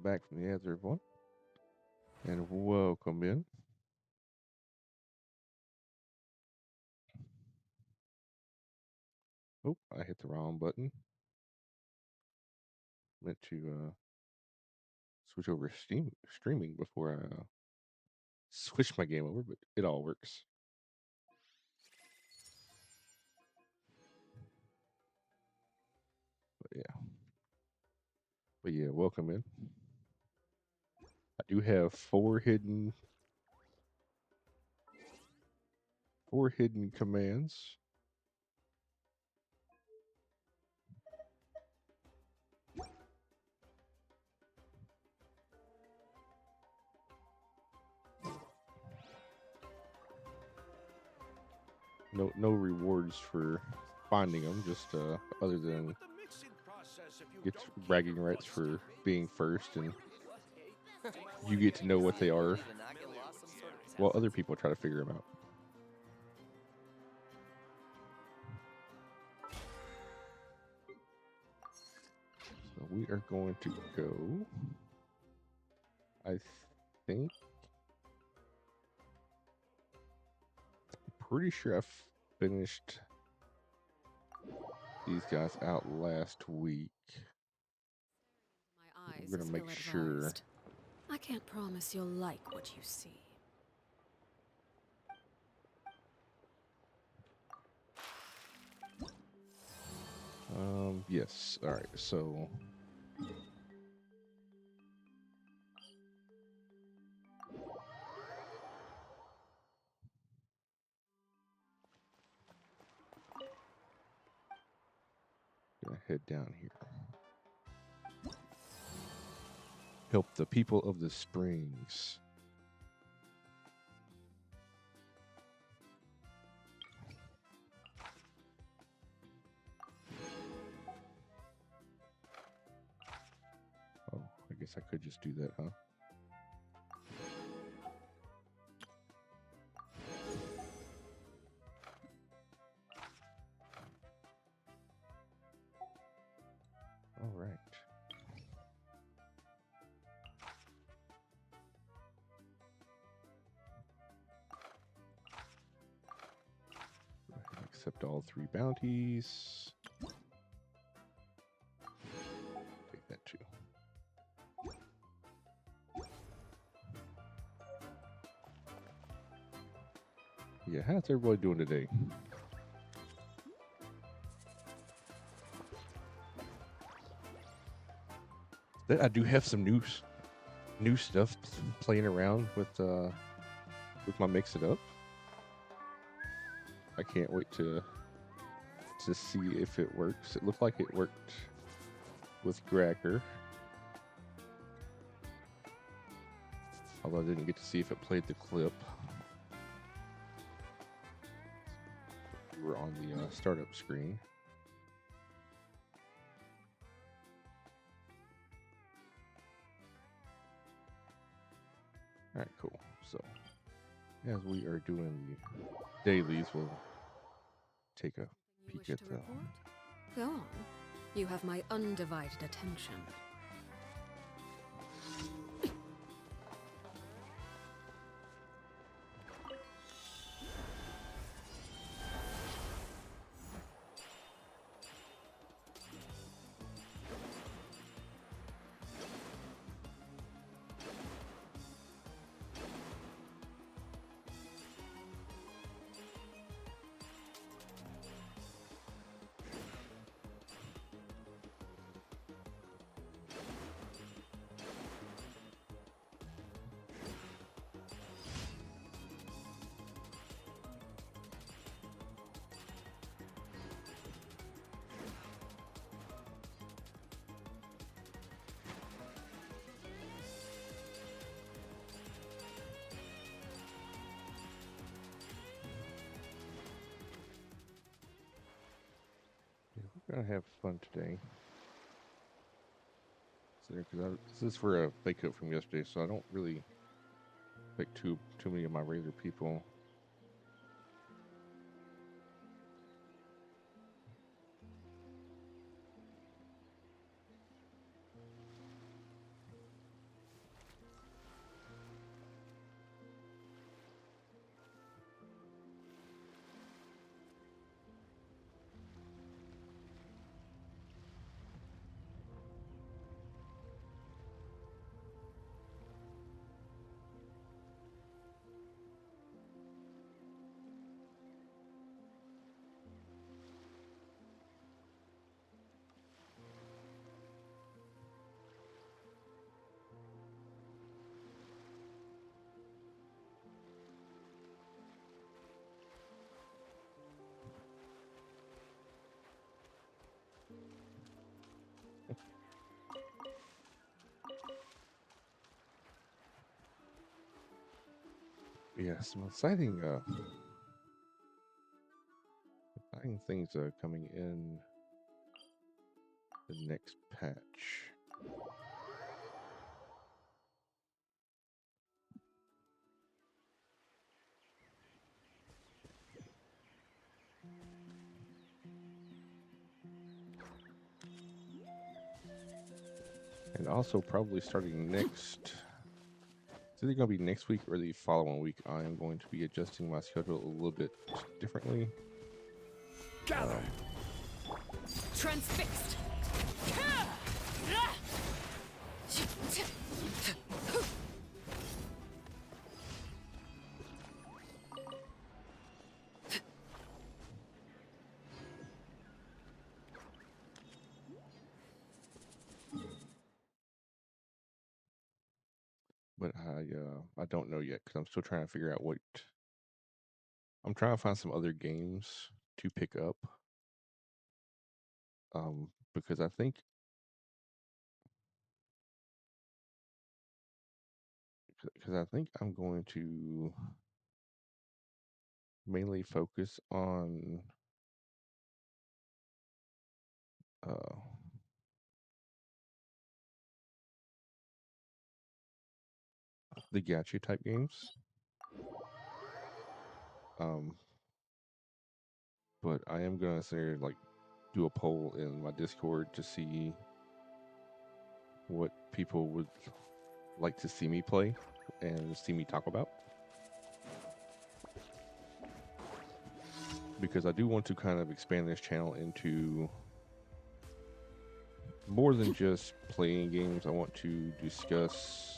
back from the answer, everyone, and welcome in. Oh, I hit the wrong button. Meant to switch over streaming before I switch my game over, but it all works. But yeah, welcome in. I do have four hidden commands. No rewards for finding them, just other than get bragging rights for being first, and you get to know what they are while other people try to figure them out. So we are going to go. I think. Pretty sure I finished these guys out last week. My eyes We're gonna make sure. I can't promise you'll like what you see. Yes. All right. So. Gonna head down here. Help the people of the springs. Oh, I guess I could just do that, huh? All right. Go ahead and accept all 3 bounties. Take that too. Yeah, how's everybody doing today? I do have some new stuff playing around with my mix it up. I can't wait to see if it works. It looked like it worked with Gracker, although I didn't get to see if it played the clip. We were on the startup screen. All right, cool. So, as we are doing the dailies, we'll take a peek at the. Go on. You have my undivided attention. Yeah, we're gonna have fun today. Because this is for a fake up from yesterday, so I don't really pick too many of my regular people. Yeah, some exciting things coming in the next patch. And also probably starting next, it's either going to be next week or the following week, I am going to be adjusting my schedule a little bit differently. Gather. Transfixed. But I don't know yet because I'm still trying to figure out what. I'm trying to find some other games to pick up. Because I think I'm going to mainly focus on uh, the gacha type games. Um, but I am gonna say like do a poll in my Discord to see what people would like to see me play and see me talk about. Because I do want to kind of expand this channel into more than just playing games. I want to discuss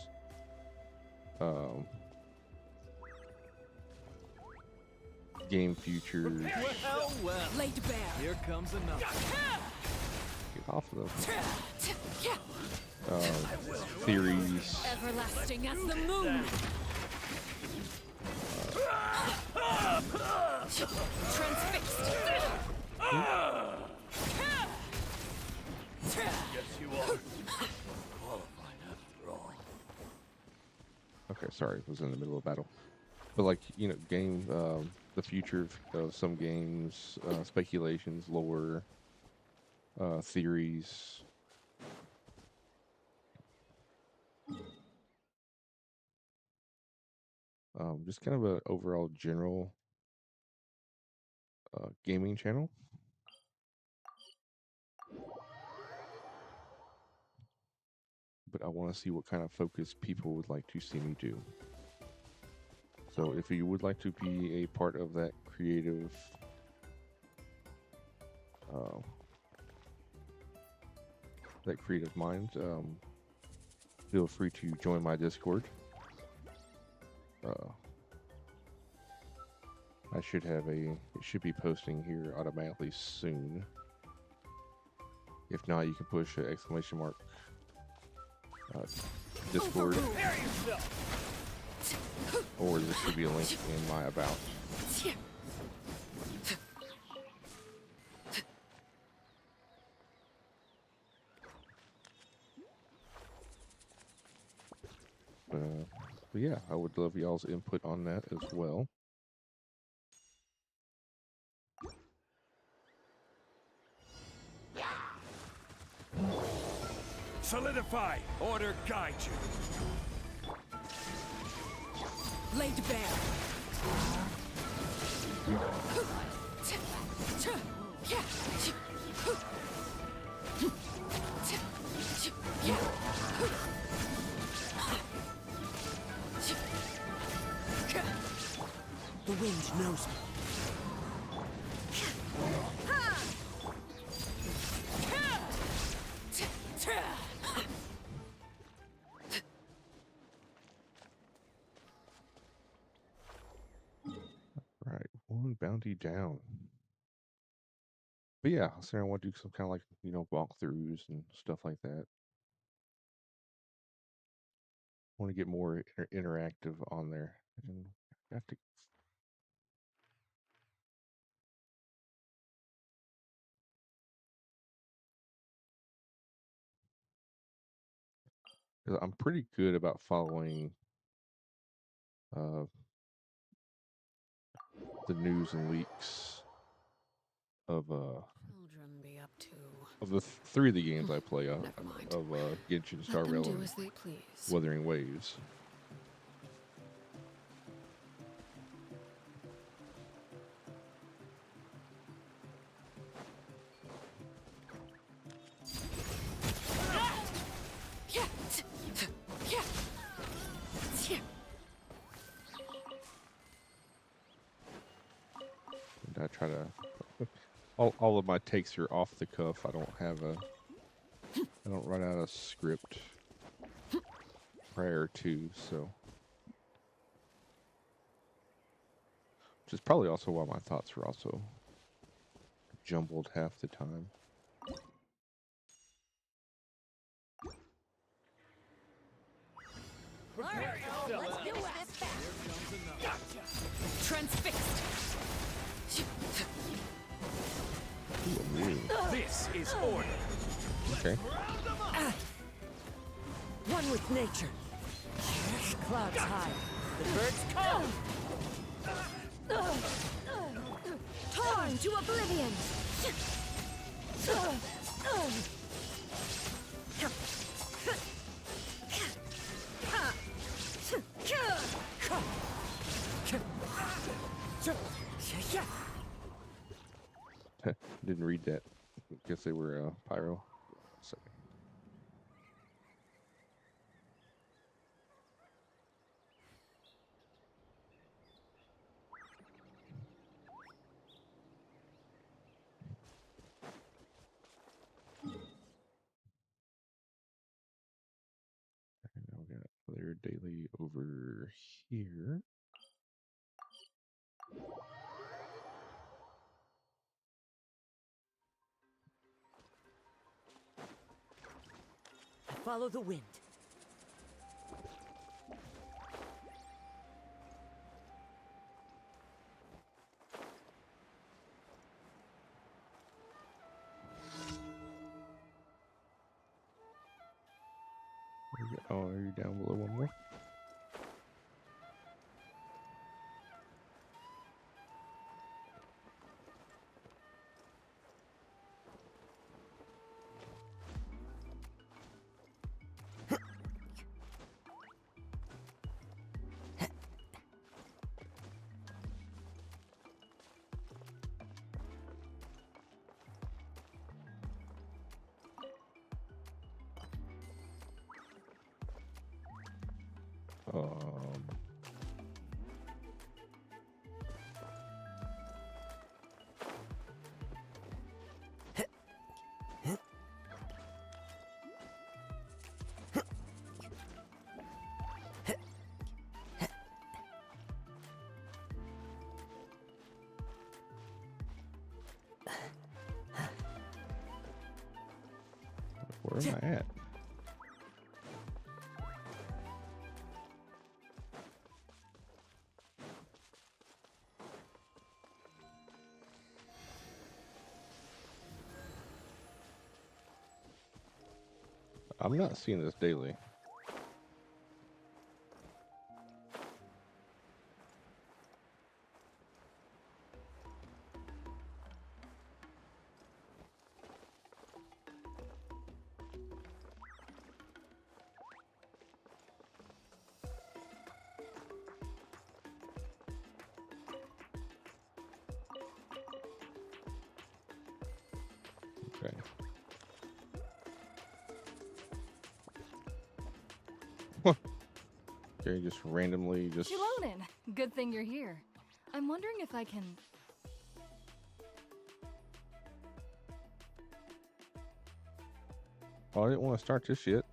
game futures. Well. Laid bare. Here comes another. Get off of theories. Everlasting as the moon. Transfixed. Yes, you are. Qualified after all. Okay, sorry, was in the middle of battle. But like game, the future of some games, speculations, lore, theories. Just kind of an overall general gaming channel. But I want to see what kind of focus people would like to see me do. So if you would like to be a part of that creative mind, feel free to join my Discord. It should be posting here automatically soon. If not, you can push an exclamation mark Discord, or there should be a link in my about. But yeah, I would love y'all's input on that as well. Solidify. Order guide you. Laid bare. The wind knows me. Right, one bounty down. But yeah, so I want to do some kind of like walkthroughs and stuff like that. I want to get more interactive on there, and I have to. I'm pretty good about following the news and leaks of Children be up to. the three of the games I play on Never mind. of Genshin-Star, Let them Rail, do and as they please. Wuthering Waves. And I try to. All of my takes are off the cuff. I don't write out a script prior to, so. Which is probably also why my thoughts are also jumbled half the time. Transfixed. Ooh, I'm new. This is order. Okay. One with nature. Clouds high. The birds come. Torn to oblivion. Didn't read that. Guess they were pyro. Sorry. And now we got player daily over here. Follow the wind. Oh, are you down below one more? Um, where am I at? I'm not seeing this daily. Okay. Okay, just randomly just. Shilonen, good thing you're here. I'm wondering if I can... Oh, I didn't want to start this yet.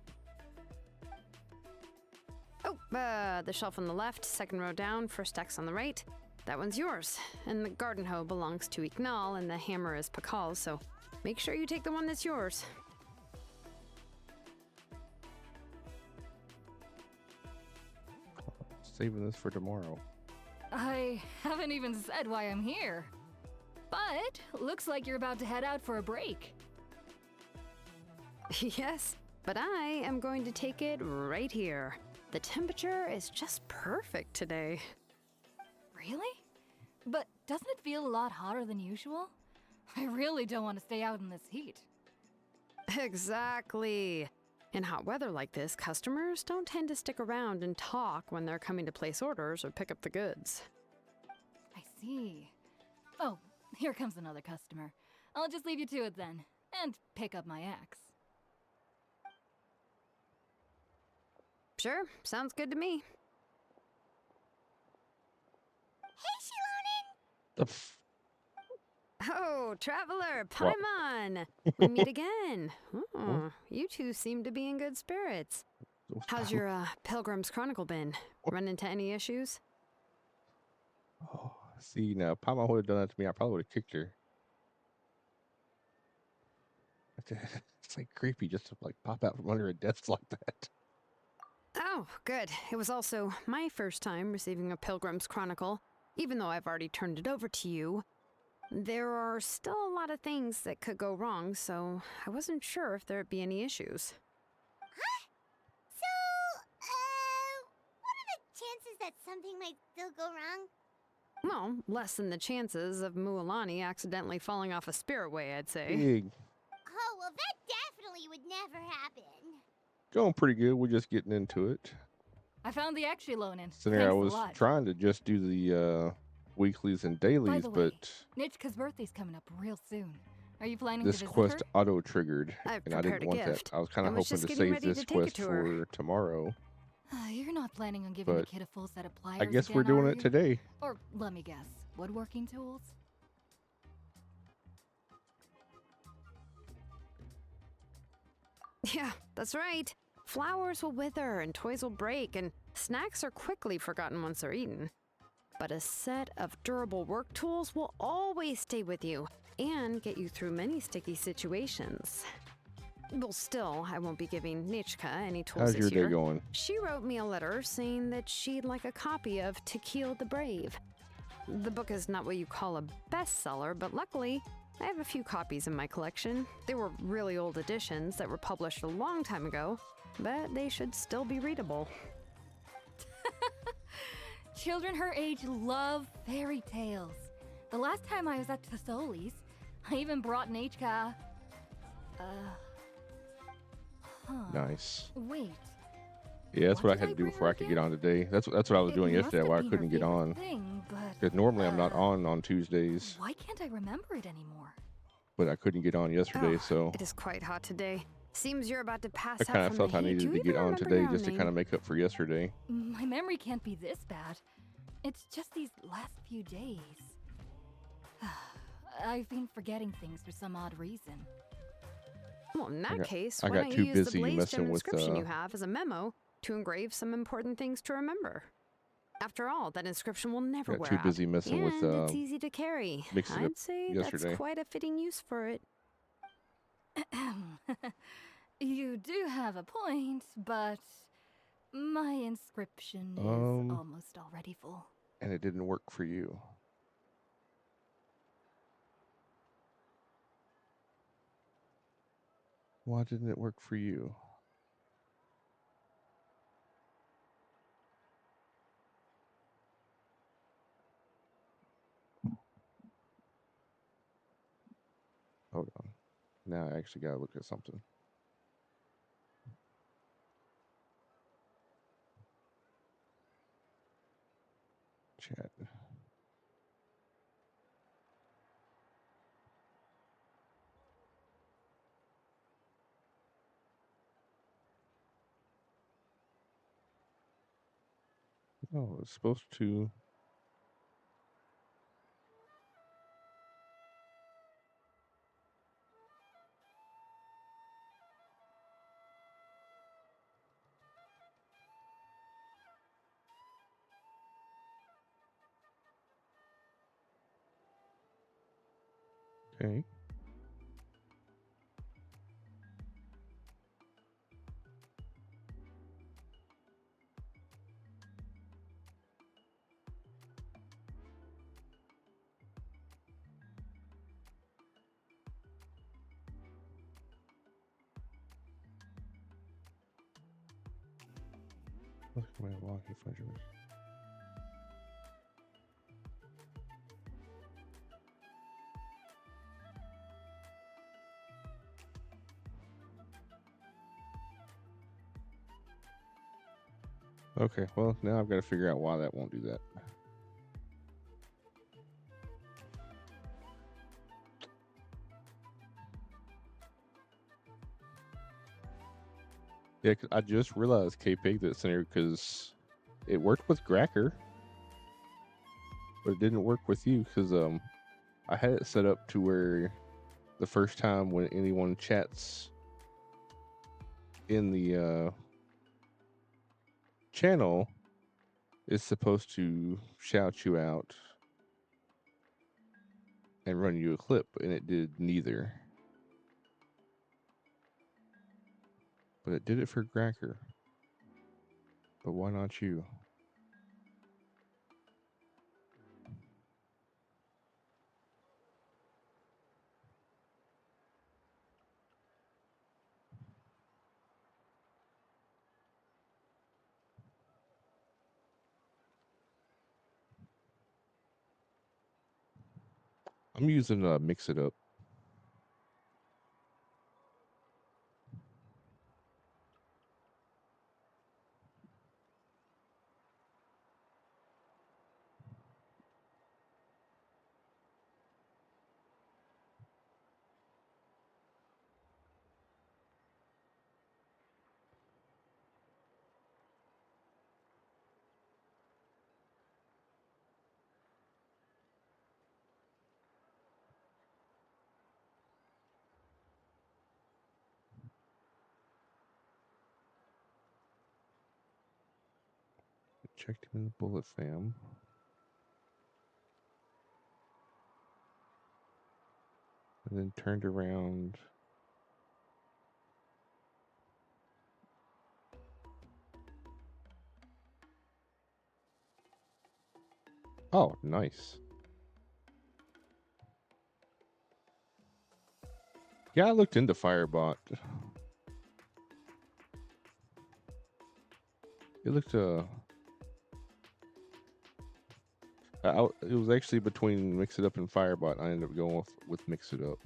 Oh, the shelf on the left, second row down, first X on the right. That one's yours. And the garden hoe belongs to Ignal, and the hammer is Pakal's, so make sure you take the one that's yours. Saving this for tomorrow. I haven't even said why I'm here. But looks like you're about to head out for a break. Yes, but I am going to take it right here. The temperature is just perfect today. Really? But doesn't it feel a lot hotter than usual? I really don't want to stay out in this heat. Exactly. In hot weather like this, customers don't tend to stick around and talk when they're coming to place orders or pick up the goods. I see. Oh, here comes another customer. I'll just leave you to it then, and pick up my axe. Sure, sounds good to me. The f- Oh, traveler, Paimon! We meet again. Oh, you two seem to be in good spirits. How's your Pilgrim's Chronicle been? Run into any issues? Oh, see, now, if Paimon would have done that to me, I probably would have kicked her. It's like creepy just to like pop out from under a desk like that. Oh, good. It was also my first time receiving a Pilgrim's Chronicle. Even though I've already turned it over to you, there are still a lot of things that could go wrong, so I wasn't sure if there'd be any issues. What are the chances that something might still go wrong? Well, less than the chances of Mualani accidentally falling off a spiritway, I'd say. Big. Oh, well, that definitely would never happen. Going pretty good. We're just getting into it. I found the axe loaning. So there I Thanks a was lot. trying to just do the weeklies and By dailies, the way, but Nitchka's birthday's coming up real soon. Are you planning this to visit quest her? auto-triggered, I've and I prepared didn't a want gift. that. I was kind I of was hoping just to getting save ready this to take it quest to her. for tomorrow. You're not planning on giving the But kid a full set of pliers I guess again, we're doing are it you? today. Or, let me guess, woodworking tools? Yeah, that's right. Flowers will wither and toys will break, and snacks are quickly forgotten once they're eaten. But a set of durable work tools will always stay with you and get you through many sticky situations. Well, still, I won't be giving Nichka any tools How's this your year. day going? She wrote me a letter saying that she'd like a copy of To Kill the Brave. The book is not what you call a bestseller, but luckily, I have a few copies in my collection. They were really old editions that were published a long time ago, but they should still be readable. Children her age love fairy tales. The last time I was at Tasoli's, I even brought Nichka. Nice. Wait. Yeah, that's What what I did had I to do bring before her I could again? get on today. That's what I was It doing must yesterday. have Why I been her couldn't get favorite on. thing, but Because normally I'm not on Tuesdays, why can't I remember it anymore? but I couldn't get on yesterday, Oh, so it is quite hot today. Seems you're about to pass I out kind of from felt the I heat. needed Do to you get even on remember today your just to name? kind of make up for yesterday. My memory can't be this bad. It's just these last few days. I've been forgetting things for some odd reason. Well, in that case, I why got don't too you use the busy blaze messing gem with, inscription you have as a memo to engrave some important things to remember? After all, that inscription will never Got wear too out, busy messing with, and it's easy to carry. mixing it up I'd say yesterday. that's quite a fitting use for it. You do have a point, but my inscription is almost already full. And it didn't work for you. Why didn't it work for you? Hold on. Now I actually gotta look at something. Chat. Oh, it's supposed to. Okay. Look at my walkie fudgers. Okay, well, now I've got to figure out why that won't do that. Yeah, 'cause I just realized K-Pig that's in here because it worked with Gracker, but it didn't work with you because I had it set up to where the first time when anyone chats in the channel is supposed to shout you out and run you a clip, and it did neither. But it did it for Gracker. But why not you? I'm using Mix It Up. Checked him in the bullet fam. And then turned around. Oh, nice. Yeah, I looked into Firebot. It looked it was actually between Mix It Up and Firebot. I ended up going with Mix It Up.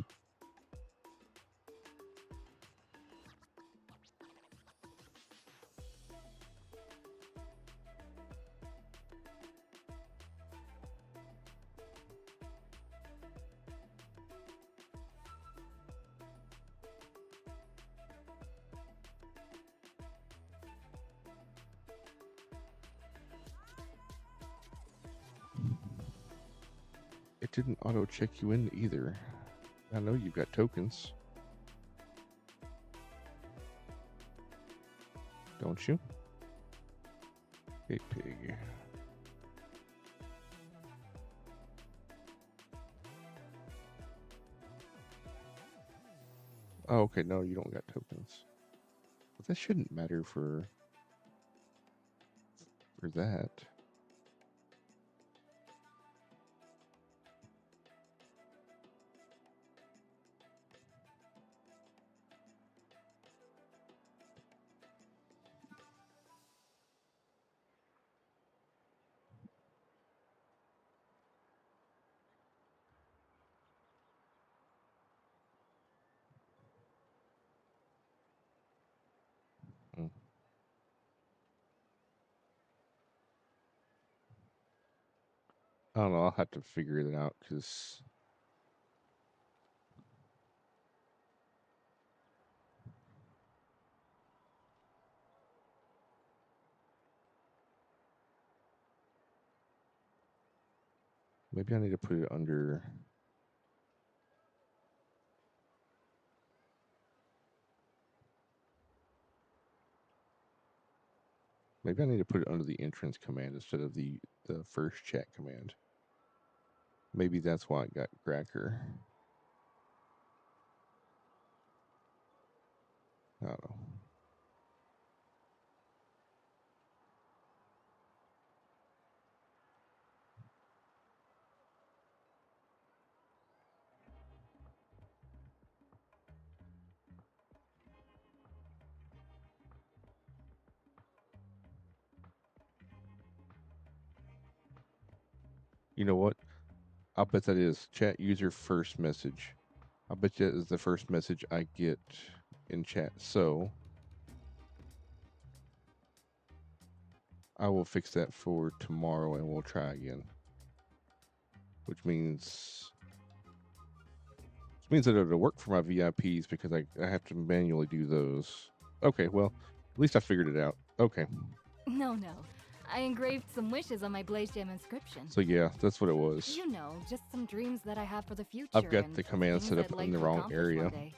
It didn't auto check you in either. I know you've got tokens. Don't you? Hey, pig. Oh, okay. No, you don't got tokens. But that shouldn't matter for that. Mm. I don't know. I'll have to figure that out because maybe I need to put it under. Maybe I need to put it under the entrance command instead of the first chat command. Maybe that's why I got Gracker. I don't know. You know what? I'll bet that is chat user first message. I bet that is the first message I get in chat. So I will fix that for tomorrow and we'll try again. Which means that it'll work for my VIPs because I have to manually do those. Okay, well, at least I figured it out. Okay, No. I engraved some wishes on my Blaze Gem inscription. so yeah, that's what it was. You know, just some dreams that I have for the future. I've got and the command things set up I'd like in the to wrong accomplish area. one day.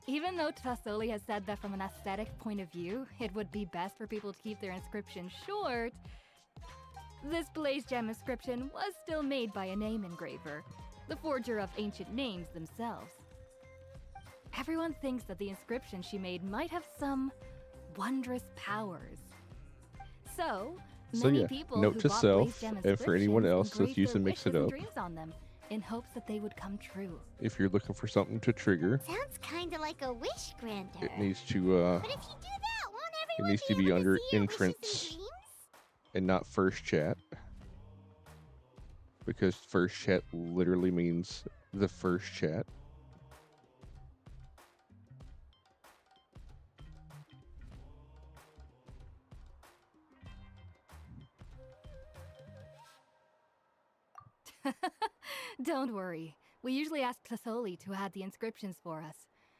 Even though Tasoli has said that from an aesthetic point of view, it would be best for people to keep their inscription short, this Blaze Gem inscription was still made by a name engraver, the forger of ancient names themselves. Everyone thinks that the inscription she made might have some wondrous powers. So many yeah, people note who to bought self, Blaze Gem and for anyone inscriptions else that's engraved using their Mix It wishes and Up. dreams on them in hopes that they would come true. If you're looking for something to trigger, Sounds kind of like a wish granter. it needs to But if you do that, won't everyone needs to be be able under to see your wishes and entrance. dreams? and not first chat, because first chat literally means the first chat. Don't worry. We usually ask Tasoli to add the inscriptions for us.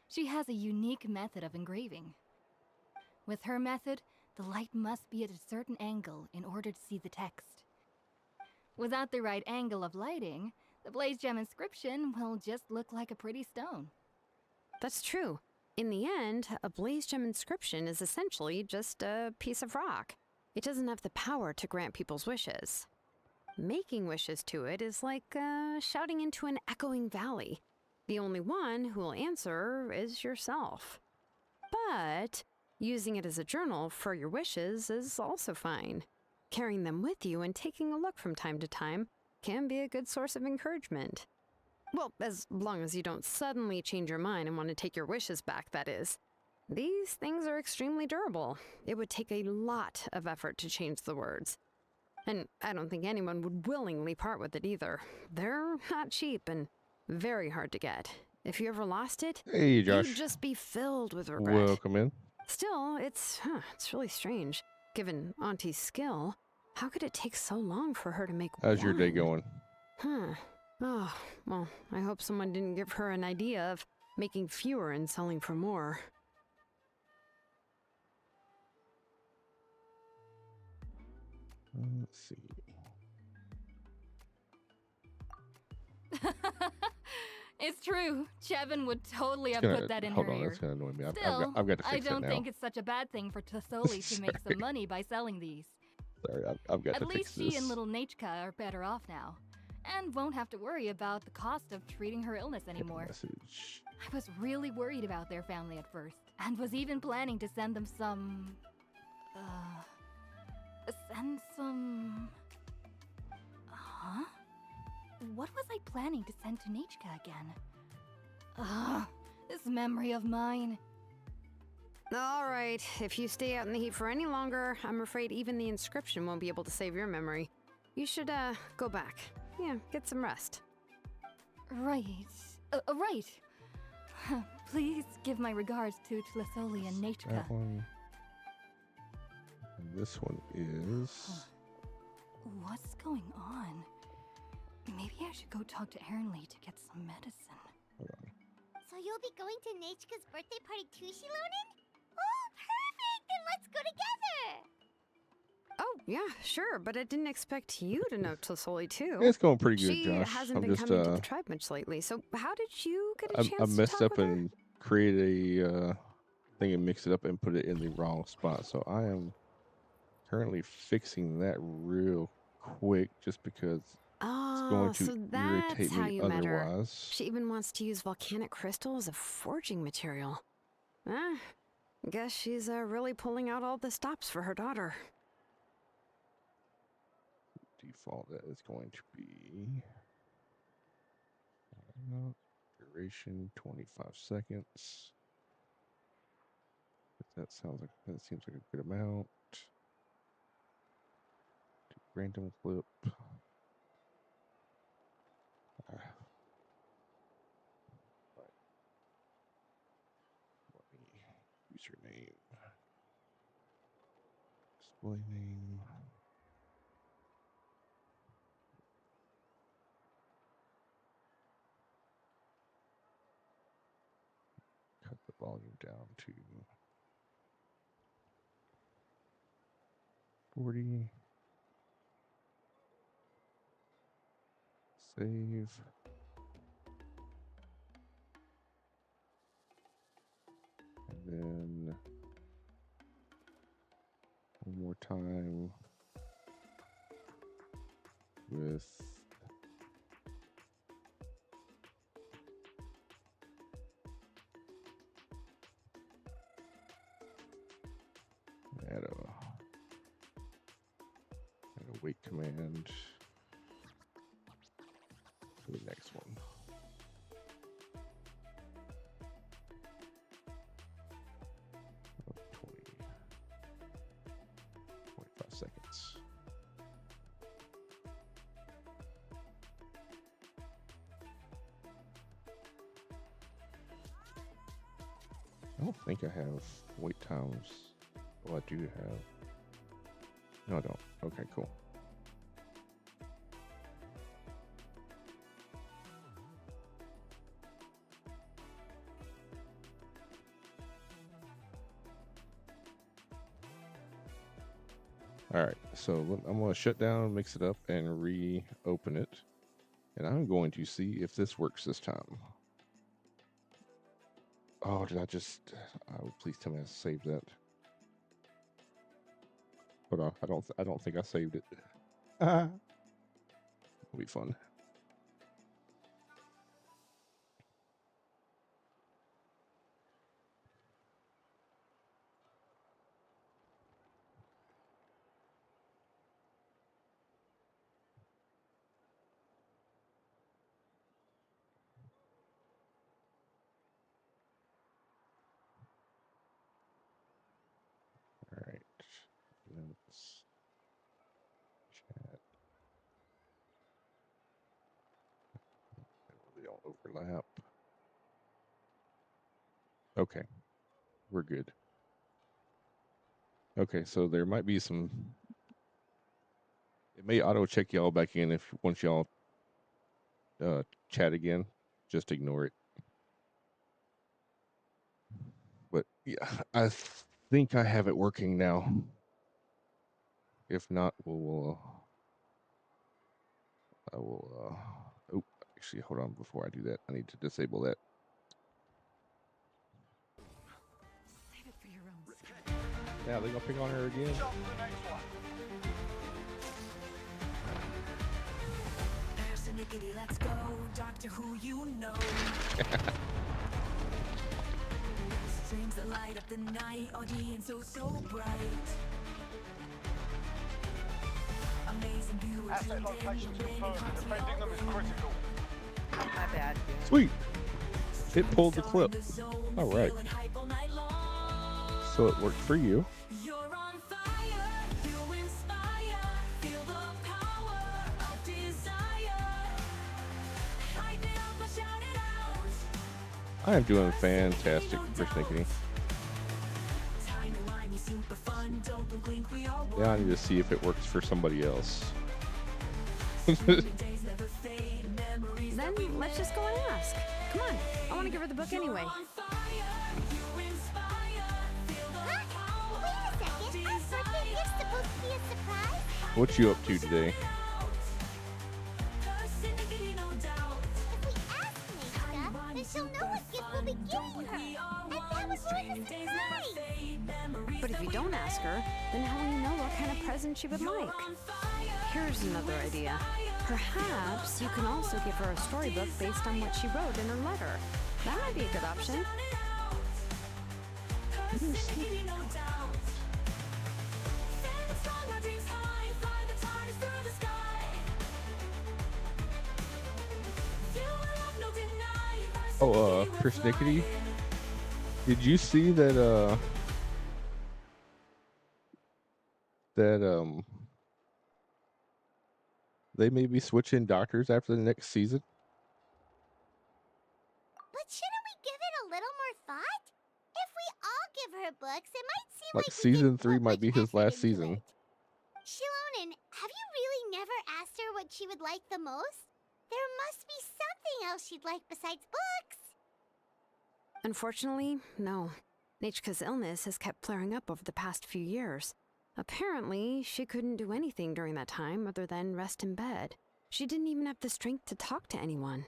She has a unique method of engraving. With her method, the light must be at a certain angle in order to see the text. Without the right angle of lighting, the Blaze Gem inscription will just look like a pretty stone. That's true. In the end, a Blaze Gem inscription is essentially just a piece of rock. It doesn't have the power to grant people's wishes. Making wishes to it is like shouting into an echoing valley. The only one who will answer is yourself. But using it as a journal for your wishes is also fine. Carrying them with you and taking a look from time to time can be a good source of encouragement. Well, as long as you don't suddenly change your mind and want to take your wishes back, that is. These things are extremely durable. It would take a lot of effort to change the words. And I don't think anyone would willingly part with it either. They're not cheap and very hard to get. If you ever lost it, Hey, Josh. you'd just be filled with regret. Welcome in. Still, it's really strange. Given Auntie's skill, how could it take so long for her to make How's your day one? going? Huh. Oh, well, I hope someone didn't give her an idea of making fewer and selling for more. Let's see. It's true. Chevin would totally have Gonna- put that in hold her on, ear. that's gonna annoy me. Still, I've got to I fix that don't now. think it's such a bad thing for Tasoli to make some money by selling these. Sorry, I've got At to fix least this. she and little Nachka are better off now, and won't have to worry about the cost of treating her illness anymore. Message. I was really worried about their family at first, and was even planning to send them some... Huh? What was I planning to send to Nachka again? This memory of mine. All right, if you stay out in the heat for any longer, I'm afraid even the inscription won't be able to save your memory. You should, go back. Yeah, get some rest. Right. Right. Please give my regards to Tlasoli and Nachka. That one. And this one is. What's going on? Maybe I should go talk to Ernly to get some medicine. Hold on. So you'll be going to Nachka's birthday party too, Shilonen? Oh, perfect! Then let's go together! Oh, yeah, sure, but I didn't expect you to know Tlasoli too. It's going pretty good, She Josh. hasn't I'm been just coming to the tribe much lately, so how did you get a chance I to messed talk up with her? and created a thing and mixed it up and put it in the wrong spot. So I am currently fixing that real quick just because it's going Oh, to so that's irritate how me you met her. otherwise. She even wants to use volcanic crystal as a forging material. Guess she's really pulling out all the stops for her daughter. Default that is going to be duration 25 seconds. That seems like a good amount. Random clip. Right. Username. Blaming. Cut the volume down to 40. Save. And then one more time with add a wait command to the next one. Of 25 seconds. I don't think I have wait times. Well, I do have. No, I don't. Okay, cool. All right, so I'm going to shut down, mix it up, and reopen it. And I'm going to see if this works this time. Oh, did I just... Oh, please tell me I saved that. Hold on, I don't think I saved it. It'll be fun. All right, let's chat. They don't overlap. Okay, we're good. Okay, so there might be some. It may auto check y'all back in if once y'all chat again. Just ignore it. But yeah, I think I have it working now. If not, I will. Oh, actually, hold on. Before I do that, I need to disable that. Save it for your own skin. Yeah, they gonna pick on her again. Persnickety, let's go. Doctor Who, you know. Streams that light up the night, audience so bright. Amazing view. Asset locations confirmed. Defending them is critical. My bad. Sweet. It pulled the clip. All right. So it worked for you. You're on fire, you inspire, feel the power of desire. Light it up and shout it out. I am doing fantastic, Persnickety. Tiny, whiny, super fun, don't blink, we all Now I need to see if it works for somebody else. days never fade, memories Then let's just go and ask. Come on, I want to give her the book anyway. on fire, you inspire, feel the power Wait a second. Our birthday gift's supposed to be a surprise. What you up to today? Persnickety, no doubt. If we ask Nishka, then she'll know what gift we'll be giving her. And that would ruin the surprise. But if you don't ask her, then how will you know what kind of present she would like? Here's another idea. Perhaps you can also give her a storybook based on what she wrote in her letter. That might be a good option. Persnickety, no doubt. Send the song our dreams high, fly the TARDIS through the sky. You will have no deny. Oh, Persnickety, did you see that? They may be switching doctors after the next season. But shouldn't we give it a little more thought? If we all give her books, it might seem Like like we season didn't 3 put might much be his effort last into season. it. she would like the most? There must be something else she'd like besides books. Unfortunately, no. Nichka's illness has kept flaring up over the past few years. Apparently, she couldn't do anything during that time other than rest in bed. She didn't even have the strength to talk to anyone.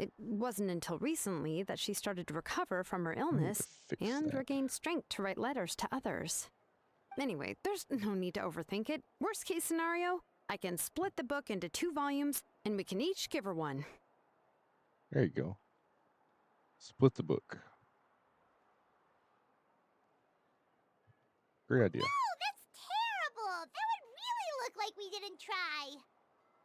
It wasn't until recently that she started to recover from her I need to illness fix and that. regained strength to write letters to others. Anyway, there's no need to overthink it. Worst case scenario, I can split the book into 2 volumes and we can each give her one. There you go. Split the book. Great idea. Oh, that's terrible. That would really look like we didn't try.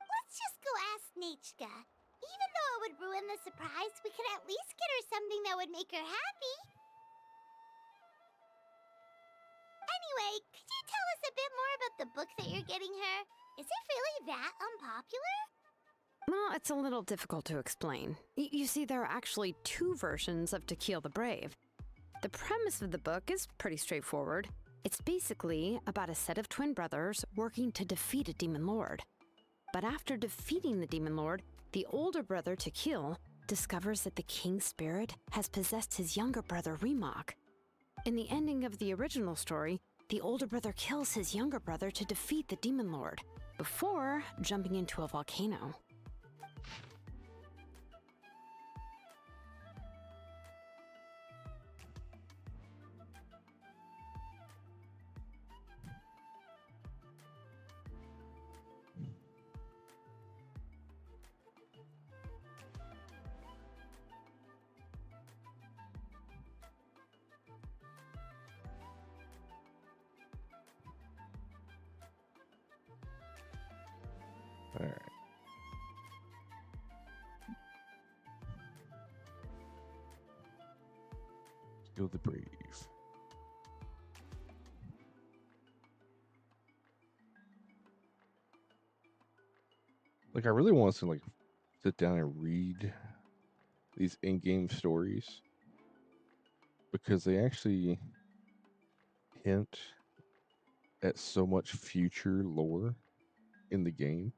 Let's just go ask Nichka. Even though it would ruin the surprise, we could at least get her something that would make her happy. Anyway, could you tell us a bit more about the book that you're getting her? Is it really that unpopular? Well, it's a little difficult to explain. You see, there are actually 2 versions of To Kill the Brave. The premise of the book is pretty straightforward. It's basically about a set of twin brothers working to defeat a demon lord. But after defeating the demon lord, the older brother, To Kill, discovers that the king's spirit has possessed his younger brother, Remok. In the ending of the original story, the older brother kills his younger brother to defeat the demon lord, before jumping into a volcano. All right. Kill the brave. Like, I really want to like sit down and read these in-game stories because they actually hint at so much future lore in the game.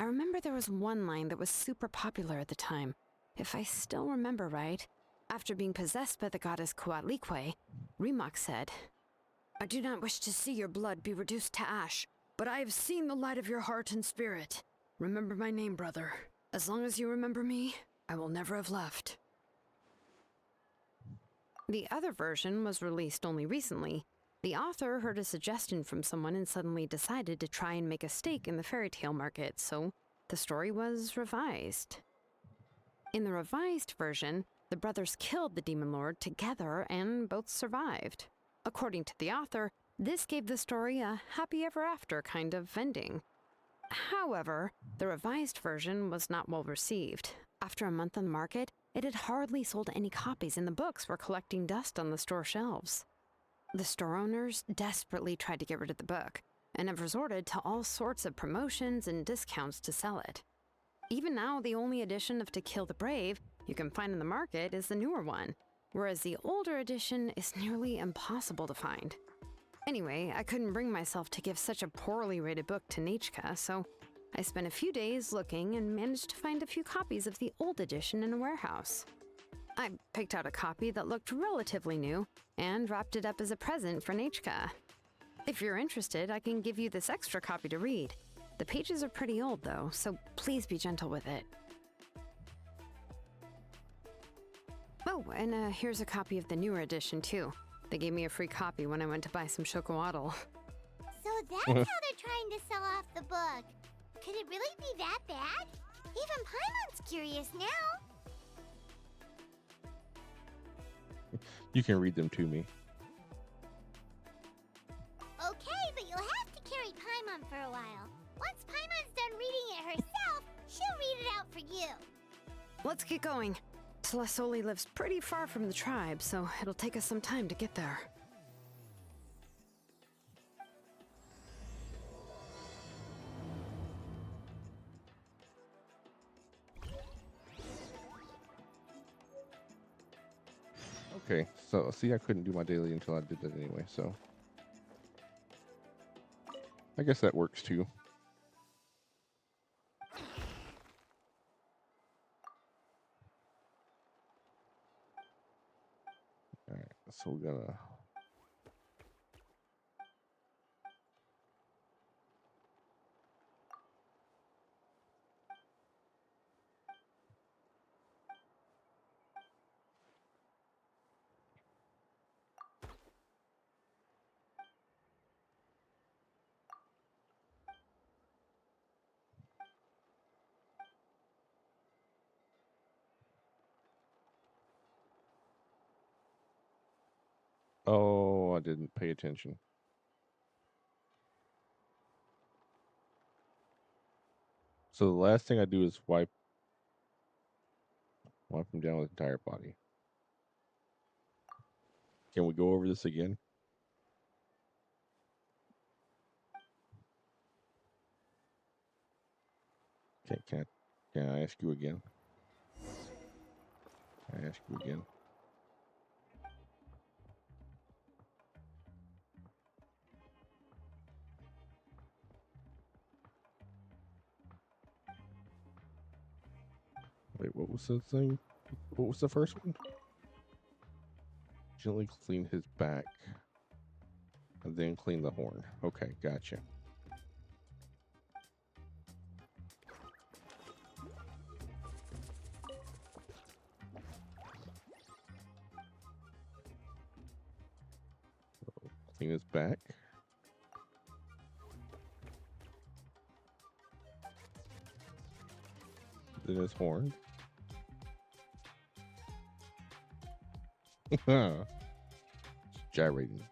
I remember there was one line that was super popular at the time. If I still remember right, after being possessed by the goddess Coatlicue, Remok said, "I do not wish to see your blood be reduced to ash, but I have seen the light of your heart and spirit. Remember my name, brother. As long as you remember me, I will never have left." The other version was released only recently. The author heard a suggestion from someone and suddenly decided to try and make a stake in the fairy tale market, so the story was revised. In the revised version, the brothers killed the demon lord together and both survived. According to the author, this gave the story a happy ever after kind of ending. However, the revised version was not well received. After a month on the market, it had hardly sold any copies and the books were collecting dust on the store shelves. The store owners desperately tried to get rid of the book and have resorted to all sorts of promotions and discounts to sell it. Even now, the only edition of To Kill the Brave you can find in the market is the newer one, whereas the older edition is nearly impossible to find. Anyway, I couldn't bring myself to give such a poorly rated book to Nichka, so I spent a few days looking and managed to find a few copies of the old edition in a warehouse. I picked out a copy that looked relatively new and wrapped it up as a present for Nichka. If you're interested, I can give you this extra copy to read. The pages are pretty old though, so please be gentle with it. Oh, and here's a copy of the newer edition too. They gave me a free copy when I went to buy some Chocowaddle. So that's how they're trying to sell off the book. Could it really be that bad? Even Paimon's curious now. You can read them to me. Okay, but you'll have to carry Paimon for a while. Once Paimon's done reading it herself, she'll read it out for you. Let's get going. Celestoli lives pretty far from the tribe, so it'll take us some time to get there. Okay, so see, I couldn't do my daily until I did that anyway, so I guess that works too. Alright, so we gotta. Oh, I didn't pay attention. So the last thing I do is wipe him down with the entire body. Can we go over this again? Can I ask you again? Can I ask you again? Wait, what was the thing? What was the first one? Gently clean his back. And then clean the horn. Okay, gotcha. Clean his back. Then his horn. Gyrating.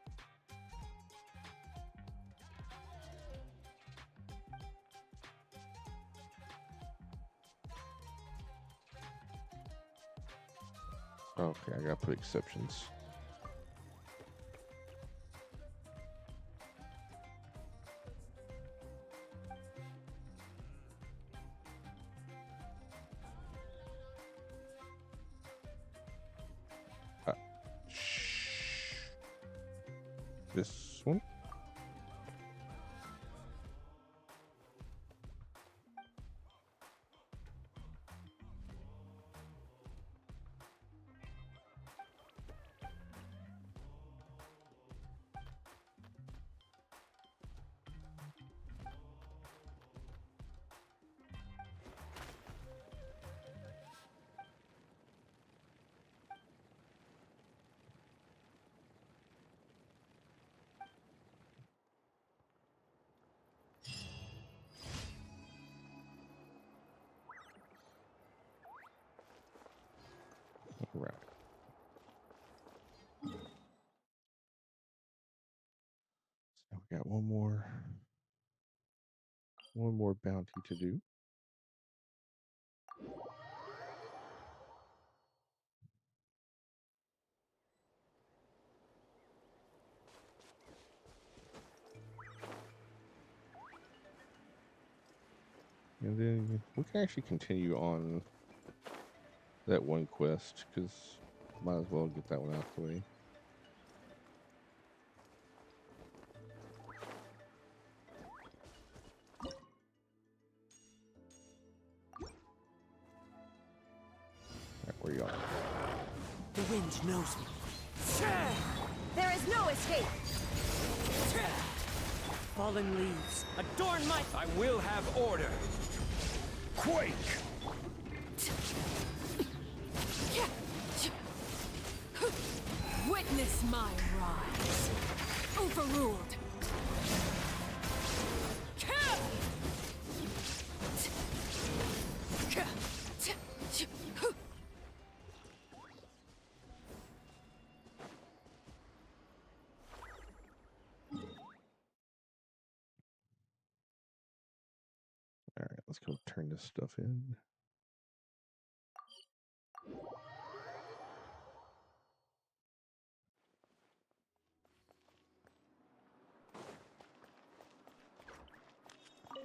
Okay, I gotta put exceptions. This one? Right. So we got one more bounty to do. And then we can actually continue on that one quest, because might as well get that one out of the way. Alright, where you are? The wind knows me. There is no escape. Fallen leaves, adorn my... I will have order. Quake! Witness my rise. Overruled. Alright, let's go turn this stuff in.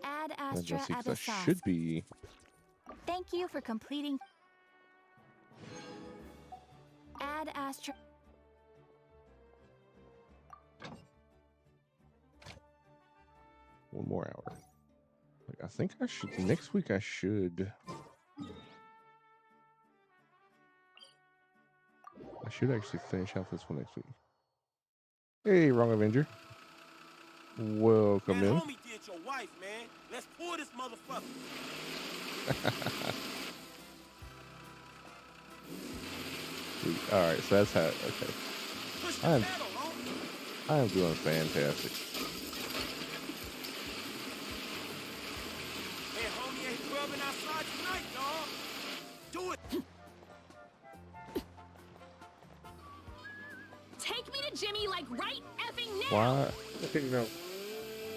Ad And Astra let's see, 'cause I Abyssos. should be. Thank you for completing. Ad Astra. 1 more hour. Like, I think I should. Next week I should. I should actually finish out this one next week. Hey, Wrong Avenger. Welcome in. Homie did your wife, man. Let's pull this motherfucker. All right, so that's how. Okay, Push the I'm pedal, homie. I'm doing fantastic. Hey, homie ain't grubbing outside tonight, dog. Do it. Take me to Jimmy like right effing now! Why?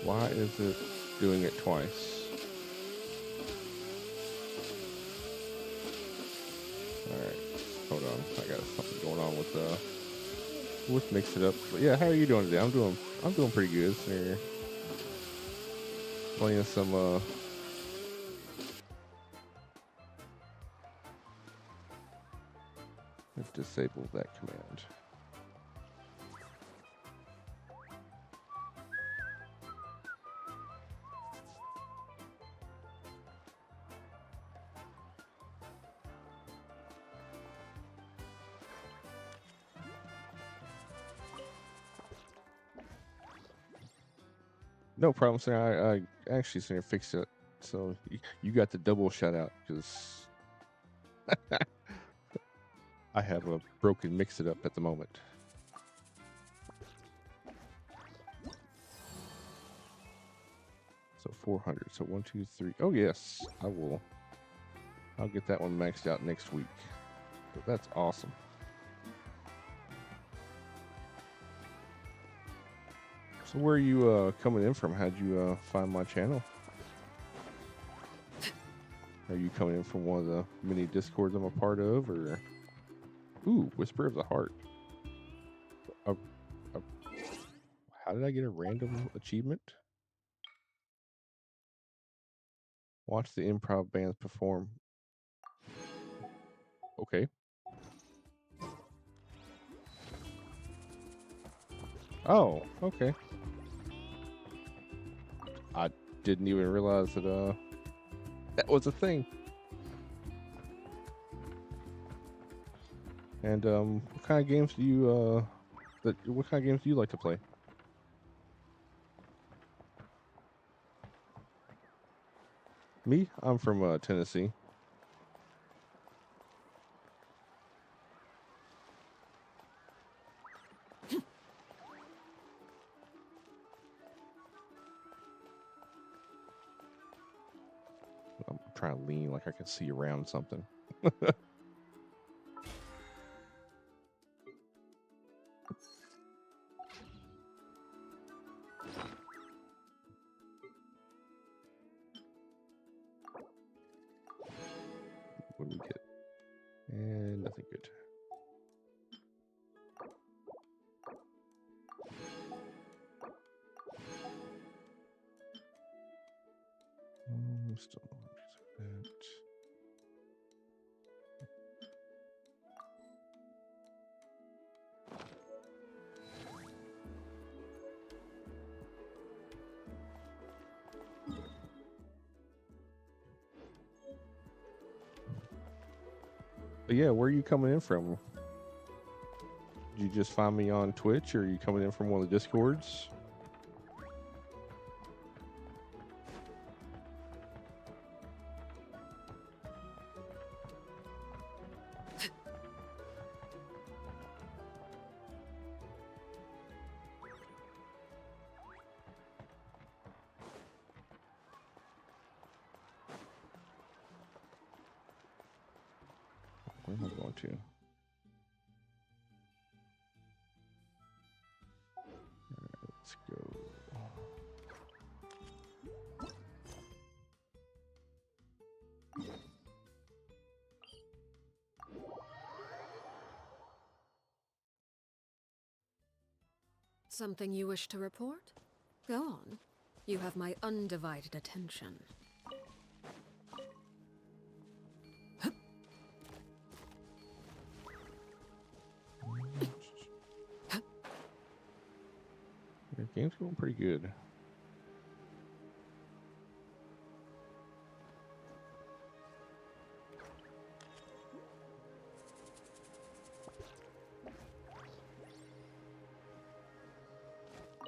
Why is it doing it twice? All right, hold on. I got something going on with Mix It Up. But yeah, how are you doing today? I'm doing pretty good. So here, playing some let's disable that command. No problem, sir. I actually sir, fixed it. So you got the double shout out because I have a broken Mix It Up at the moment. So 400. So 1, 2, 3. Oh yes, I will. I'll get that one maxed out next week. So that's awesome. So where are you coming in from? How'd you find my channel? Are you coming in from one of the many Discords I'm a part of, or? Ooh, Whisper of the Heart. How did I get a random achievement? Watch the improv bands perform. Okay. Oh, okay. I didn't even realize that that was a thing. And what kind of games do you what kind of games do you like to play? Me? I'm from Tennessee. I'm trying to lean like I can see around something. What do we get? And nothing good. Still not that. But yeah, where are you coming in from? Did you just find me on Twitch, or are you coming in from one of the Discords? Where am I going to? Let's go. Something you wish to report? Go on. You have my undivided attention. Your game's going pretty good.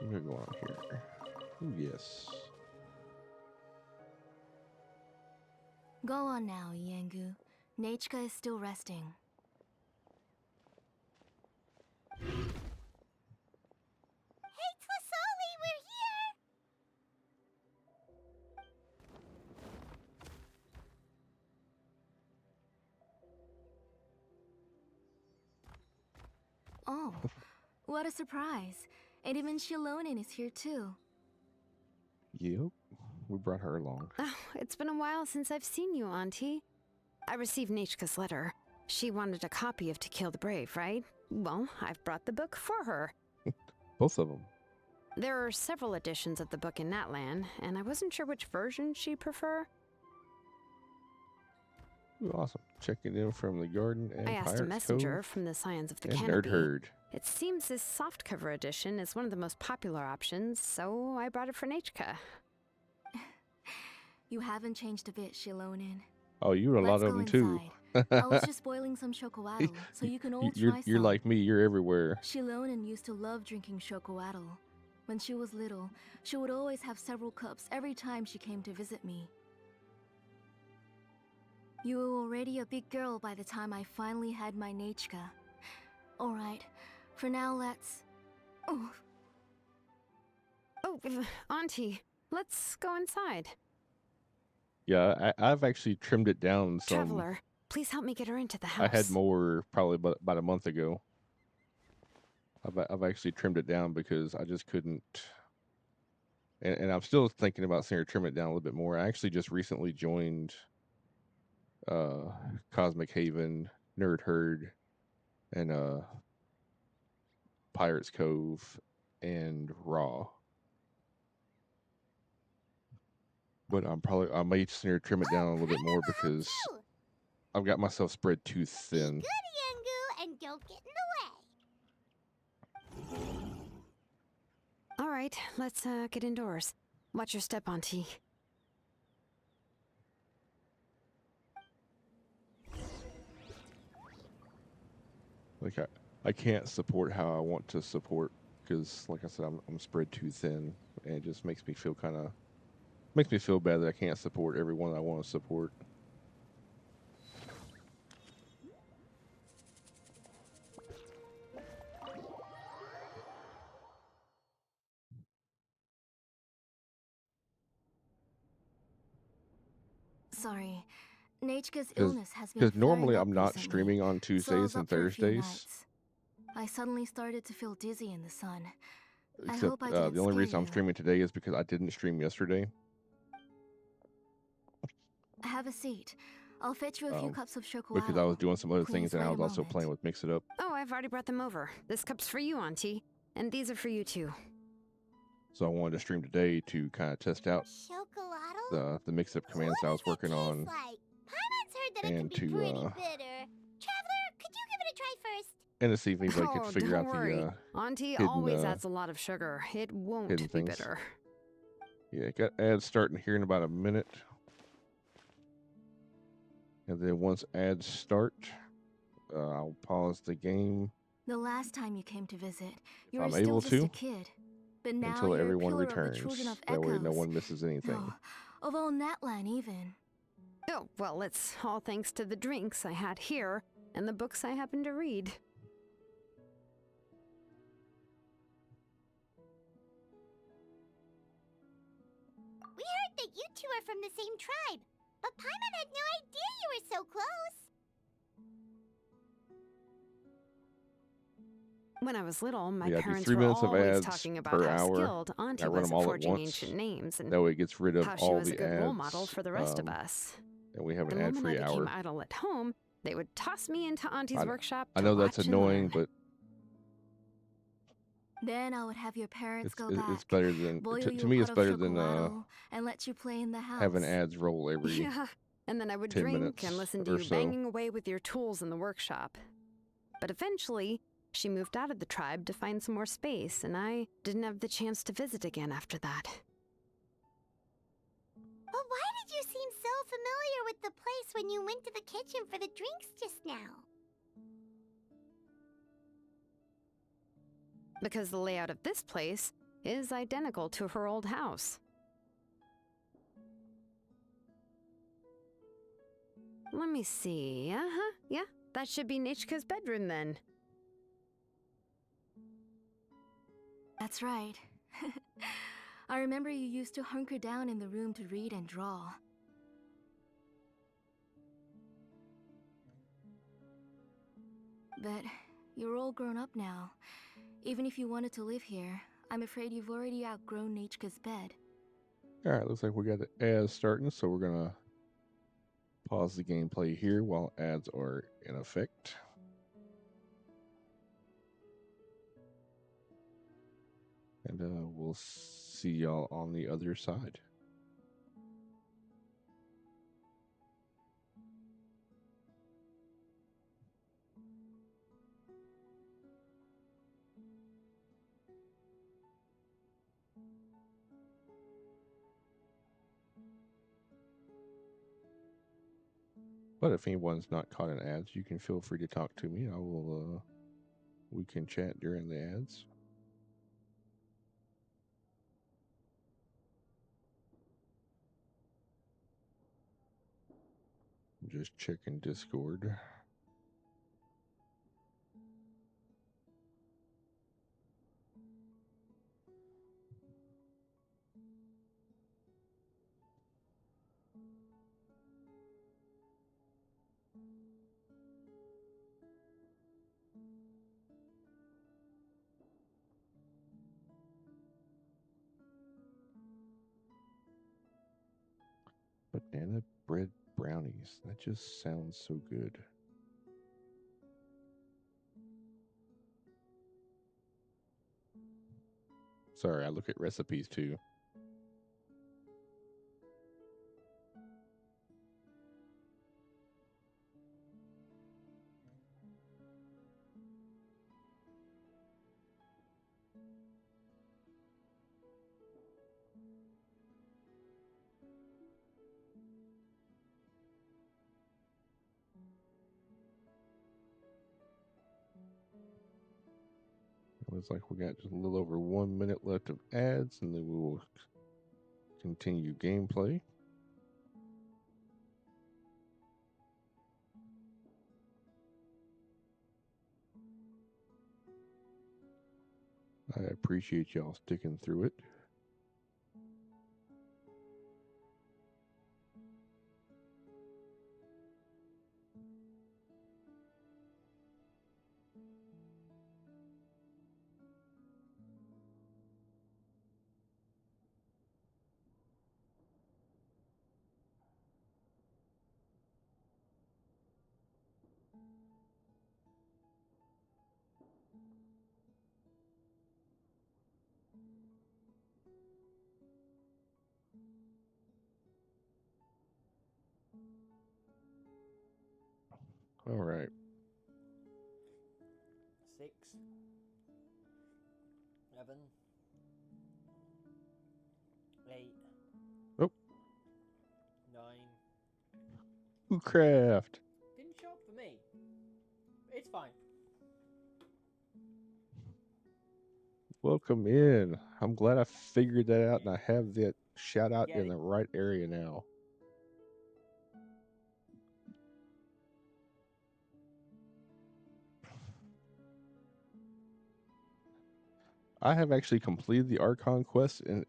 I'm gonna go on here. Ooh, yes. Go on now, Yengu. Nachika is still resting. Hey, Tlasoli, we're here! Oh, what a surprise. And even Shilonin is here too. Yep. We brought her along. Oh, it's been a while since I've seen you, Auntie. I received Nachika's letter. She wanted a copy of To Kill the Brave, right? Well, I've brought the book for her. Both of them. There are several editions of the book in Natlan, and I wasn't sure which version she'd prefer. Ooh, awesome. Checking in from the garden and I asked a Pirates messenger Cove from the Scions of the and Canopy. Nerd Herd. It seems this softcover edition is one of the most popular options, so I brought it for Nachika. You haven't changed a bit, Shilonin. Oh, you wrote a lot Let's of go them too. inside. I was just boiling some chocolatl, so you can all try You're some. like me. You're everywhere. Shilonin used to love drinking chocolatl. When she was little, she would always have several cups every time she came to visit me. You were already a big girl by the time I finally had my Nachika. Alright, for now let's... Oh, Oh, Auntie, let's go inside. Yeah, I've actually trimmed it down some. Traveler, please help me get her into the house. I had more probably about a month ago. I've actually trimmed it down because I just couldn't. And I'm still thinking about seeing her trim it down a little bit more. I actually just recently joined Cosmic Haven, Nerd Herd, and Pirates Cove, and Raw. But I may just need to trim it down a little bit more because I've got myself spread too thin. Good, Yengu, and don't get in the way. All right, let's get indoors. Watch your step, Auntie. Like I can't support how I want to support because, like I said, I'm spread too thin, and it just makes me feel makes me feel bad that I can't support everyone I want to support. sorry. Nachika's illness has been Because normally flaring up I'm not recently, streaming on so I Tuesdays was and up for a few Thursdays. nights. I suddenly started to feel dizzy in the sun. I Except hope I didn't the only scare reason I'm you. streaming today is because I didn't stream yesterday. Have a seat. I'll fetch you a few cups of chocolate. Because I was doing some other Please things and I wait was a also moment. playing with Mix It Up. Oh, I've already brought them over. This cup's for you, Auntie. And these are for you, too. So I wanted to stream today to kind of test out Chocolatl? the Mix Up commands I was working on. Like? Paimon's heard that it And can be to, pretty bitter. Traveler, could you give it a try first? And to see if anybody could figure don't out worry. the Auntie hidden, always adds a lot of sugar. It won't hidden be things. bitter. Yeah, got ads starting here in about a minute. And then once ads start, I'll pause the game The last time you came to visit, you I'm were still able just to, a kid. But now until you're everyone a pillar of the returns. children of That way no Echoes. one misses anything. Oh, of all Natlan even. Oh, well, it's all thanks to the drinks I had here and the books I happened to read. We heard that you two are from the same tribe, but Paimon had no idea you were so close. When I was little, my Yeah, I do parents 3 were minutes of always ads talking about per how hour. skilled Auntie I run was them at all at forging once. ancient names and That way it gets rid of how she all was a the good ads. role model for the rest of us. And we have an And when I ad-free became hour. idle at home, they would toss me into Auntie's workshop I to know that's watch and annoying, learn. but Then I would have your parents go it's back, better than boil to you me. a It's pot of better than chocolatl, and let you play in the house. having ads roll every Yeah, and then I would 10 drink minutes and listen to or you so. banging away with your tools in the workshop. But eventually, she moved out of the tribe to find some more space, and I didn't have the chance to visit again after that. But why did you seem so familiar with the place when you went to the kitchen for the drinks just now? Because the layout of this place is identical to her old house. Let me see. Yeah, that should be Nichka's bedroom then. That's right. I remember you used to hunker down in the room to read and draw. But you're all grown up now. Even if you wanted to live here, I'm afraid you've already outgrown Nichka's bed. Alright, looks like we got the ads starting, so we're gonna pause the gameplay here while ads are in effect. And we'll see y'all on the other side. But if anyone's not caught in ads, you can feel free to talk to me. I will, we can chat during the ads. Just checking Discord. Banana bread brownies. That just sounds so good. Sorry, I look at recipes too. It looks like we got just a little over 1 minute left of ads, and then we will continue gameplay. I appreciate y'all sticking through it. All right. 6, 7, 8. Oh. 9. Woocraft. Didn't show up for me. It's fine. Welcome in. I'm glad I figured that out, and I have that shout out Get in it. the right area now. I have actually completed the Archon quest, and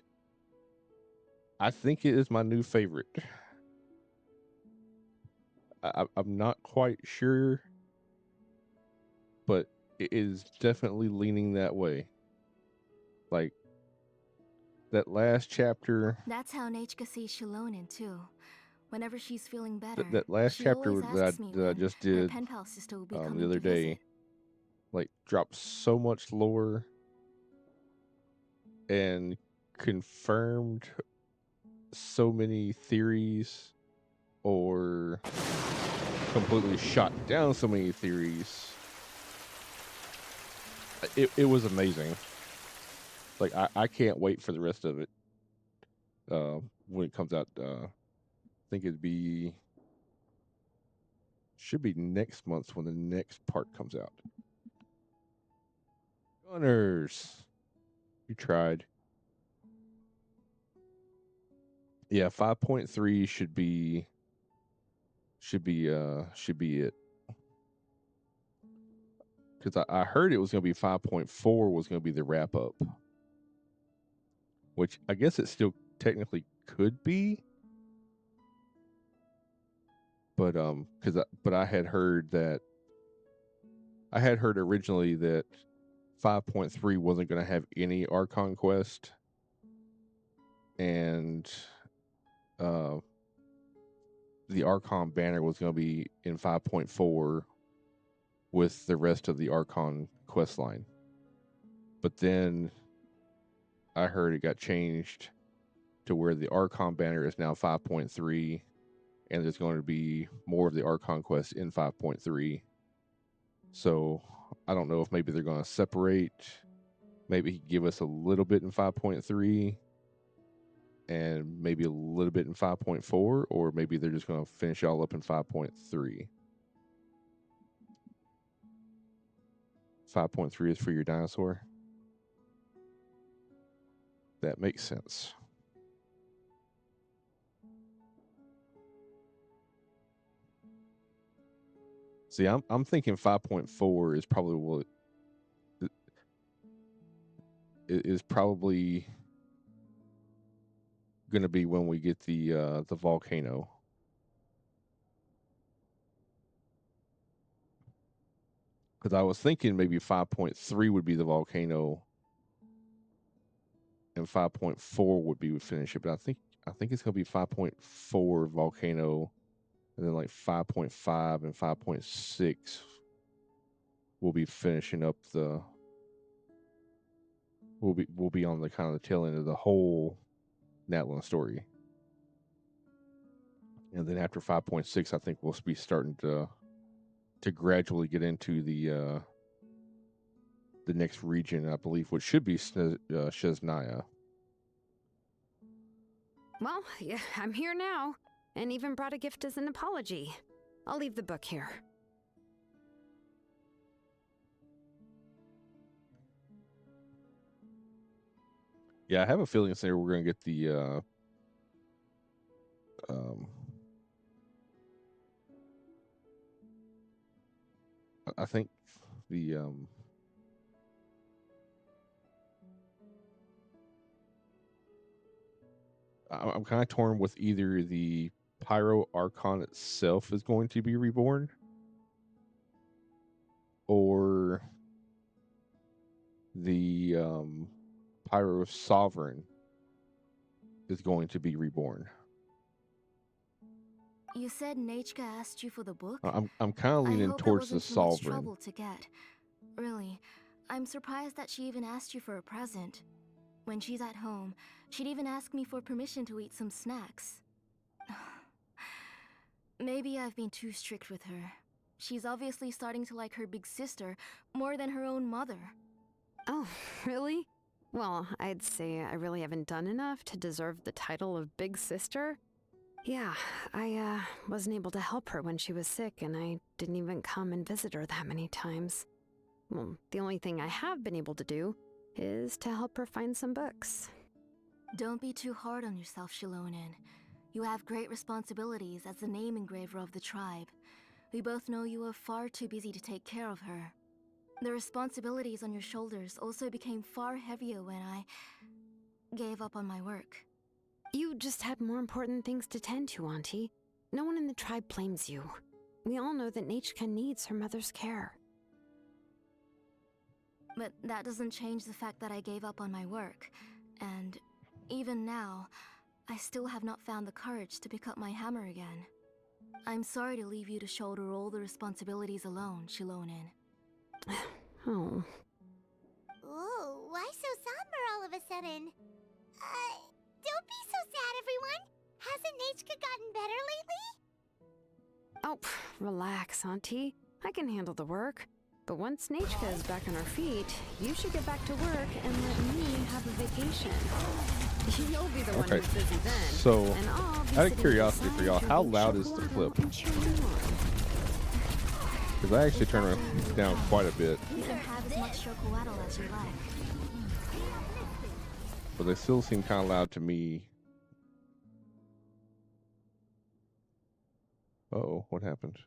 I think it is my new favorite. I'm not quite sure, but it is definitely leaning that way. Like, that last chapter, That's how Nichka sees Shilonen too. Whenever she's feeling better, that last she chapter always asks me that I when just her did pen pal sister will be the coming other to day, visit. like, dropped so much lore and confirmed so many theories, or completely shot down so many theories. It was amazing. Like, I can't wait for the rest of it when it comes out. I think should be next month when the next part comes out. Gunners, you tried. Yeah, 5.3 should be it. Because I heard it was going to be 5.4 was going to be the wrap up, which I guess it still technically could be. But I had heard originally that 5.3 wasn't going to have any Archon quest, and the Archon banner was going to be in 5.4 with the rest of the Archon quest line. But then I heard it got changed to where the Archon banner is now 5.3, and there's going to be more of the Archon quest in 5.3. So I don't know if maybe they're going to separate, maybe give us a little bit in 5.3 and maybe a little bit in 5.4, or maybe they're just going to finish all up in 5.3. 5.3 is for your dinosaur. That makes sense. See, I'm thinking 5.4 is probably what is probably going to be when we get the volcano. Because I was thinking maybe 5.3 would be the volcano, and 5.4 would be finish it. But I think it's going to be 5.4 volcano, and then like 5.5 and 5.6 will be finishing up the. We'll be on the kind of the tail end of the whole Natlan story, and then after 5.6, I think we'll be starting to gradually get into the next region, I believe, which should be Shesnaya. Well, yeah, I'm here now, and even brought a gift as an apology. I'll leave the book here. Yeah, I have a feeling we're going to get the I think the I'm kind of torn with either the Pyro Archon itself is going to be reborn, or the Pyro Sovereign is going to be reborn. You said Nachka asked you for the book? I'm kind of leaning towards the Sovereign. Sovereign. To get. Really, I'm surprised that she even asked you for a present. When she's at home, she'd even ask me for permission to eat some snacks. Maybe I've been too strict with her. She's obviously starting to like her big sister more than her own mother. Oh, really? Well, I'd say I really haven't done enough to deserve the title of big sister. Yeah, I wasn't able to help her when she was sick, and I didn't even come and visit her that many times. Well, the only thing I have been able to do is to help her find some books. Don't be too hard on yourself, Shilonen. You have great responsibilities as the name engraver of the tribe. We both know you are far too busy to take care of her. The responsibilities on your shoulders also became far heavier when I gave up on my work. You just had more important things to tend to, Auntie. No one in the tribe blames you. We all know that Nachka needs her mother's care. But that doesn't change the fact that I gave up on my work. And even now, I still have not found the courage to pick up my hammer again. I'm sorry to leave you to shoulder all the responsibilities alone, Shilonen. Oh. Ooh, why so somber all of a sudden? Don't be so sad, everyone. Hasn't Nachka gotten better lately? Oh, relax, Auntie. I can handle the work. But once Nachka is back on her feet, you should get back to work and let me have a vacation. You'll be the one who's busy then. So, and I'll be out of sitting curiosity for y'all, beside how you loud with is the chocolate clip? and cheering you on. Because I actually turn it down quite a bit, You can have as much chocolate as you like. but they still seem kind of loud to me. Uh-oh, what happened?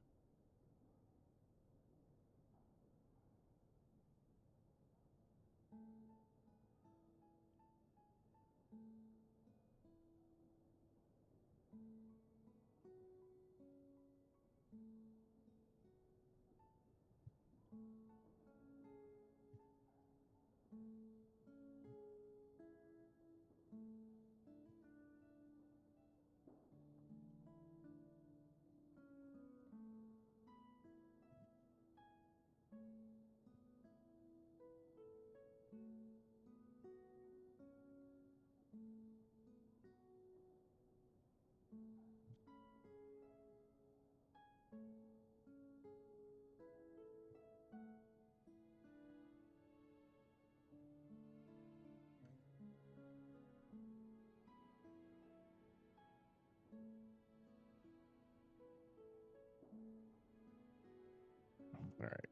All right.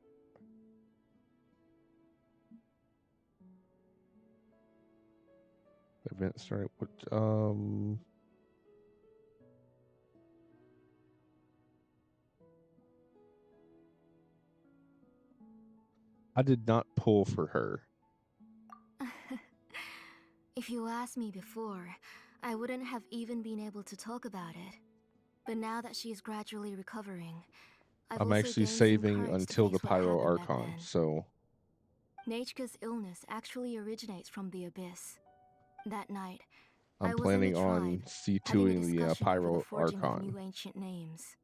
Event started. What? I did not pull for her. If you asked me before, I wouldn't have even been able to talk about it. But now that she's gradually recovering, I'm actually saving until the Pyro Archon, so... Nechka's illness actually originates from the Abyss. That night, I'm I was planning in the on tribe, having a C2ing the discussion over Pyro the forging of Archon. new ancient names.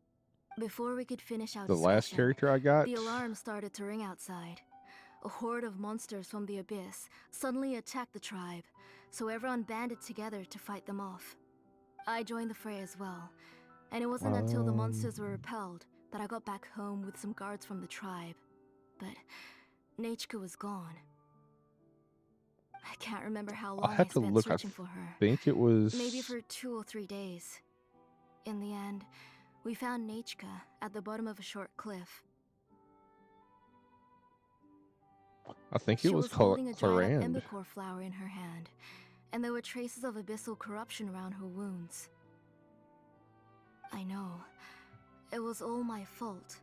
Before we could finish our The last discussion, character I got... the alarm started to ring outside. A horde of monsters from the Abyss suddenly attacked the tribe, so everyone banded together to fight them off. I joined the fray as well, and it wasn't until the monsters were repelled that I got back home with some guards from the tribe. But Nechka was gone. I can't remember how long I'll have I to spent look. searching for her. think it was... Maybe for 2 or 3 days. In the end, we found Nechka at the bottom of a short cliff. I think She it was holding a dried up Clarand. embercore flower in her hand, and there were traces of abyssal corruption around her wounds. I know. It was all my fault.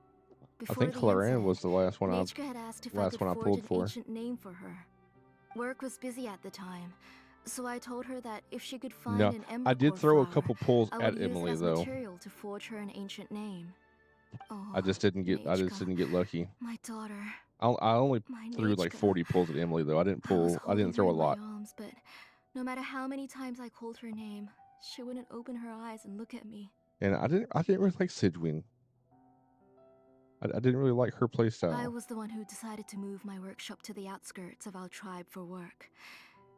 I think Clarand was the last one Nechka had asked if I could forge pulled an for. ancient name for her. Work was busy at the time, so I told her that if she could find an embercore I did throw a flower, couple pulls I at would use Emily it as though. material to forge her an ancient name. Oh, I just didn't get lucky. My daughter. I only My threw like Nechka. 40 pulls at Emily though. I didn't throw a lot. In my arms, but no matter how many times I called her name, she wouldn't open her eyes and look at me. And I didn't really like Sidwin. I didn't really like her playstyle. I was the one who decided to move my workshop to the outskirts of our tribe for work.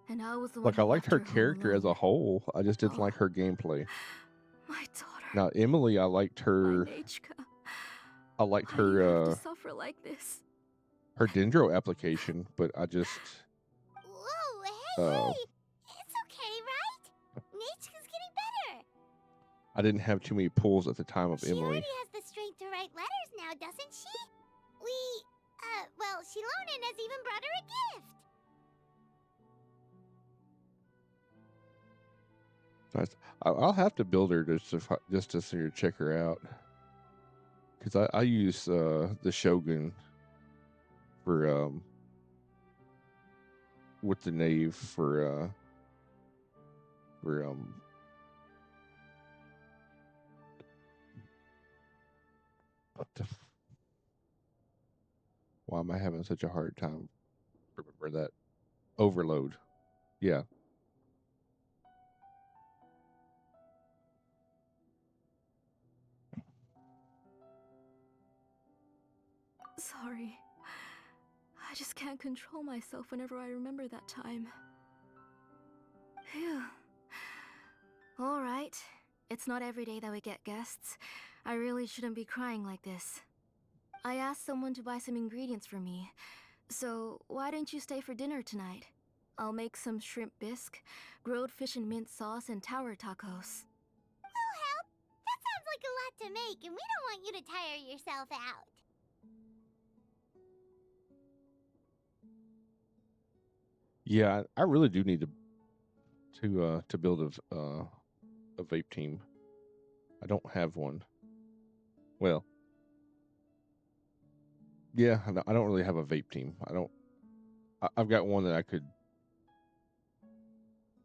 And I was the one Like, I who liked left her home character as a alone. whole. I just didn't like her gameplay. My daughter. Now, Emily, I liked her. My Nechka. I liked Why do you have her to suffer like this? her Dendro application, but I just Whoa, hey! It's okay, right? Nechka's getting better. I didn't have too many pulls at the time of She Emily. already has the strength to write letters now, doesn't she? Well, Shilonen has even brought her a gift. I'll have to build her just to see her, check her out. Because I use the Shogun for with the Knave for why am I having such a hard time remember that? Overload. Yeah. Sorry. I just can't control myself whenever I remember that time. Phew. Alright. It's not every day that we get guests. I really shouldn't be crying like this. I asked someone to buy some ingredients for me. So, why don't you stay for dinner tonight? I'll make some shrimp bisque, grilled fish and mint sauce, and tower tacos. We'll help. That sounds like a lot to make, and we don't want you to tire yourself out. Yeah, I really do need to build a vape team. I don't have one. Well, yeah, I don't really have a vape team. I've got one that I could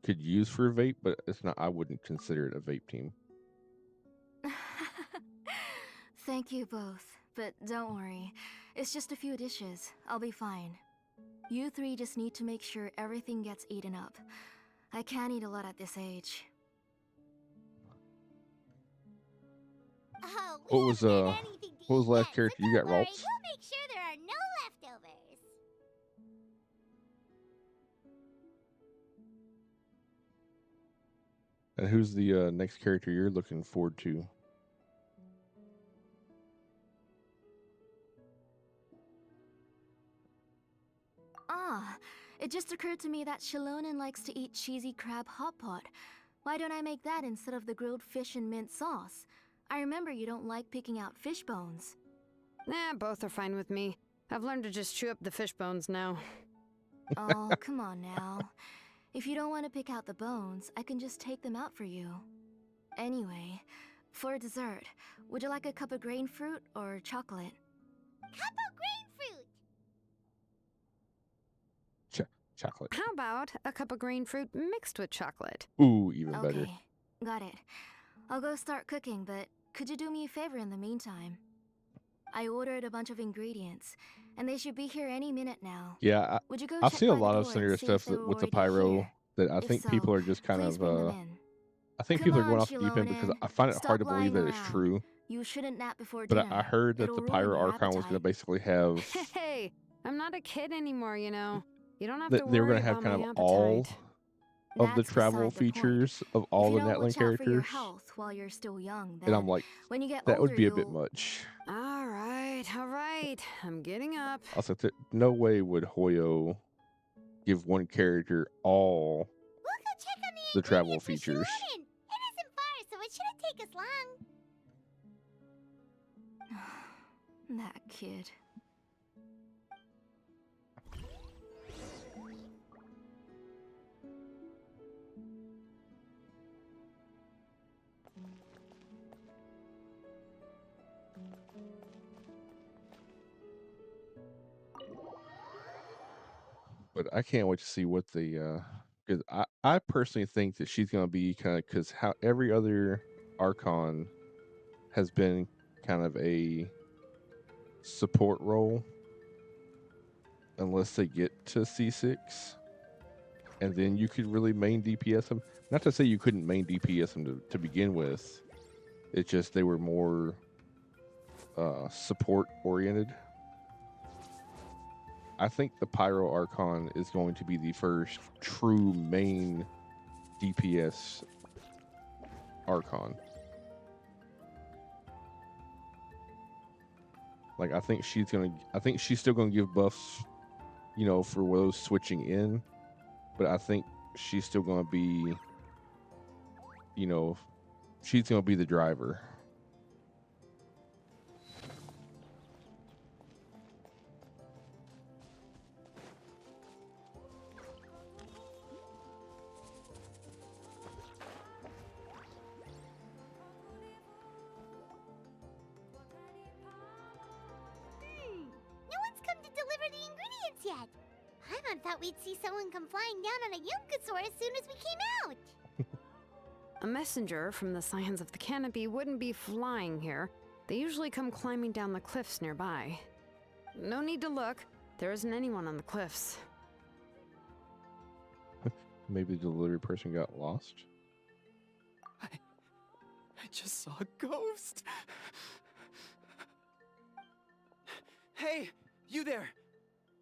use for a vape, but it's not. I wouldn't consider it a vape team. Thank you both, but don't worry. It's just a few dishes. I'll be fine. You three just need to make sure everything gets eaten up. I can't eat a lot at this age. Oh, we What was haven't had anything to what was eat the last yet, character so you don't got, worry, Ralts? we'll make sure there are no leftovers. And who's the next character you're looking forward to? Ah, it just occurred to me that Shilonen likes to eat cheesy crab hot pot. Why don't I make that instead of the grilled fish and mint sauce? I remember you don't like picking out fish bones. Nah, both are fine with me. I've learned to just chew up the fish bones now. Oh, come on now. If you don't want to pick out the bones, I can just take them out for you. Anyway, for dessert, would you like a cup of grain fruit or chocolate? Cup of grain fruit. Chocolate. How about a cup of green fruit mixed with chocolate? Ooh, even better. Okay, got it. I'll go start cooking, but could you do me a favor in the meantime? I ordered a bunch of ingredients, and they should be here any minute now. Yeah, Would you go I've check seen a by the lot of door scenario and see stuff if they were with the already pyro here? that I If think so, people are just kind please of bring them in. I think Come people are on, going off the deep end because Shilonen. I find it Stop hard to believe lying that it's around. true. You shouldn't nap before But dinner. I heard that It'll the ruin pyro your Archon was going to appetite. basically have Hey, I'm not a kid anymore, you know. You don't have that to they were worry going to have about kind my of all appetite. of the That's travel beside the point. features of If all you the don't Natlan watch out for your characters, health while you're still young, and I'm then like, when you get that would older, be a bit you'll... much. All right. I'm getting up. I was like, no way would Hoyo give one character all We'll go check on the travel ingredients for features. Shilonen. It isn't far, so it shouldn't take us long. That kid. But I can't wait to see what the because I personally think that she's gonna be kind of because how every other Archon has been kind of a support role unless they get to C6, and then you could really main DPS them. Not to say you couldn't main DPS them to begin with. It's just they were more support oriented. I think the Pyro Archon is going to be the first true main DPS Archon. Like I think she's still gonna give buffs, you know, for those switching in, but I think she's still gonna be, you know, she's gonna be the driver. No one's come to deliver the ingredients yet. Paimon thought we'd see someone come flying down on a Yunkasaur as soon as we came out. A messenger from the Scions of the Canopy wouldn't be flying here. They usually come climbing down the cliffs nearby. No need to look. There isn't anyone on the cliffs. Maybe the delivery person got lost. I just saw a ghost. Hey, you there.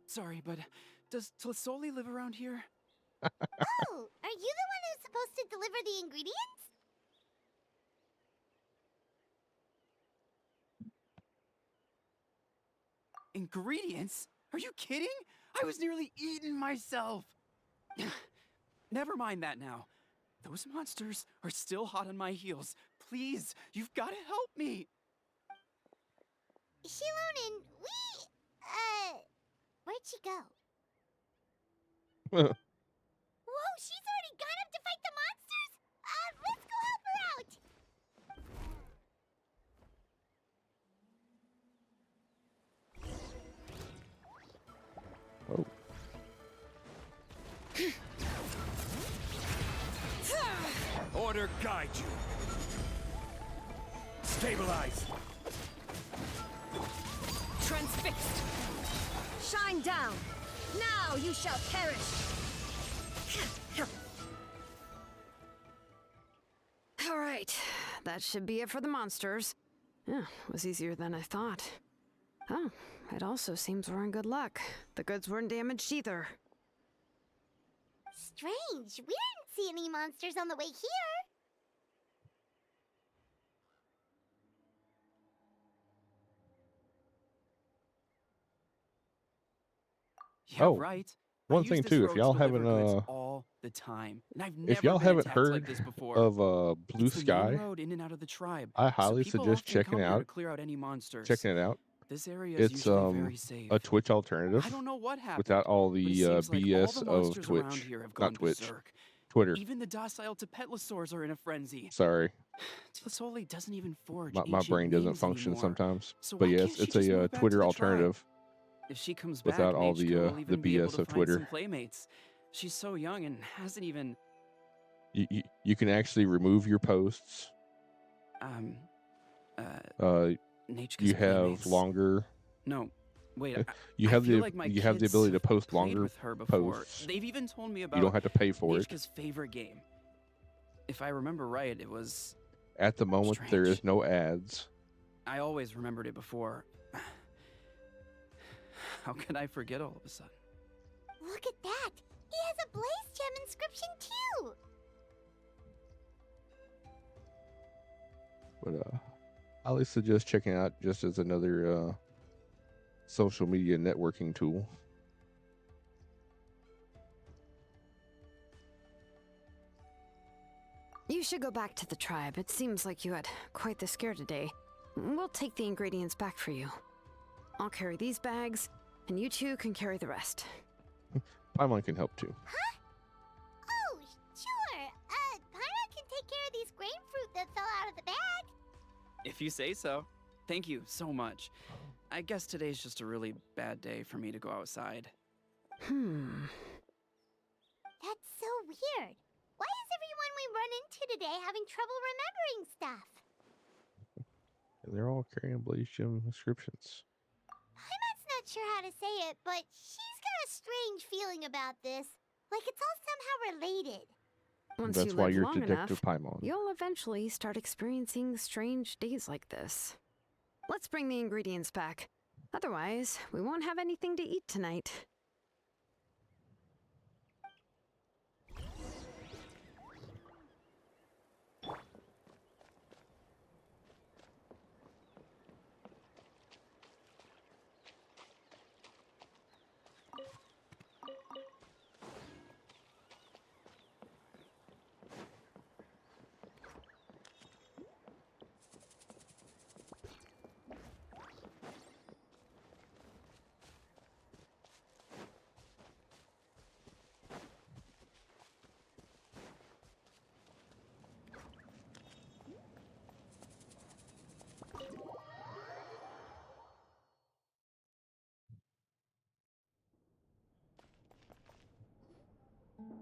Sorry, but does Tlisoli live around here? Oh, are you the one who's supposed to deliver the ingredients? Ingredients? Are you kidding? I was nearly eaten myself. Never mind that now. Those monsters are still hot on my heels. Please, you've got to help me. Shilonen, where'd she go? Whoa, she's already gone up to fight the monsters? Let's go help her out! Father guide you. Stabilize. Transfixed! Shine down! Now you shall perish! Alright, that should be it for the monsters. Yeah, was easier than I thought. Oh, it also seems we're in good luck. The goods weren't damaged either. Strange. We didn't see any monsters on the way here. Yeah, Oh, right. one I use thing this too, if road y'all to deliver haven't goods all the time, and I've if never y'all been haven't attacked heard like this before. of Blue It's the main Sky, road in and out of the tribe, I so highly people suggest often checking come here to out clear out any monsters. checking it out. This area is It's usually very safe. a Twitch alternative I don't know what happened, without all but it the seems like all BS the of monsters around Twitch. here have Not gone Twitch. berserk. Twitter. Even the docile Tepetlosaurs are in a frenzy. Sorry. Tlisoli doesn't even forge My ancient brain doesn't wings function anymore. sometimes. So But why yes, can't she it's just a move back to Twitter the tribe? alternative If she comes without back, all the Nechka will even be able BS to of find Twitter. some playmates. She's so young and hasn't even. You can actually remove your posts. Nechka's You have playmates. longer. No, wait. You I have feel the like my you have the kids ability to have post played longer with her before. posts. They've even told me about You don't have to pay for it. Nechka's favorite game. If I remember right, it was. At the moment, there strange. is no ads. I always remembered it before. How could I forget all of a sudden? Look at that. He has a Blaze Gem inscription too. But I always suggest checking it out just as another social media networking tool. You should go back to the tribe. It seems like you had quite the scare today. We'll take the ingredients back for you. I'll carry these bags, and you two can carry the rest. Paimon can help too. Huh? Oh, sure. Paimon can take care of these grain fruit that fell out of the bag. If you say so. Thank you so much. I guess today's just a really bad day for me to go outside. That's so weird. Why is everyone we run into today having trouble remembering stuff? And they're all carrying Blaze Gem inscriptions. Paimon's not sure how to say it, but she's got a strange feeling about this. Like it's all somehow related. Once That's you why live you're long Detective enough, Paimon. you'll eventually start experiencing strange days like this. Let's bring the ingredients back. Otherwise, we won't have anything to eat tonight.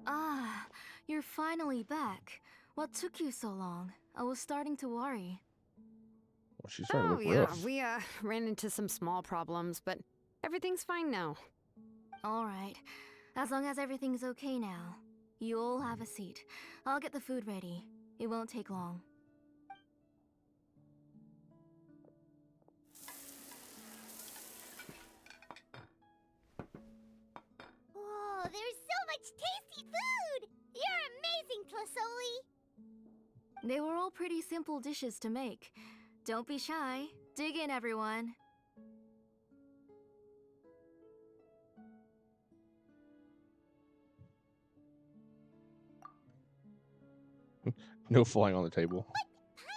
Ah, you're finally back. What took you so long? I was starting to worry. Well, she's starting to look Yeah, rough. we ran into some small problems, but everything's fine now. Alright, as long as everything's okay now. You all have a seat. I'll get the food ready. It won't take long. Whoa, there's so much tasty food! You're amazing, Tlisoli! They were all pretty simple dishes to make. Don't be shy. Dig in, everyone. No flying on the table.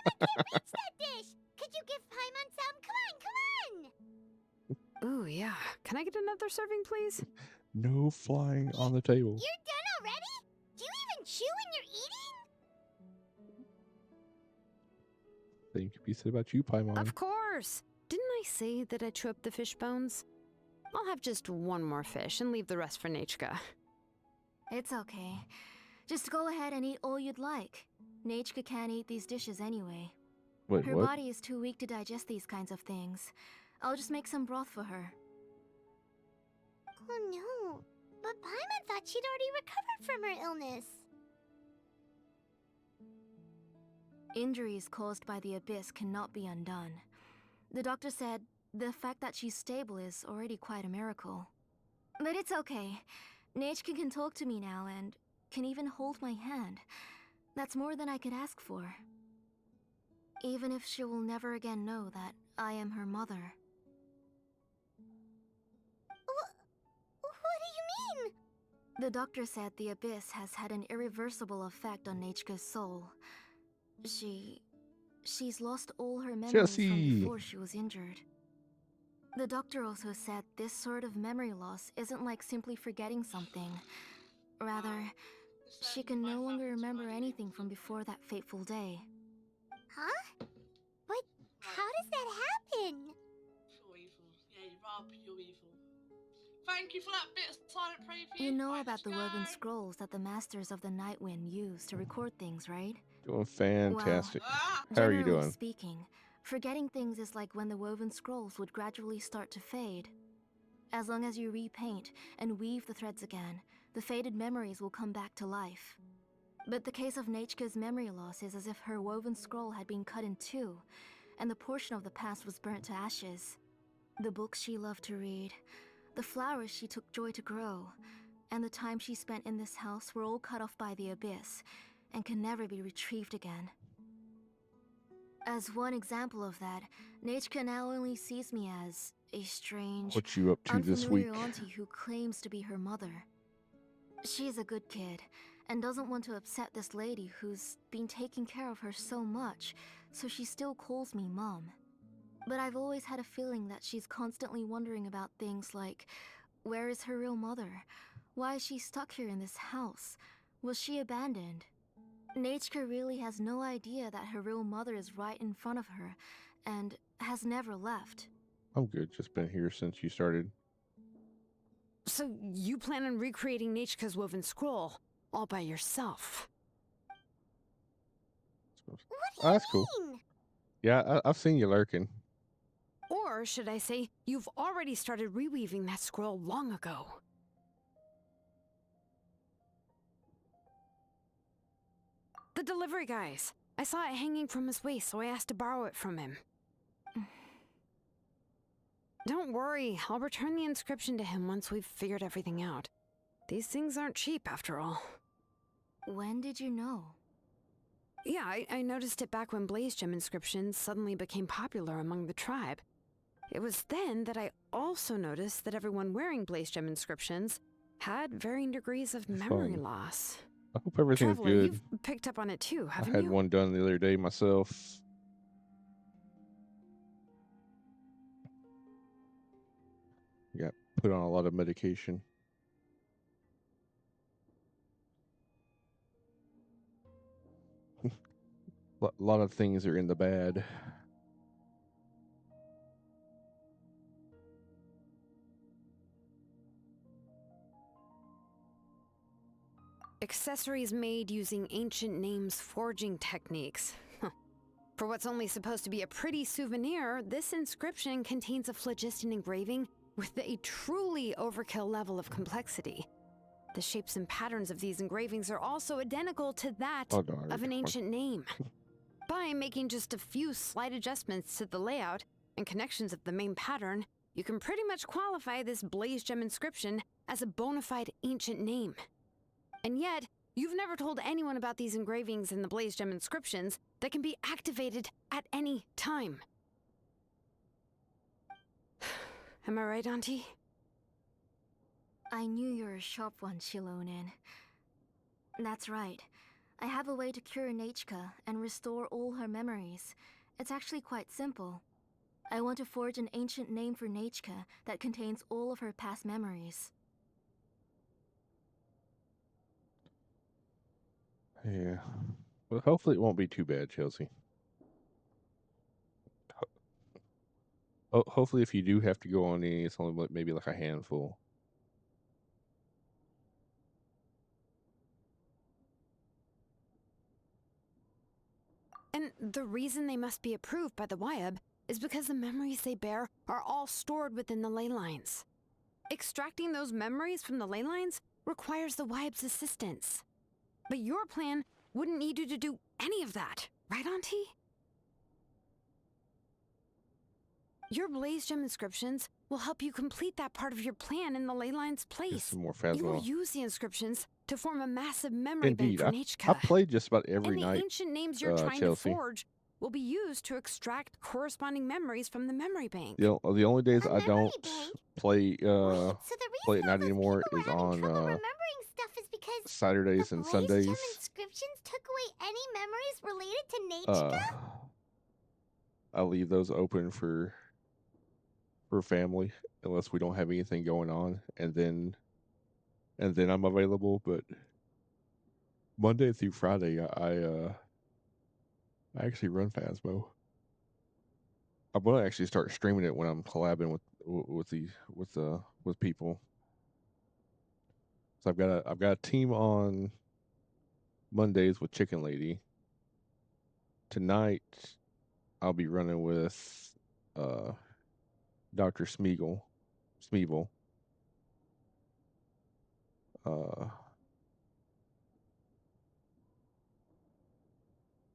Paimon can reach that dish! Could you give Paimon some? Come on! Ooh, yeah. Can I get another serving, please? No flying on the table. You're done already? Do you even chew when you're eating? Same could be said about you, Paimon. Of course! Didn't I say that I chew up the fish bones? I'll have just one more fish and leave the rest for Nechka. It's okay. Just go ahead and eat all you'd like. Nachka can't eat these dishes anyway. Wait, Her what? body is too weak to digest these kinds of things. I'll just make some broth for her. Oh no. But Paimon thought she'd already recovered from her illness. Injuries caused by the abyss cannot be undone. The doctor said the fact that she's stable is already quite a miracle. But it's okay. Nachka can talk to me now and can even hold my hand. That's more than I could ask for. Even if she will never again know that I am her mother. What do you mean? The doctor said the abyss has had an irreversible effect on Nachka's soul. She's lost all her memories from Chelsea. before she was injured. The doctor also said this sort of memory loss isn't like simply forgetting something. Rather, she can no longer remember anything from before that fateful day. Huh? But how does that happen? Feel evil. Yeah, you are pure evil. Thank you for that bit of silent preview. You know Right, about let's the go. woven scrolls that the Masters of the Night Wind use to record things, right? Doing fantastic. Ah! How are you Generally doing? speaking, forgetting things is like when the woven scrolls would gradually start to fade. As long as you repaint and weave the threads again, the faded memories will come back to life. But the case of Nachka's memory loss is as if her woven scroll had been cut in two, and the portion of the past was burnt to ashes. The books she loved to read, the flowers she took joy to grow, and the time she spent in this house were all cut off by the abyss, and can never be retrieved again. As one example of that, Nachka now only sees me as a strange, What you up to this week? unfamiliar auntie who claims to be her mother. She's a good kid, and doesn't want to upset this lady who's been taking care of her so much, so she still calls me Mom. But I've always had a feeling that she's constantly wondering about things like, where is her real mother? Why is she stuck here in this house? Was she abandoned? Nachka really has no idea that her real mother is right in front of her, and has never left. I'm good. Just been here since you started. So you plan on recreating Nachka's woven scroll all by yourself? What do Oh, you that's cool. mean? Yeah, I've seen you lurking. Or should I say, you've already started reweaving that scroll long ago? The delivery guys. I saw it hanging from his waist, so I asked to borrow it from him. Don't worry, I'll return the inscription to him once we've figured everything out. These things aren't cheap, after all. When did you know? Yeah, I noticed it back when Blaze Gem inscriptions suddenly became popular among the tribe. It was then that I also noticed that everyone wearing Blaze Gem inscriptions had varying degrees of memory Fun. loss. I hope everything's Traveler, good. you've picked up on it too, I haven't had you? one done the other day myself. Got put on a lot of medication. A lot of things are in the bad. Accessories made using ancient names forging techniques. For what's only supposed to be a pretty souvenir, this inscription contains a phlogiston engraving with a truly overkill level of complexity. The shapes and patterns of these engravings are also identical to that of an ancient name. By making just a few slight adjustments to the layout and connections of the main pattern, you can pretty much qualify this Blaze Gem inscription as a bona fide ancient name. And yet, you've never told anyone about these engravings in the Blaze Gem inscriptions that can be activated at any time. Am I right, Auntie? I knew you were a sharp one, Shilonen. That's right. I have a way to cure Nachka and restore all her memories. It's actually quite simple. I want to forge an ancient name for Nachka that contains all of her past memories. Yeah. Well, hopefully it won't be too bad, Chelsea. Hopefully if you do have to go on any, it's only maybe like a handful. And the reason they must be approved by the WIAB is because the memories they bear are all stored within the ley lines. Extracting those memories from the ley lines requires the WIAB's assistance. But your plan wouldn't need you to do any of that, right, Auntie? Your Blaze Gem inscriptions will help you complete that part of your plan in the ley line's place. Some more You will Phasmo. use the inscriptions to form a massive memory Indeed, bank for I Nechka. played just about every And the night. ancient names you're trying Chelsea. to forge will be used to extract corresponding memories from the memory bank. The only days A I memory don't bank? play Wait, so the play reason at all night those anymore people were is having on trouble remembering stuff is because Saturdays the and Blaze Gem Sundays. inscriptions took away any memories related to Nechka? I leave those open for family unless we don't have anything going on, and then I'm available. But Monday through Friday, I actually run Phasmo. I'm gonna actually start streaming it when I'm collabing with people. So I've got a team on Mondays with Chicken Lady. Tonight I'll be running with Dr. Smeagol.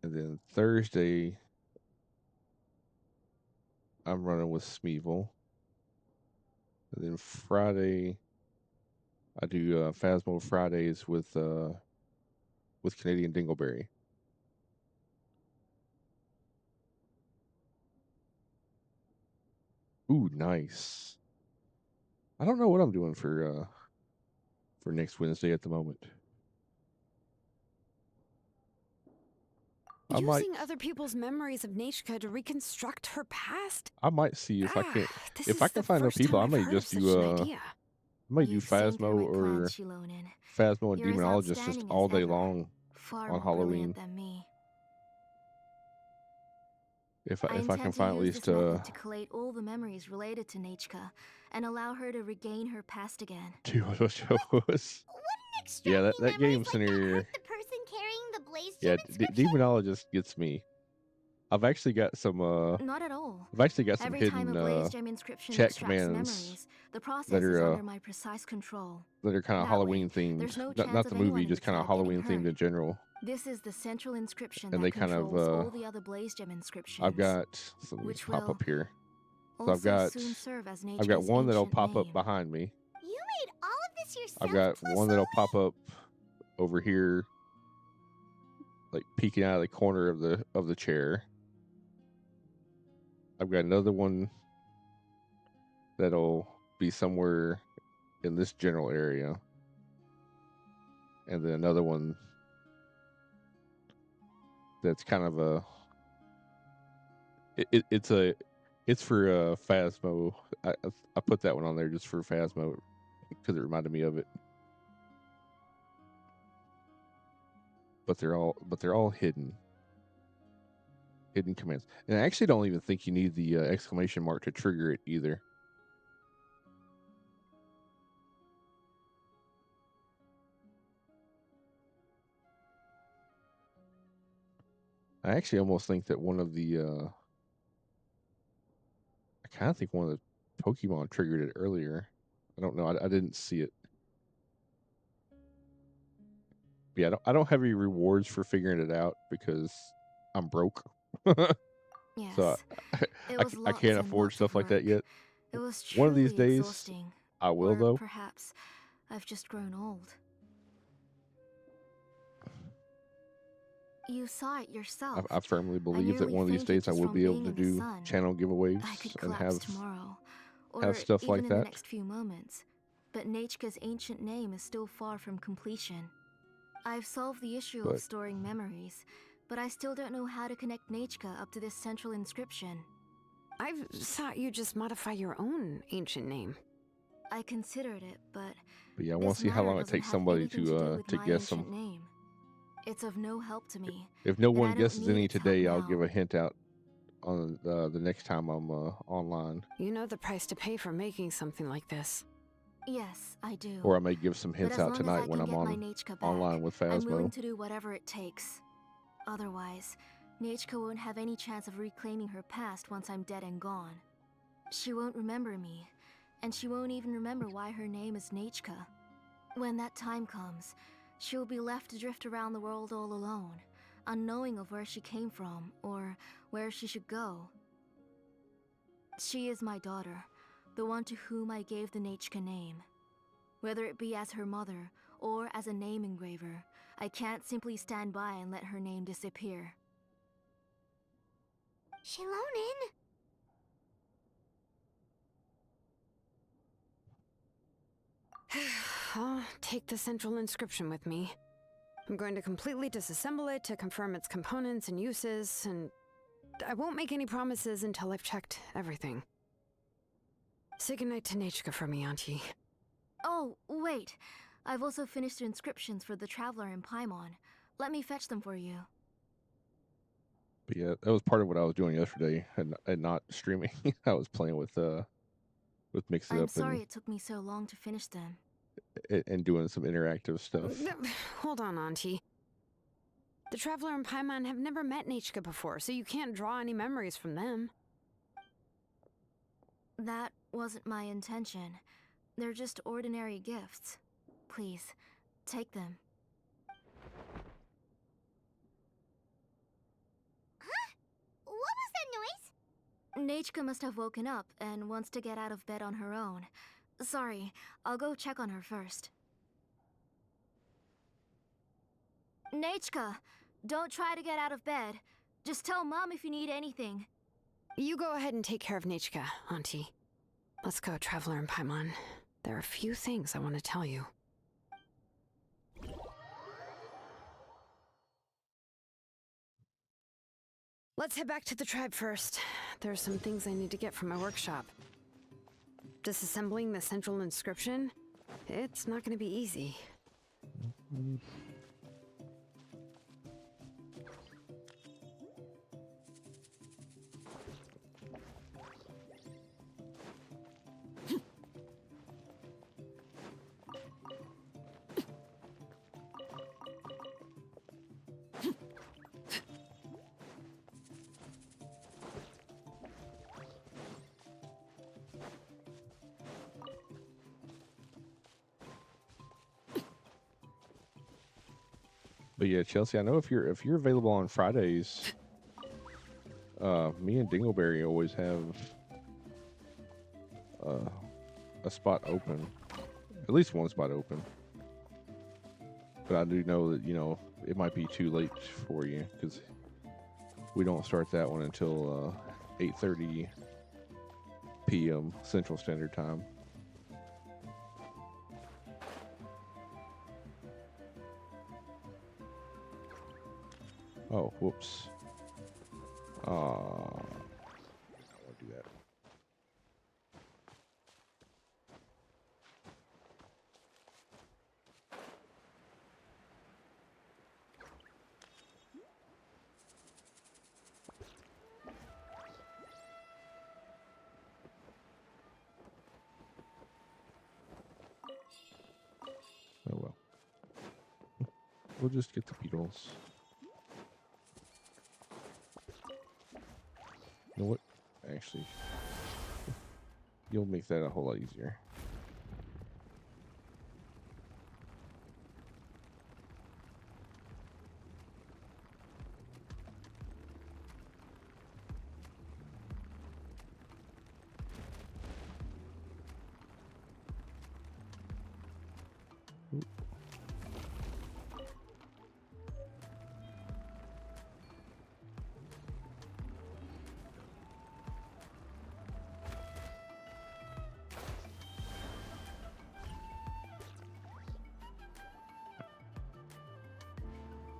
And then Thursday I'm running with Smeagol. And then Friday I do Phasmo Fridays with Canadian Dingleberry. Ooh, nice. I don't know what I'm doing for next Wednesday at the moment. Using other people's memories of Nechka to reconstruct her past? I might see if I can This is find the enough first people. I time may I've heard just of do such an idea. I might do You've seen Phasmo through my or plans, Shilonen. Phasmo and You're as Demonologist just outstanding all as day ever. long Far on more Halloween. brilliant than me. If I I can intend to find at use least this method to collate all the memories related to Nechka and allow her to regain her past again. two of those shows. Wouldn't Yeah, extracting that memories game like that scenario. hurt the person carrying the Blaze Yeah, Gem inscription? Demonologist gets me. I've actually got some Not at all. I've actually got some Every time hidden a Blaze Gem inscription chat extracts commands memories, the process that is are under my precise control. kind of That way, Halloween themed. there's no Not chance the of anyone movie, in just the kind of tribe getting Halloween themed hurt. in general. This is the central inscription And that they kind of controls all the other Blaze Gem inscriptions. I've got something which pop will up here. So also soon serve as I've got Nechka's one that'll ancient pop up name. behind me. You made all of this yourself? I've got plus one that'll Lily? pop up over here, like peeking out of the corner of the chair. I've got another one that'll be somewhere in this general area, and then another one that's kind of a it's for Phasmo. I put that one on there just for Phasmo because it reminded me of it. But they're all hidden commands, and I actually don't even think you need the exclamation mark to trigger it either. I actually almost think that one of the I kind of think one of the Pokemon triggered it earlier. I don't know. I didn't see it. Yeah, I don't have any rewards for figuring it out because I'm broke. Yes. So It was I lots can't and afford lots of stuff like that work. yet. It was One of truly these days, exhausting. I will Or though. perhaps I've just grown old. You saw it yourself. I firmly believe that nearly one of these fainted days I just will from be able being to in the do sun. channel giveaways I could and collapse have tomorrow, or stuff even like in the that. next few moments. But Nechka's ancient name is still far from completion. I've solved the issue of But- storing memories, but I still don't know how to connect Nechka up to this central inscription. I've thought you just modify your own ancient name. I considered it, but But yeah, I want this to see how matter long it doesn't takes have somebody anything to do with to my guess ancient them. name. It's of no help to me. If no and one I don't guesses need any its help today, I'll now. give a hint out on the next time I'm online, You know the price to pay for making something like this. Yes, I do. or I may give some But hints as out long as tonight I when can I'm get my on Nechka back, online with I'm willing Phasmo. to do whatever it takes. Otherwise, Nachka won't have any chance of reclaiming her past once I'm dead and gone. She won't remember me, and she won't even remember why her name is Nachka. When that time comes, she'll be left to drift around the world all alone, unknowing of where she came from or where she should go. She is my daughter, the one to whom I gave the Nachka name. Whether it be as her mother or as a name engraver, I can't simply stand by and let her name disappear. Shilonen? I'll take the central inscription with me. I'm going to completely disassemble it to confirm its components and uses, and I won't make any promises until I've checked everything. Say goodnight to Nachka for me, Auntie. Oh, wait. I've also finished the inscriptions for the Traveler in Paimon. Let me fetch them for you. But yeah, that was part of what I was doing yesterday, and not streaming. I was playing with mixing I'm up sorry it took me so long to finish them. and doing some interactive stuff. Hold on, Auntie. The Traveler and Paimon have never met Nachka before, so you can't draw any memories from them. That wasn't my intention. They're just ordinary gifts. Please, take them. Huh? What was that noise? Nachka must have woken up and wants to get out of bed on her own. Sorry, I'll go check on her first. Nachka, don't try to get out of bed. Just tell Mom if you need anything. You go ahead and take care of Nachka, Auntie. Let's go, Traveler and Paimon. There are a few things I want to tell you. Let's head back to the tribe first. There are some things I need to get from my workshop. Disassembling the central inscription? It's not going to be easy. But yeah, Chelsea, I know if you're available on Fridays, me and Dingleberry always have a spot open, at least one spot open. But I do know that it might be too late for you because we don't start that one until 8:30 p.m. Central Standard Time. Oh, whoops. I won't do that. Oh well. We'll just get the beetles. You know what? Actually, you'll make that a whole lot easier.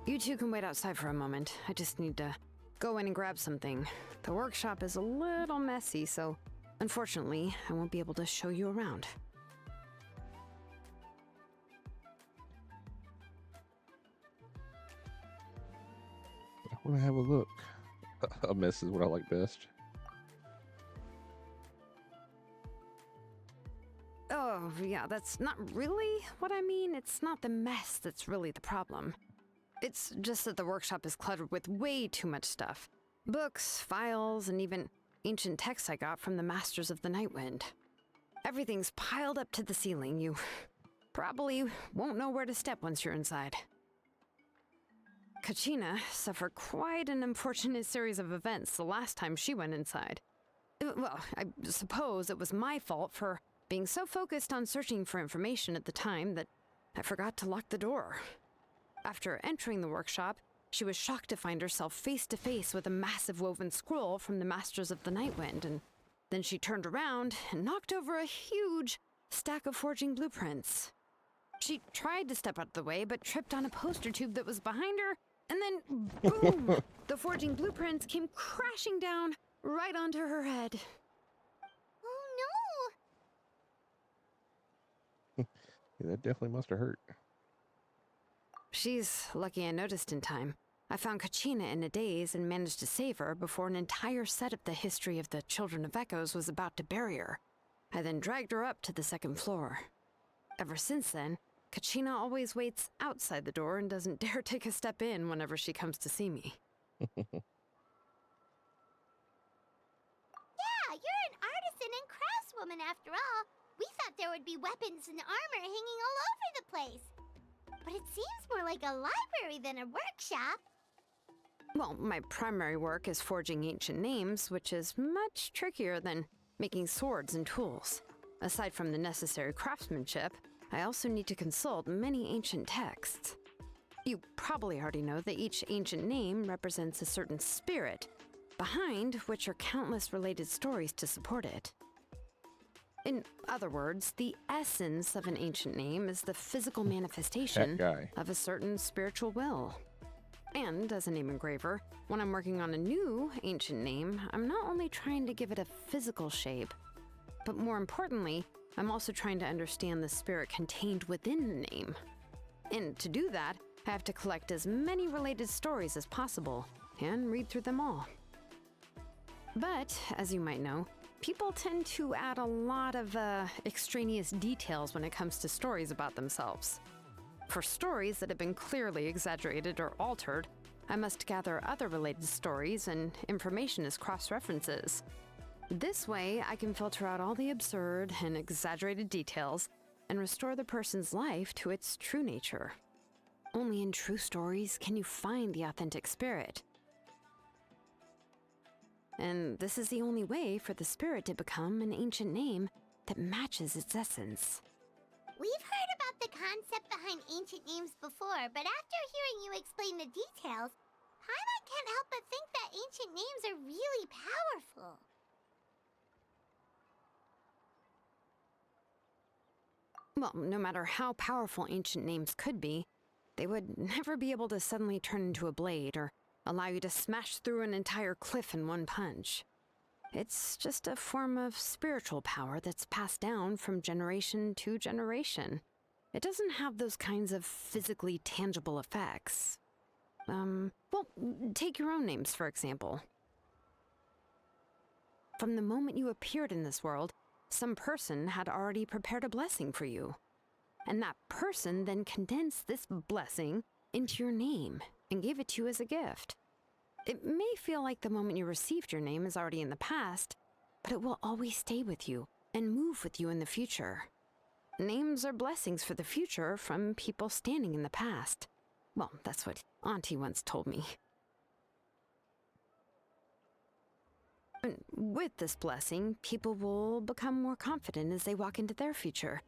You two can wait outside for a moment. I just need to go in and grab something. The workshop is a little messy, so unfortunately, I won't be able to show you around. I want to have a look. A mess is what I like best. Oh, yeah, that's not really what I mean. It's not the mess that's really the problem. It's just that the workshop is cluttered with way too much stuff. Books, files, and even ancient texts I got from the Masters of the Nightwind. Everything's piled up to the ceiling. You probably won't know where to step once you're inside. Kachina suffered quite an unfortunate series of events the last time she went inside. Well, I suppose it was my fault for being so focused on searching for information at the time that I forgot to lock the door. After entering the workshop, she was shocked to find herself face to face with a massive woven scroll from the Masters of the Nightwind, and then she turned around and knocked over a huge stack of forging blueprints. She tried to step out of the way, but tripped on a poster tube that was behind her, and then boom! The forging blueprints came crashing down right onto her head. Oh Yeah, that definitely must have hurt. She's lucky I noticed in time. I found Kachina in a daze and managed to save her before an entire set of the history of the Children of Echoes was about to bury her. I then dragged her up to the second floor. Ever since then, Kachina always waits outside the door and doesn't dare take a step in whenever she comes to see me. Yeah, you're an artisan and craftswoman after all. We thought there would be weapons and armor hanging all over the place. But it seems more like a library than a workshop. Well, my primary work is forging ancient names, which is much trickier than making swords and tools. Aside from the necessary craftsmanship, I also need to consult many ancient texts. You probably already know that each ancient name represents a certain spirit, behind which are countless related stories to support it. In other words, the essence of an ancient name is the physical manifestation of a certain spiritual will. And as a name engraver, when I'm working on a new ancient name, I'm not only trying to give it a physical shape, but more importantly, I'm also trying to understand the spirit contained within the name. And to do that, I have to collect as many related stories as possible and read through them all. But, as you might know, people tend to add a lot of extraneous details when it comes to stories about themselves. For stories that have been clearly exaggerated or altered, I must gather other related stories and information as cross-references. This way, I can filter out all the absurd and exaggerated details and restore the person's life to its true nature. Only in true stories can you find the authentic spirit. And this is the only way for the spirit to become an ancient name that matches its essence. We've heard about the concept behind ancient names before, but after hearing you explain the details, Paimon can't help but think that ancient names are really powerful. Well, no matter how powerful ancient names could be, they would never be able to suddenly turn into a blade or allow you to smash through an entire cliff in one punch. It's just a form of spiritual power that's passed down from generation to generation. It doesn't have those kinds of physically tangible effects. Well, take your own names, for example. From the moment you appeared in this world, some person had already prepared a blessing for you. And that person then condensed this blessing into your name and gave it to you as a gift. It may feel like the moment you received your name is already in the past, but it will always stay with you and move with you in the future. Names are blessings for the future from people standing in the past. Well, that's what Auntie once told me. And with this blessing, people will become more confident as they walk into their future.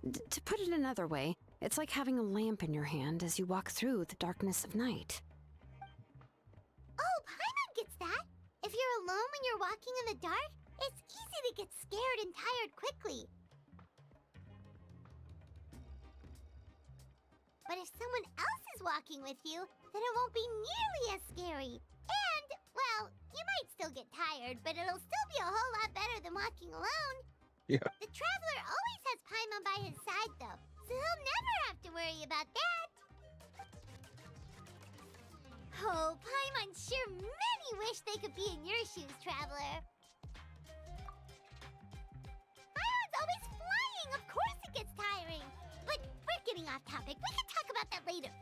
To put it another way, it's like having a lamp in your hand as you walk through the darkness of night. Oh, Paimon gets that. If you're alone when you're walking in the dark, it's easy to get scared and tired quickly. But if someone else is walking with you, then it won't be nearly as scary. And, well, you might still get tired, but it'll still be a whole lot better than walking alone. Yeah. The traveler always has Paimon by his side, though, so he'll never have to worry about that. Oh, Paimon sure many wish they could be in your shoes, traveler. Paimon's always flying. Of course it gets tiring. But we're getting off topic. We can talk about that later.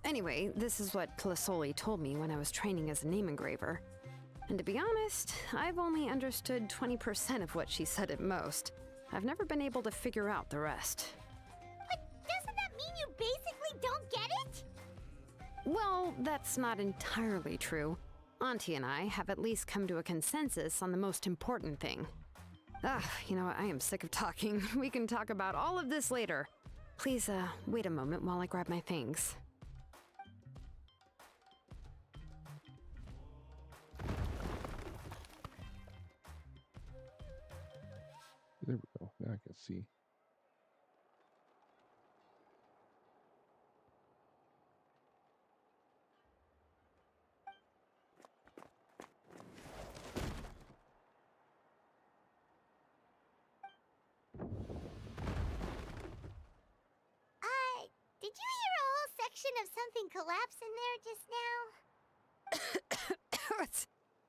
Anyway, this is what Plisoli told me when I was training as a name engraver. And to be honest, I've only understood 20% of what she said at most. I've never been able to figure out the rest. But doesn't that mean you basically don't get it? Well, that's not entirely true. Auntie and I have at least come to a consensus on the most important thing. You know what? I am sick of talking. We can talk about all of this later. Please, wait a moment while I grab my things. There we go. Now I can see. Did you hear a whole section of something collapse in there just now?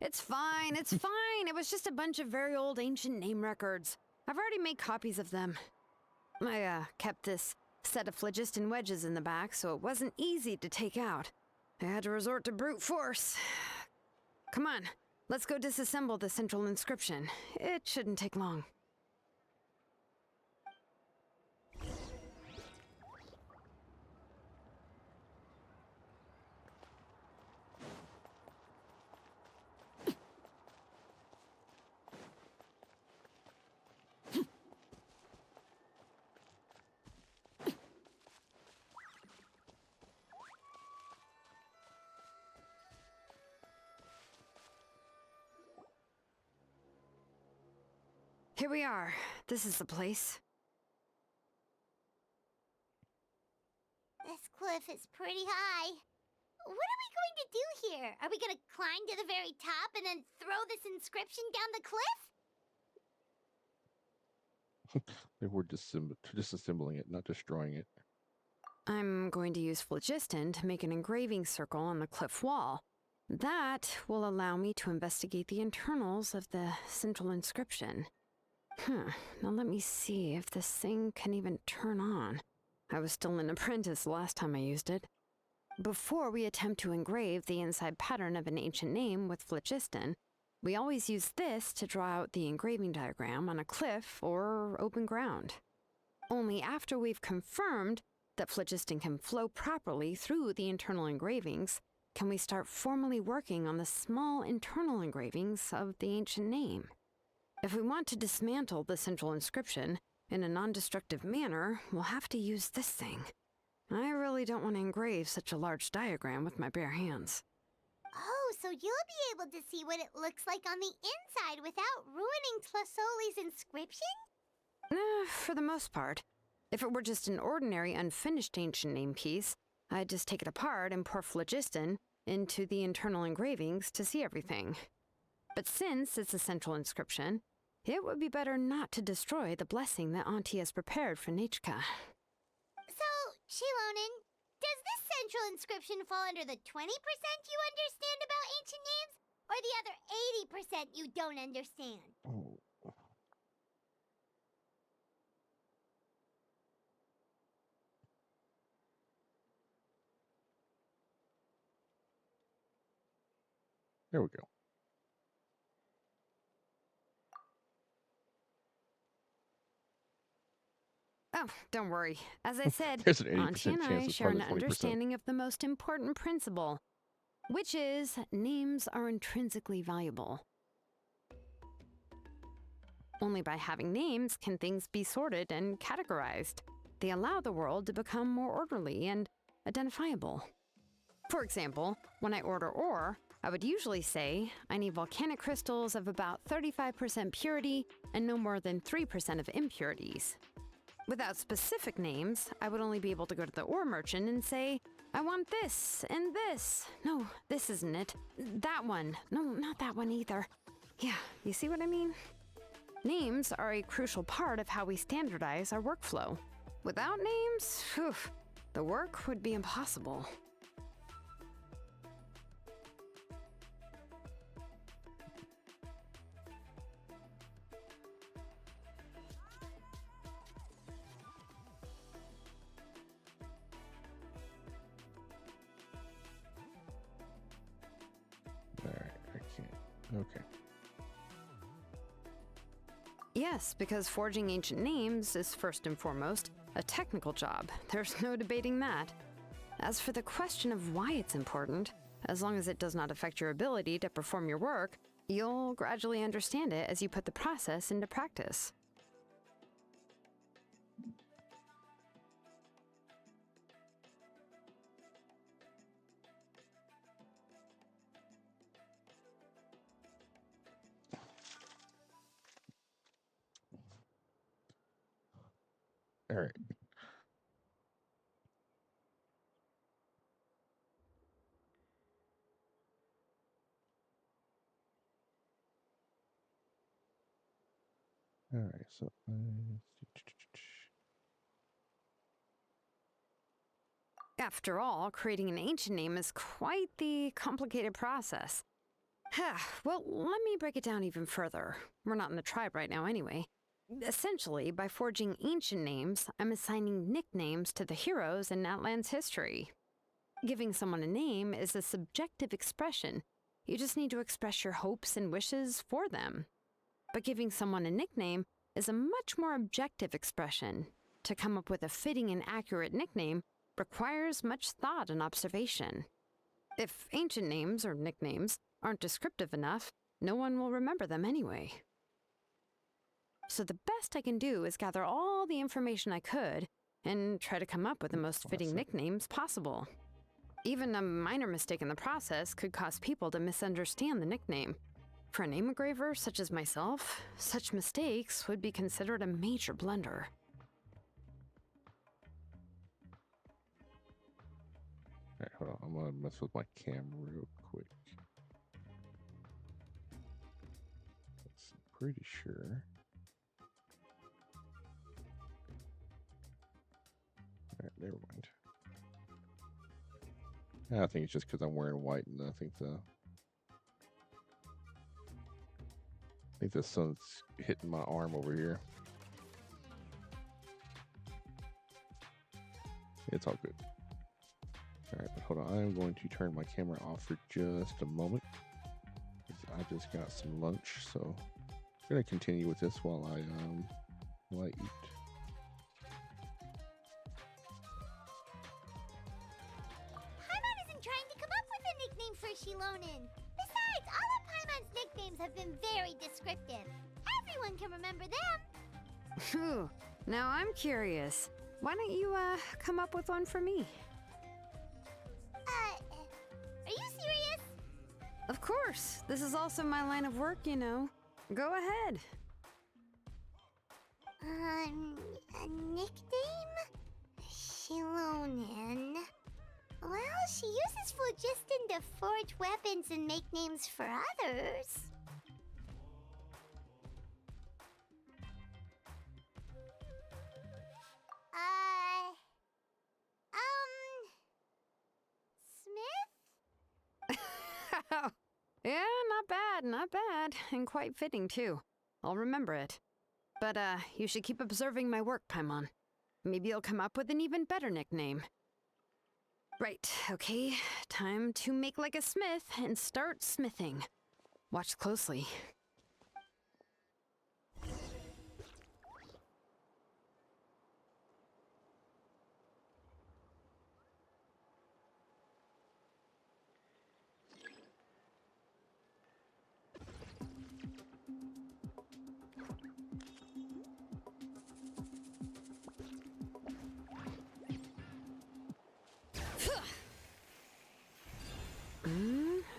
It's fine, it's fine. It was just a bunch of very old ancient name records. I've already made copies of them. I, kept this set of phlogiston wedges in the back, so it wasn't easy to take out. I had to resort to brute force. Come on, let's go disassemble the central inscription. It shouldn't take long. Here we are. This is the place. This cliff is pretty high. What are we going to do here? Are we going to climb to the very top and then throw this inscription down the cliff? They were disassembling it, not destroying it. I'm going to use phlogiston to make an engraving circle on the cliff wall. That will allow me to investigate the internals of the central inscription. Now let me see if this thing can even turn on. I was still an apprentice last time I used it. Before we attempt to engrave the inside pattern of an ancient name with phlogiston, we always use this to draw out the engraving diagram on a cliff or open ground. Only after we've confirmed that phlogiston can flow properly through the internal engravings can we start formally working on the small internal engravings of the ancient name. If we want to dismantle the central inscription in a non-destructive manner, we'll have to use this thing. I really don't want to engrave such a large diagram with my bare hands. Oh, so you'll be able to see what it looks like on the inside without ruining Tlasoli's inscription? For the most part. If it were just an ordinary unfinished ancient name piece, I'd just take it apart and pour phlogiston into the internal engravings to see everything. But since it's a central inscription, it would be better not to destroy the blessing that Auntie has prepared for Nechka. So, Shilonen, does this central inscription fall under the 20% you understand about ancient names, or the other 80% you don't understand? Oh. There we go. Oh, don't worry. As I said, There's an 80% Auntie and I chance it's share an probably 20%. understanding of the most important principle, which is names are intrinsically valuable. Only by having names can things be sorted and categorized. They allow the world to become more orderly and identifiable. For example, when I order ore, I would usually say I need volcanic crystals of about 35% purity and no more than 3% of impurities. Without specific names, I would only be able to go to the ore merchant and say, I want this and this. No, this isn't it. That one. No, not that one either. Yeah, you see what I mean? Names are a crucial part of how we standardize our workflow. Without names, the work would be impossible. Okay. Yes, because forging ancient names is first and foremost a technical job. There's no debating that. As for the question of why it's important, as long as it does not affect your ability to perform your work, you'll gradually understand it as you put the process into practice. All right. All right. So, After all, creating an ancient name is quite the complicated process. Well, let me break it down even further. We're not in the tribe right now anyway. Essentially, by forging ancient names, I'm assigning nicknames to the heroes in Natlan's history. Giving someone a name is a subjective expression. You just need to express your hopes and wishes for them. But giving someone a nickname is a much more objective expression. To come up with a fitting and accurate nickname requires much thought and observation. If ancient names or nicknames aren't descriptive enough, no one will remember them anyway. So the best I can do is gather all the information I could and try to come up with the most fitting nicknames possible. Even a minor mistake in the process could cause people to misunderstand the nickname. For a name engraver such as myself, such mistakes would be considered a major blunder. all right, hold on. I'm gonna mess with my camera real quick. Pretty sure. All right, never mind. I think it's just because I'm wearing white, and I think the sun's hitting my arm over here. It's all good. All right, but hold on. I'm going to turn my camera off for just a moment. I just got some lunch, so I'm gonna continue with this while I eat. Paimon isn't trying to come up with a nickname for Shilonen. Besides, all of Paimon's nicknames have been very descriptive. Everyone can remember them. Phew. Now I'm curious. Why don't you, come up with one for me? Are you serious? Of course. This is also my line of work, you know. Go ahead. A nickname? Shilonen. Well, she uses phlogiston to forge weapons and make names for others. Smith? Yeah, not bad, and quite fitting too. I'll remember it. But, you should keep observing my work, Paimon. Maybe you'll come up with an even better nickname. Right, okay. Time to make like a smith and start smithing. Watch closely.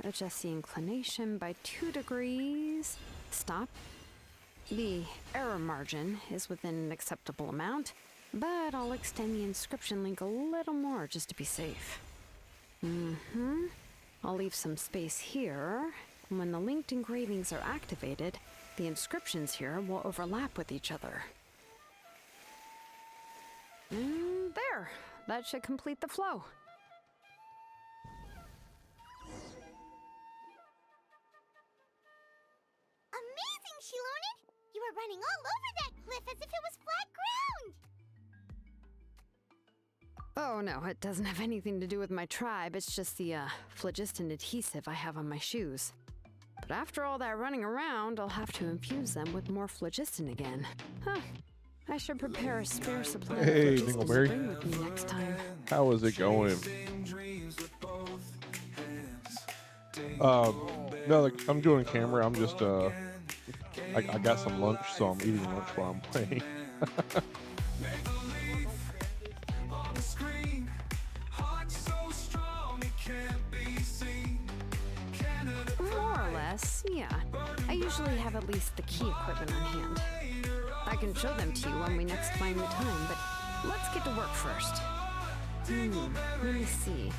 Adjust the inclination by 2 degrees. Stop. The error margin is within an acceptable amount, but I'll extend the inscription link a little more just to be safe. I'll leave some space here, and when the linked engravings are activated, the inscriptions here will overlap with each other. And there! That should complete the flow. Amazing, Shilonen! You were running all over that cliff as if it was flat ground! Oh no, it doesn't have anything to do with my tribe. It's just the phlogiston adhesive I have on my shoes. But after all that running around, I'll have to infuse them with more phlogiston again. Huh. I should prepare a spare supply of Hey, phlogiston to Dingleberry. bring with me next time. How is it going? No, like, I'm doing camera. I'm just I got some lunch, so I'm eating lunch while I'm playing. More or less, yeah. I usually have at least the key equipment on hand. I can show them to you when we next find the time, but let's get to work first. Let me see.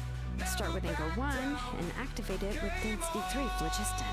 Start with anchor 1 and activate it with density 3 phlogiston.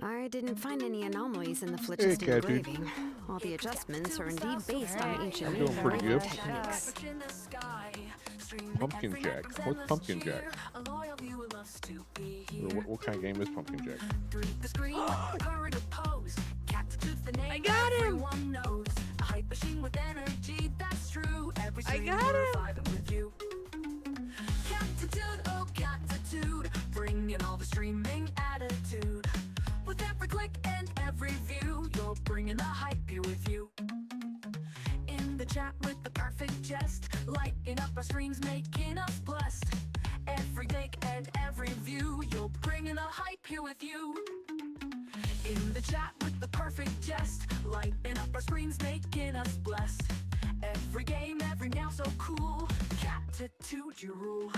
I didn't find any anomalies in the phlogiston Cat Dude. engraving. All the adjustments are indeed based on ancient I'm doing pretty good. techniques. Pumpkin Jack. What's Pumpkin Jack? Or what kind of game is Pumpkin Jack? I got him! I got him! Catitude, oh catitude, bringing all the streaming attitude. With every click and every view, you're bringing the hype here with you. In the chat with the perfect jest, lighting up our screens, making us blessed. Every click and every view, you're bringing the hype here with you. In the chat with the perfect jest, lighting up our screens, making us blessed. Every game, every now so cool. Catitude, you rule.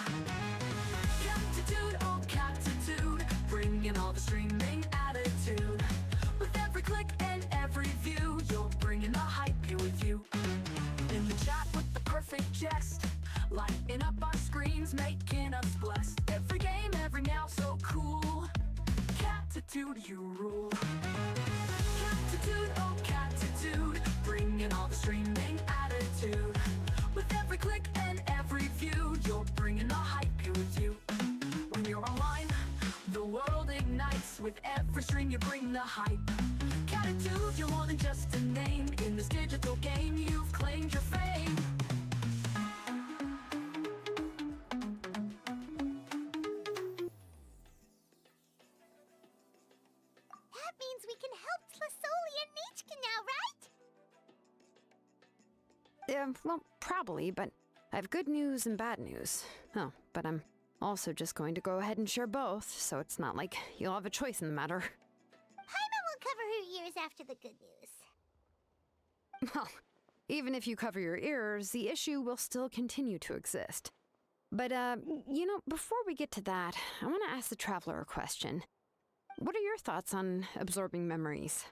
Catitude, oh catitude, bringing all the streaming attitude. With every click and every view, you're bringing the hype here with you. In the chat with the perfect jest, lighting up our screens, making us blessed. Every game, every now so cool. Catitude, you rule. Catitude, oh catitude, bringing all the streaming attitude. With every click and every view, you're bringing the hype here with you. When you're online, the world ignites. With every stream, you bring the hype. Catitude, you're more than just a name. In this digital game, you've claimed your fame. That means we can help Tlasoli and Nichka now, right? Well, probably, but I have good news and bad news. Oh, but I'm also just going to go ahead and share both, so it's not like you'll have a choice in the matter. Paimon will cover her ears after the good news. Well, even if you cover your ears, the issue will still continue to exist. But, before we get to that, I want to ask the Traveler a question. What are your thoughts on absorbing memories?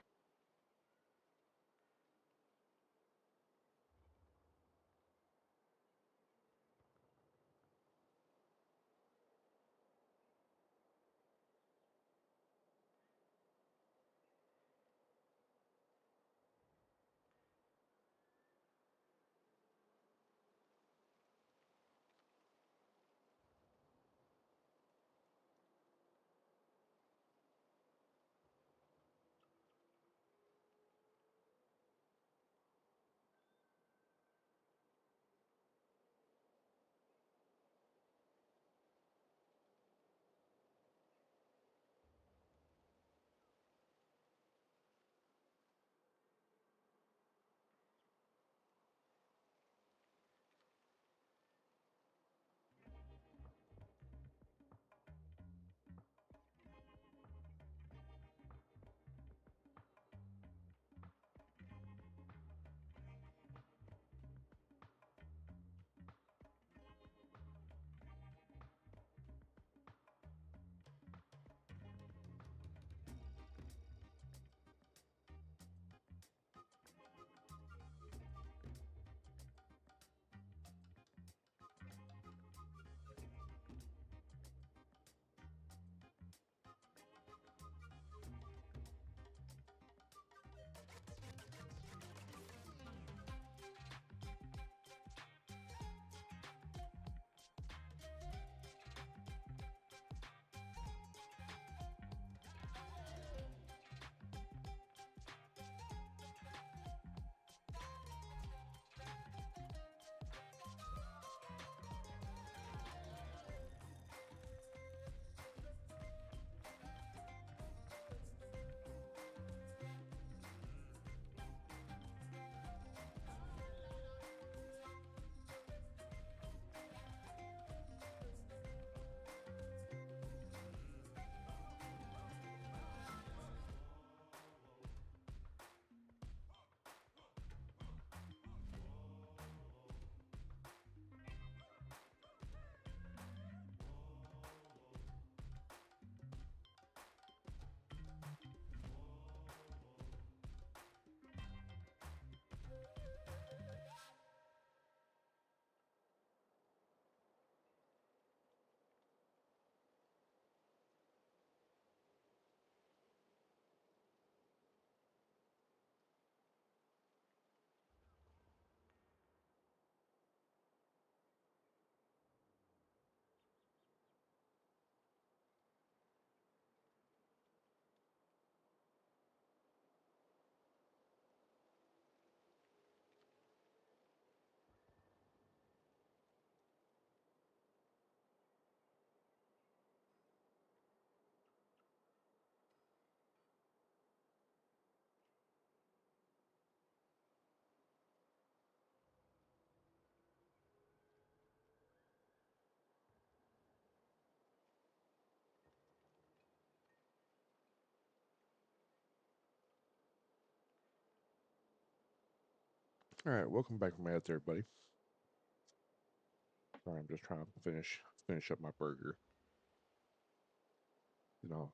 All right, welcome back from my out there, buddy. Sorry, I'm just trying to finish up my burger. Then I'll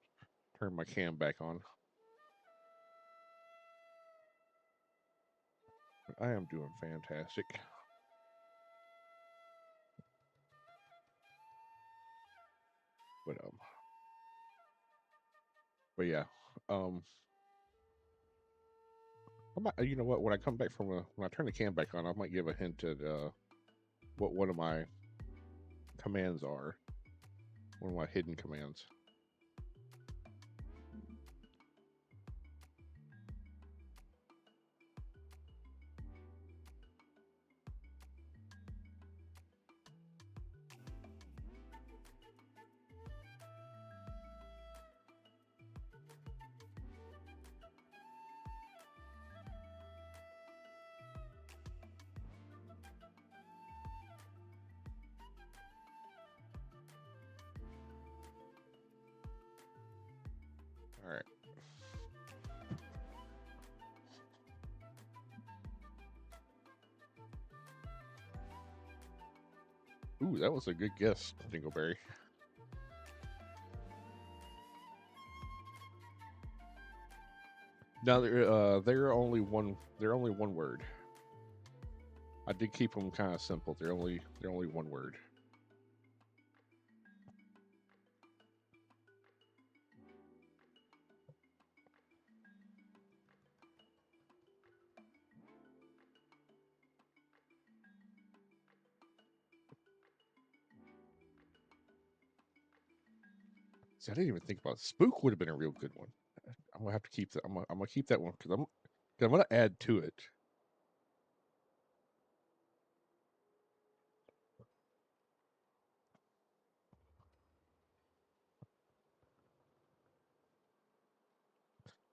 turn my cam back on. I am doing fantastic. But yeah, you know what? When I come back when I turn the cam back on, I might give a hint at what one of my commands are. One of my hidden commands. All right. Ooh, that was a good guess, Dingleberry. Now they're only one word. I did keep them kind of simple. They're only one word. See, I didn't even think about it. Spook would have been a real good one. I'm gonna have to keep that. I'm gonna keep that one because I'm gonna add to it.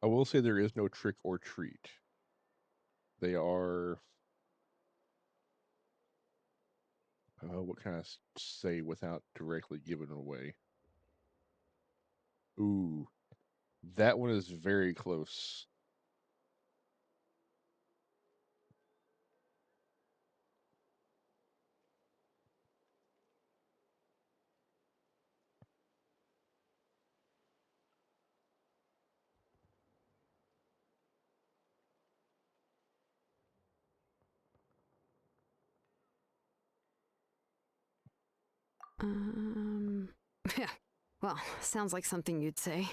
I will say there is no trick or treat. They are. What can I say without directly giving it away? Ooh, that one is very close. Yeah, well, sounds like something you'd say.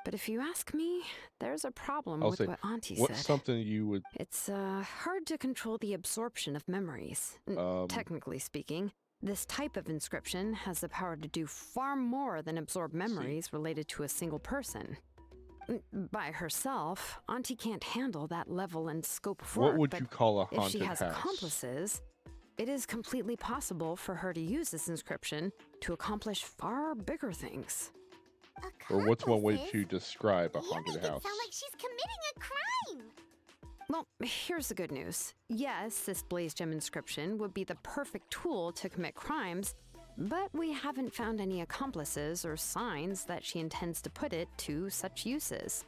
But if you ask me, there's a problem I'll with say, what Auntie what's said. something you would? It's hard to control the absorption of memories. Technically speaking, this type of inscription has the power to do far more than absorb memories related to a single person. By herself, Auntie can't handle that level and scope of work. What would you call a if she haunted has house? accomplices, it is completely possible for her to use this inscription to accomplish far bigger things. Or what's one way to describe a You haunted make it house? sound like she's committing a crime. Well, here's the good news. Yes, this blaze gem inscription would be the perfect tool to commit crimes, but we haven't found any accomplices or signs that she intends to put it to such uses.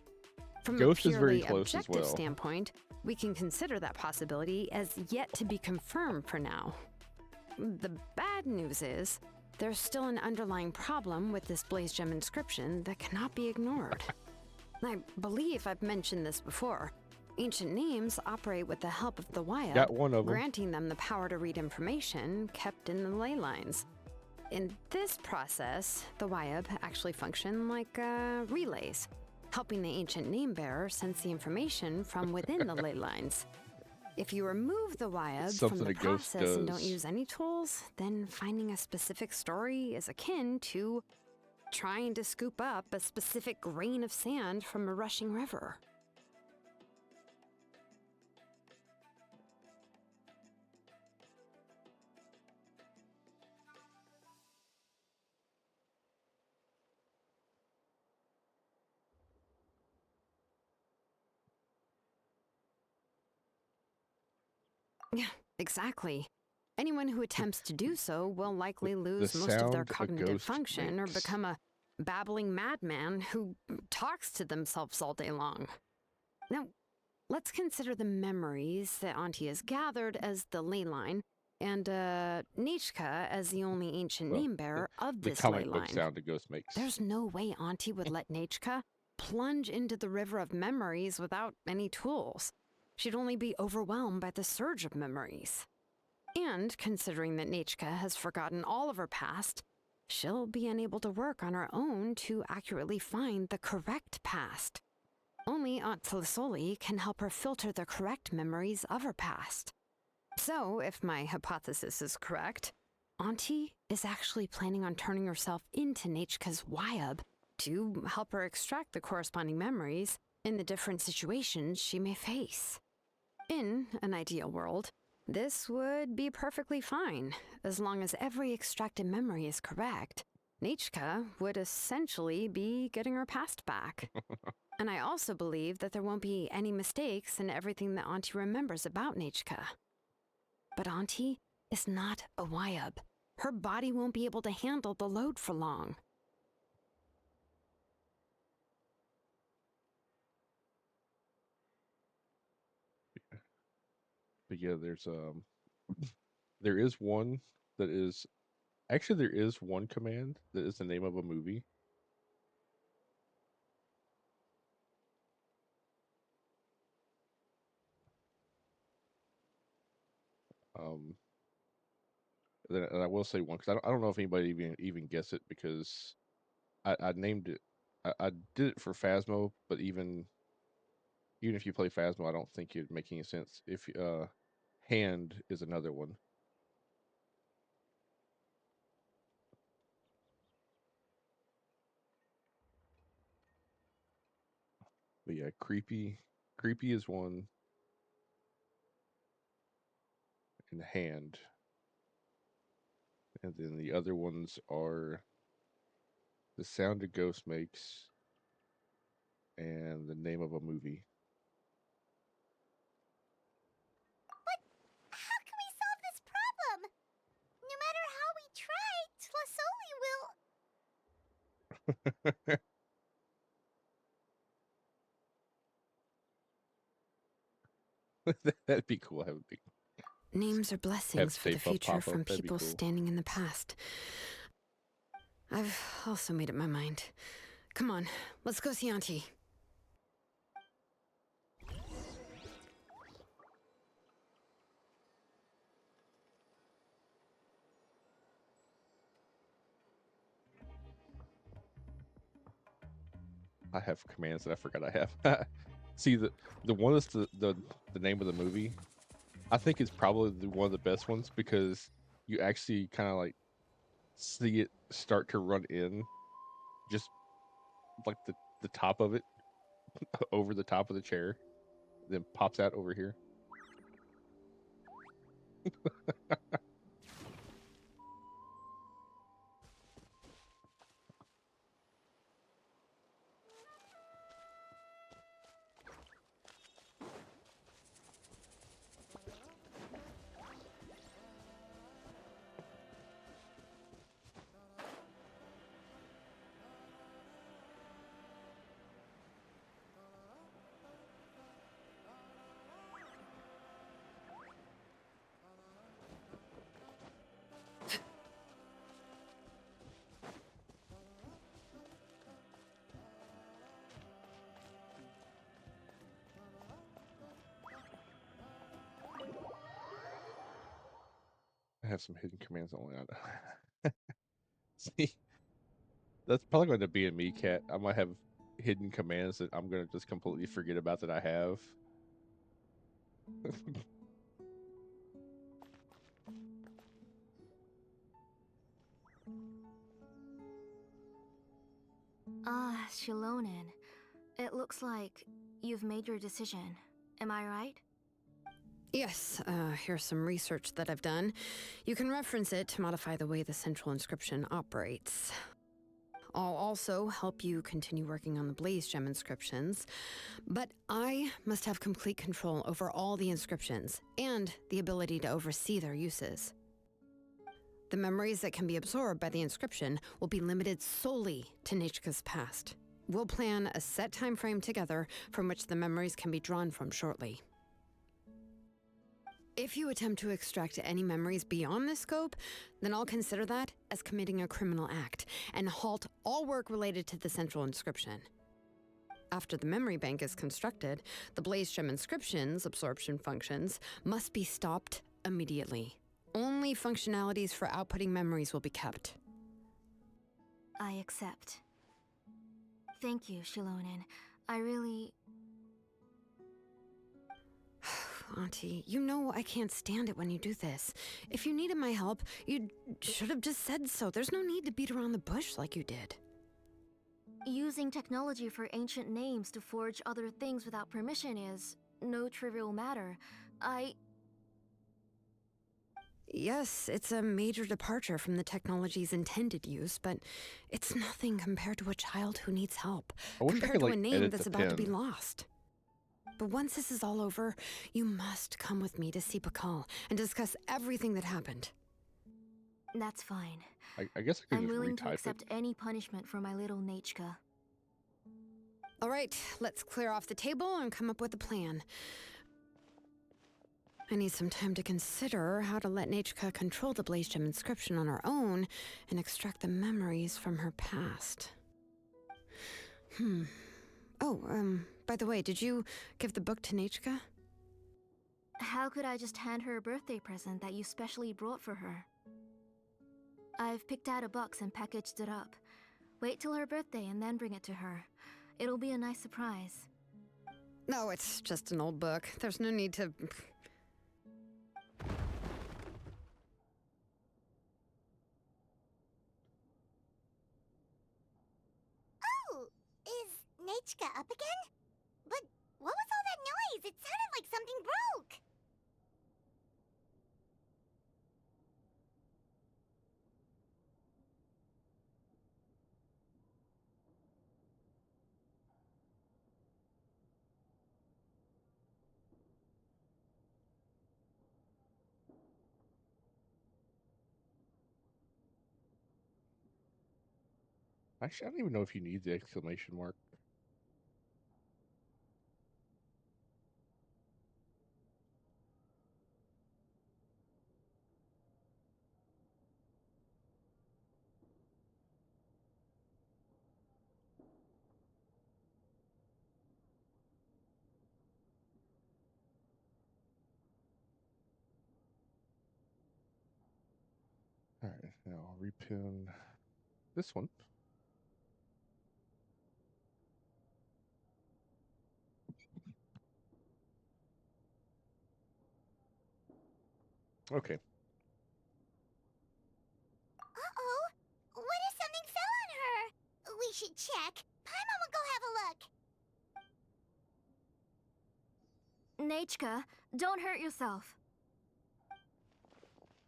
From Ghost a is very purely close as objective well. standpoint, we can consider that possibility as yet to be confirmed for now. The bad news is, there's still an underlying problem with this blaze gem inscription that cannot be ignored. I believe I've mentioned this before. Ancient names operate with the help of the Waya, Got one of them. granting them the power to read information kept in the ley lines. In this process, the Wayab actually function like relays, helping the ancient name bearer sense the information from within the ley lines. If you remove the Wayab from Something the a ghost process and don't does. use any tools, then finding a specific story is akin to trying to scoop up a specific grain of sand from a rushing river. Yeah, exactly. Anyone who attempts to do so will likely lose most of their sound a cognitive ghost function or makes. become a babbling madman who talks to themselves all day long. Now, let's consider the memories that Auntie has gathered as the ley line, and Nichka as the only ancient Well, name bearer of the this ley comic book line. sound a ghost makes. There's no way Auntie would let Nichka plunge into the river of memories without any tools. She'd only be overwhelmed by the surge of memories. And considering that Nichka has forgotten all of her past, she'll be unable to work on her own to accurately find the correct past. Only Aunt Tlisoli can help her filter the correct memories of her past. So, if my hypothesis is correct, Auntie is actually planning on turning herself into Nichka's Wyab to help her extract the corresponding memories in the different situations she may face. In an ideal world, this would be perfectly fine, as long as every extracted memory is correct. Nichka would essentially be getting her past back. And I also believe that there won't be any mistakes in everything that Auntie remembers about Nichka. But Auntie is not a Wyab. Her body won't be able to handle the load for long. But yeah, there is one that is actually there is one command that is the name of a movie. Um, and I will say one because I don't know if anybody even gets it because I named it. I did it for Phasmo, but even if you play Phasmo, I don't think it'd make any sense. If hand is another one. But yeah, creepy is one, and hand, and then the other ones are the sound a ghost makes, and the name of a movie. But how can we solve this problem? No matter how we try, Tlasoli will... That'd be cool. Have a big Names are blessings for the Stay Puft future pop from up, that'd be people cool. standing in the past. I've also made up my mind. Come on, let's go see Auntie. I have commands that I forgot I have. See, the one that's the name of the movie, I think is probably one of the best ones because you actually kind of like see it start to run in, just like the top of it over the top of the chair, then pops out over here. I have some hidden commands only on. See, that's probably going to be a me, cat. I might have hidden commands that I'm going to just completely forget about that I have. Ah, Shilonen. It looks like you've made your decision. Am I right? Yes, here's some research that I've done. You can reference it to modify the way the central inscription operates. I'll also help you continue working on the Blaze Gem inscriptions, but I must have complete control over all the inscriptions and the ability to oversee their uses. The memories that can be absorbed by the inscription will be limited solely to Nichka's past. We'll plan a set time frame together from which the memories can be drawn from shortly. If you attempt to extract any memories beyond this scope, then I'll consider that as committing a criminal act and halt all work related to the central inscription. After the memory bank is constructed, the Blaze Gem inscription's absorption functions must be stopped immediately. Only functionalities for outputting memories will be kept. I accept. Thank you, Shilonen. I really... Auntie, you know I can't stand it when you do this. If you needed my help, you should have just said so. There's no need to beat around the bush like you did. Using technology for ancient names to forge other things without permission is no trivial matter. Yes, it's a major departure from the technology's intended use, but it's nothing compared to a child who needs help. I wish I Compared could, to a like, name edit that's the about to be pen. lost. But once this is all over, you must come with me to see Pakal and discuss everything that happened. That's fine. I guess I could I'm just willing to retype accept it. any punishment for my little Nechka. All right, let's clear off the table and come up with a plan. I need some time to consider how to let Nechka control the Blaze Gem inscription on her own and extract the memories from her past. Oh, by the way, did you give the book to Nechka? How could I just hand her a birthday present that you specially brought for her? I've picked out a box and packaged it up. Wait till her birthday and then bring it to her. It'll be a nice surprise. No, it's just an old book. There's no need to... Oh, is Nechka up again? But what was all that noise? It sounded like something broke. Actually, I don't even know if you need the exclamation mark. All right, now I'll repin this one. Okay. Uh-oh. What if something fell on her? We should check. Paimon will go have a look. Nechka, don't hurt yourself.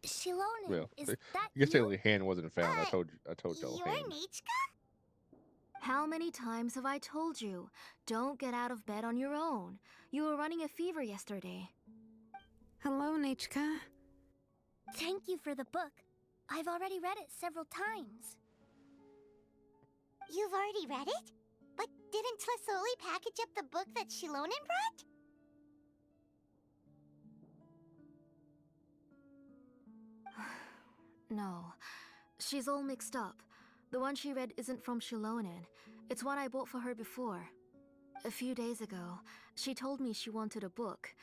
Shilonen, Well, is I that guess you? technically hand wasn't found. I told y'all You're hand. Nechka? How many times have I told you? Don't get out of bed on your own. You were running a fever yesterday. Hello, Nechka. Thank you for the book. I've already read it several times. You've already read it? But didn't Tlasoli package up the book that Shilonen brought? No, she's all mixed up. The one she read isn't from Shilonen. It's one I bought for her before. A few days ago, she told me she wanted a book.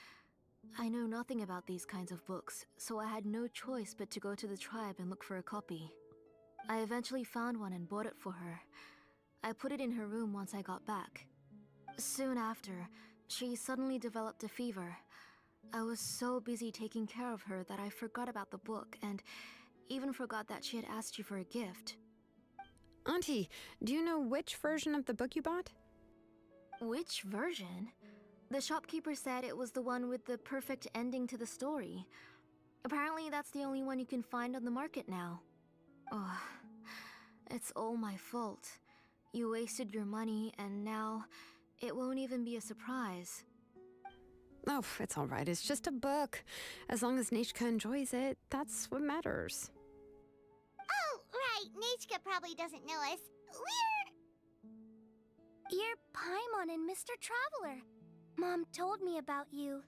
I know nothing about these kinds of books, so I had no choice but to go to the tribe and look for a copy. I eventually found one and bought it for her. I put it in her room once I got back. Soon after, she suddenly developed a fever. I was so busy taking care of her that I forgot about the book and even forgot that she had asked you for a gift. Auntie, do you know which version of the book you bought? Which version? The shopkeeper said it was the one with the perfect ending to the story. Apparently that's the only one you can find on the market now. Oh, it's all my fault. You wasted your money and now it won't even be a surprise. Oh, it's all right. It's just a book. As long as Nechka enjoys it, that's what matters. Oh, right. Nechka probably doesn't know us. Paimon and Mr. Traveler. Mom told me about you.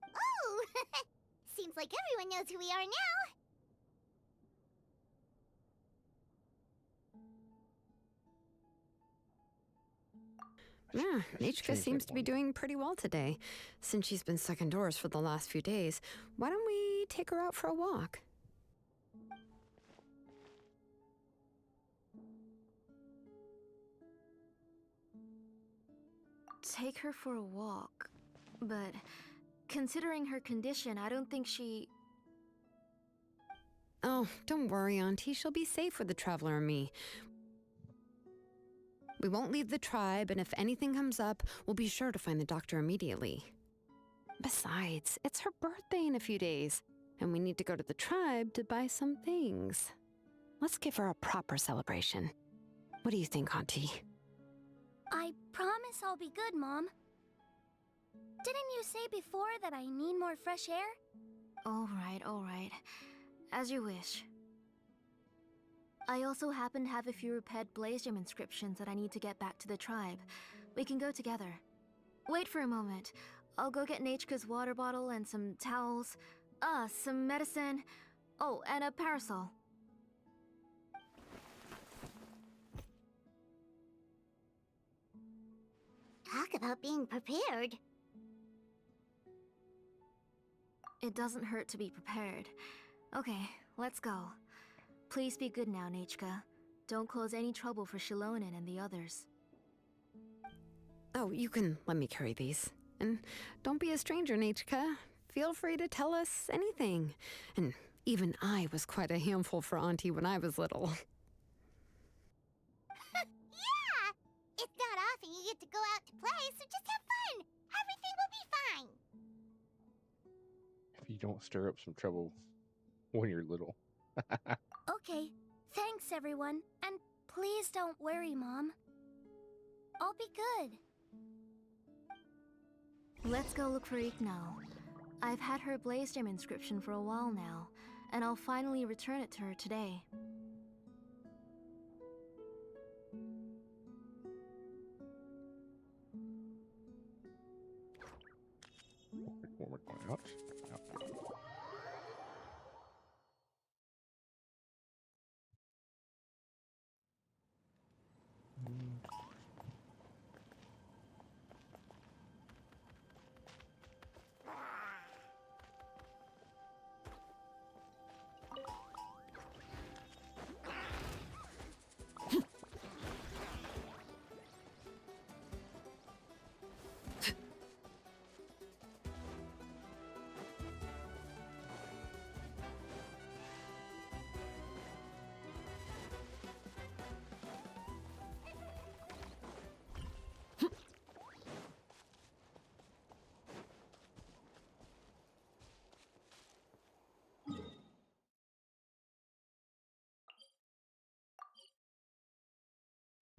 Oh! Seems like everyone knows who we are now. Yeah, Nichka change seems that to be one. doing pretty well today. Since she's been stuck indoors for the last few days, why don't we take her out for a walk? Take her for a walk. But considering her condition, I don't think she... Oh, don't worry, Auntie. She'll be safe with the Traveler and me. We won't leave the tribe, and if anything comes up, we'll be sure to find the doctor immediately. Besides, it's her birthday in a few days, and we need to go to the tribe to buy some things. Let's give her a proper celebration. What do you think, Auntie? I promise I'll be good, Mom. Didn't you say before that I need more fresh air? All right. As you wish. I also happen to have a few repaired Blaze Gem inscriptions that I need to get back to the tribe. We can go together. Wait for a moment. I'll go get Nachka's water bottle and some towels. Some medicine. Oh, and a parasol. Talk about being prepared. It doesn't hurt to be prepared. Okay, let's go. Please be good now, Nachka. Don't cause any trouble for Shilonen and the others. Oh, you can let me carry these. And don't be a stranger, Nachka. Feel free to tell us anything. And even I was quite a handful for Auntie when I was little. Yeah! It's not often you get to go out to play, so just have fun. Everything will be fine. If you don't stir up some trouble when you're little. Okay, thanks everyone. And please don't worry, Mom. I'll be good. Let's go look for Ignal. I've had her Blaze Gem inscription for a while now, and I'll finally return it to her today. When we're going out.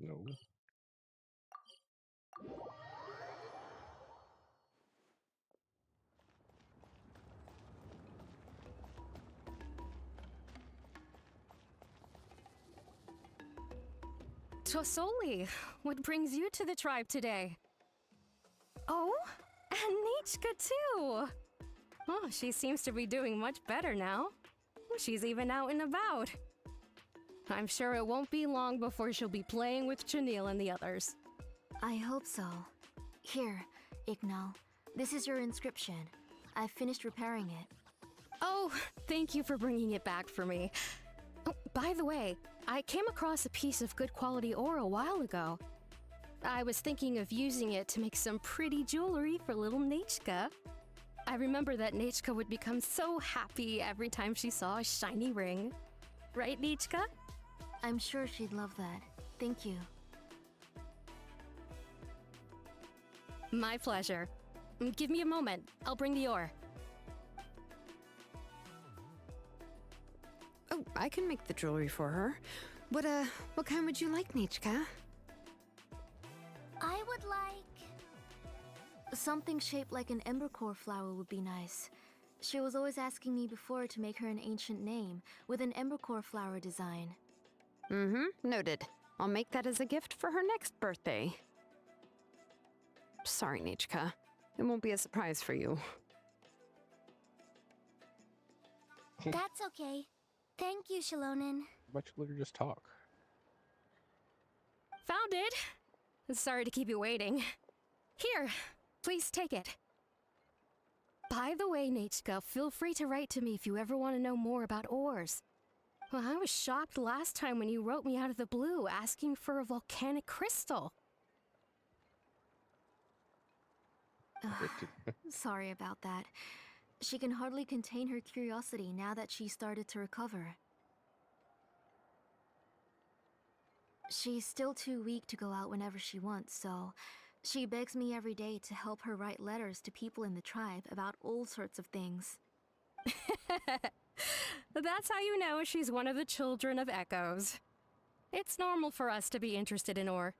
No. Tosoli, what brings you to the tribe today? Oh, and Nichka too! Oh, she seems to be doing much better now. She's even out and about. I'm sure it won't be long before she'll be playing with Chenille and the others. I hope so. Here, Ignal. This is your inscription. I've finished repairing it. Oh, thank you for bringing it back for me. Oh, by the way, I came across a piece of good quality ore a while ago. I was thinking of using it to make some pretty jewelry for little Nachka. I remember that Nachka would become so happy every time she saw a shiny ring. Right, Nachka? I'm sure she'd love that. Thank you. My pleasure. Give me a moment. I'll bring the ore. Oh, I can make the jewelry for her. What kind would you like, Nichka? I would like... Something shaped like an embercore flower would be nice. She was always asking me before to make her an ancient name with an embercore flower design. Mm-hmm, noted. I'll make that as a gift for her next birthday. Sorry, Nichka. It won't be a surprise for you. That's okay. Thank you, Shalonen. How about you let her just talk? Found it! Sorry to keep you waiting. Here, please take it. By the way, Nichka, feel free to write to me if you ever want to know more about ores. Well, I was shocked last time when you wrote me out of the blue asking for a volcanic crystal. Sorry about that. She can hardly contain her curiosity now that she started to recover. She's still too weak to go out whenever she wants, so she begs me every day to help her write letters to people in the tribe about all sorts of things. That's how you know she's one of the children of Echoes. It's normal for us to be interested in ore.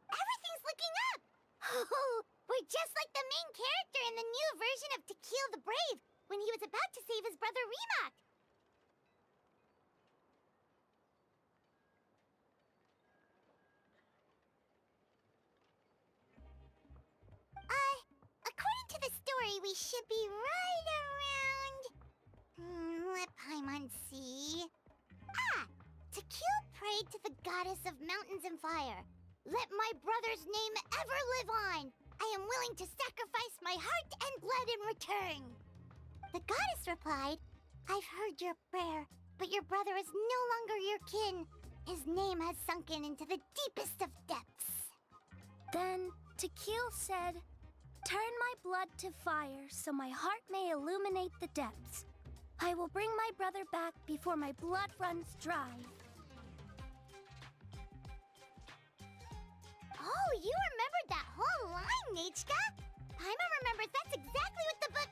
Everything's looking up! Oh, we're just like the main character in the new version of To Kill the Brave, when he was about to save his brother Remak. According to the story, we should be right around... let Paimon see... Ah! To Kill prayed to the goddess of mountains and fire. Let my brother's name ever live on! I am willing to sacrifice my heart and blood in return! The goddess replied, I've heard your prayer, but your brother is no longer your kin. His name has sunken into the deepest of depths. Then Tequil said, turn my blood to fire so my heart may illuminate the depths. I will bring my brother back before my blood runs dry. Oh, you remembered that whole line, Nichka! Paimon remembers that's exactly what the book...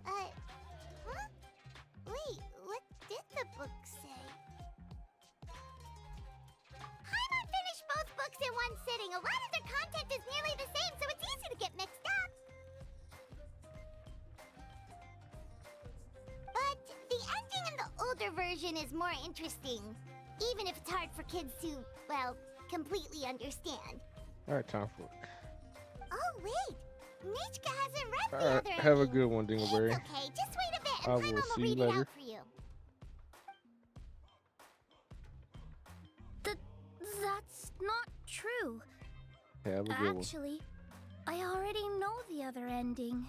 huh? Wait, what did the book say? Paimon finished both books in one sitting. A lot of their content is nearly the same, so it's easy to get mixed up. But the ending in the older version is more interesting, even if it's hard for kids to, well, completely understand. Alright, time for it. Oh, wait. Nichka hasn't read the Alright, other have a ending. good one, Dingleberry. It's okay, just wait a bit I and will Paimon will see you read it later. out for you. That's not true. Have a good one. Actually, I already know the other ending.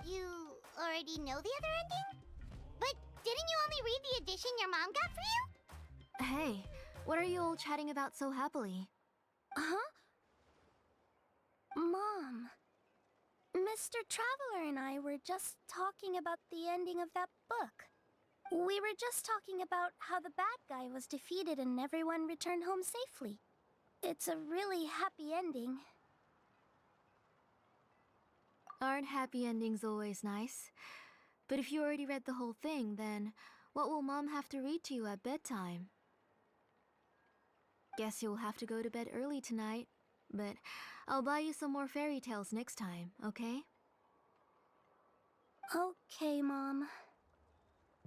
You already know the other ending? But didn't you only read the edition your mom got for you? Hey, what are you all chatting about so happily? Huh? Mom, Mr. Traveler and I were just talking about the ending of that book. We were just talking about how the bad guy was defeated and everyone returned home safely. It's a really happy ending. Aren't happy endings always nice? But if you already read the whole thing, then what will Mom have to read to you at bedtime? Guess you'll have to go to bed early tonight, but I'll buy you some more fairy tales next time, okay? Okay, Mom.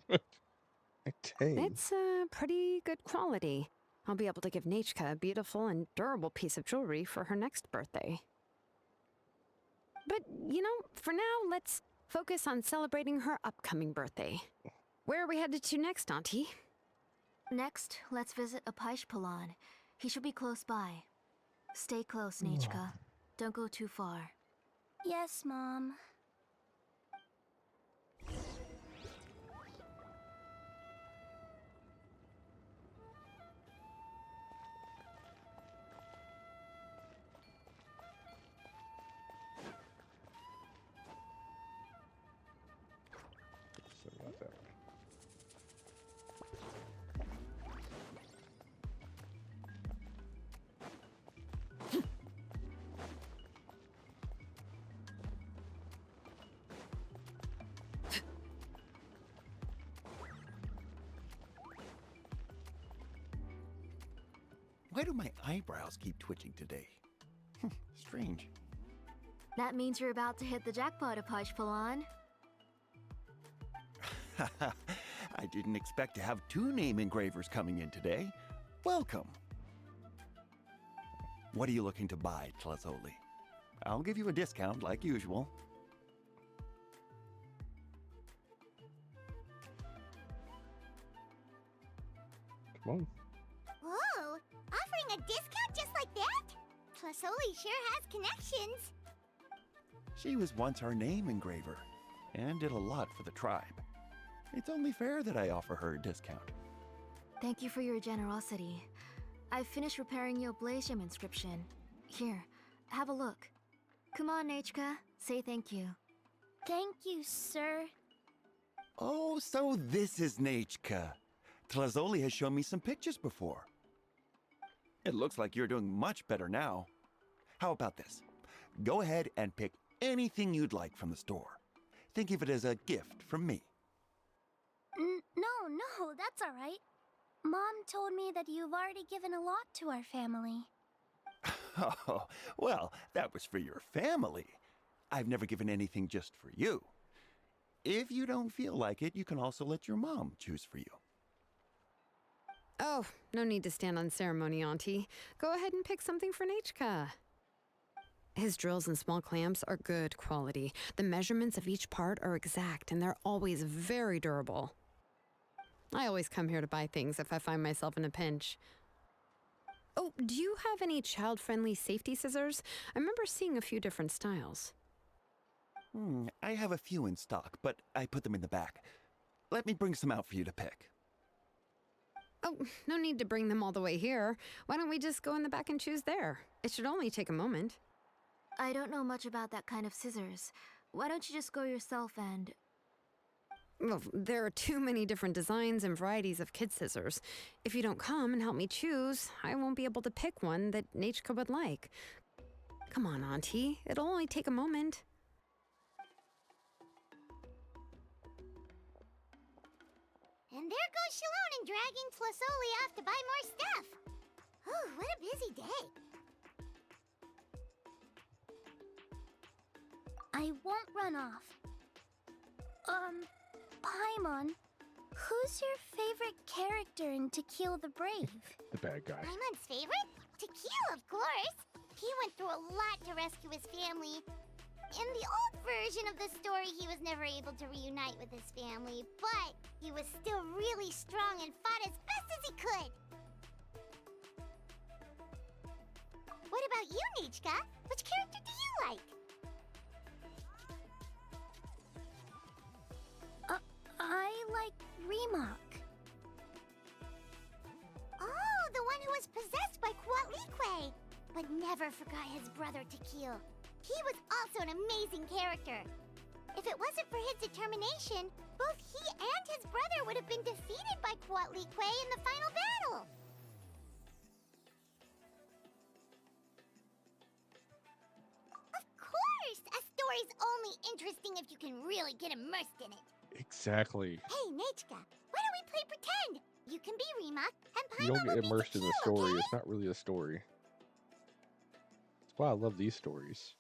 Dang. It's pretty good quality. I'll be able to give Nichka a beautiful and durable piece of jewelry for her next birthday. But, you know, for now, let's focus on celebrating her upcoming birthday. Where are we headed to next, Auntie? Next, let's visit Apaish-Palan. He should be close by. Stay close, Nichka. Don't go too far. Yes, Mom. Sorry about that. Why do my eyebrows keep twitching today? Strange. That means you're about to hit the jackpot, Apaish-Palan. I didn't expect to have two name engravers coming in today. Welcome. What are you looking to buy, Tlazoli? I'll give you a discount like usual. Come on. Whoa! Offering a discount just like that? Tlasoli sure has connections. She was once our name engraver and did a lot for the tribe. It's only fair that I offer her a discount. Thank you for your generosity. I've finished repairing your Blasium inscription. Here, have a look. Come on, Nachka, say thank you. Thank you, sir. Oh, so this is Nachka. Tlazoli has shown me some pictures before. It looks like you're doing much better now. How about this? Go ahead and pick anything you'd like from the store. Think of it as a gift from me. No, that's all right. Mom told me that you've already given a lot to our family. Oh, well, that was for your family. I've never given anything just for you. If you don't feel like it, you can also let your mom choose for you. Oh, no need to stand on ceremony, Auntie. Go ahead and pick something for Nachka. His drills and small clamps are good quality. The measurements of each part are exact, and they're always very durable. I always come here to buy things if I find myself in a pinch. Oh, do you have any child-friendly safety scissors? I remember seeing a few different styles. I have a few in stock, but I put them in the back. Let me bring some out for you to pick. Oh, no need to bring them all the way here. Why don't we just go in the back and choose there? It should only take a moment. I don't know much about that kind of scissors. Why don't you just go yourself and... Well, there are too many different designs and varieties of kid scissors. If you don't come and help me choose, I won't be able to pick one that Nachka would like. Come on, Auntie. It'll only take a moment. And there goes Shalon dragging Tlasoli off to buy more stuff. Oh, what a busy day. I won't run off. Paimon, who's your favorite character in To Kill the Brave? The bad guy. Paimon's favorite? To Kill, of course. He went through a lot to rescue his family. In the old version of the story, he was never able to reunite with his family, but he was still really strong and fought as best as he could. What about you, Nachka? Which character do you like? I like Remak. Oh, the one who was possessed by Kuatlique, but never forgot his brother Tequil. He was also an amazing character. If it wasn't for his determination, both he and his brother would have been defeated by Kuatlique in the final battle. Of course! A story's only interesting if you can really get immersed in it. Exactly. Hey, Nachka, why don't we play pretend? You can be Remak, and You don't Paimon will get be immersed in the Tequil, story. okay? It's not really a story. That's why I love these stories.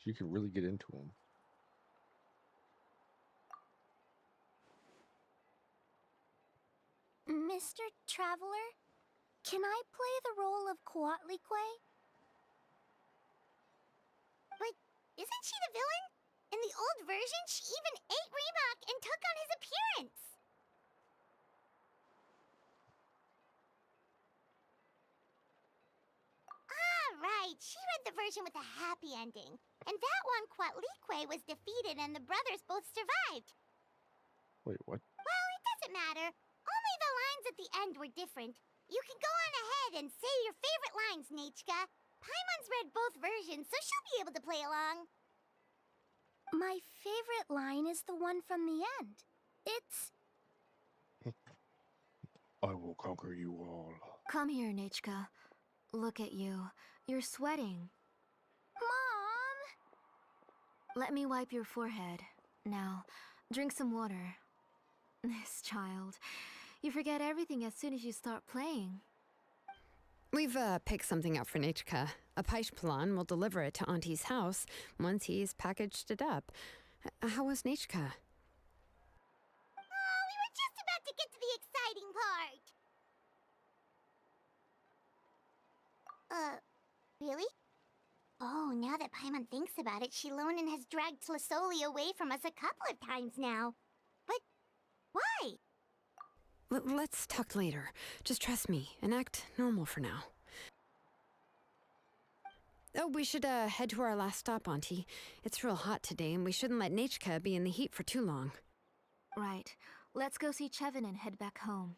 You can really get into them. Mr. Traveler, can I play the role of Kuatlique? But isn't she the villain? In the old version, she even ate Remak and took on his appearance. Ah, right. She read the version with a happy ending. And that one, Kuatlique was defeated and the brothers both survived. Wait, what? Well, it doesn't matter. Only the lines at the end were different. You can go on ahead and say your favorite lines, Nachka. Paimon's read both versions, so she'll be able to play along. My favorite line is the one from the end. It's... I will conquer you all. Come here, Nachka. Look at you. You're sweating. Mom! Let me wipe your forehead. Now, drink some water. This child. You forget everything as soon as you start playing. We've picked something out for Nachka. A Paishpalan will deliver it to Auntie's house once he's packaged it up. How was Nachka? Oh, we were just about to get to the exciting part. Really? Oh, now that Paimon thinks about it, Shilonen has dragged Tlasoli away from us a couple of times now. But why? Let's talk later. Just trust me and act normal for now. Oh, we should head to our last stop, Auntie. It's real hot today, and we shouldn't let Nechka be in the heat for too long. Right. Let's go see Chevin and head back home.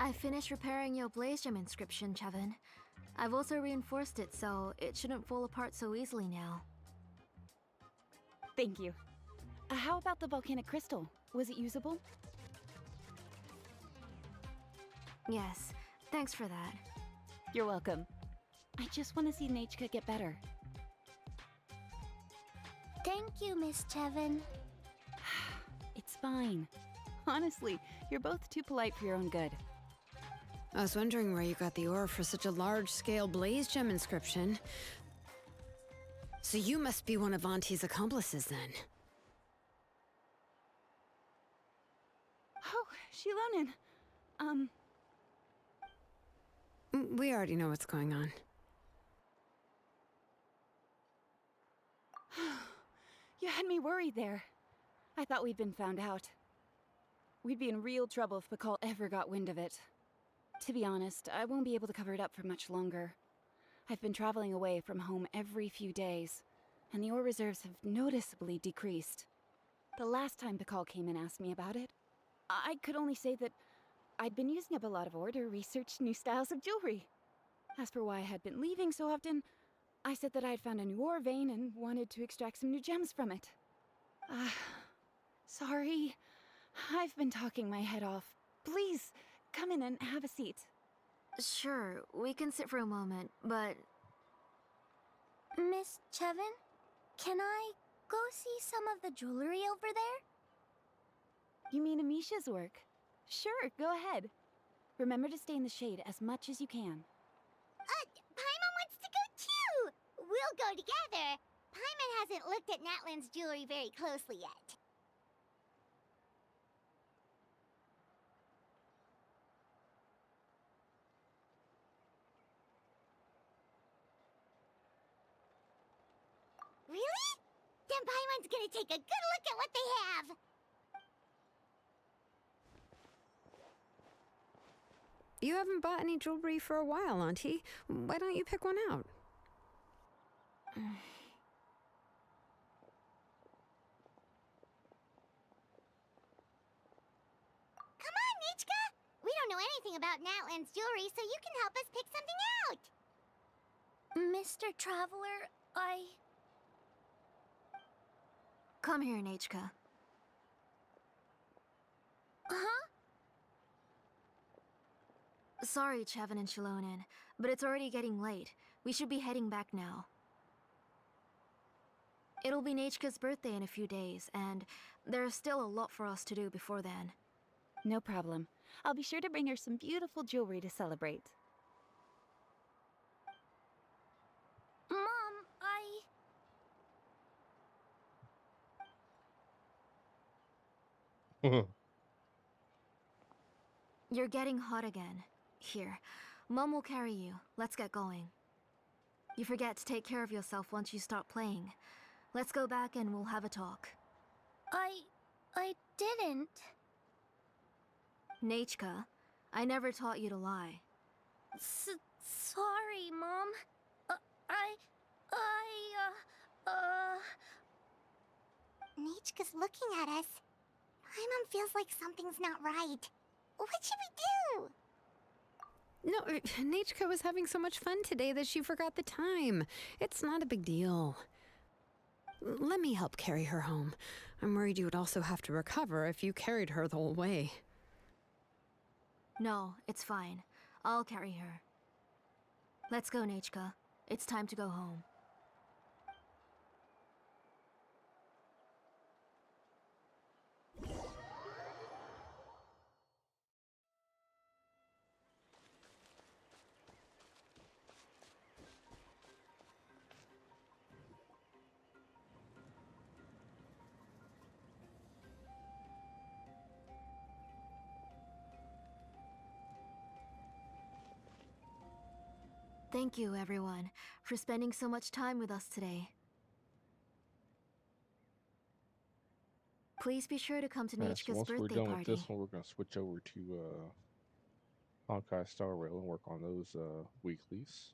I finished repairing your Blaze Gem inscription, Chevin. I've also reinforced it so it shouldn't fall apart so easily now. Thank you. How about the volcanic crystal? Was it usable? Yes, thanks for that. You're welcome. I just want to see Nechka get better. Thank you, Miss Chevin. It's fine. Honestly, you're both too polite for your own good. I was wondering where you got the ore for such a large-scale Blaze Gem inscription. So you must be one of Auntie's accomplices, then. Oh, Shilonen. We already know what's going on. You had me worried there. I thought we'd been found out. We'd be in real trouble if Pakal ever got wind of it. To be honest, I won't be able to cover it up for much longer. I've been traveling away from home every few days, and the ore reserves have noticeably decreased. The last time Pakal came and asked me about it, I could only say that I'd been using up a lot of ore to research new styles of jewelry. As for why I had been leaving so often, I said that I had found a new ore vein and wanted to extract some new gems from it. Sorry. I've been talking my head off. Please, come in and have a seat. Sure, we can sit for a moment, but... Miss Chevin, can I go see some of the jewelry over there? You mean Amisha's work? Sure, go ahead. Remember to stay in the shade as much as you can. Paimon wants to go too! We'll go together. Paimon hasn't looked at Natlan's jewelry very closely yet. Really? Then Paimon's gonna take a good look at what they have! You haven't bought any jewelry for a while, Auntie. Why don't you pick one out? Come on, Nichka! We don't know anything about Natlan's jewelry, so you can help us pick something out! Mr. Traveler, Come here, Nechka. Huh? Sorry, Chevin and Shilonen, but it's already getting late. We should be heading back now. It'll be Nechka's birthday in a few days, and there's still a lot for us to do before then. No problem. I'll be sure to bring her some beautiful jewelry to celebrate. Mom, You're getting hot again. Here, Mom will carry you. Let's get going. You forget to take care of yourself once you start playing. Let's go back and we'll have a talk. I didn't. Nechka, I never taught you to lie. Sorry, Mom. Nichka's looking at us. Paimon feels like something's not right. What should we do? No, Nechka was having so much fun today that she forgot the time. It's not a big deal. Let me help carry her home. I'm worried you would also have to recover if you carried her the whole way. No, it's fine. I'll carry her. Let's go, Nachka. It's time to go home. Thank you, everyone, for spending so much time with us today. Please be sure to come to Yeah, so Nachka's once we're birthday done with party. this one, we're going to switch over to Honkai Star Rail and work on those weeklies.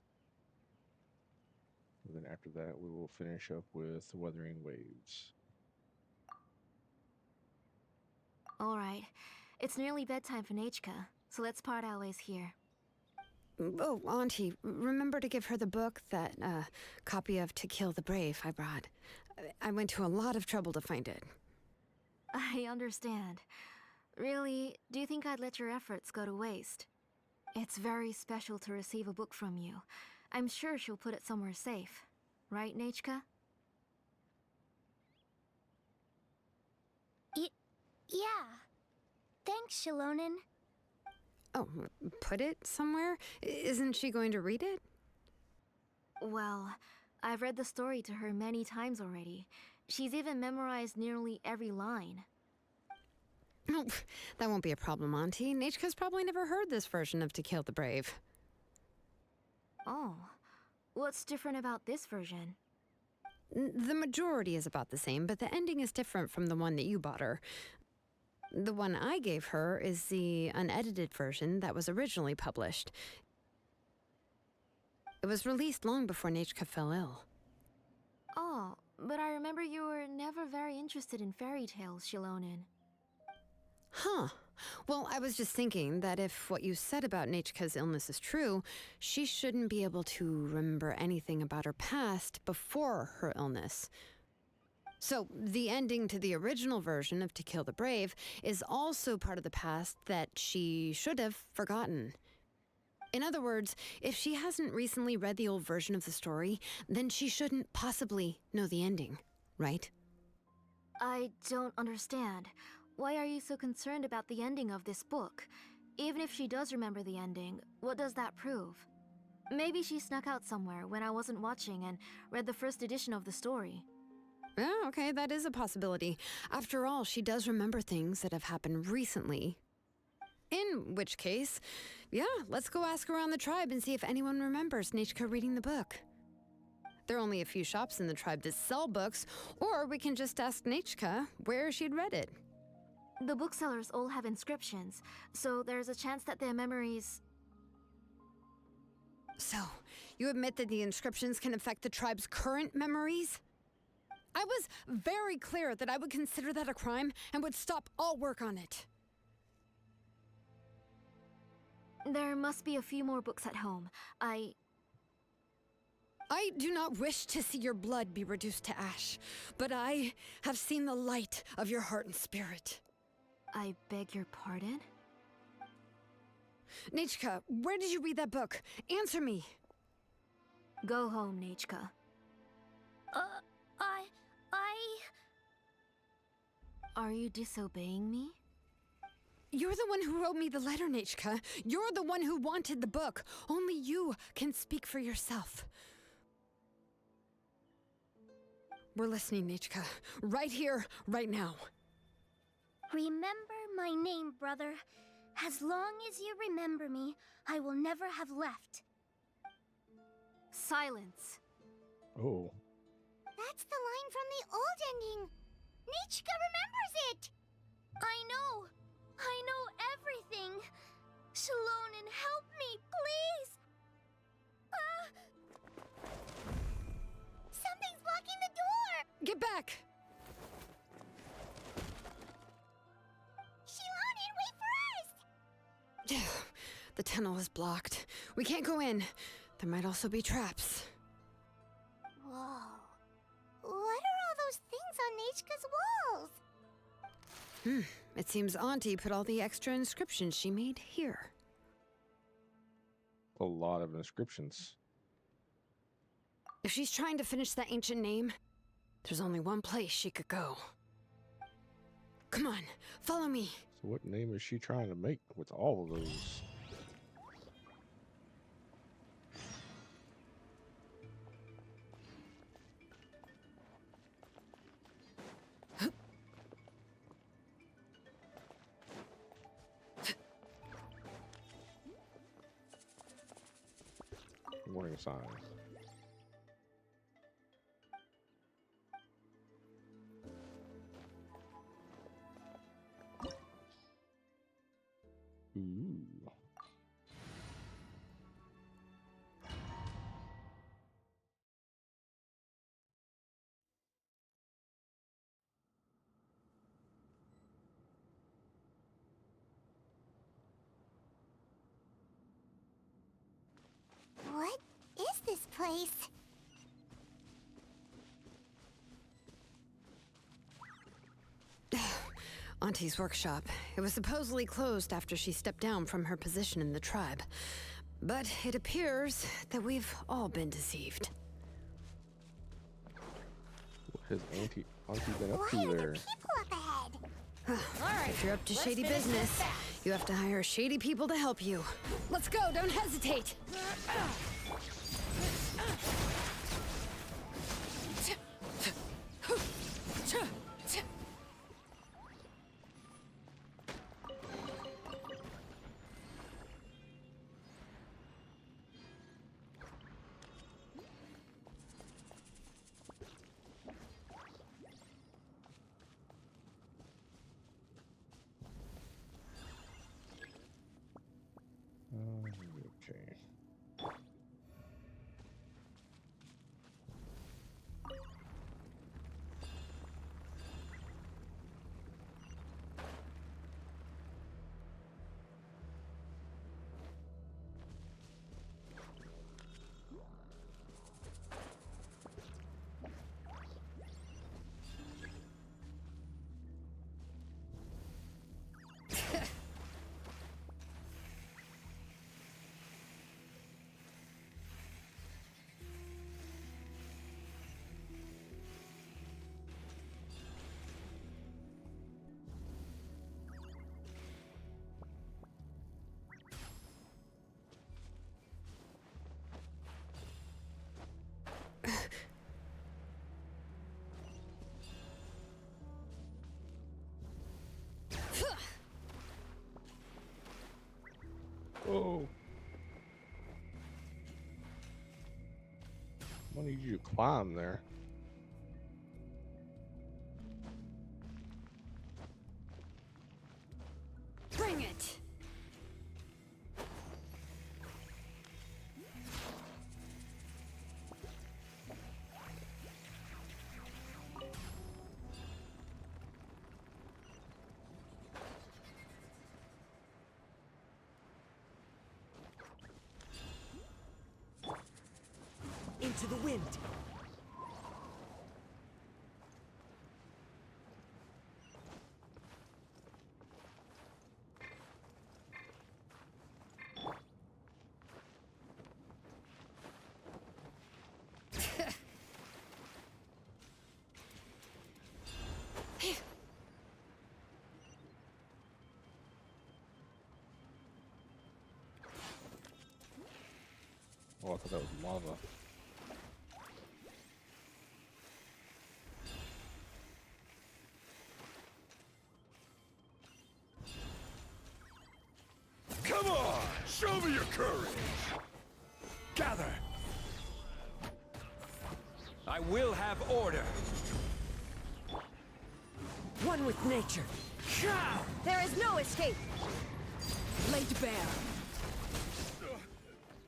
And then after that, we will finish up with Wuthering Waves. All right. It's nearly bedtime for Nachka, so let's part our ways here. Oh, Auntie, remember to give her the book, that copy of To Kill the Brave I brought. I went to a lot of trouble to find it. I understand. Really, do you think I'd let your efforts go to waste? It's very special to receive a book from you. I'm sure she'll put it somewhere safe. Right, Nachka? Yeah. Thanks, Shilonen. Oh, put it somewhere? Isn't she going to read it? Well, I've read the story to her many times already. She's even memorized nearly every line. Oh, that won't be a problem, Auntie. Nachka's probably never heard this version of To Kill the Brave. Oh. What's different about this version? The majority is about the same, but the ending is different from the one that you bought her. The one I gave her is the unedited version that was originally published. It was released long before Nachka fell ill. Oh, but I remember you were never very interested in fairy tales, Shilonen. Huh. Well, I was just thinking that if what you said about Nachka's illness is true, she shouldn't be able to remember anything about her past before her illness. So, the ending to the original version of To Kill the Brave is also part of the past that she should have forgotten. In other words, if she hasn't recently read the old version of the story, then she shouldn't possibly know the ending, right? I don't understand. Why are you so concerned about the ending of this book? Even if she does remember the ending, what does that prove? Maybe she snuck out somewhere when I wasn't watching and read the first edition of the story. Yeah, okay, that is a possibility. After all, she does remember things that have happened recently. In which case, yeah, let's go ask around the tribe and see if anyone remembers Nachka reading the book. There are only a few shops in the tribe that sell books, or we can just ask Nachka where she'd read it. The booksellers all have inscriptions, so there's a chance that their memories... So, you admit that the inscriptions can affect the tribe's current memories? I was very clear that I would consider that a crime and would stop all work on it. There must be a few more books at home. I do not wish to see your blood be reduced to ash, but I have seen the light of your heart and spirit. I beg your pardon? Nachka, where did you read that book? Answer me. Go home, Nachka. Are you disobeying me? You're the one who wrote me the letter, Nachka. You're the one who wanted the book. Only you can speak for yourself. We're listening, Nachka. Right here, right now. Remember my name, brother. As long as you remember me, I will never have left. Silence. Oh. That's the line from the old ending. Nichka remembers it. I know everything. Shilonen, help me, please. Something's blocking the door. Get back! Shilonen, wait for us. The tunnel is blocked. We can't go in. There might also be traps. Whoa. What are all those things on Nachka's walls? It seems Auntie put all the extra inscriptions she made here. a lot of inscriptions. If she's trying to finish that ancient name, there's only one place she could go. Come on, follow me. So what name is she trying to make with all of those? Warning sign. Ooh. What is this place? Auntie's workshop. It was supposedly closed after she stepped down from her position in the tribe. But it appears that we've all been deceived. What has Auntie been up to there? People up ahead. Alright, if you're up to shady business, you have to hire shady people to help you. Let's go, don't hesitate! Okay. Oh. I need you to climb there. Bring it! Into the wind. Oh, I thought that was lava. Come on! Show me your courage! Gather! I will have order. One with nature. There is no escape! Laid bare.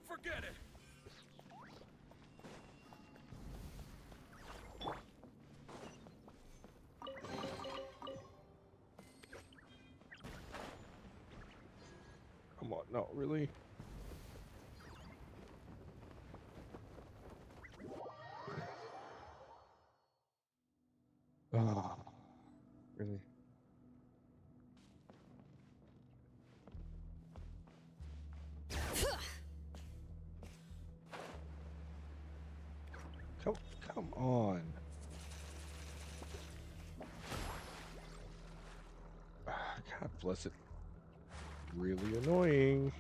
Forget it! Come on, no, really? Ah, really? Come on. God bless it. Really annoying.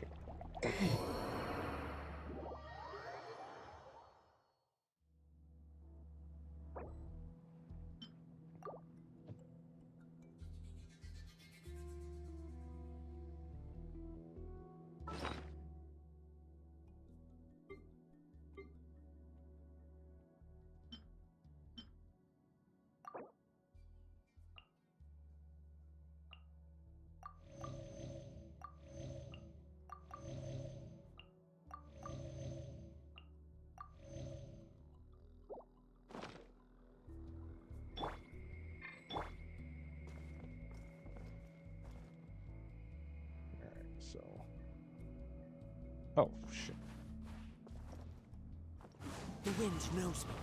So, oh shit. The wind knows me.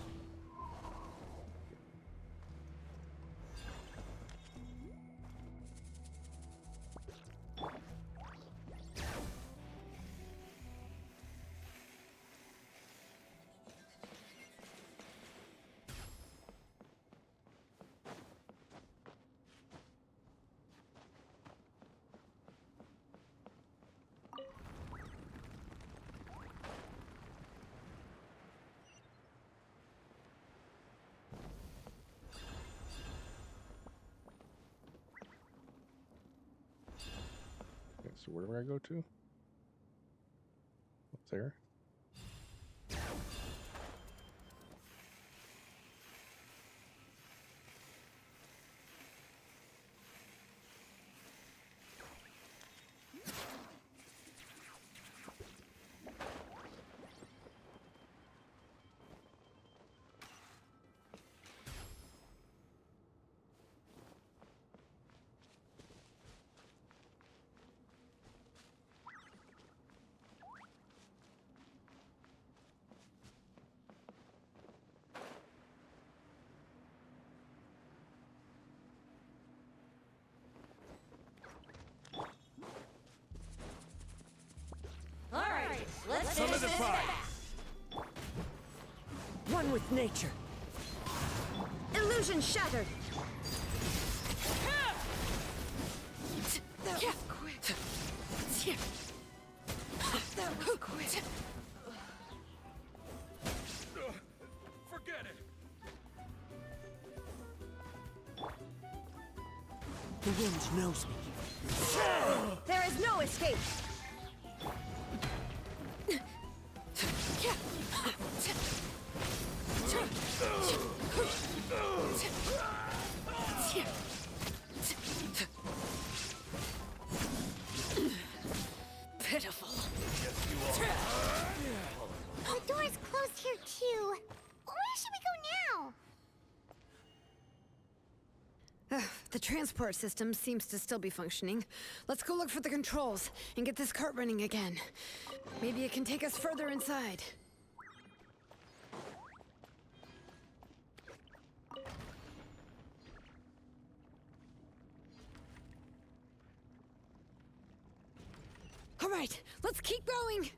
Okay, so where do I go to? Up there. Alright, let's solidify. One with nature. Illusion shattered. That was quick. That was quick. Forget it. The wind knows me. There is no escape. Pitiful. The door's closed here too. Where should we go now? The transport system seems to still be functioning. Let's go look for the controls and get this cart running again. Maybe it can take us further inside. All right, let's keep going.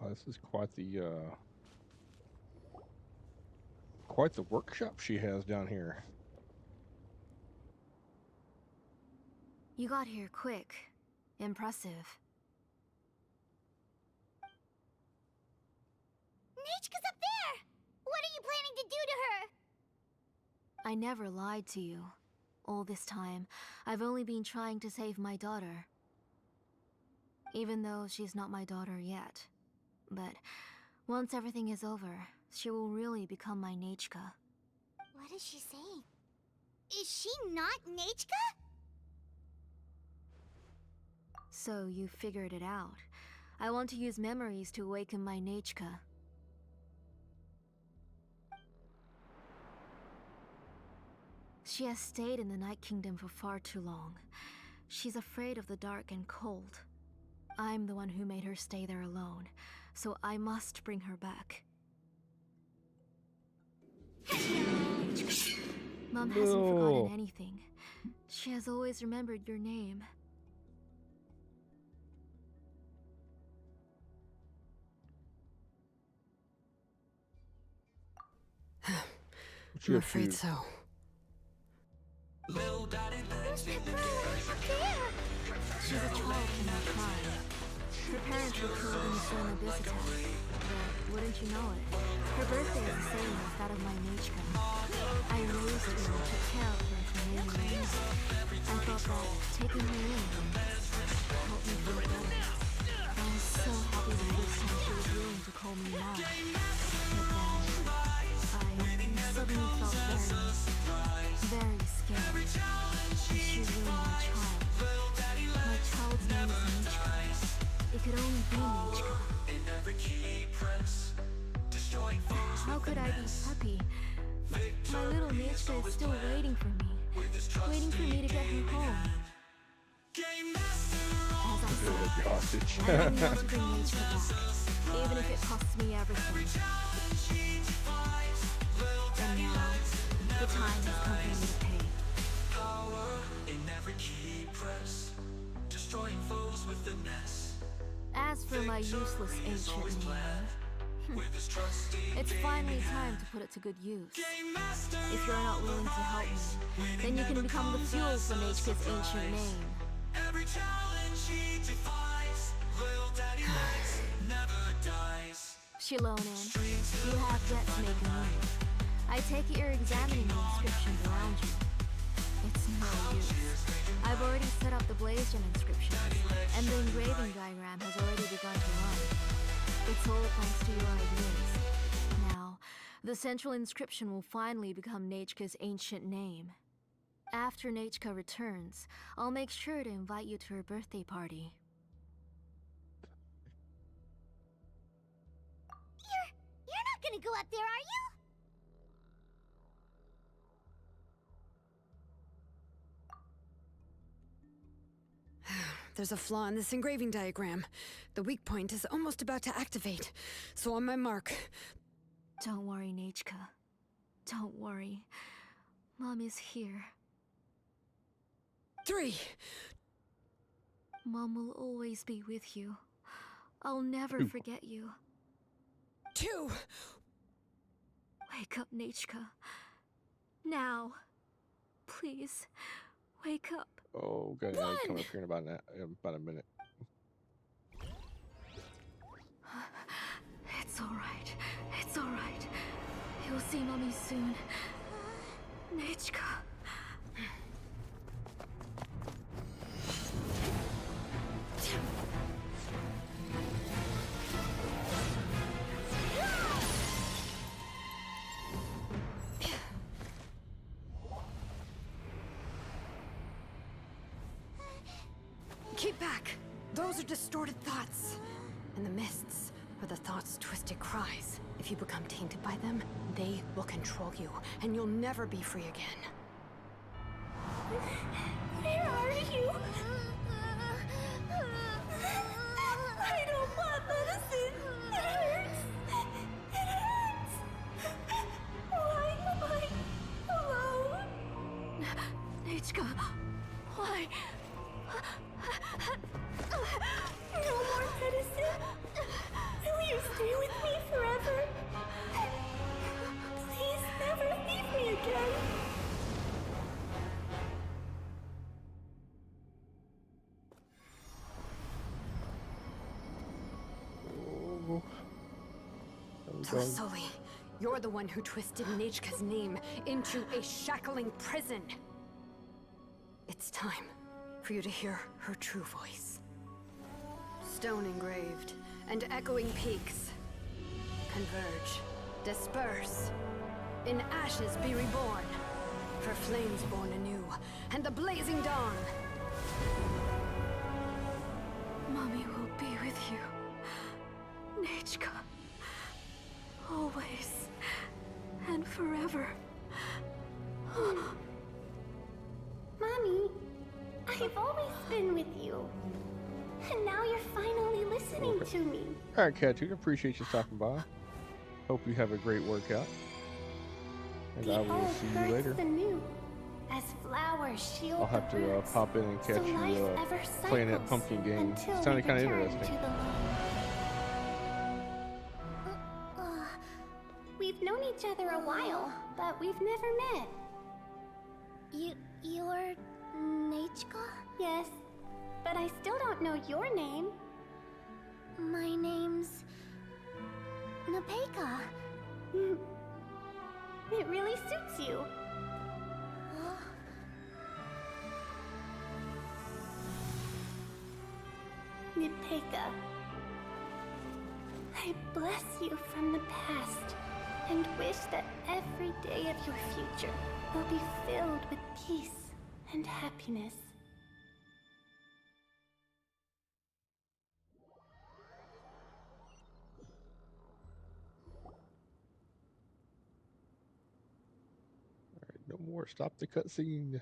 this is quite the workshop she has down here. You got here quick. Impressive. Nechka's up there! What are you planning to do to her? I never lied to you. All this time, I've only been trying to save my daughter. Even though she's not my daughter yet. But once everything is over, she will really become my Nechka. What is she saying? Is she not Nechka? So you figured it out. I want to use memories to awaken my Nechka. She has stayed in the Night Kingdom for far too long. She's afraid of the dark and cold. I'm the one who made her stay there alone, so I must bring her back. Mom hasn't forgotten anything. She has always remembered your name. I'm afraid so. She's a child from our tribe. Her parents were killed in the same abyss attack. But wouldn't you know it? Her birthday is the same as that of my Nechka. I raised her and took care of her for many years. I thought that taking her in would help me feel better. I was so happy that this time she was willing to call me mom. But then, I suddenly felt very scared. She's really my child. My child's name is Nechka. It could only be Nechka. How could I be happy? My little Nechka is still waiting for me. Waiting for me to get her home. As I said, I really want to bring Nechka back. Even if it costs me everything. And now, the time has come for me to pay. As for my useless ancient name, it's finally time to put it to good use. If you're not willing to help me, then you can become the fuel for Nechka's ancient name. Shilonen, you have yet to make a move. I take it you're examining the inscriptions around you. It's no use. I've already set up the blaze gem inscriptions, and the engraving diagram has already begun to run. It's all thanks to your ideas. Now, the central inscription will finally become Nechka's ancient name. After Nechka returns, I'll make sure to invite you to her birthday party. You're not gonna go up there, are you? There's a flaw in this engraving diagram. The weak point is almost about to activate. So on my mark. Don't worry, Nechka. Don't worry. Mom is here. 3. Mom will always be with you. I'll never forget you. 2. Wake up, Nechka. Now. Please, wake up. Oh, good. I'll come up here in about a minute. It's alright. It's alright. You'll see Mommy soon. Nechka. Keep back! Those are distorted thoughts. And the mists are the thoughts' twisted cries. If you become tainted by them, they will control you, and you'll never be free again. Where are you? I don't want medicine. It hurts. It hurts. Why am I alone? Nechka, why? No more medicine. Will you Stay with me forever. Please never leave me again. Oh. Tlasoli, you're the one who twisted Nechka's name into a shackling prison. It's time for you to hear her true voice. Stone engraved and echoing peaks converge, disperse. In ashes be reborn, for flames born anew, and the blazing dawn. Mommy will be with you, Nechka. Always and forever. Mommy, I've always been with you. And now you're finally listening to me. All right, Cattoon, appreciate you stopping by. Hope you have a great workout. And The I will old see you hurts later. the new, as flowers shield I'll have the to roots, pop in and catch so you life ever playing that cycles pumpkin game. until It sounded we kind of return interesting. to the light. We've known each other a while, but we've never met. You're Nechka? Yes, but I still don't know your name. My name's Nepeka. It really suits you. Nepeka, I bless you from the past and wish that every day of your future will be filled with peace and happiness. No more. Stop the cutscene.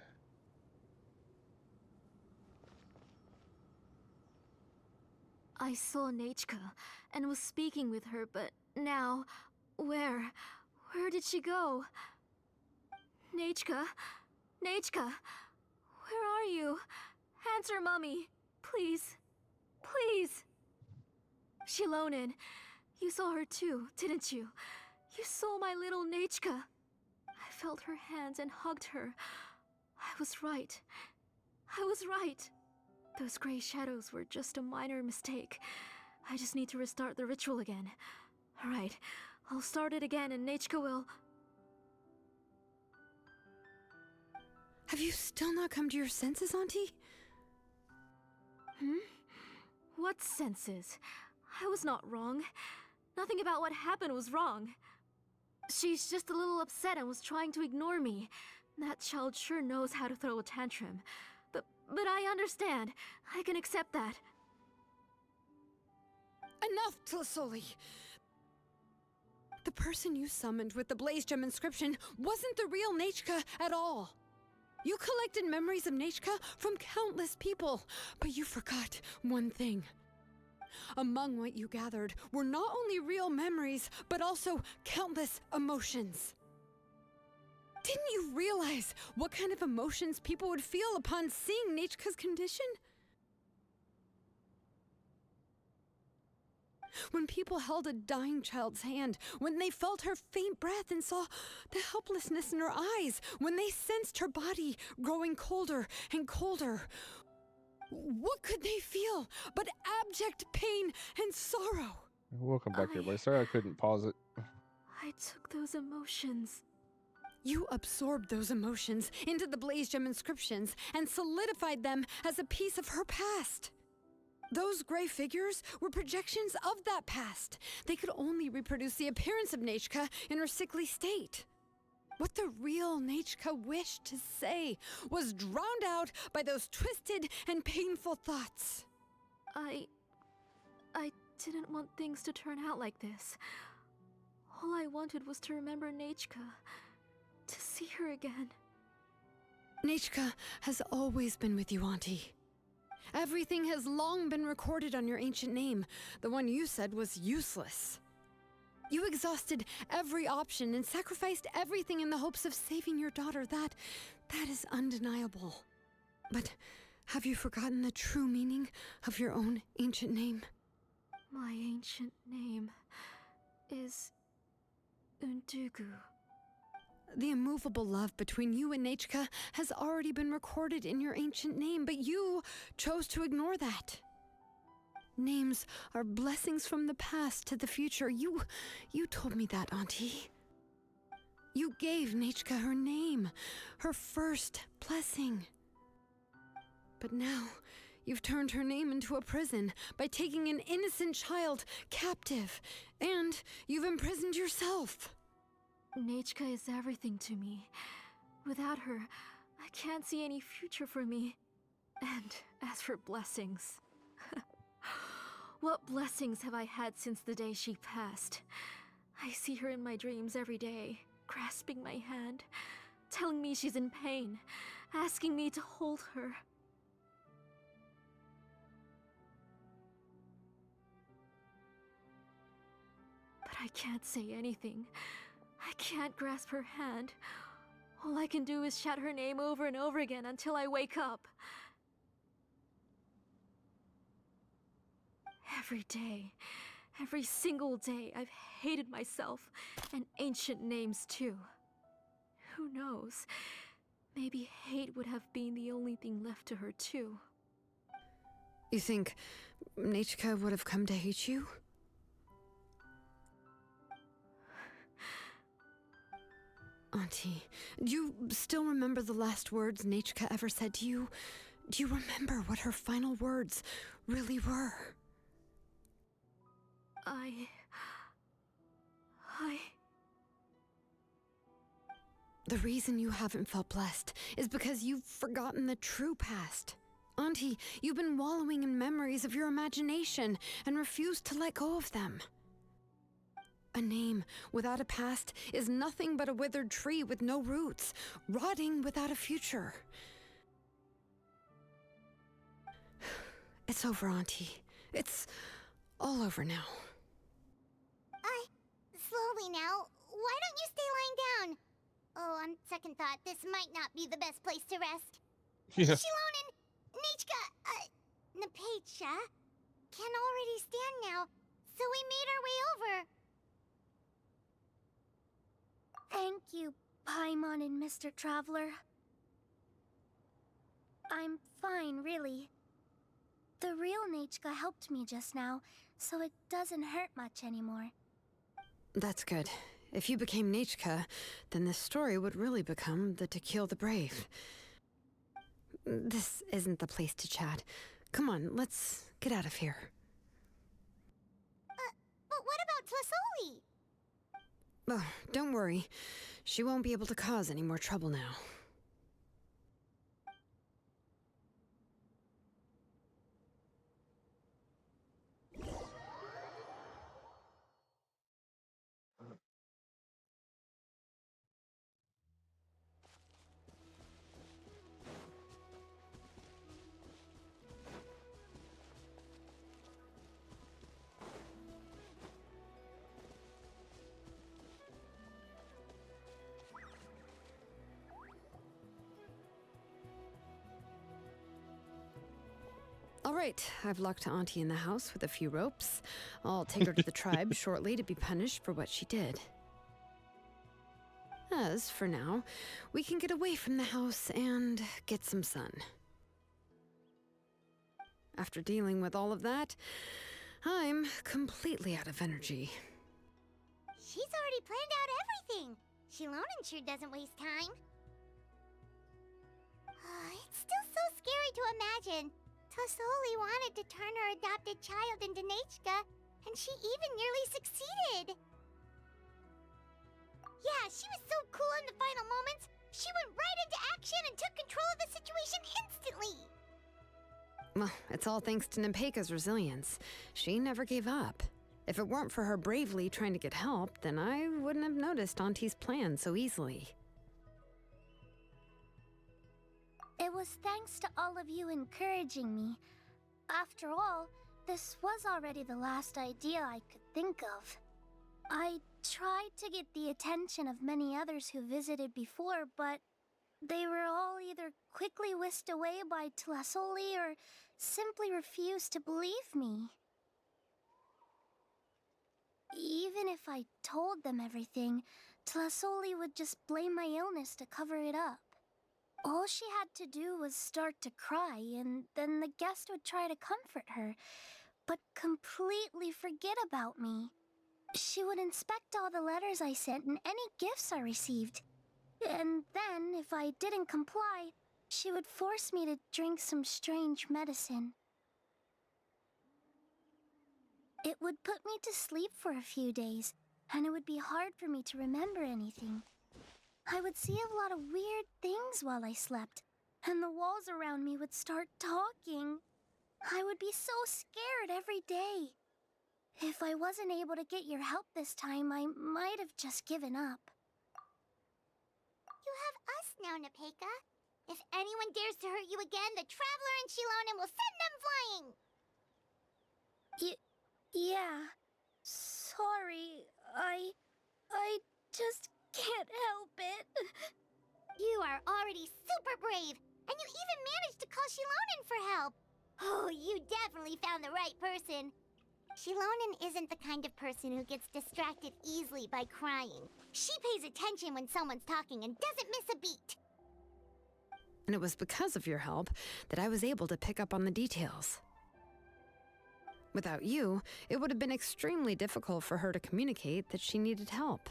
I saw Nechka and was speaking with her, but now, where did she go? Nechka? Nechka? Where are you? Answer, Mummy. Please. Please. Shilonen, you saw her too, didn't you? You saw my little Nechka. I felt her hands and hugged her. I was right. I was right. Those gray shadows were just a minor mistake. I just need to restart the ritual again. Alright, I'll start it again and Nechka will... Have you still not come to your senses, Auntie? What senses? I was not wrong. Nothing about what happened was wrong. She's just a little upset and was trying to ignore me. That child sure knows how to throw a tantrum. But I understand. I can accept that. Enough, Tlasoli! The person you summoned with the Blaze Gem inscription wasn't the real Nechka at all. You collected memories of Nechka from countless people, but you forgot one thing. Among what you gathered were not only real memories, but also countless emotions. Didn't you realize what kind of emotions people would feel upon seeing Nechka's condition? When people held a dying child's hand, when they felt her faint breath and saw the helplessness in her eyes, when they sensed her body growing colder and colder, what could they feel but abject pain and sorrow? Welcome back, everybody. Sorry I couldn't pause it. I took those emotions. You absorbed those emotions into the Blaze Gem inscriptions and solidified them as a piece of her past. Those gray figures were projections of that past. They could only reproduce the appearance of Nechka in her sickly state. What the real Nechka wished to say was drowned out by those twisted and painful thoughts. I didn't want things to turn out like this. All I wanted was to remember Nechka. To see her again. Nechka has always been with you, Auntie. Everything has long been recorded on your ancient name, the one you said was useless. You exhausted every option and sacrificed everything in the hopes of saving your daughter. That is undeniable. But have you forgotten the true meaning of your own ancient name? My ancient name is Undugu. The immovable love between you and Nechka has already been recorded in your ancient name, but you chose to ignore that. Names are blessings from the past to the future. You told me that, Auntie. You gave Nechka her name, her first blessing. But now, you've turned her name into a prison by taking an innocent child captive, and you've imprisoned yourself. Nechka is everything to me. Without her, I can't see any future for me. And as for blessings... what blessings have I had since the day she passed? I see her in my dreams every day, grasping my hand, telling me she's in pain, asking me to hold her. But I can't say anything. I can't grasp her hand. All I can do is shout her name over and over again until I wake up. Every day, every single day, I've hated myself, and ancient names too. Who knows? Maybe hate would have been the only thing left to her too. You think Nechka would have come to hate you? Auntie, do you still remember the last words Nechka ever said to you? Do you remember what her final words really were? The reason you haven't felt blessed is because you've forgotten the true past. Auntie, you've been wallowing in memories of your imagination and refused to let go of them. A name without a past is nothing but a withered tree with no roots, rotting without a future. It's over, Auntie. It's all over now. Slowly now. Why don't you stay lying down? Oh, on second thought, this might not be the best place to rest. Yeah. Shilon and Nechka, Napecha can already stand now, so we made our way over. Thank you, Paimon and Mr. Traveler. I'm fine, really. The real Nechka helped me just now, so it doesn't hurt much anymore. That's good. If you became Nechka, then this story would really become the To Kill the Brave. This isn't the place to chat. Come on, let's get out of here. But what about Tlasoli? Oh, don't worry. She won't be able to cause any more trouble now. All right, I've locked Auntie in the house with a few ropes. I'll take her to the tribe shortly to be punished for what she did. As for now, we can get away from the house and get some sun. After dealing with all of that, I'm completely out of energy. She's already planned out everything. Shilonen sure doesn't waste time. It's still so scary to imagine. Tlasoli wanted to turn her adopted child into Nechka, and she even nearly succeeded. Yeah, she was so cool in the final moments. She went right into action and took control of the situation instantly. Well, it's all thanks to Nempeka's resilience. She never gave up. If it weren't for her bravely trying to get help, then I wouldn't have noticed Auntie's plan so easily. It was thanks to all of you encouraging me. After all, this was already the last idea I could think of. I tried to get the attention of many others who visited before, but they were all either quickly whisked away by Tlasoli or simply refused to believe me. even if I told them everything, Tlasoli would just blame my illness to cover it up. All she had to do was start to cry, and then the guest would try to comfort her, but completely forget about me. She would inspect all the letters I sent and any gifts I received. And then, if I didn't comply, she would force me to drink some strange medicine. It would put me to sleep for a few days, and it would be hard for me to remember anything. I would see a lot of weird things while I slept, and the walls around me would start talking. I would be so scared every day. If I wasn't able to get your help this time, I might have just given up. You have us now, Nepeka. If anyone dares to hurt you again, the Traveler and Shilonen will send them flying! Yeah. Sorry, I just can't help it. You are already super brave, and you even managed to call Shilonen for help. Oh, you definitely found the right person. Shilonen isn't the kind of person who gets distracted easily by crying. She pays attention when someone's talking and doesn't miss a beat. And it was because of your help that I was able to pick up on the details. Without you, it would have been extremely difficult for her to communicate that she needed help.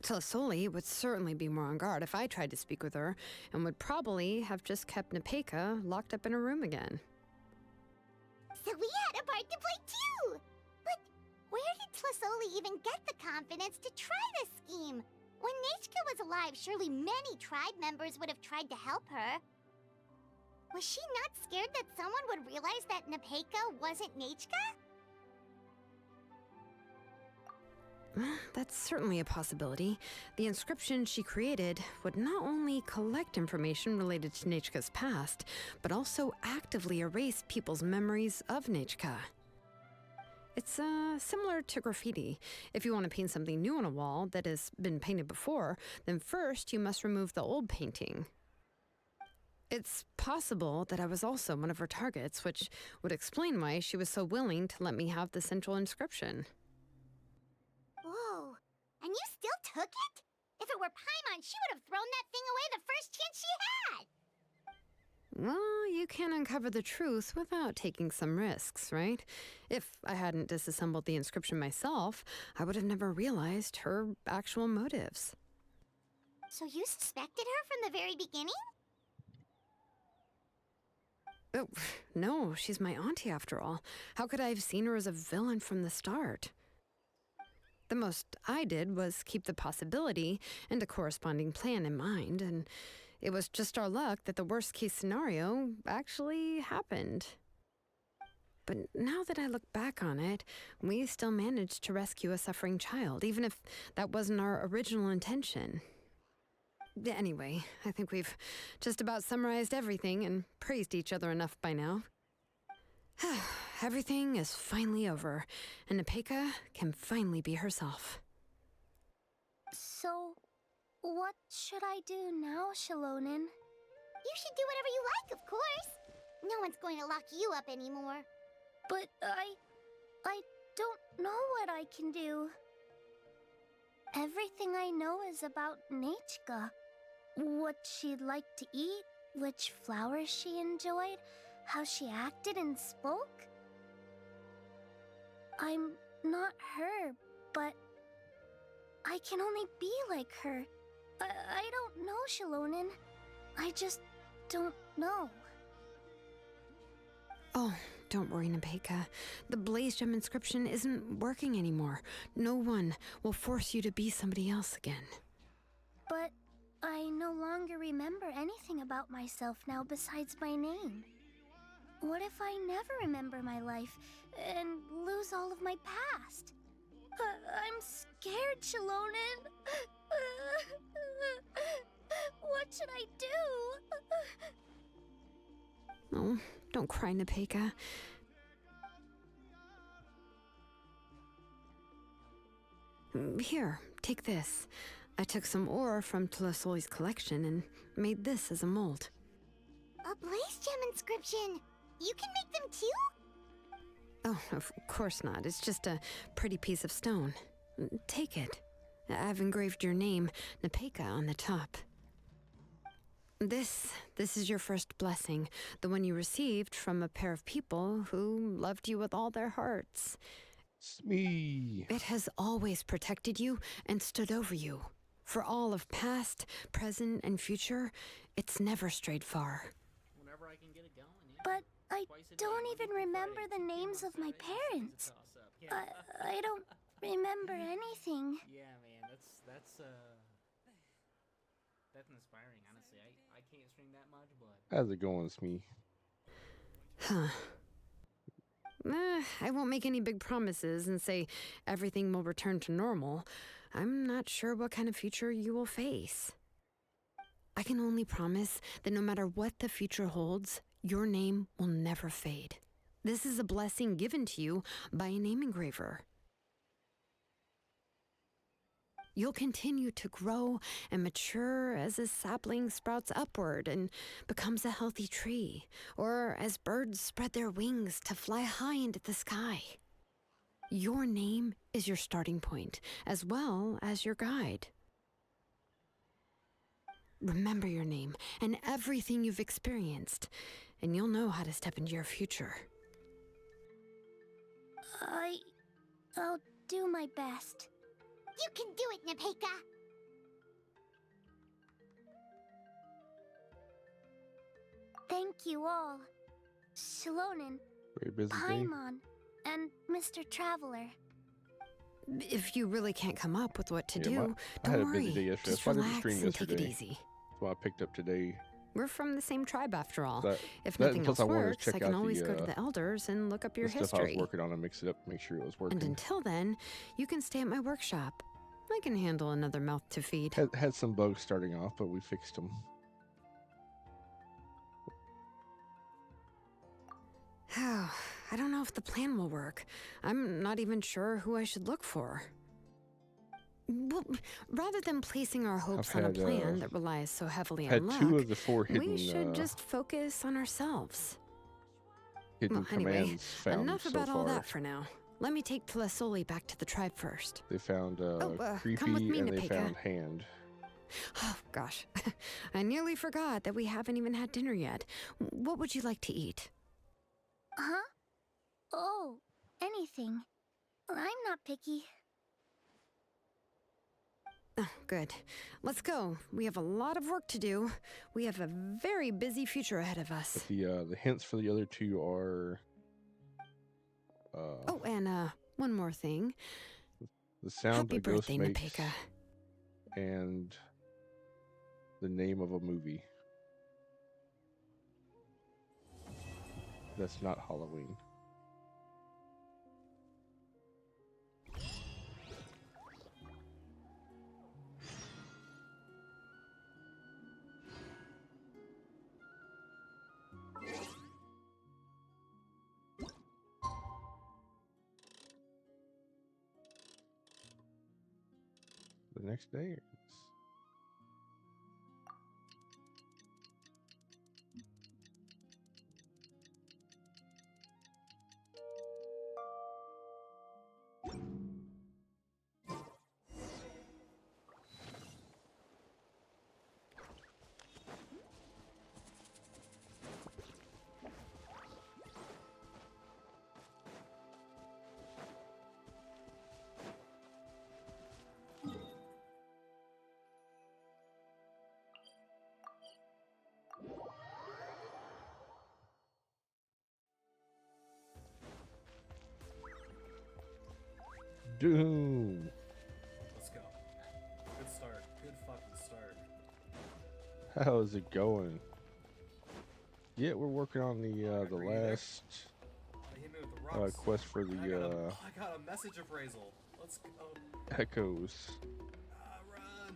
Tlasoli would certainly be more on guard if I tried to speak with her, and would probably have just kept Nepeka locked up in her room again. So we had a part to play too! But where did Tlasoli even get the confidence to try this scheme? When Nechka was alive, surely many tribe members would have tried to help her. Was she not scared that someone would realize that Nepeka wasn't Nechka? That's certainly a possibility. The inscription she created would not only collect information related to Nechka's past, but also actively erase people's memories of Nechka. It's similar to graffiti. If you want to paint something new on a wall that has been painted before, then first you must remove the old painting. It's possible that I was also one of her targets, which would explain why she was so willing to let me have the central inscription. Whoa, and you still took it? If it were Paimon, she would have thrown that thing away the first chance she had! Well, you can't uncover the truth without taking some risks, right? If I hadn't disassembled the inscription myself, I would have never realized her actual motives. So you suspected her from the very beginning? Oh, no, she's my auntie after all. How could I have seen her as a villain from the start? The most I did was keep the possibility and a corresponding plan in mind, and it was just our luck that the worst-case scenario actually happened. But now that I look back on it, we still managed to rescue a suffering child, even if that wasn't our original intention. Anyway, I think we've just about summarized everything and praised each other enough by now. Everything is finally over, and Nepeka can finally be herself. So, what should I do now, Shilonen? You should do whatever you like, of course. No one's going to lock you up anymore. But I don't know what I can do. Everything I know is about Nechka. What she'd like to eat, which flowers she enjoyed, how she acted and spoke. I'm not her, but I can only be like her. I don't know, Shilonen. I just don't know. Oh, don't worry, Nepeka. The Blaze Gem inscription isn't working anymore. No one will force you to be somebody else again. But I no longer remember anything about myself now besides my name. What if I never remember my life and lose all of my past? I'm scared, Shilonen. What should I do? Oh, don't cry, Nepeka. Here, take this. I took some ore from Tlasoli's collection and made this as a mold. A blaze gem inscription! You can make them too? Oh, of course not. It's just a pretty piece of stone. Take it. I've engraved your name, Nepeka, on the top. This is your first blessing, the one you received from a pair of people who loved you with all their hearts. It's me. It has always protected you and stood over you. For all of past, present, and future, it's never strayed far. Whenever I can get it going, yeah. But I Twice a day, don't Monday even through remember Friday, the 2 names on of my Saturdays, Sundays, it's a parents. toss-up. Yeah. I don't remember anything. Yeah, man, that's inspiring, honestly. I can't string that much, but How's it going, Smee? Huh. I won't make any big promises and say everything will return to normal. I'm not sure what kind of future you will face. I can only promise that no matter what the future holds, your name will never fade. This is a blessing given to you by a name engraver. You'll continue to grow and mature as a sapling sprouts upward and becomes a healthy tree, or as birds spread their wings to fly high into the sky. Your name is your starting point, as well as your guide. Remember your name and everything you've experienced, and you'll know how to step into your future. I'll do my best. You can do it, Nepeka! Thank you all. Shalonen, Very busy day. Paimon, and Mr. Traveler. If you really can't come up with what to Yeah, do, I had don't a busy worry. day yesterday. Just That's why I didn't relax stream and take it yesterday. easy. That's why I picked up today. We're from the same tribe after all. That- If that, nothing and plus else I wanted to works, check I can out always the, go to the elders and look up your the stuff I was history. working on and mix it up, make sure it was working. And until then, you can stay at my workshop. I can handle another mouth to feed. Had some bugs starting off, but we fixed them. I don't know if the plan will work. I'm not even sure who I should look for. Well, rather than placing our hopes on a had, plan that relies so heavily had on luck, 2 of the 4 hidden we should just focus on ourselves. hidden Anyway, commands found enough so about far. all that for now. Let me take Tlasoli back to the tribe first. They found come creepy with me, and they Nepeka. found hand. Oh, gosh. I nearly forgot that we haven't even had dinner yet. What would you like to eat? Huh? Oh, anything. I'm not picky. Oh, good. Let's go. We have a lot of work to do. We have a very busy future ahead of us. But the hints for the other 2 are Oh, and one more thing. the sound Happy a ghost birthday, makes Nepeka. and the name of a movie. That's not Halloween. The next day. Doom. Let's go. Good start. Good fucking start. How's it going? Yeah, we're working on the last Hit me with the rocks. quest for the I got a message appraisal. Let's go. echoes. Run.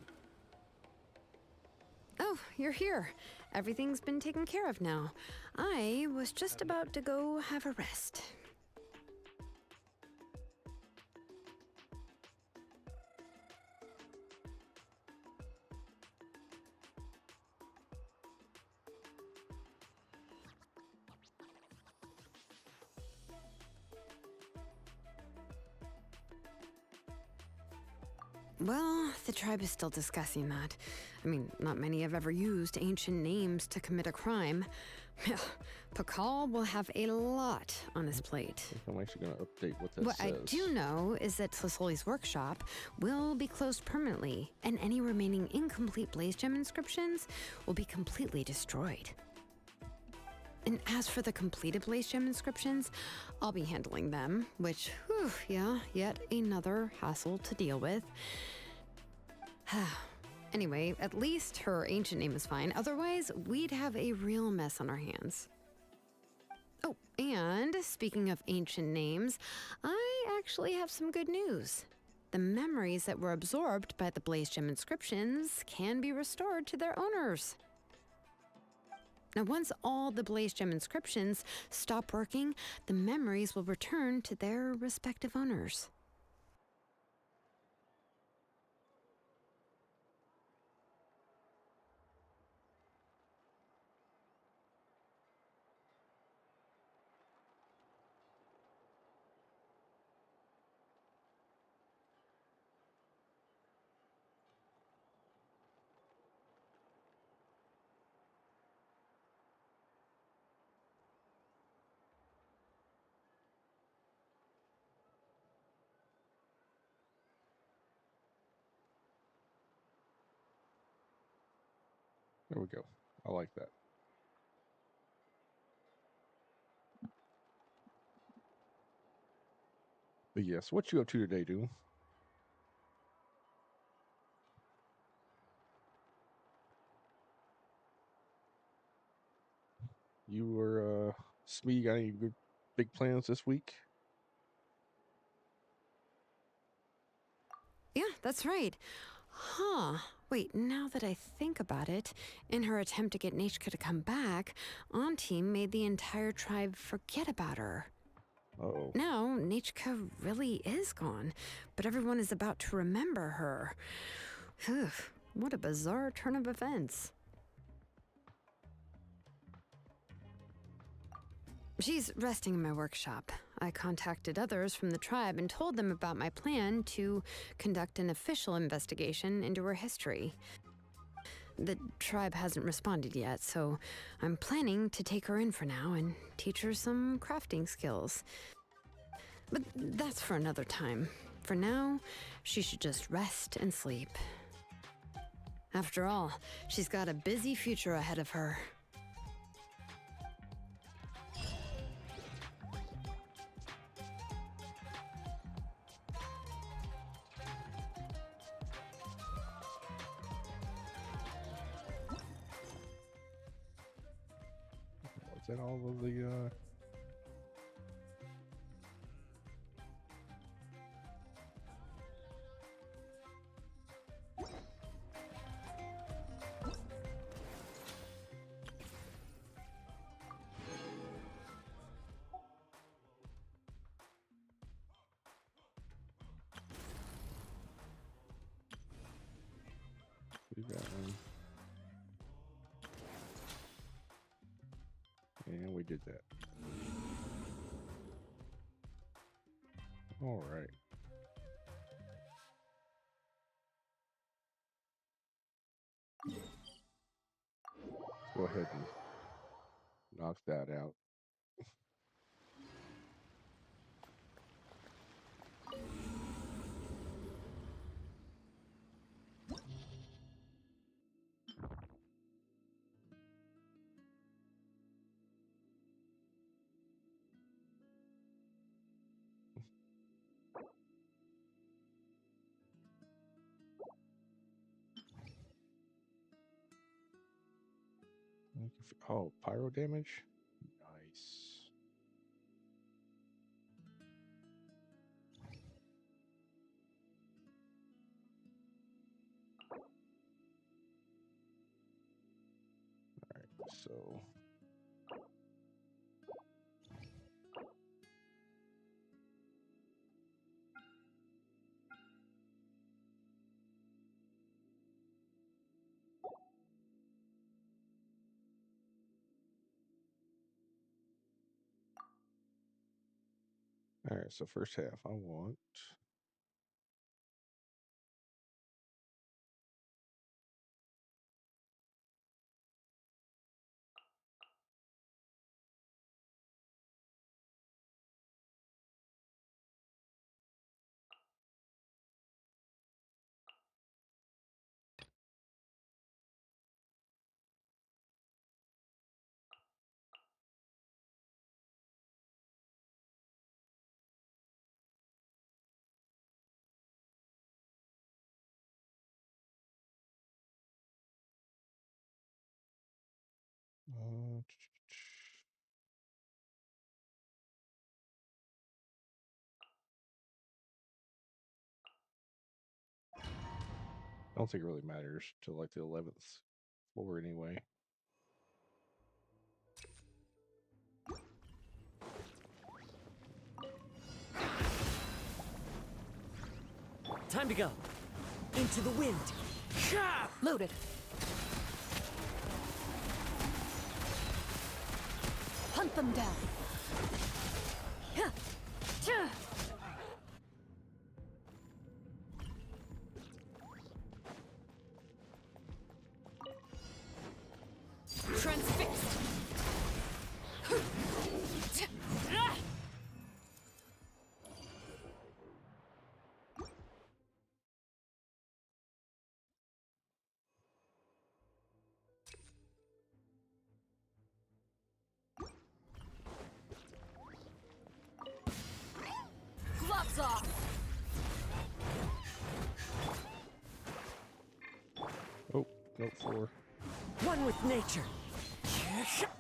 Oh, you're here. Everything's been taken care of now. I was just about to go have a rest. Well, the tribe is still discussing that. I mean, not many have ever used ancient names to commit a crime. Pakal will have a lot on his plate. I'm actually going to update what that What says. I do know is that Tlisoli's workshop will be closed permanently, and any remaining incomplete Blaze Gem inscriptions will be completely destroyed. And as for the completed Blaze Gem inscriptions, I'll be handling them, which, whew, yeah, yet another hassle to deal with. Anyway, at least her ancient name is fine. Otherwise, we'd have a real mess on our hands. Oh, and speaking of ancient names, I actually have some good news. The memories that were absorbed by the Blaze Gem inscriptions can be restored to their owners. Now, once all the Blaze Gem inscriptions stop working, the memories will return to their respective owners. There we go. I like that. But yes, what you up to today, Doom? You or Smee got any good big plans this week? Yeah, that's right. Huh. Wait, now that I think about it, in her attempt to get Nechka to come back, Auntie made the entire tribe forget about her. Uh-oh. Now, Nechka really is gone, but everyone is about to remember her. Phew, what a bizarre turn of events. She's resting in my workshop. I contacted others from the tribe and told them about my plan to conduct an official investigation into her history. The tribe hasn't responded yet, so I'm planning to take her in for now and teach her some crafting skills. But that's for another time. For now, she should just rest and sleep. After all, she's got a busy future ahead of her. Is that all of the we got one. And we did that. All right. Let's go ahead and knock that out. Oh, pyro damage? Nice. Alright, so alright, so first half I want I don't think it really matters to like the 11th floor anyway. Time to go. Into the wind. Loaded. Hunt them down. Transfixed. Gloves off. Oh, note 4. One with nature.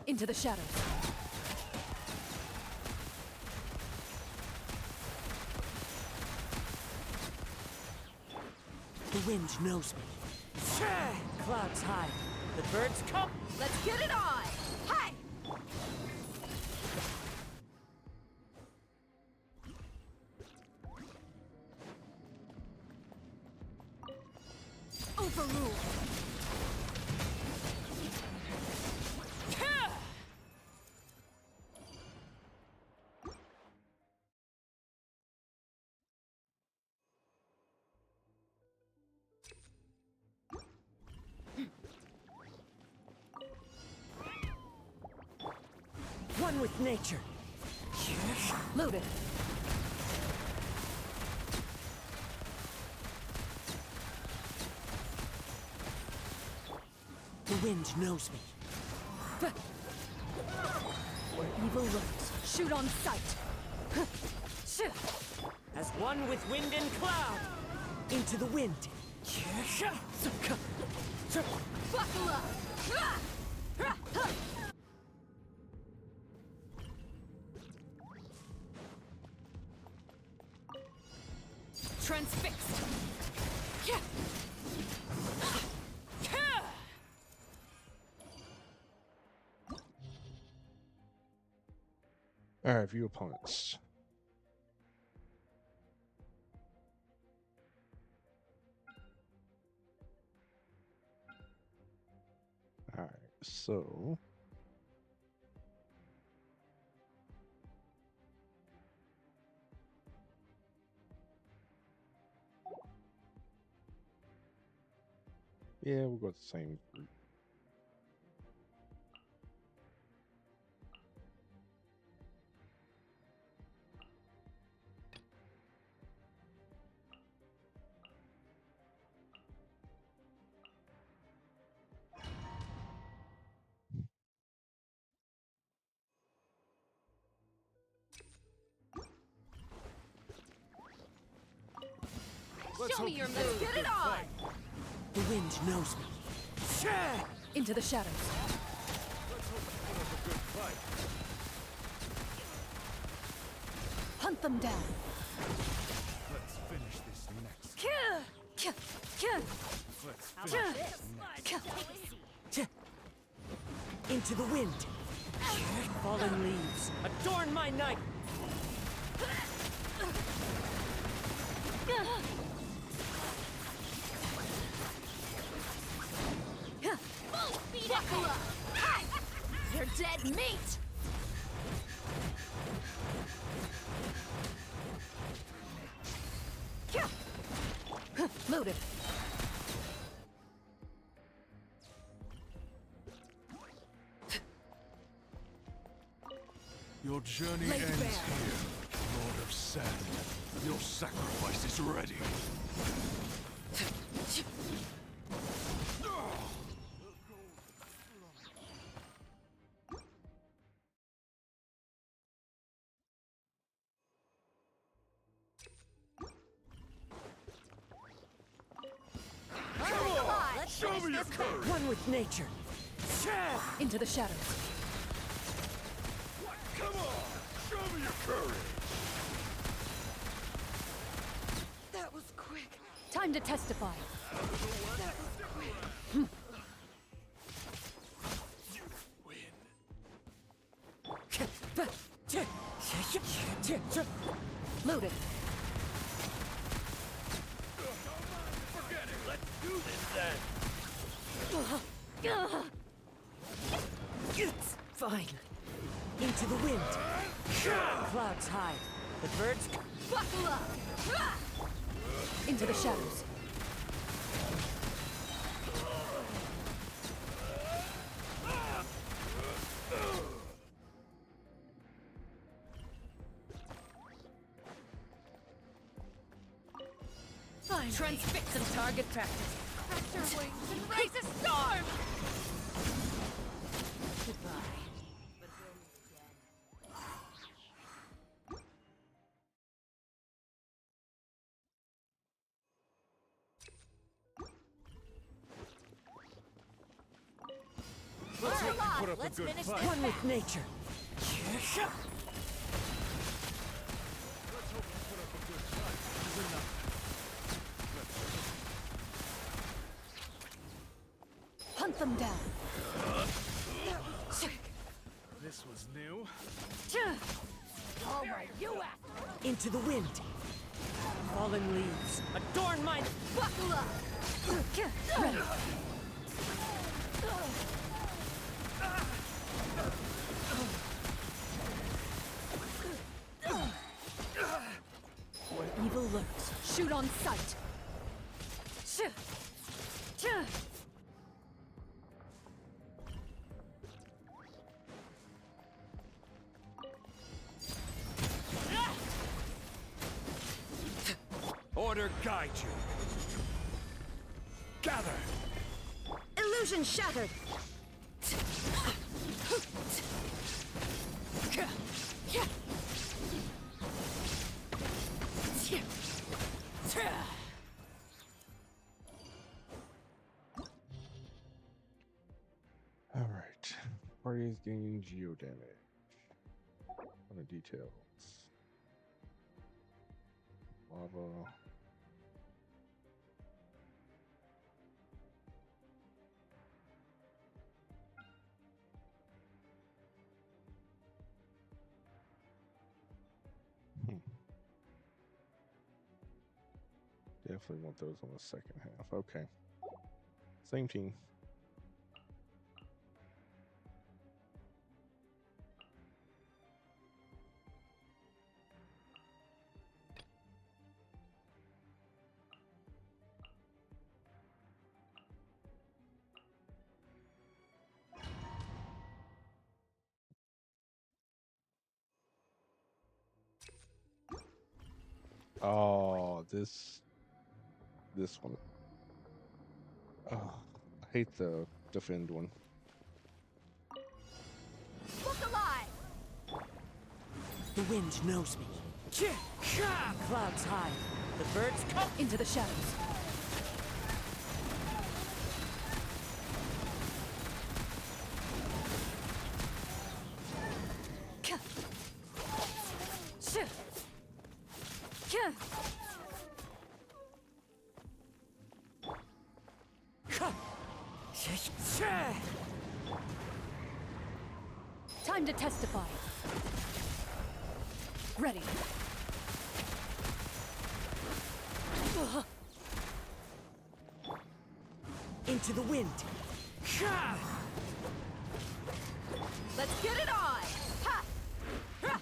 Into the shadows. The wind knows me. Clouds high. The birds come. Let's get it on! Hey! Overruled. One with nature. Loaded. The wind knows me. Where evil lurks, shoot on sight. As one with wind and cloud. Into the wind. Buckle up. Transfixed. Alright, view opponents. Alright, so yeah, we'll go with the same group. Show me your move. Get it on! The wind knows me. Into the shadows. Hunt them down. Let's finish this next. Into the wind. Fallen leaves. Adorn my night. Buckle up! You're dead meat! Loaded. Your journey Laid ends bare. here, Lord of Sand. Your sacrifice is ready. Show me your courage. One with nature. Into the shadows. Come on, show me your courage. That was quick. Time to testify. Out of the way. Fine. Into the wind. Clouds hide. The birds Buckle up! Into the shadows. Transfix and target practice. Press your wings and raise a storm! Goodbye. But we'll meet again. We'll take put up a Let's good finish fight. this. One with nature. Hunt them down. This was new. All right, you asked. Into the wind. Fallen leaves. Adorn my... Buckle up. Ready. Where evil lurks, shoot on sight. Order guide you. Gather. Illusion shattered. All right. Party is gaining geo damage. On the details. Lava. Definitely want those on the second half. Okay. Same team. Oh, this one. Oh, I hate the defend one. Look alive! The wind knows me. Clouds hide. The birds come into the shadows. Time to testify. Ready. into the wind. Let's get it on! Ha! Ha!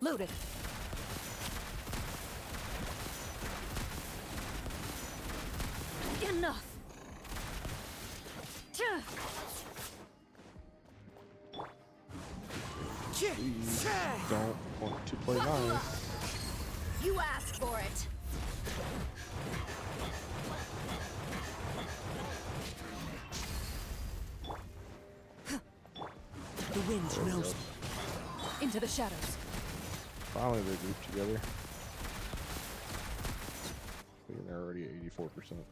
Loaded. Enough. Please don't want to play nice. You asked for it. The wind knows. Into the shadows. Finally, they grouped together. I think they're already at 84%.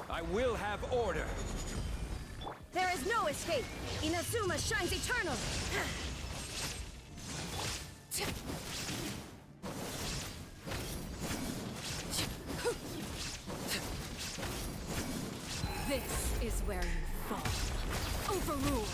I will have order. There is no escape. Inazuma shines eternal. This is where you fall. Overruled.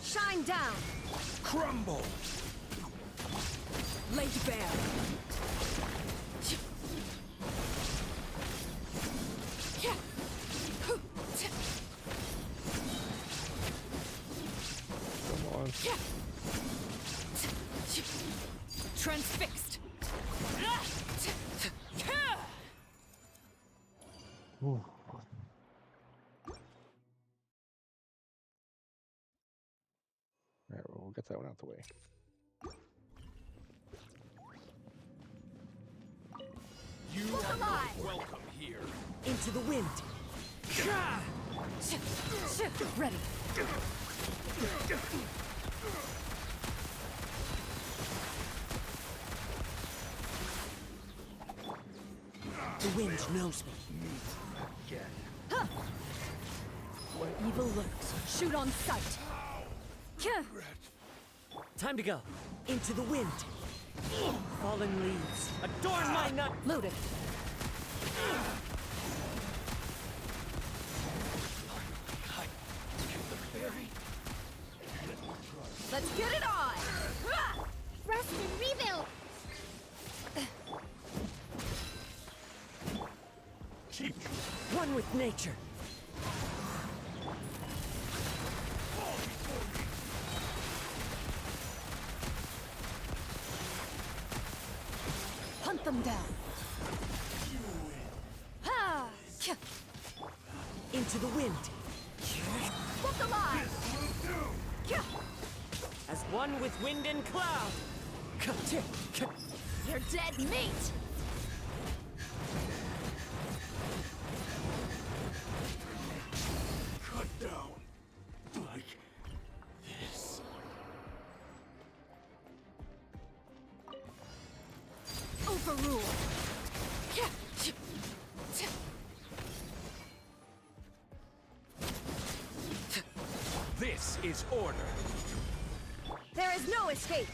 Shine down! Crumble! Laid bare. Come on. Transfixed. Ooh. Alright, well, we'll get that one out the way. You are not welcome here. Into the wind. Ready. The wind knows me. Where evil lurks, shoot on sight. Time to go. Into the wind. Fallen leaves. Adorn my nut. Loaded. Let's get it on! Rest and rebuild. One with nature. Hunt them down. Ha! Into the wind. Book alive! As one with wind and cloud. You're dead meat! Cut down. Like this. Overruled. This is order. There is no escape!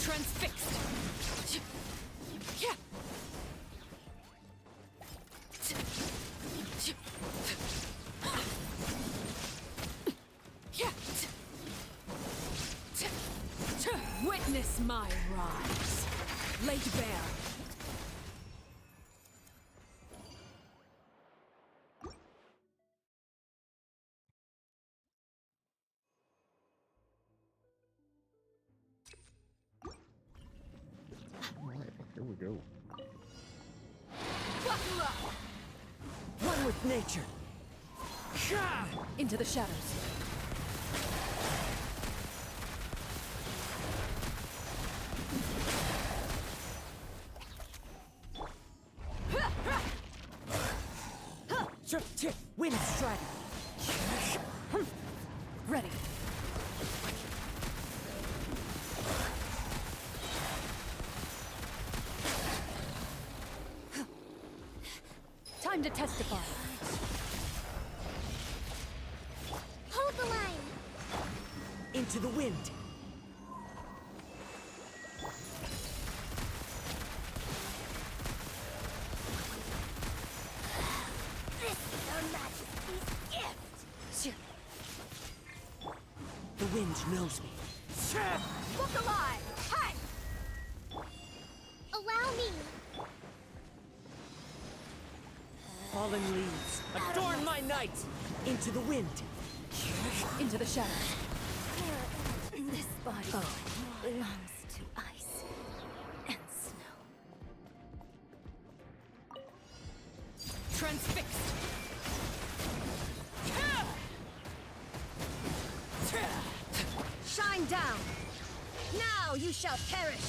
Transfixed. Witness my rise. Laid bare. Alright, here we go. One with nature. Into the shadows. Wind strike. Ready. Time to testify. Hold the line. Into the wind. This is Her Majesty's gift. The wind knows me. Book alive! Hi! Allow me. Fallen leaves. Adorn my night. Into the wind. Into the shadows. This body belongs to ice and snow. Transfixed. Shine down! Now you shall perish!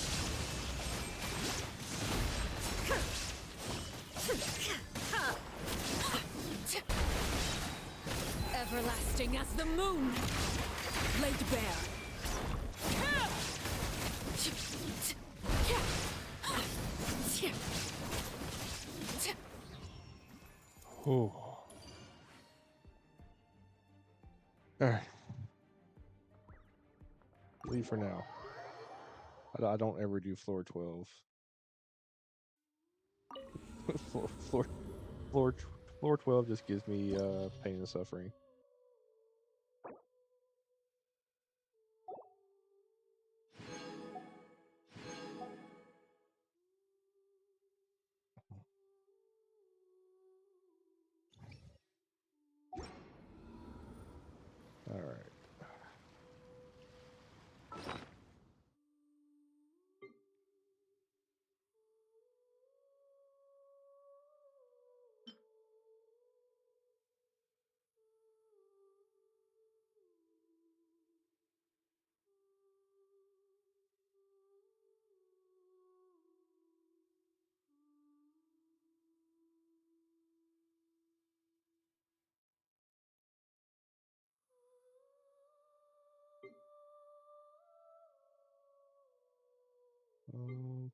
Everlasting as the moon. Laid bare. Oh. Alright. Leave for now. I don't ever do floor 12. floor, floor, floor 12 just gives me pain and suffering. All right.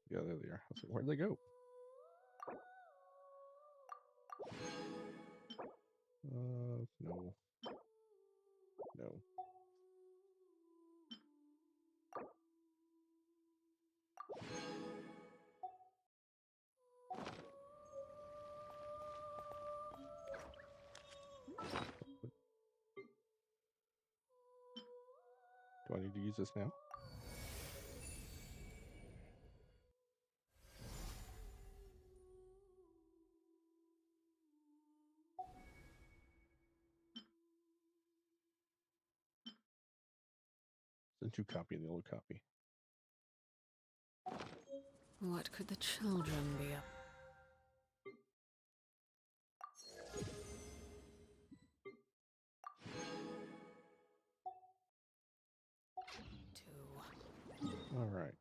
Yeah, there they are. I was like, where'd they go? No. No. Do I need to use this now? Since you copy the old copy. What could the children be up? All right.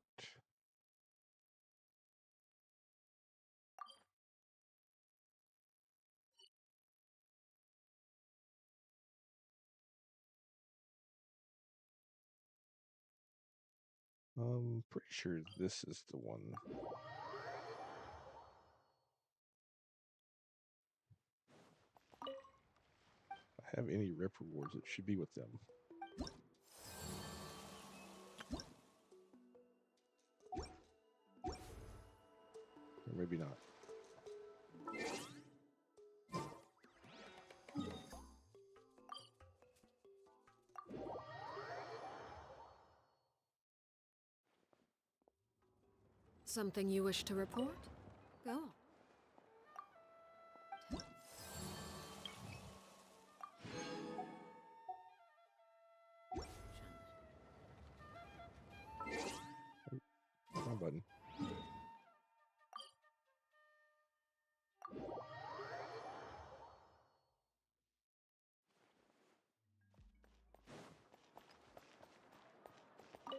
I'm pretty sure this is the one. If I have any rep rewards, it should be with them. Or maybe not. Something you wish to report? Go on. Wrong button.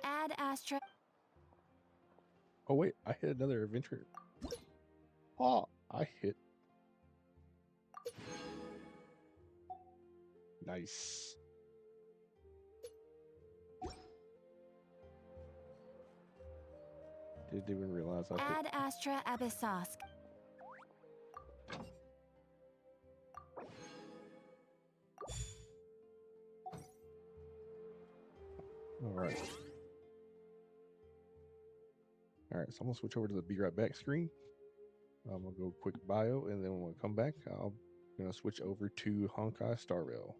Add Astra. Oh wait, I hit another adventure. Oh, I hit. Nice. Didn't even realize I hit. Add Astra Abyssosk. All right. All right, so I'm gonna switch over to the Be Right Back screen. I'm gonna go quick bio, and then when I come back, I'm gonna switch over to Honkai Star Rail.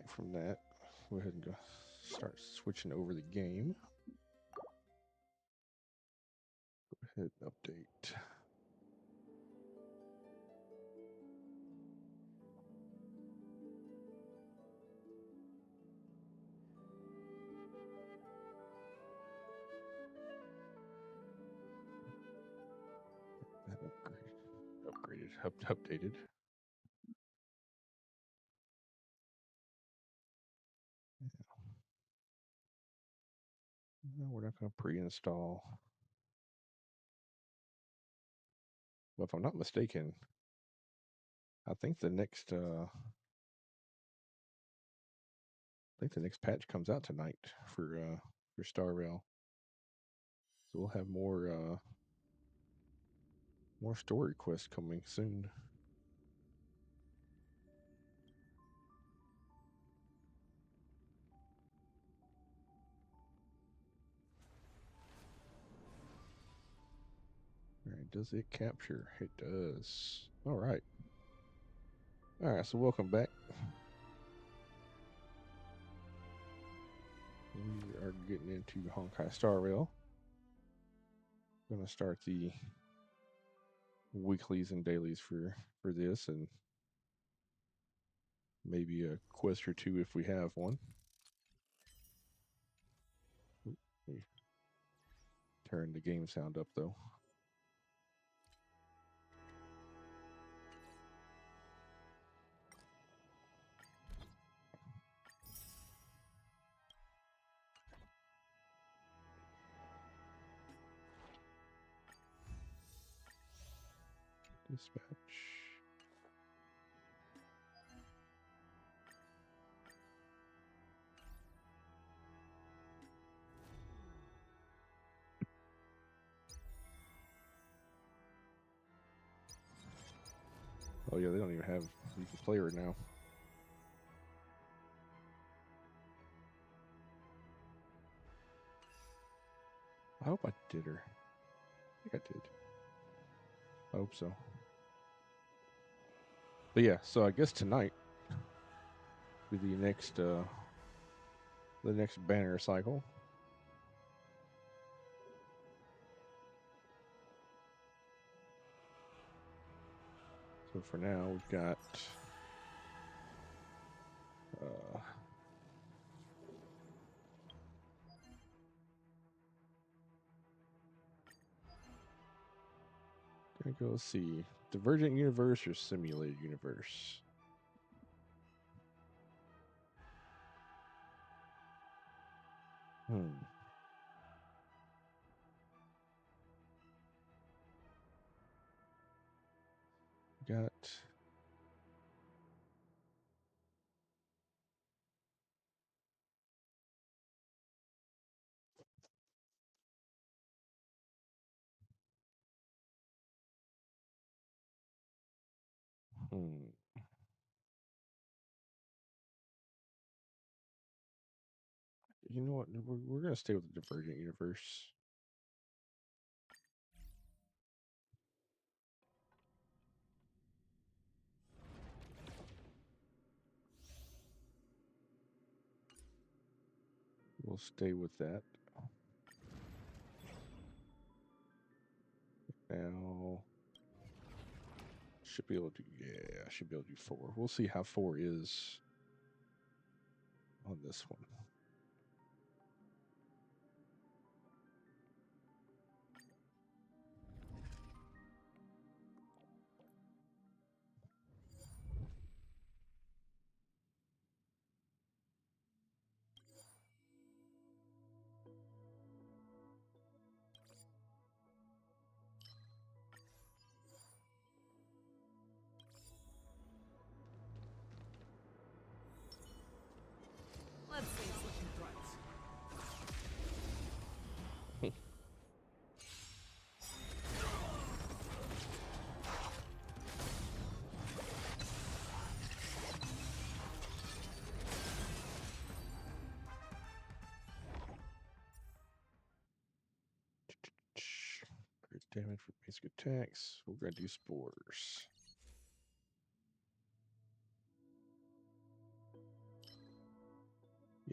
back from that. Go ahead and go start switching over the game. Go ahead and update. That updated. No, we're not going to pre-install. Well, if I'm not mistaken, I think the next patch comes out tonight for Star Rail. So we'll have more story quests coming soon. All right, does it capture? It does. All right. All right, so welcome back. We are getting into Honkai Star Rail. Going to start the weeklies and dailies for this, and maybe a quest or two if we have one. Turn the game sound up though. Dispatch. Oh yeah, they don't even have, you can play right now. I hope I did her. I think I did. I hope so. But yeah, so I guess tonight be the next banner cycle. So for now we've got gonna go see Divergent Universe or Simulated Universe. Got You know what? We're gonna stay with the Divergent Universe. We'll stay with that. Now, should be able to do, yeah, I should be able to do 4. We'll see how 4 is on this one. Let's see it's looking bright. Damage for basic attacks. We're gonna do spores.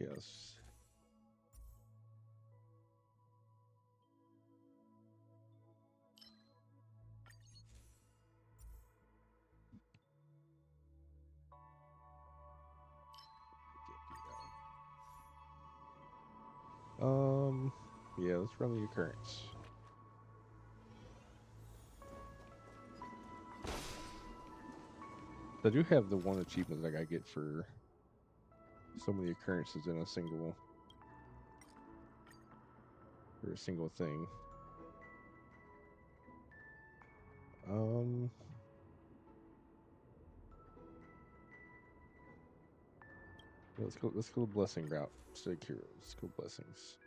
Yes. Yeah, let's run the occurrence. I do have the one achievement that I gotta get for so many occurrences in a single thing. Yeah, let's go blessing route instead of heroes. Let's go blessings.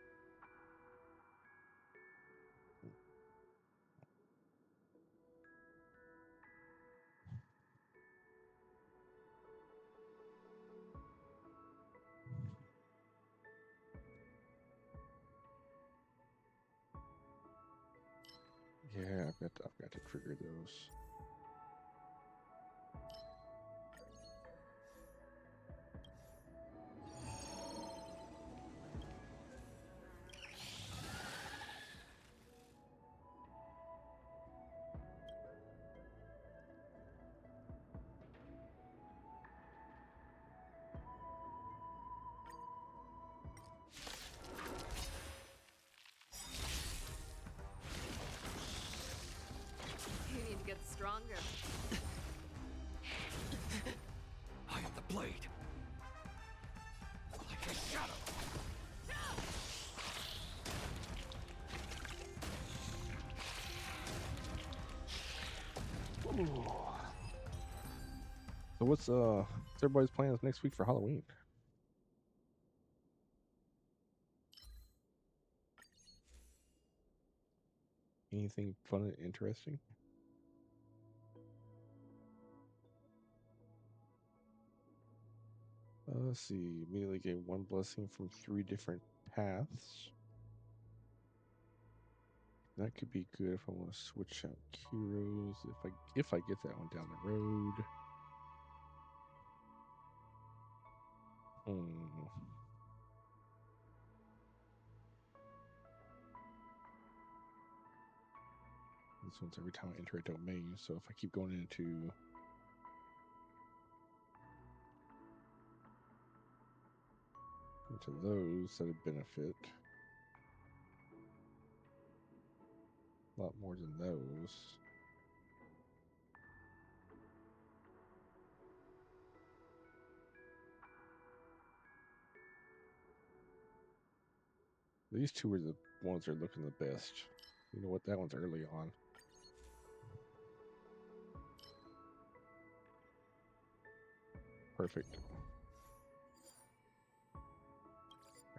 Yeah, I've got to trigger those. You need to get stronger. I am the blade. Like a shadow. Ooh. So what's everybody's plans next week for Halloween? Anything fun and interesting? Let's see. Immediately get one blessing from 3 different paths. That could be good if I want to switch out heroes. If I get that one down the road. This one's every time I enter a domain, so if I keep going into those, that would benefit a lot more than those. These 2 are the ones that are looking the best. You know what? That one's early on. Perfect. I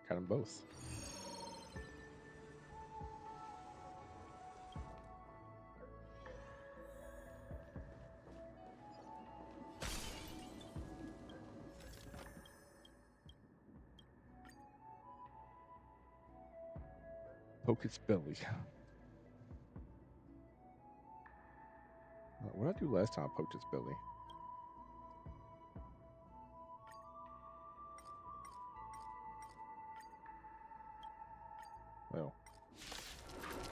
got them both. Poke its belly. What did I do last time I poked its belly? Well,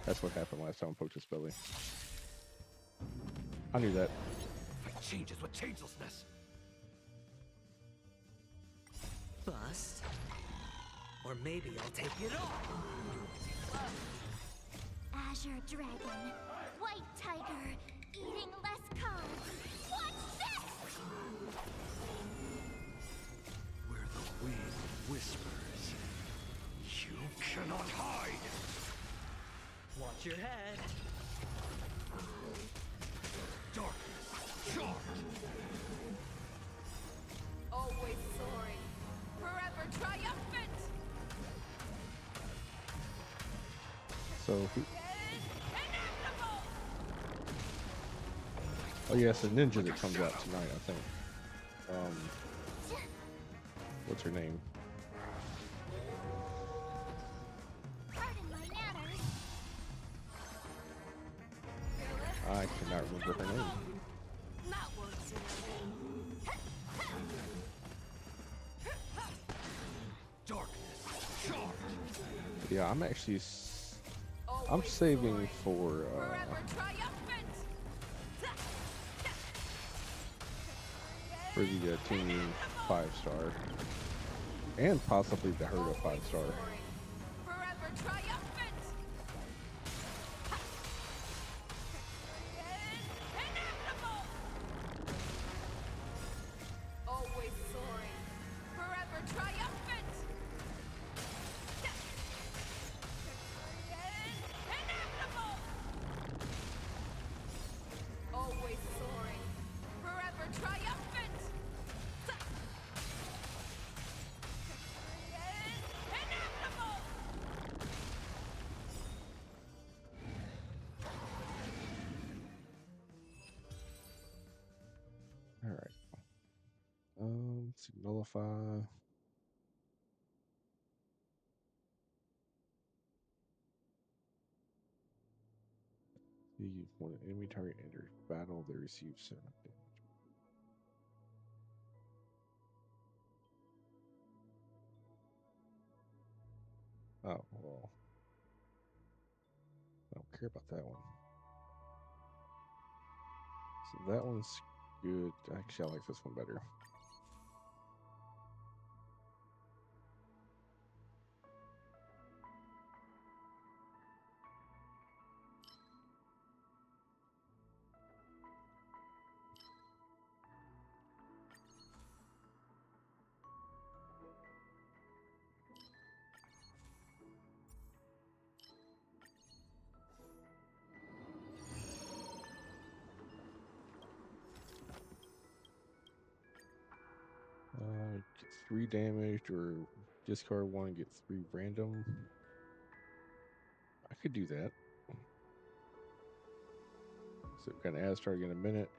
that's what happened last time I poked its belly. I knew that. It changes with changelessness. Bust. Or maybe I'll take it all. Azure Dragon, White Tiger, eating less carbs. Watch this! Where the wind whispers, you cannot hide. Watch your head. Darkness, charge. Always soaring, forever triumphant. So, oh yeah, it's a ninja that comes out tonight, I think. What's her name? Pardon my manners. I cannot remember her name. Not once in a Darkness, Yeah, I'm actually I'm saving for the team 5-star and possibly the Herda 5-star. All right. Let's see, nullify. When an enemy target enters battle, they receive 7 damage. Oh, well. I don't care about that one. So that one's good. Actually, I like this one better. Get 3 damaged or discard 1 and get 3 random. I could do that. So we're gonna add starting in a minute.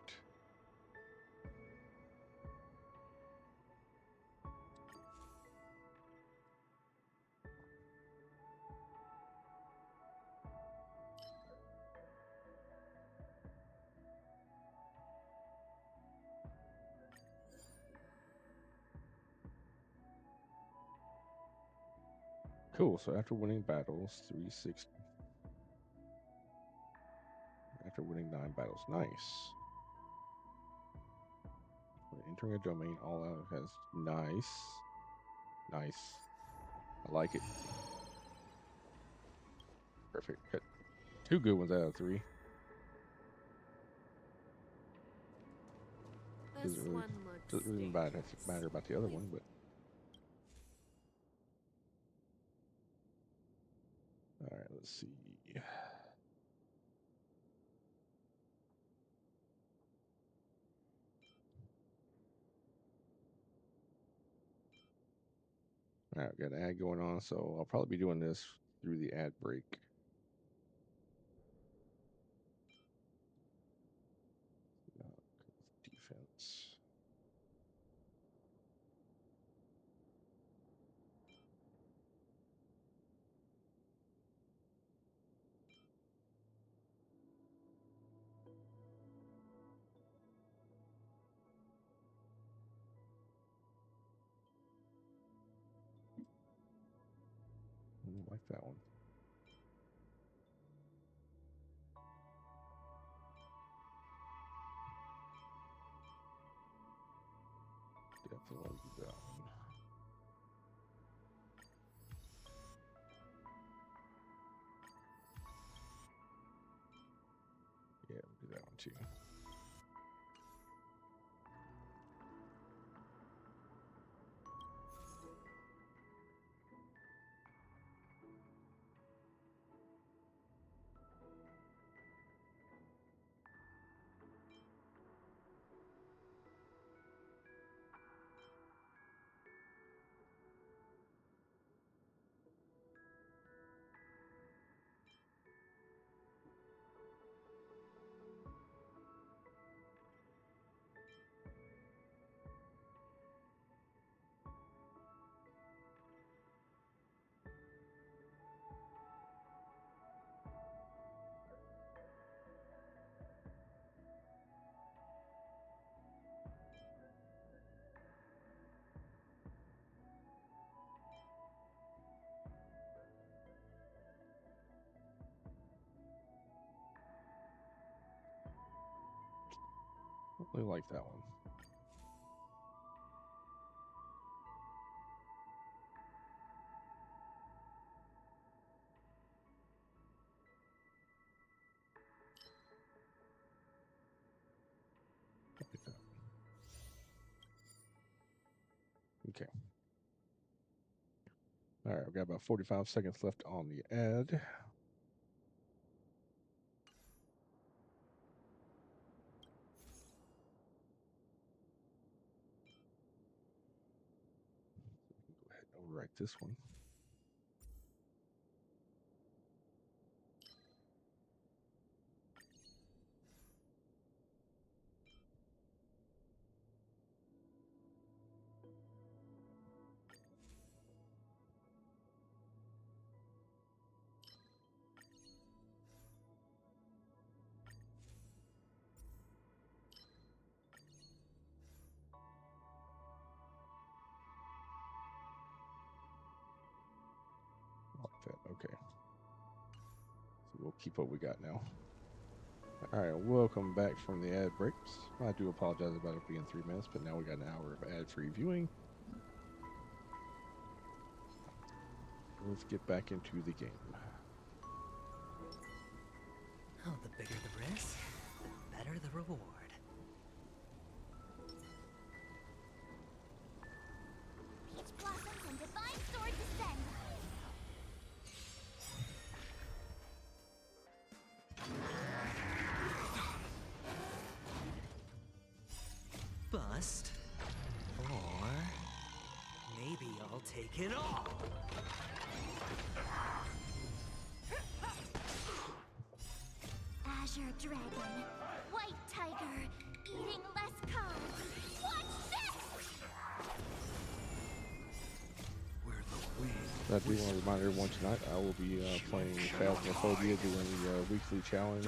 Cool, so after winning battles, 360. After winning 9 battles, nice. When entering a domain, all out has nice. Nice. I like it. Perfect. Got 2 good ones out of 3. Doesn't really matter about the other one, but all right, let's see. All right, got an ad going on, so I'll probably be doing this through the ad break. Defense. I like that one. Definitely want to do that one. Yeah, we'll do that one too. Really like that one. Like that. Okay. All right, I've got about 45 seconds left on the ad. Go ahead and overwrite this one. Like that. Okay. So we'll keep what we got now. All right, welcome back from the ad breaks. I do apologize about it being 3 minutes, but now we got an hour of ad-free viewing. Let's get back into the game. Oh, the bigger the risk, the better the reward. Peach blossoms and divine sword descend. Bust. Or maybe I'll take it all. Azure dragon, white tiger, eating less carbs. Watch this! I do want to remind everyone tonight I will be playing Phasmophobia during the weekly challenge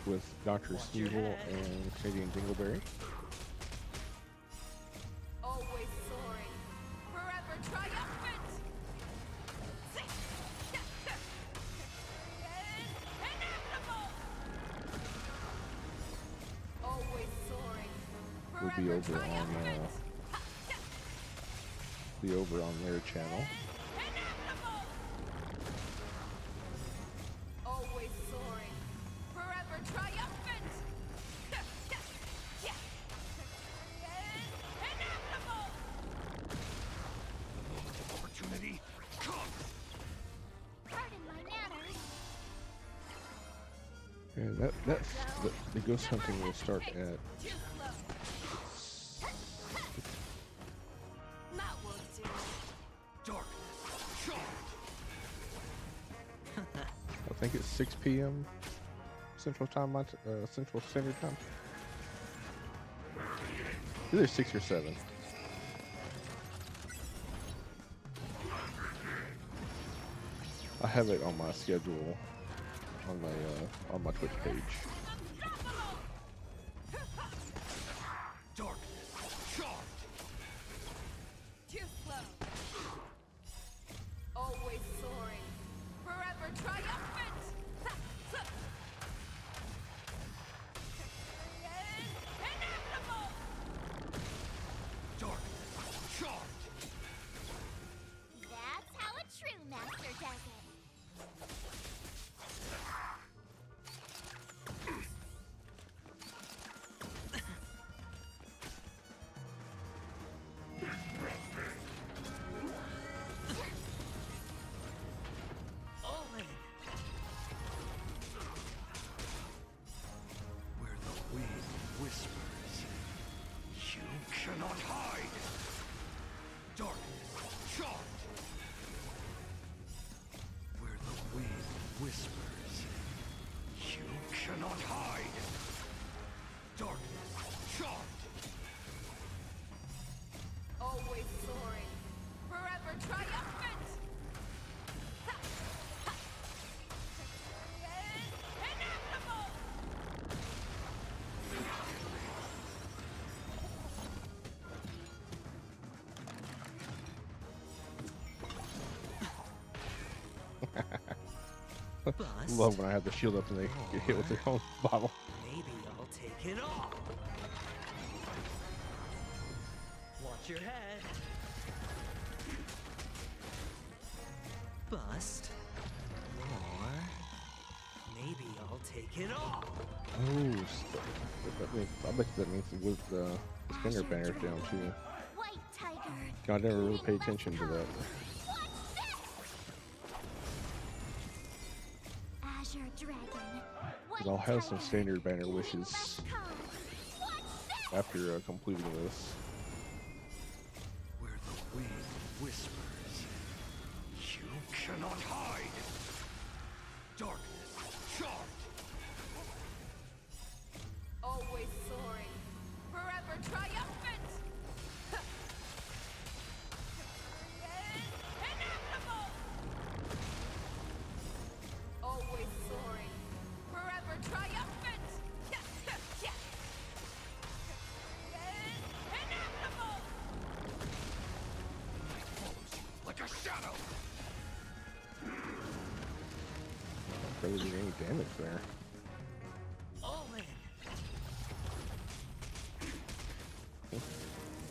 with Dr. Sneevil and Canadian Dingleberry. Always soaring, forever triumphant. Inevitable. Always soaring, We'll be over on their channel. Always soaring, forever triumphant. Inevitable. Opportunity comes. Pardon my manners. And the ghost hunting will start at That will do. I think it's 6 p.m. Central Time, Central Standard Time. Either 6 or 7. I have it on my schedule on my Twitch page. Too slow. Always soaring, forever triumphant. Inevitable. That's how a true master does it. All in. Where the wind whispers, you cannot hide. Darkness charged. Where the wind whispers, you cannot hide. Darkness charged. Always soaring, forever triumphant. Inevitable. Love when I have the shield up and they get hit with their own bottle. Maybe I'll it all. Watch your head. Bust. Or maybe I'll take it all. Oh, that means, I bet that means it was the stinger banner down too. White tiger. I never really paid attention to that. Azure dragon. Because I'll have some standard banner wishes after completing this. Where the wind whispers, you cannot hide. Darkness, charge. Always soaring, forever triumphant. Inevitable. Always soaring, forever triumphant. Inevitable. Follows you like a shadow. Not really doing any damage there. All in.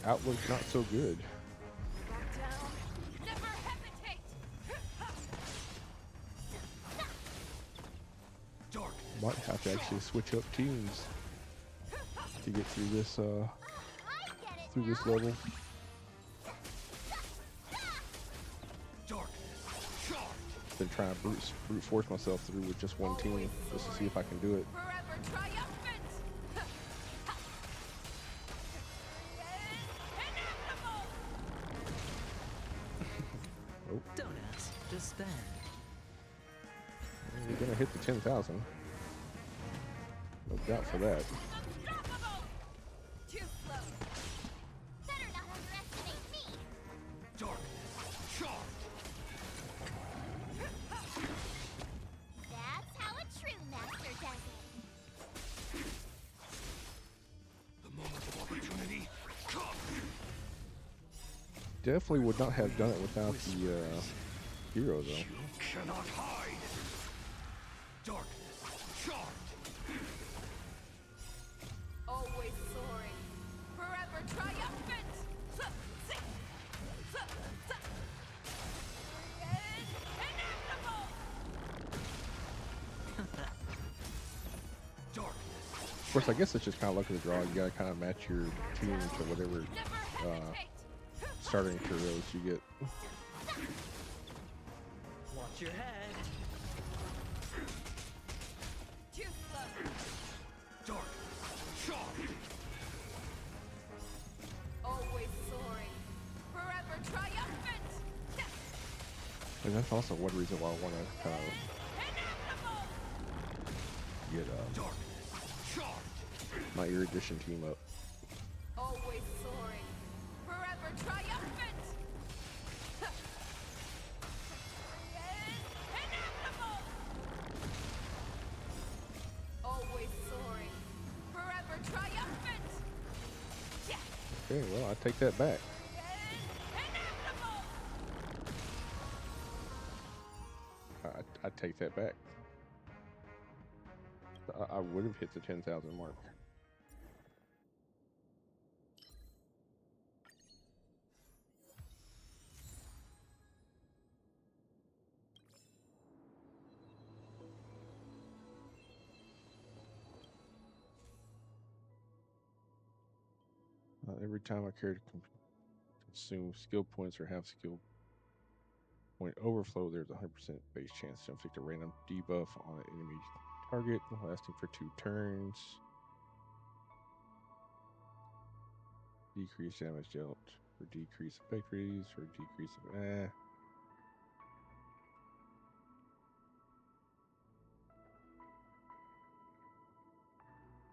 Outlook's not so good. Back down. Never hesitate. Might have to actually switch up teams to get through this level. Been trying to brute force myself through with just one team just to see if I can do it. Forever triumphant. Inevitable. Nope. Don't ask, just spend. We're gonna hit the 10,000. No doubt for that. Unstoppable. Too slow. Better not underestimate me. Darkness, charge. That's how a true master does it. The moment of opportunity, come. Definitely would not have done it without the hero though. You cannot hide. Darkness, charge. Always soaring, forever triumphant. Inevitable. Of course, I guess it's just kind of luck of the draw. You gotta kind of match your team to whatever starting heroes you get. Watch your head. Too slow. Darkness, charge. Always soaring, forever triumphant. And that's also one reason why I want to kind of get my erudition team up. Always soaring, forever triumphant. Inevitable. Always soaring, forever triumphant. Okay, well, I take that back. I take that back. I would have hit the 10,000 mark. Every time a character consume skill points or have skill point overflow, there's a 100% base chance to inflict a random debuff on an enemy target, lasting for 2 turns. Decrease damage dealt, or decrease effect radius, or decrease of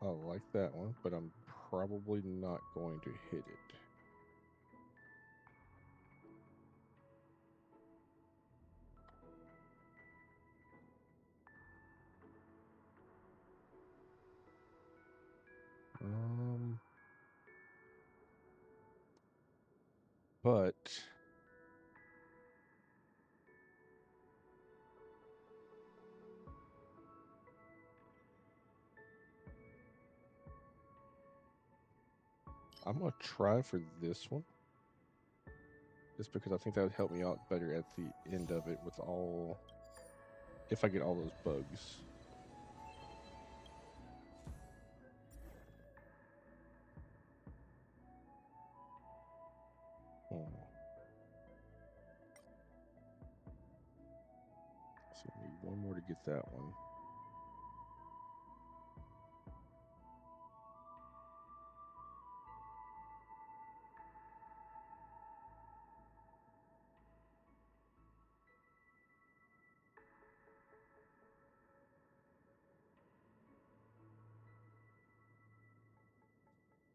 I like that one, but I'm probably not going to hit it. But I'm gonna try for this one. Just because I think that would help me out better at the end of it with all... If I get all those bugs. So I need one more to get that one.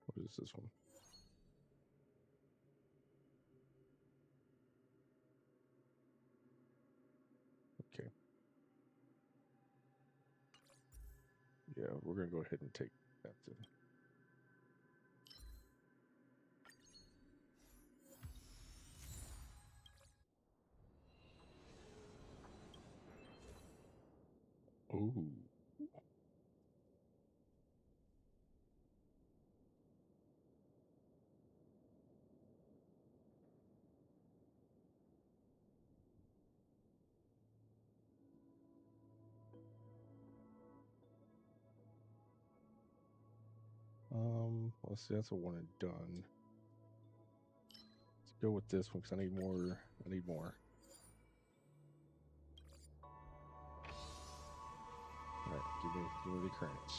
What is this one? Okay. Yeah, we're gonna go ahead and take that then. Ooh. Let's see, that's a one and done. Let's go with this one because I need more. I need more. Alright, give me the currents.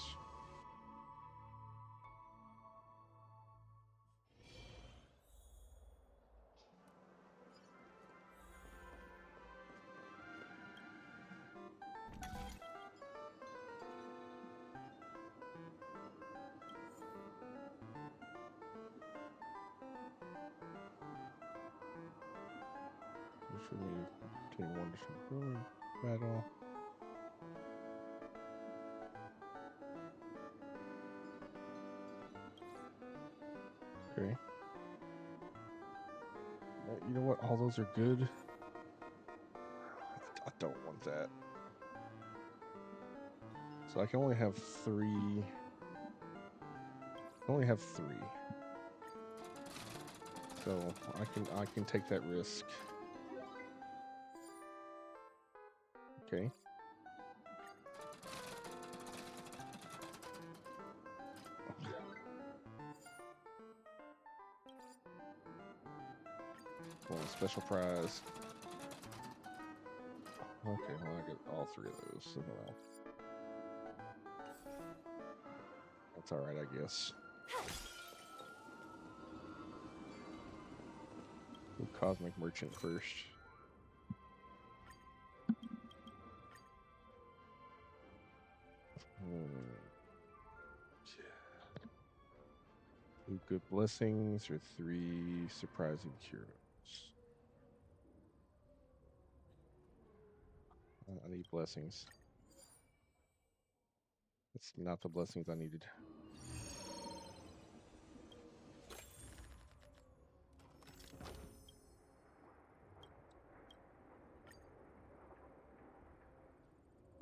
For me, take one additional battle. Okay. You know what? All those are good. I don't want that. So I can only have three. I only have three. So I can take that risk. Okay. Well, special prize. Okay, well I get all three of those. So well, that's all right, I guess. We'll Cosmic Merchant first. Two good blessings or three surprising cures. I need blessings. That's not the blessings I needed.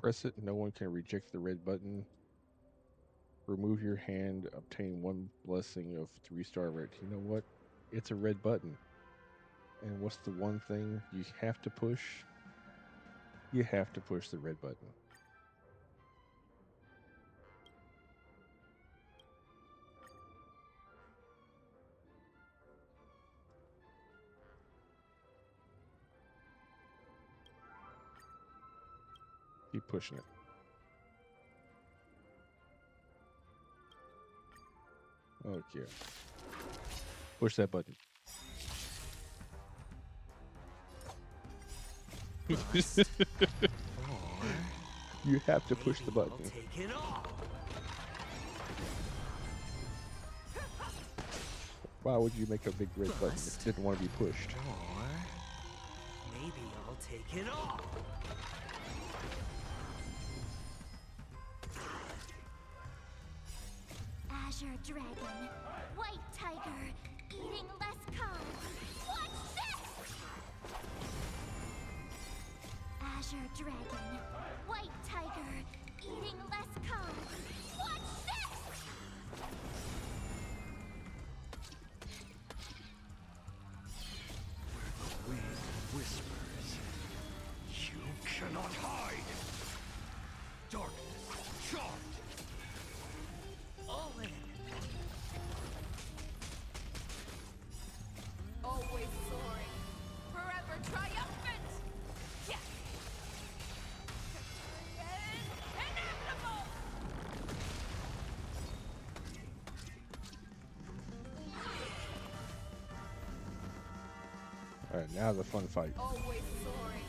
Press it, no one can reject the red button. Remove your hand, obtain one blessing of 3-star red. You know what? It's a red button. And what's the one thing you have to push? You have to push the red button. Keep pushing it. Okay. Push that button. You have to push the button. Why would you make a big red button if it didn't want to be pushed? Or maybe I'll take it all. Azure Dragon, White Tiger, eating less carbs. What's this? Azure Dragon, White Tiger, eating less carbs. What's this? Alright, now the fun fight. Always soaring,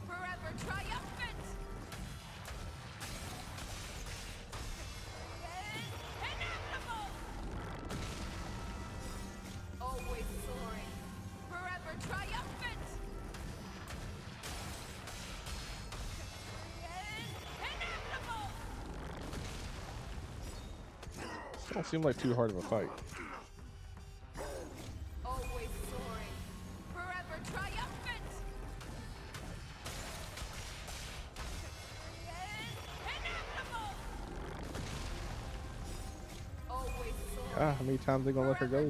forever triumphant. Inevitable. Always soaring, forever triumphant. Inevitable. This don't seem like too hard of a fight. Always soaring, forever triumphant. Inevitable. Always soaring. Ah, how many times they gonna let her go?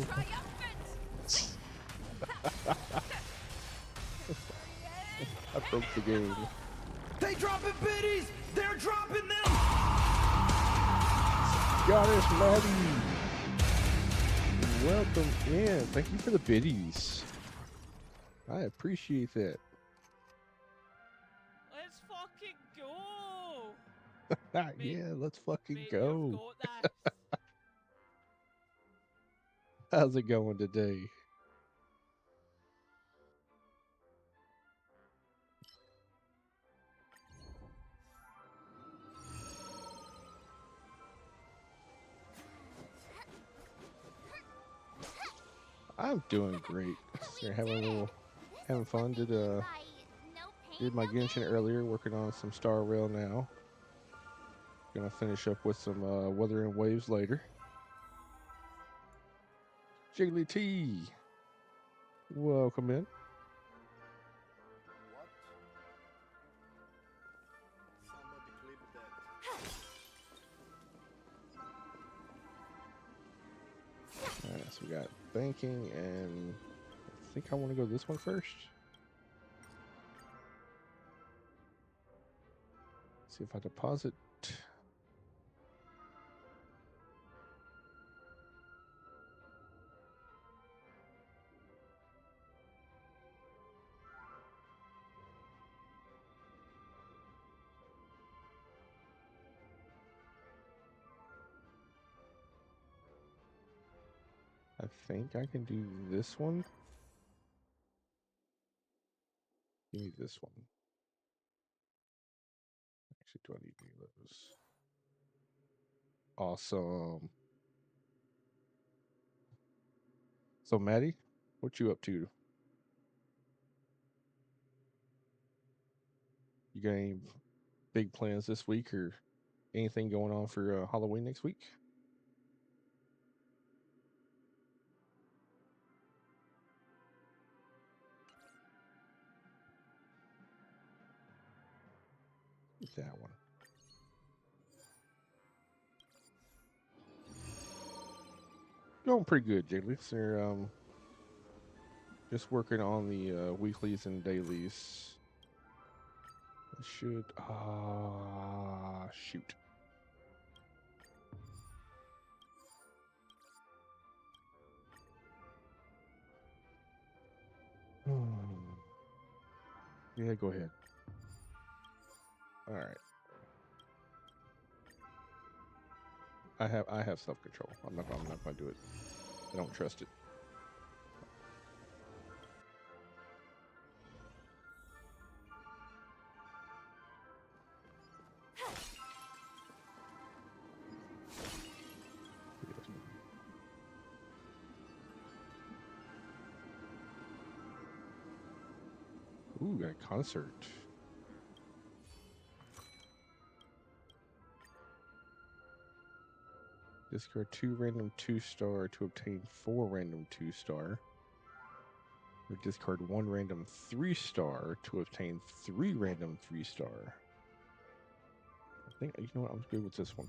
I broke the game. They dropping biddies! They're dropping them! Goddess Maddie! Welcome in. Thank you for the biddies. I appreciate that. Let's fucking go! Yeah, let's fucking Mate, go. you've got this. How's it going today? I'm doing great. They're having fun. Did my Genshin earlier, working on some Star Rail now. Gonna finish up with some Weather and Waves later. Jiggly T, welcome in. Alright, so we got banking, and I think I want to go this one first. See if I deposit. I think I can do this one. Give me this one. Actually, do I need any of those? Awesome. So, Maddie, what you up to? You got any big plans this week or anything going on for Halloween next week? That one. Going pretty good, Jiggly. They're just working on the weeklies and dailies. It should shoot. Yeah, go ahead. All right. I have self-control. I'm not gonna do it. I don't trust it. Ooh, got a concert. Discard 2 random 2-star to obtain 4 random 2-star. Or discard 1 random 3-star to obtain 3 random 3-star. I think, you know what, I'm good with this one.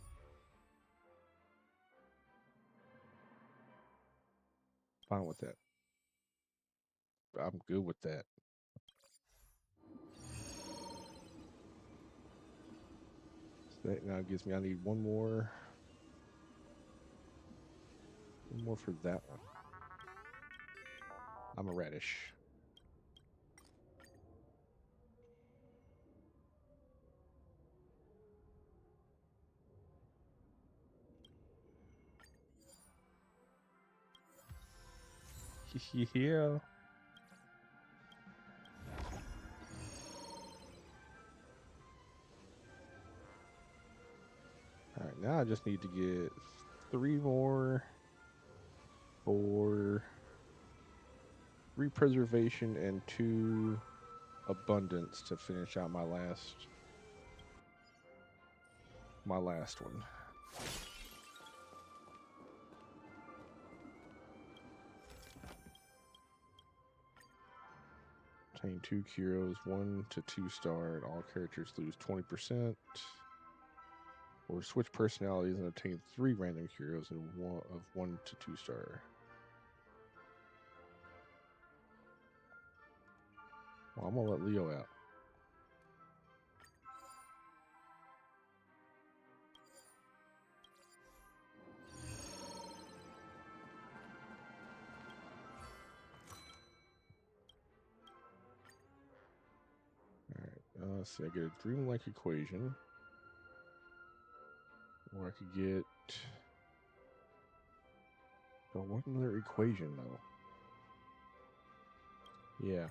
Fine with that. I'm good with that. So that now gives me, I need one more. One more for that one. I'm a radish. Yeah. I just need to get 3 more for preservation and 2 abundance to finish out my last one. Obtain 2 Kuros, 1 to 2 star, and all characters lose 20%. Or switch personalities and obtain 3 random Kuros and 1 to 2 star. Well, I'm gonna let Leo out. Alright, let's see, I get a dreamlike equation. Or I could get... Oh, what another equation, though? Yeah.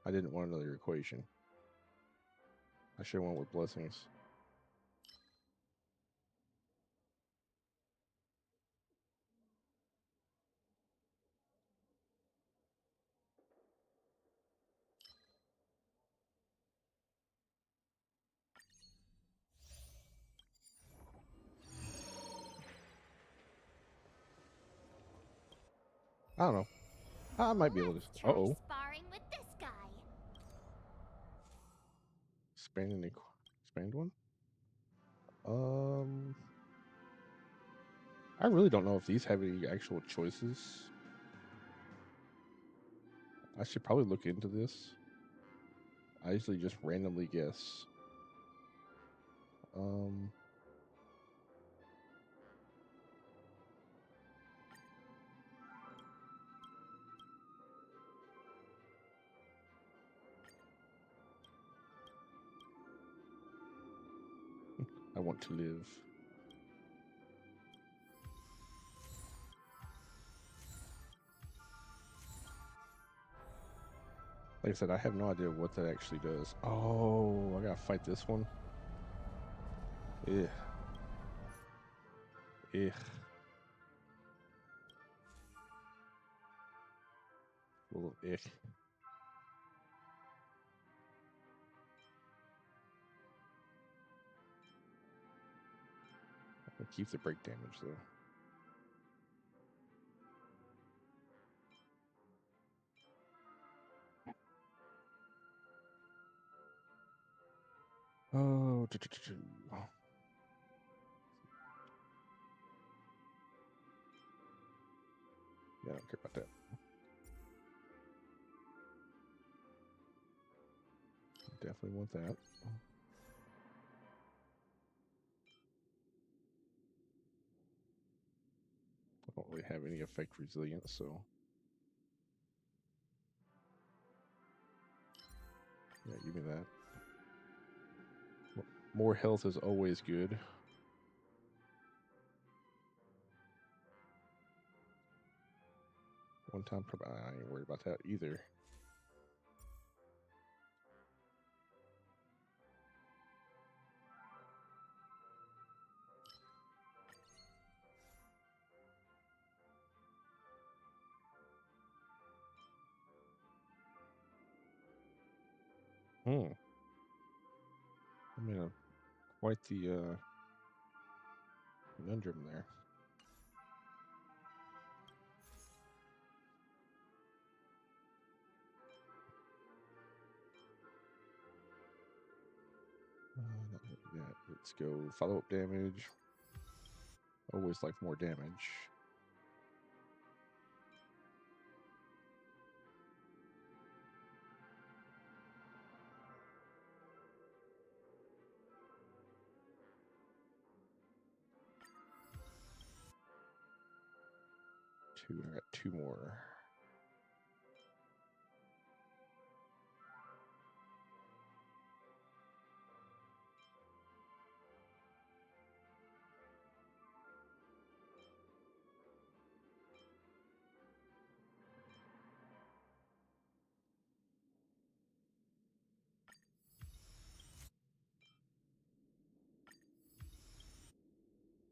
I didn't want another equation. I should have went with blessings. I don't know. I might be able to. Uh-oh. Sparring with this guy. Expand one? I really don't know if these have any actual choices. I should probably look into this. I usually just randomly guess. I want to live. Like I said, I have no idea what that actually does. Oh, I gotta fight this one. Ugh. Ugh. Little ick. I'll keep the break damage though. Oh, yeah, I don't care about that. Definitely want that. I don't really have any effect resilience, so yeah, give me that. More health is always good. One time per... I ain't worried about that either. I'm in quite the conundrum there. Yeah, let's go follow-up damage. Always like more damage. I got 2 more.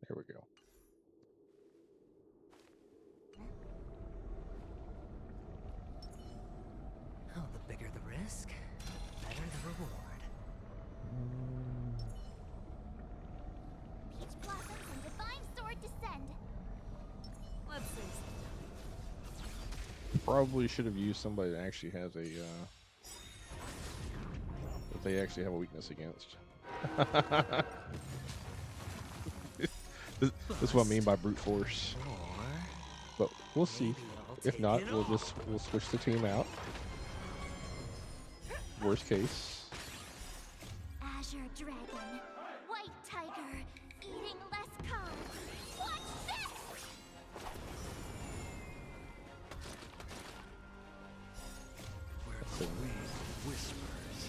There we go. Oh, the bigger the risk, better the reward. Peach blossoms and divine sword descend. Let's see. Probably should have used somebody that actually has a that they actually have a weakness against. That's what I mean by brute force. But we'll see. If not, we'll switch the team out. Worst case. Azure dragon, white tiger, eating less carbs. Watch this! Where the wind whispers,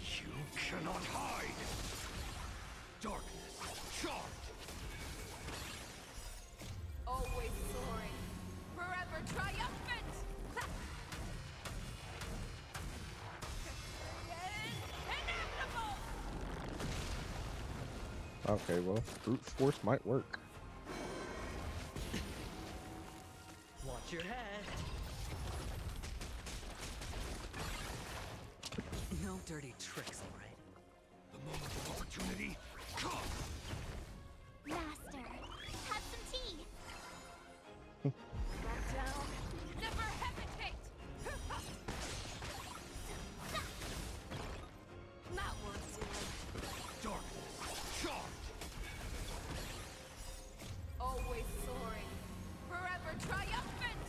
you cannot hide. Darkness, charge. Always soaring, forever triumphant. Inevitable. Okay, well, brute force might work. Watch your head. No dirty tricks, all right? The moment of opportunity, come. Master, have some tea. Back down. Never hesitate. Not worth doing. Darkness, charge. Always soaring, forever triumphant.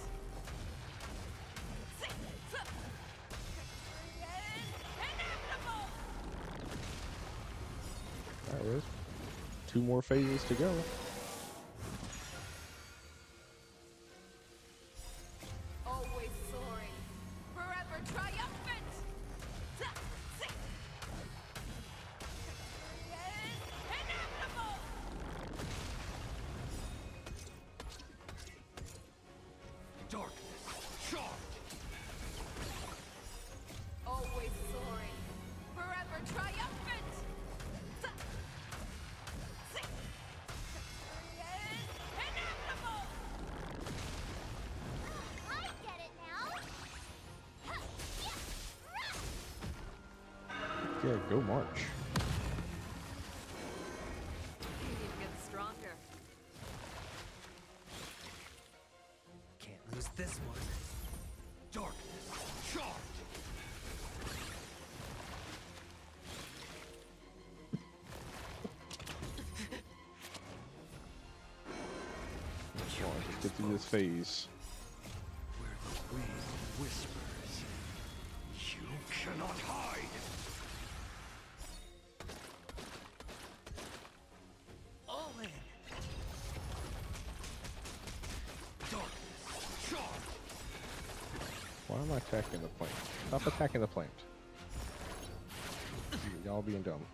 Inevitable. There is 2 more phases to go. Always soaring, forever triumphant. Inevitable. Darkness, charge. Always soaring, forever triumphant. Inevitable. I get it now. Yeah, go march. You need to get stronger. Can't lose this one. Darkness, charge. Come on, let's get through this phase. Where the wind whispers, you cannot hide. All in. Darkness, charge. Why am I attacking the plant? Stop attacking the plant. Y'all being dumb.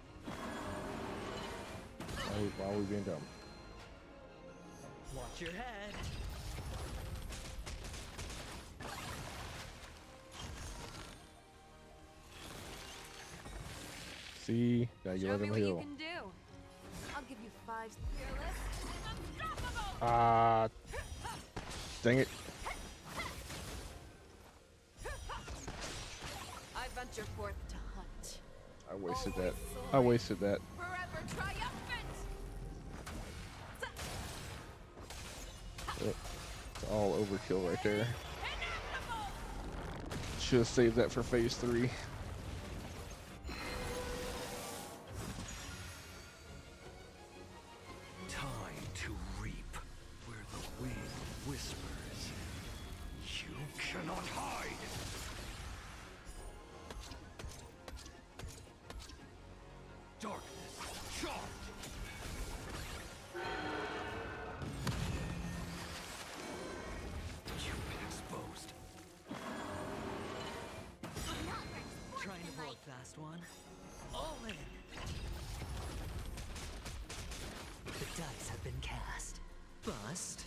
Why are we being dumb? Watch your head. See? Gotta Show let me him what you heal. can do. I'll give you 5 fearless. Unstoppable. Dang it. I venture forth to hunt. I wasted that. I wasted that. Forever triumphant. It's all overkill right there. Should have saved that for phase 3. Time to reap. Where the wind whispers, you cannot hide. Darkness, charge. You've been exposed. Trying to pull a fast one. All in. The dice have been cast. Bust.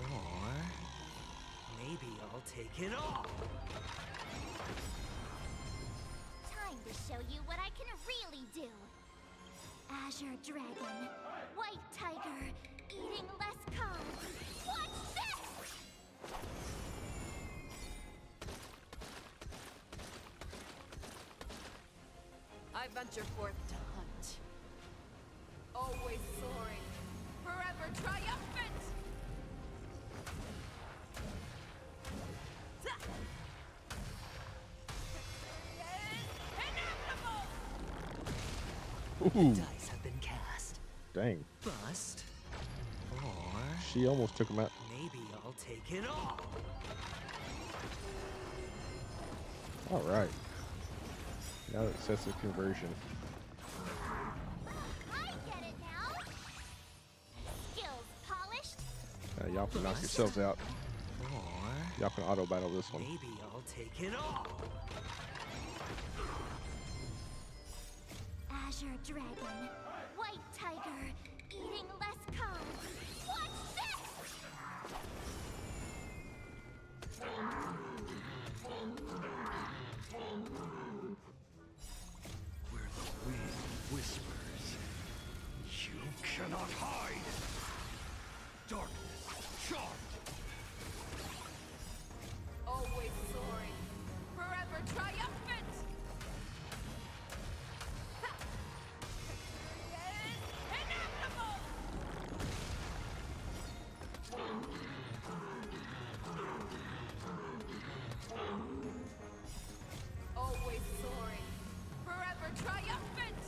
Or maybe I'll take it all. Time to show you what I can really do. Azure dragon, White tiger, eating less carbs. Watch this! I venture forth to hunt. Always soaring, forever triumphant! Ooh. Dice have been cast. Dang. Bust. Or She almost took him out. maybe I'll take it all. All right. Now it sets the conversion. I get it now. Skills polished. Y'all can knock yourselves out. Or Y'all can auto battle this one. maybe I'll take it all. Azure dragon, white tiger, eating less carbs. Watch this! Where the wind whispers, you cannot hide. Darkness, charmed. Always soaring, forever triumphant! Inevitable! Always soaring, forever triumphant!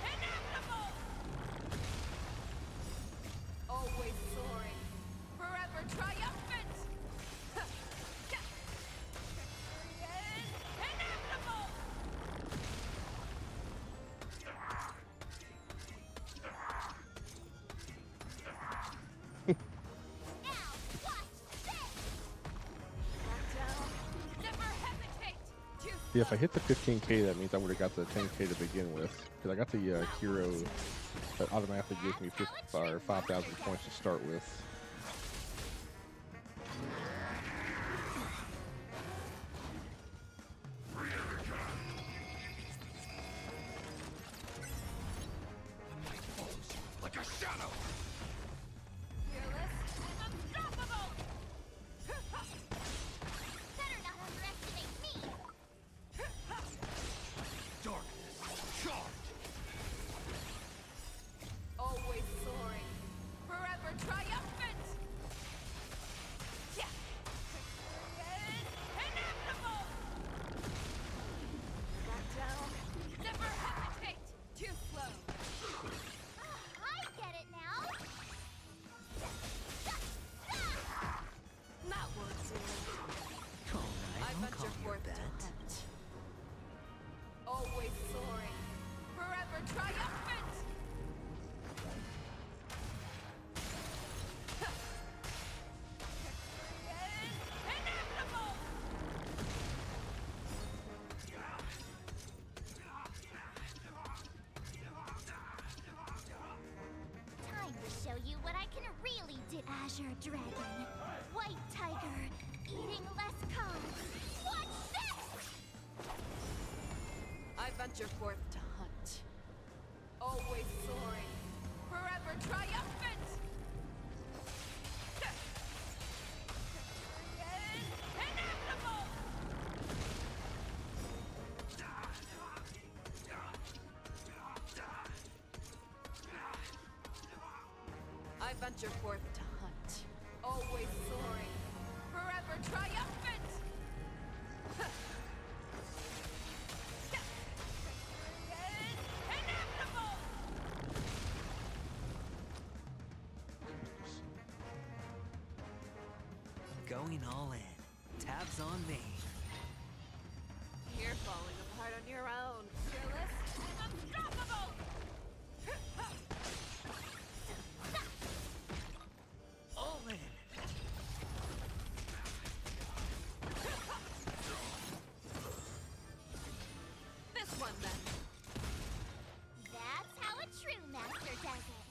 Inevitable! Always soaring, forever triumphant! Inevitable! Never hesitate! Yeah, if I hit the 15k, that means I would have got the 10k to begin with. Because I got the hero that automatically gives me 5,000 points to start with. Like a shadow. Fearless and unstoppable! Better not underestimate me. Darkness, charmed. Always soaring, forever triumphant! Yeah. Inevitable! Back down, never hesitate! Too slow! I get it now. That won't do. I I'll venture call your forth to bet. hunt. Always soaring, forever triumphant! Inevitable! Time to show you what I can really do. Azure dragon, white tiger, eating less carbs. Watch this! I venture forth to hunt. Always soaring, forever triumphant! Inevitable! I venture forth to hunt. Always soaring, forever triumphant! Inevitable! Going all in. Tabs on me. You're falling apart on your own. Fearless and unstoppable! All in. This one then. That's how a true master does it.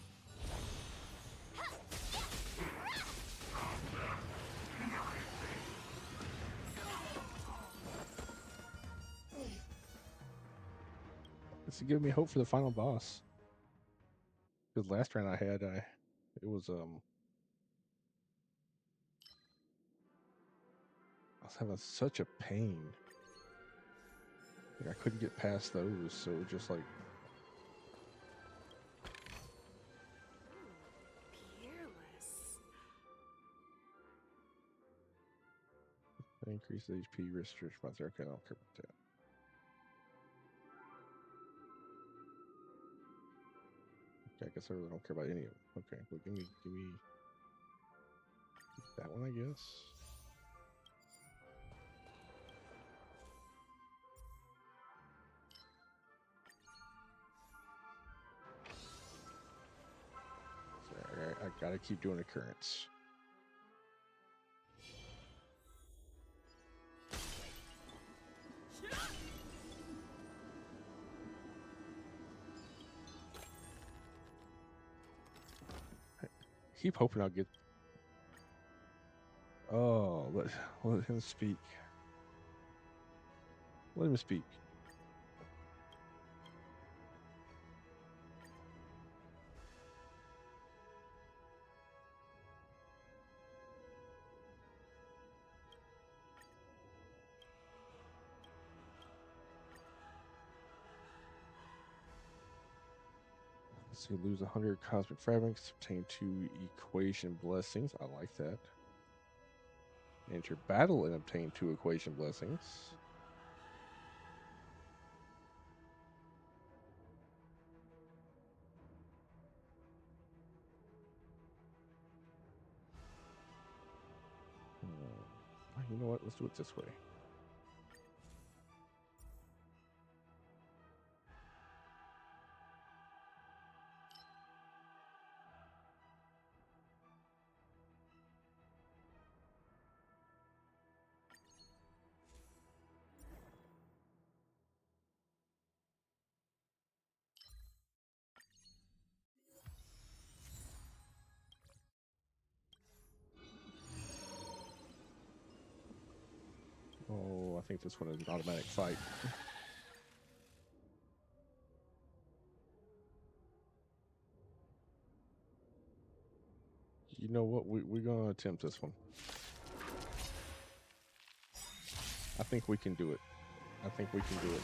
It's giving me hope for the final boss. Because last round I had, it was I was having such a pain. Like I couldn't get past those, so it was just like Peerless. increase the HP restriction by 0. Okay, I don't care about that. Okay, I guess I really don't care about any of them. Okay, well give me that one, I guess. Sorry, I gotta keep doing occurrence. Keep hoping I'll get. Oh, let him speak. Let him speak. So you lose 100 cosmic fragments, obtain 2 equation blessings. I like that. Enter battle and obtain 2 equation blessings. You know what? Let's do it this way. Oh, I think this one is an automatic fight. You know what? We're going to attempt this one. I think we can do it. I think we can do it.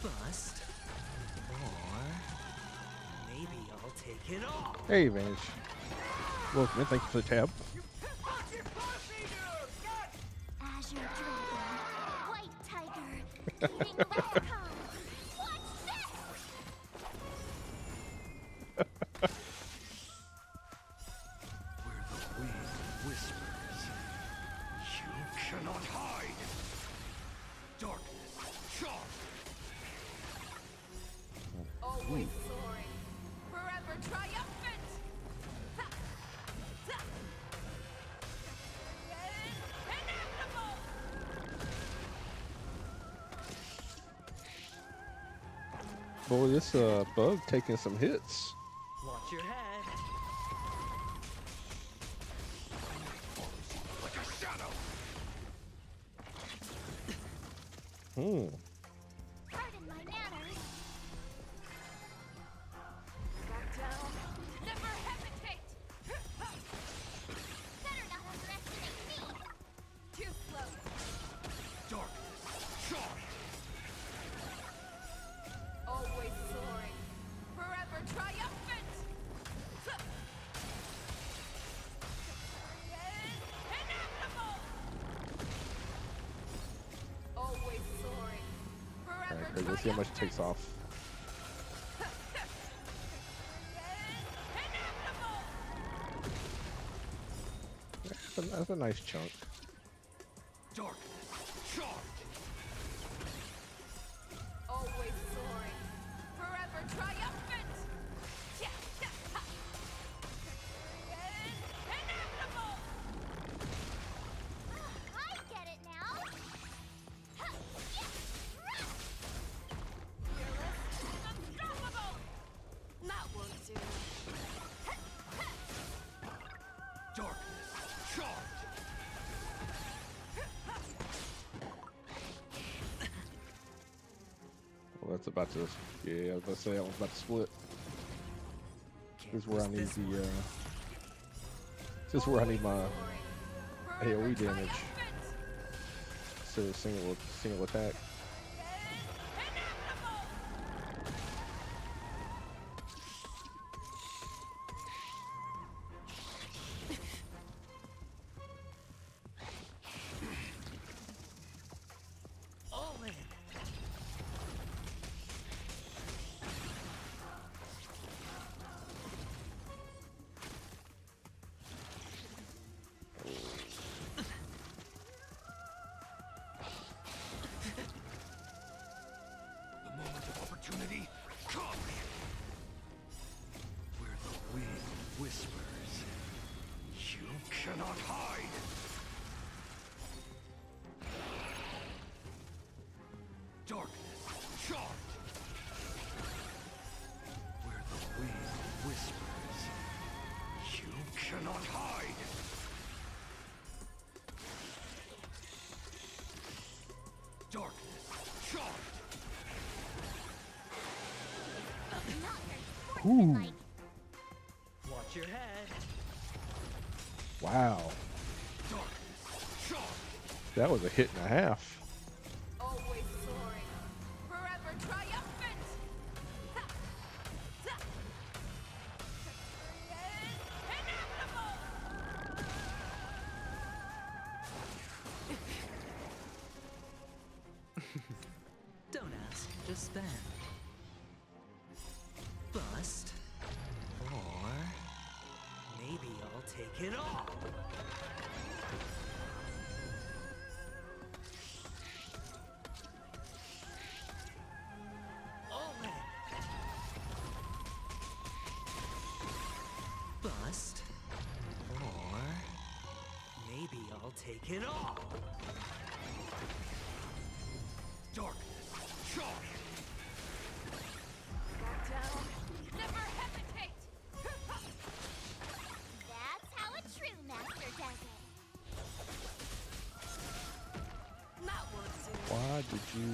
Bust. Or maybe I'll take it all. Hey, Vanish. Welcome in. Thank you for the tab. Azure Dragon, White Tiger, King Welcome. What's this? Where the wind whispers, you cannot hide. Darkness, charge. Always soaring, forever triumphant. Ha! Ha! Inevitable. Boy, this bug taking some hits. Watch your head. Like a shadow. Pardon my manners. Back down. Never hesitate. Better not underestimate me. Too slow. Darkness, charge. Always soaring, forever triumphant. Ha! Inevitable. Always soaring, forever Alright, let's see how much it takes off. That's a nice chunk. Darkness, charge. Always soaring, forever triumphant. Yeah, yeah, ha. Inevitable. I get it now. Ha, yeah, run! Fearless, unstoppable. That won't do. Darkness, charge. That's about to. Yeah, I was about to say that one's about to split. This is where I need the. This is where I need my AOE damage instead of single attack. Opportunity, come! Where the wind whispers, you cannot hide! Darkness, charge! Where the wind whispers, you cannot hide! Darkness, charge! Ooh. Watch your head. Wow. That was a hit and a half. Always soaring, forever triumphant. Don't ask, just stand. Bust. Or maybe I'll take it all. All in. Bust. Or maybe I'll take it all. Darkness, charge! Go down, never hesitate. That's how a true master does it. That won't do. Why did you?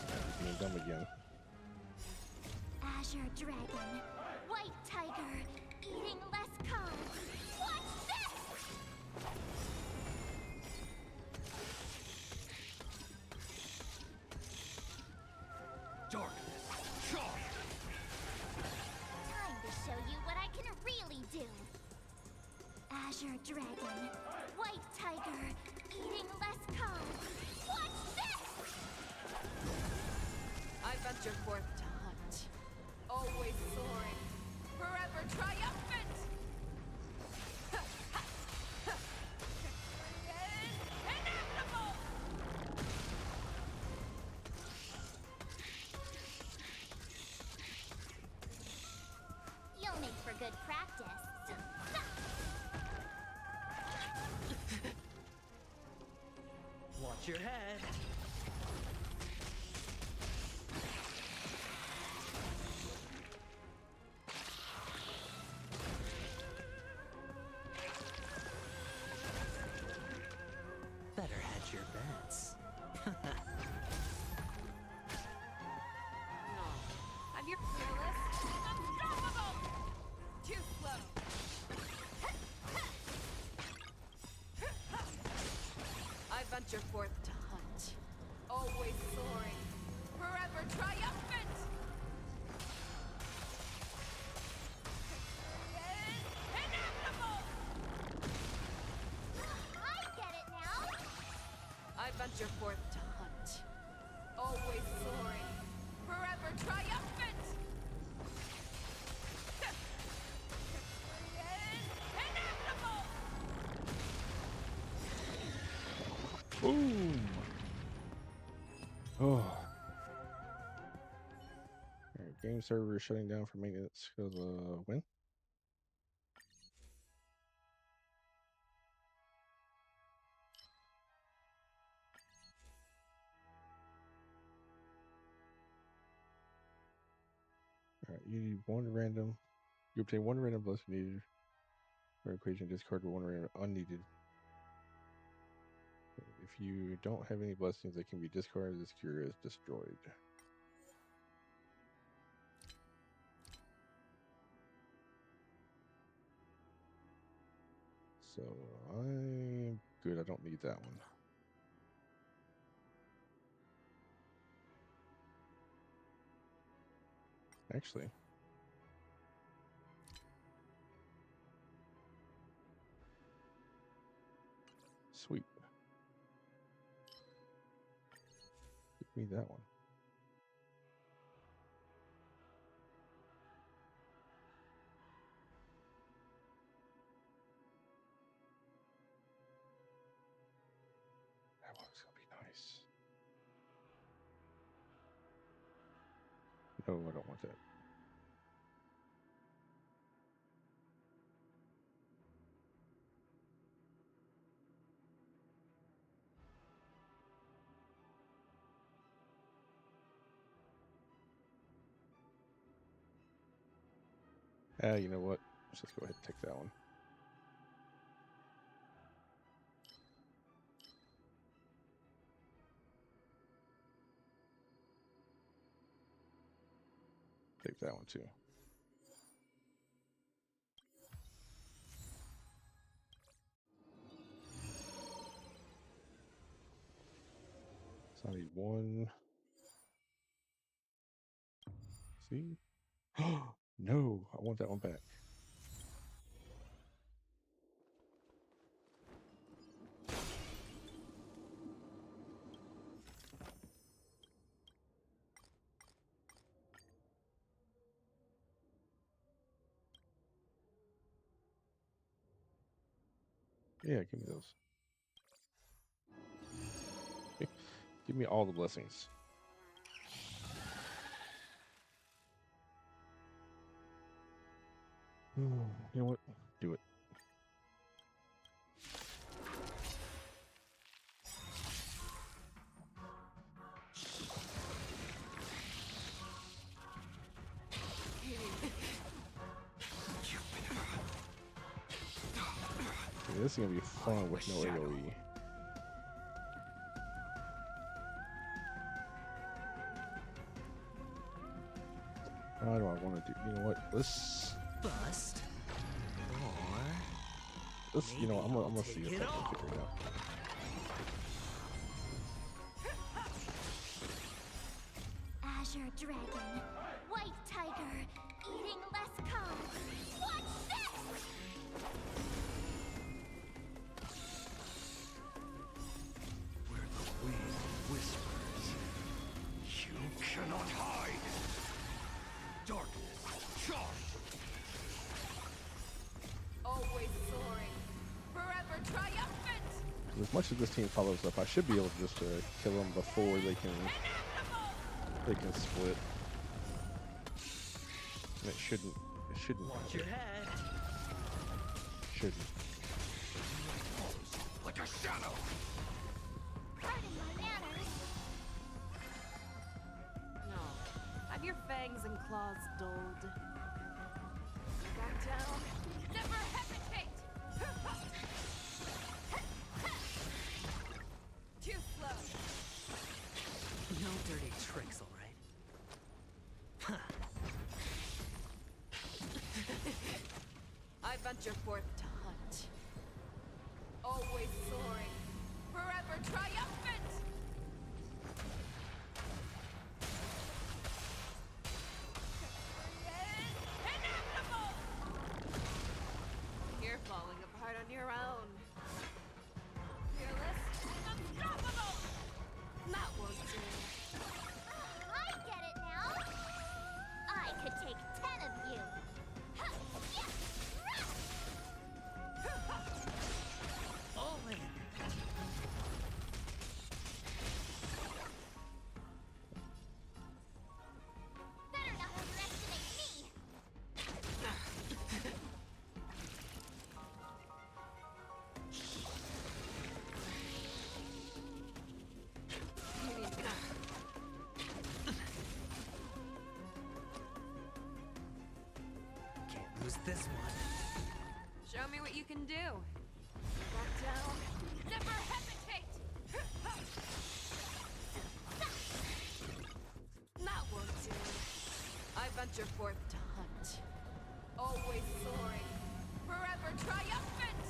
You're being dumb again. Azure dragon, white tiger, eating less calm. Watch this! Darkness, charge! Time to show you what I can really do. Azure dragon, white tiger, eating less calm. Watch this! I venture forth to hunt, always soaring, forever triumphant. Inevitable! You'll make for good practice. Watch your head. Better hedge your bets. No, have your fearless, unstoppable. Too slow. I venture forth to hunt, always soaring, forever triumphant. Inevitable! I get it now! I venture forth to hunt, always soaring, forever triumphant. Inevitable! Boom. Oh. Alright, game server is shutting down for maintenance because when? Alright, you need one random. You obtain one random blessing needed for equation. Discard one random unneeded. If you don't have any blessings that can be discarded, this cure is destroyed. So I'm good. I don't need that one. Actually, sweet. Give me that one. That one's gonna be nice. No, I don't want that. You know what? Let's just go ahead and take that one. Take that one too. So I need one. See? No, I want that one back. Yeah, give me those. Give me all the blessings. You know what? Do it. Yeah, this is gonna be fun with no AoE. How do I want to do? You know what? Let's bust. Or let's. You know, I'm gonna see if I can figure it out. Azure Dragon, White Tiger, eating less carbs. Watch this! Where the wind whispers, you cannot hide. Darkness, charge! Always soaring, forever triumphant. As much as this team follows up, I should be able to just kill them before they can split. And it shouldn't. It shouldn't. Watch your head. Shouldn't. Like a shadow. Pardon my manners. No. Have your fangs and claws dulled. Back down. Never hesitate. Too slow. No dirty tricks, all right? I venture forth to hunt. Always soaring, forever triumphant. Inevitable. You're falling apart on your own. Fearless and unstoppable. That won't do. I get it now. I could take 10 of you. Ha, yeah, All in. better not underestimate me. Can't lose this one. Show me what you can do. Back down. Never hesitate. That won't do. I venture forth to hunt. Always soaring, forever triumphant.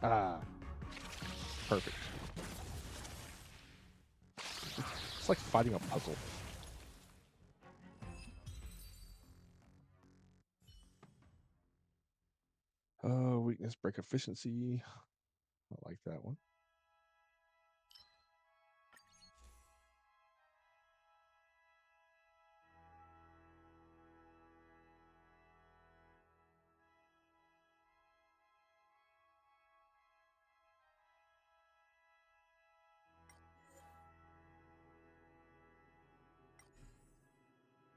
Ah. Perfect. It's like fighting a puzzle. Weakness, break efficiency. I like that one.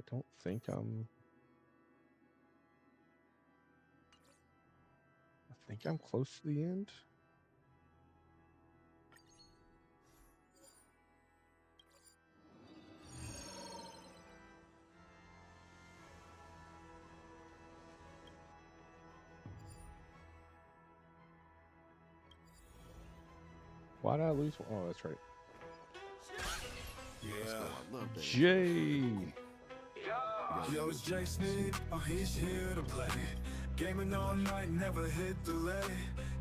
I don't think I'm close to the end. Why did I lose one? Oh, that's right. Yeah, I love that. Jay. Yo, it's Jay Sneed. Oh, he's here to play. Gaming all night, never hit delay.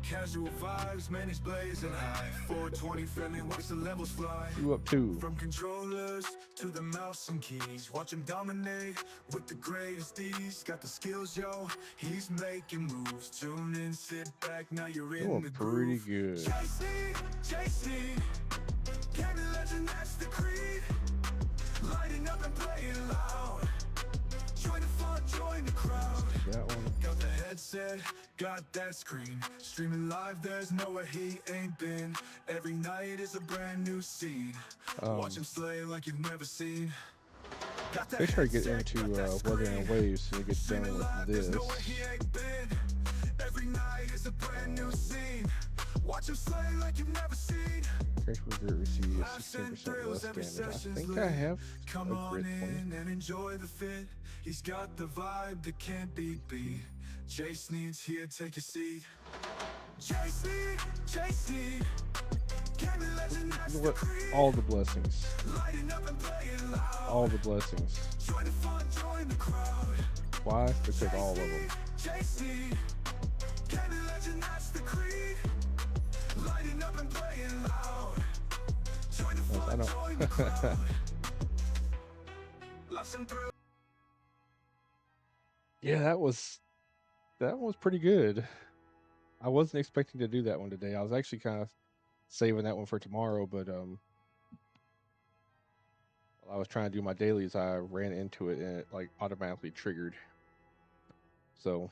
Casual vibes, man, he's blazing high. 420 friendly, watch the levels fly. You up too? From controllers to the mouse and keys, watch him dominate with the greatest ease. Got the skills, yo. He's making moves. Tune in, sit back. Now you're in Doing the pretty groove. good. Jay Sneed, gaming legend, that's the creed. Lighting up and playing loud. Join the fun, join the crowd. That one. Got the headset, got that screen. Streaming live, there's nowhere he ain't been. Every night is a brand new scene. Watch him slay like you've never seen. They try to get into Weathering Waves so they get done with this. Every night is a brand new scene. Watch him slay like you've never seen. Character will receive 16% less damage. I think I have Come a on grit in point. and enjoy the fit. He's got the vibe that can't be beat. Jay Sneed's here, take a seat. Jay Sneed. Gaming legend, that's the Look, creed. all the blessings. Lighting up and playing loud. All the blessings. Join the fun, join the crowd. Why? Because all of them. Jay Sneed. Gaming legend, that's the creed. Lighting up and playing loud. Join the I fun, know. join the crowd. Lesson through. Yeah, that was pretty good. I wasn't expecting to do that one today. I was actually kind of saving that one for tomorrow, but while I was trying to do my dailies, I ran into it and it like automatically triggered. So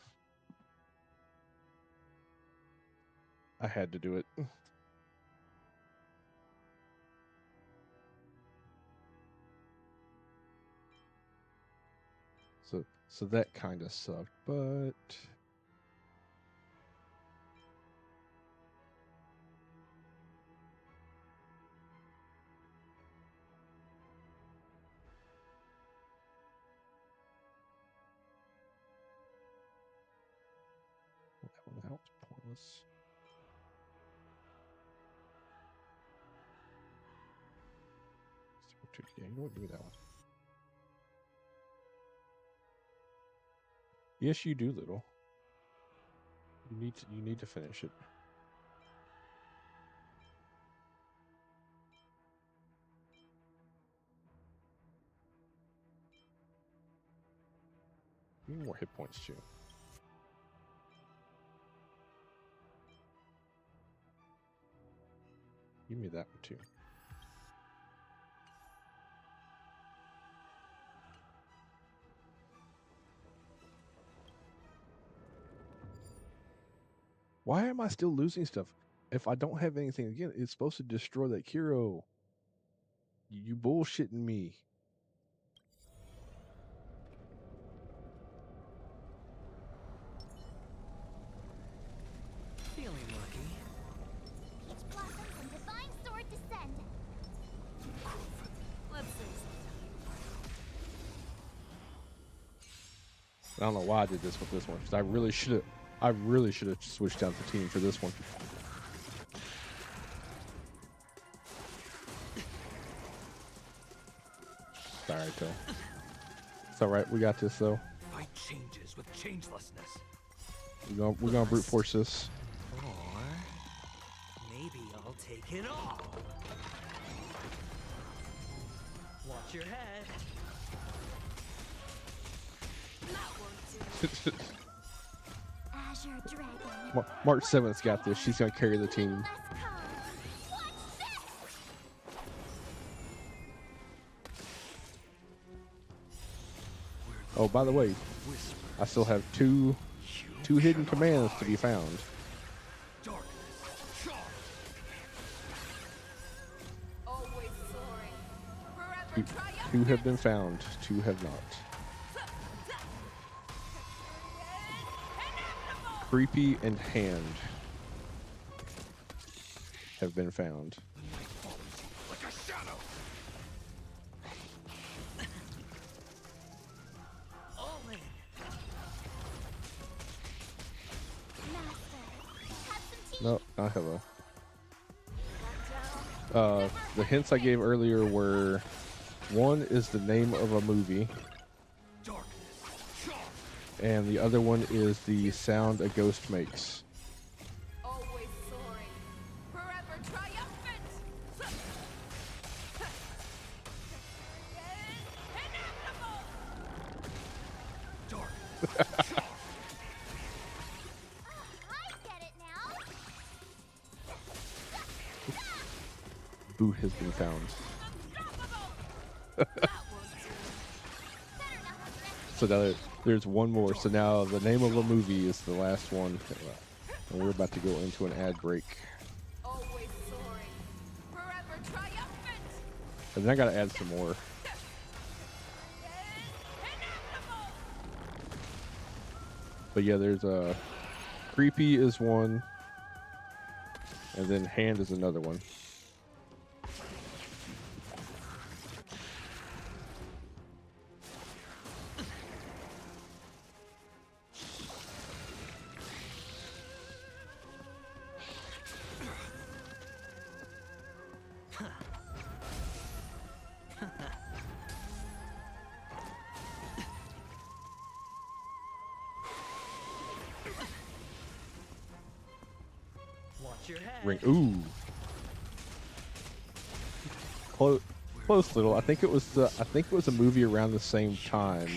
I had to do it. So that kind of sucked, but that was pointless. Yeah, you know what? Give me that one. Yes, you do, little. You need to finish it. Give me more hit points too. Give me that one too. Why am I still losing stuff? If I don't have anything again, it's supposed to destroy that Kiro. You bullshitting me. Feeling lucky. Peach blossoms and divine sword descend. Let's sing I don't know why I did this with this one because I really should have switched out the team for this one. It's alright though. It's alright. We got this though. Fight changes with changelessness. We're gonna brute force this. Or take it all. Watch your head. Azure Dragon. March 7th's got this. She's gonna carry the team. Oh, by the way, I still have two hidden commands to be found. Two have been found, two have not. Creepy and Hand have been found. Like a shadow. All in. No, not hello. The hints I gave earlier were, one is the name of a movie, and the other one is the sound a ghost makes. Always soaring, forever triumphant. Boot has been found. So now there's one more. So now the name of a movie is the last one. And we're about to go into an ad break. Always soaring, forever triumphant. And then I gotta add some more. But yeah, there's a Creepy is one. And then Hand is another one. Watch your head. Ring. Ooh. Close little. I think it was a movie around the same time.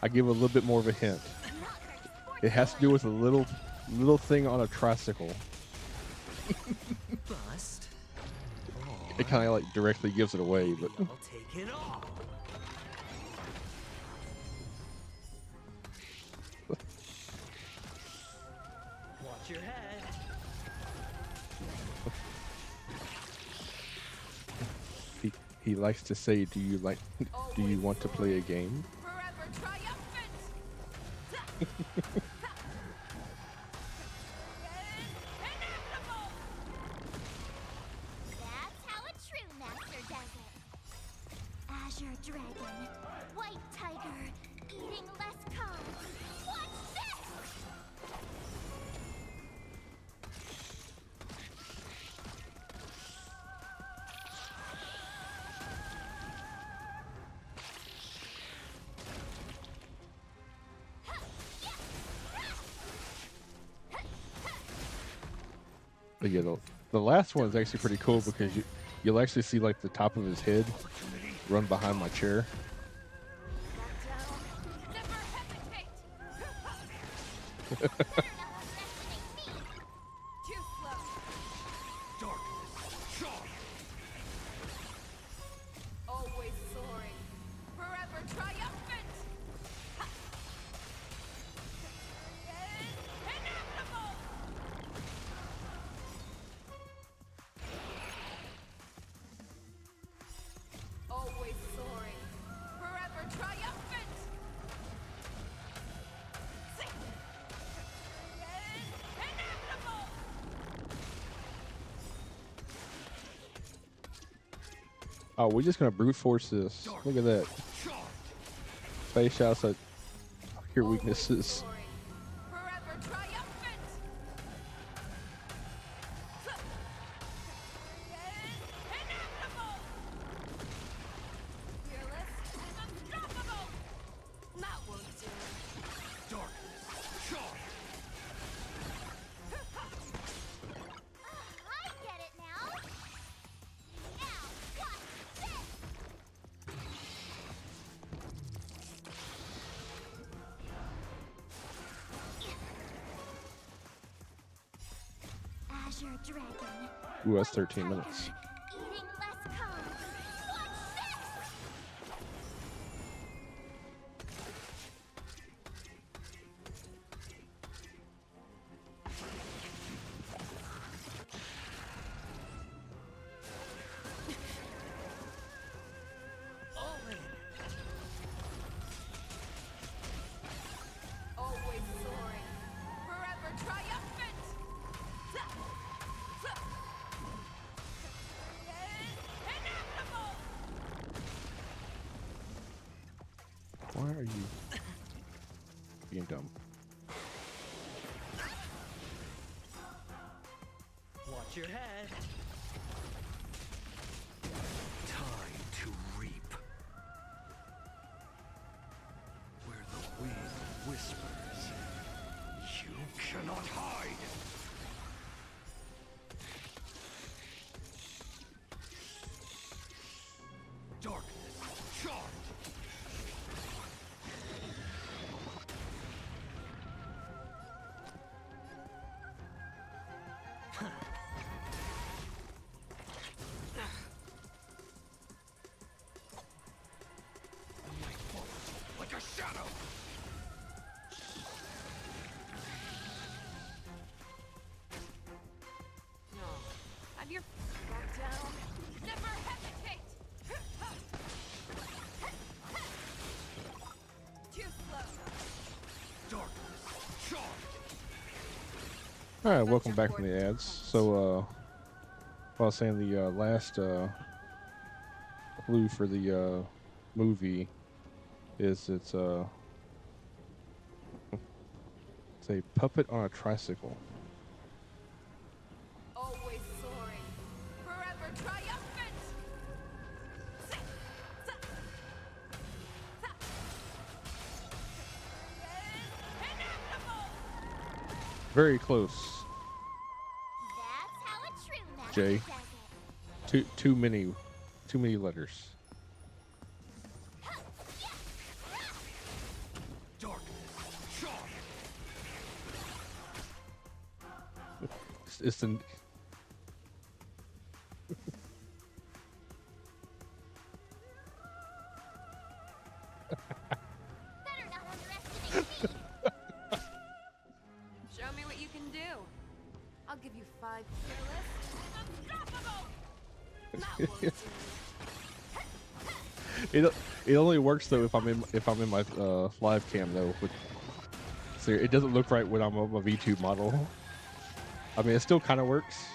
I give a little bit more of a hint. It has to do with a little thing on a tricycle. Bust. It kind of like directly gives it away, but I'll take it all. Watch your head. he likes to say, "Do you want to play a game?" Forever triumphant. That's how a true master does it. Azure Dragon, White Tiger, eating less carbs. What's this? But yeah, the last one is actually pretty cool because you'll actually see like the top of his head run behind my chair. Too slow. Always soaring, forever triumphant. Always soaring, forever triumphant. Oh, we're just gonna brute force this. Look at that. Space shots at your weaknesses. Forever triumphant. Fearless and unstoppable. You're a dragon. Ooh, that's 13 minutes. Eating less carbs. What's this? Always soaring, forever triumphant. Inevitable. Why are you being dumb? Watch your head. Time to reap. Where the wind whispers, you cannot hide. Darkness charged. Like a shadow. No, have your back down. Never hesitate. Too slow. Darkness charged. All right, welcome back from the ads. So, I was saying the last clue for the movie is it's a puppet on a tricycle. Always soaring, forever triumphant. Very close, That's how a true master Jay. does it. Too many letters. Darkness charged. It's an Better not underestimate me. Show me what you can do. I'll give you 5 fearless. Unstoppable. it only works though if I'm in my live cam though. So it doesn't look right when I'm on my V2 model. I mean, it still kind of works.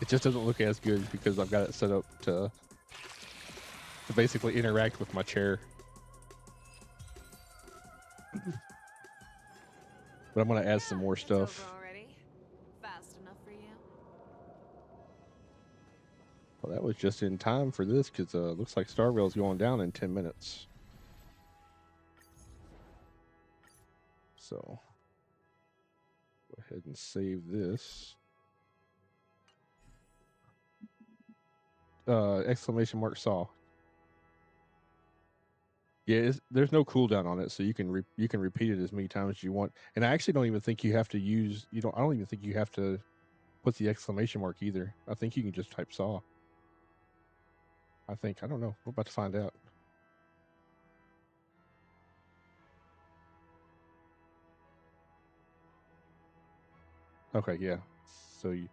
It just doesn't look as good because I've got it set up to basically interact with my chair. But I'm gonna add some more stuff. Already? Fast enough for you? Well, that was just in time for this because looks like Star Rail's going down in 10 minutes. So go ahead and save this. Exclamation mark saw. Yeah, there's no cooldown on it, so you can repeat it as many times as you want. And I actually don't even think you have to use I don't even think you have to put the exclamation mark either. I think you can just type saw. I don't know. We're about to find out. Okay, yeah. So you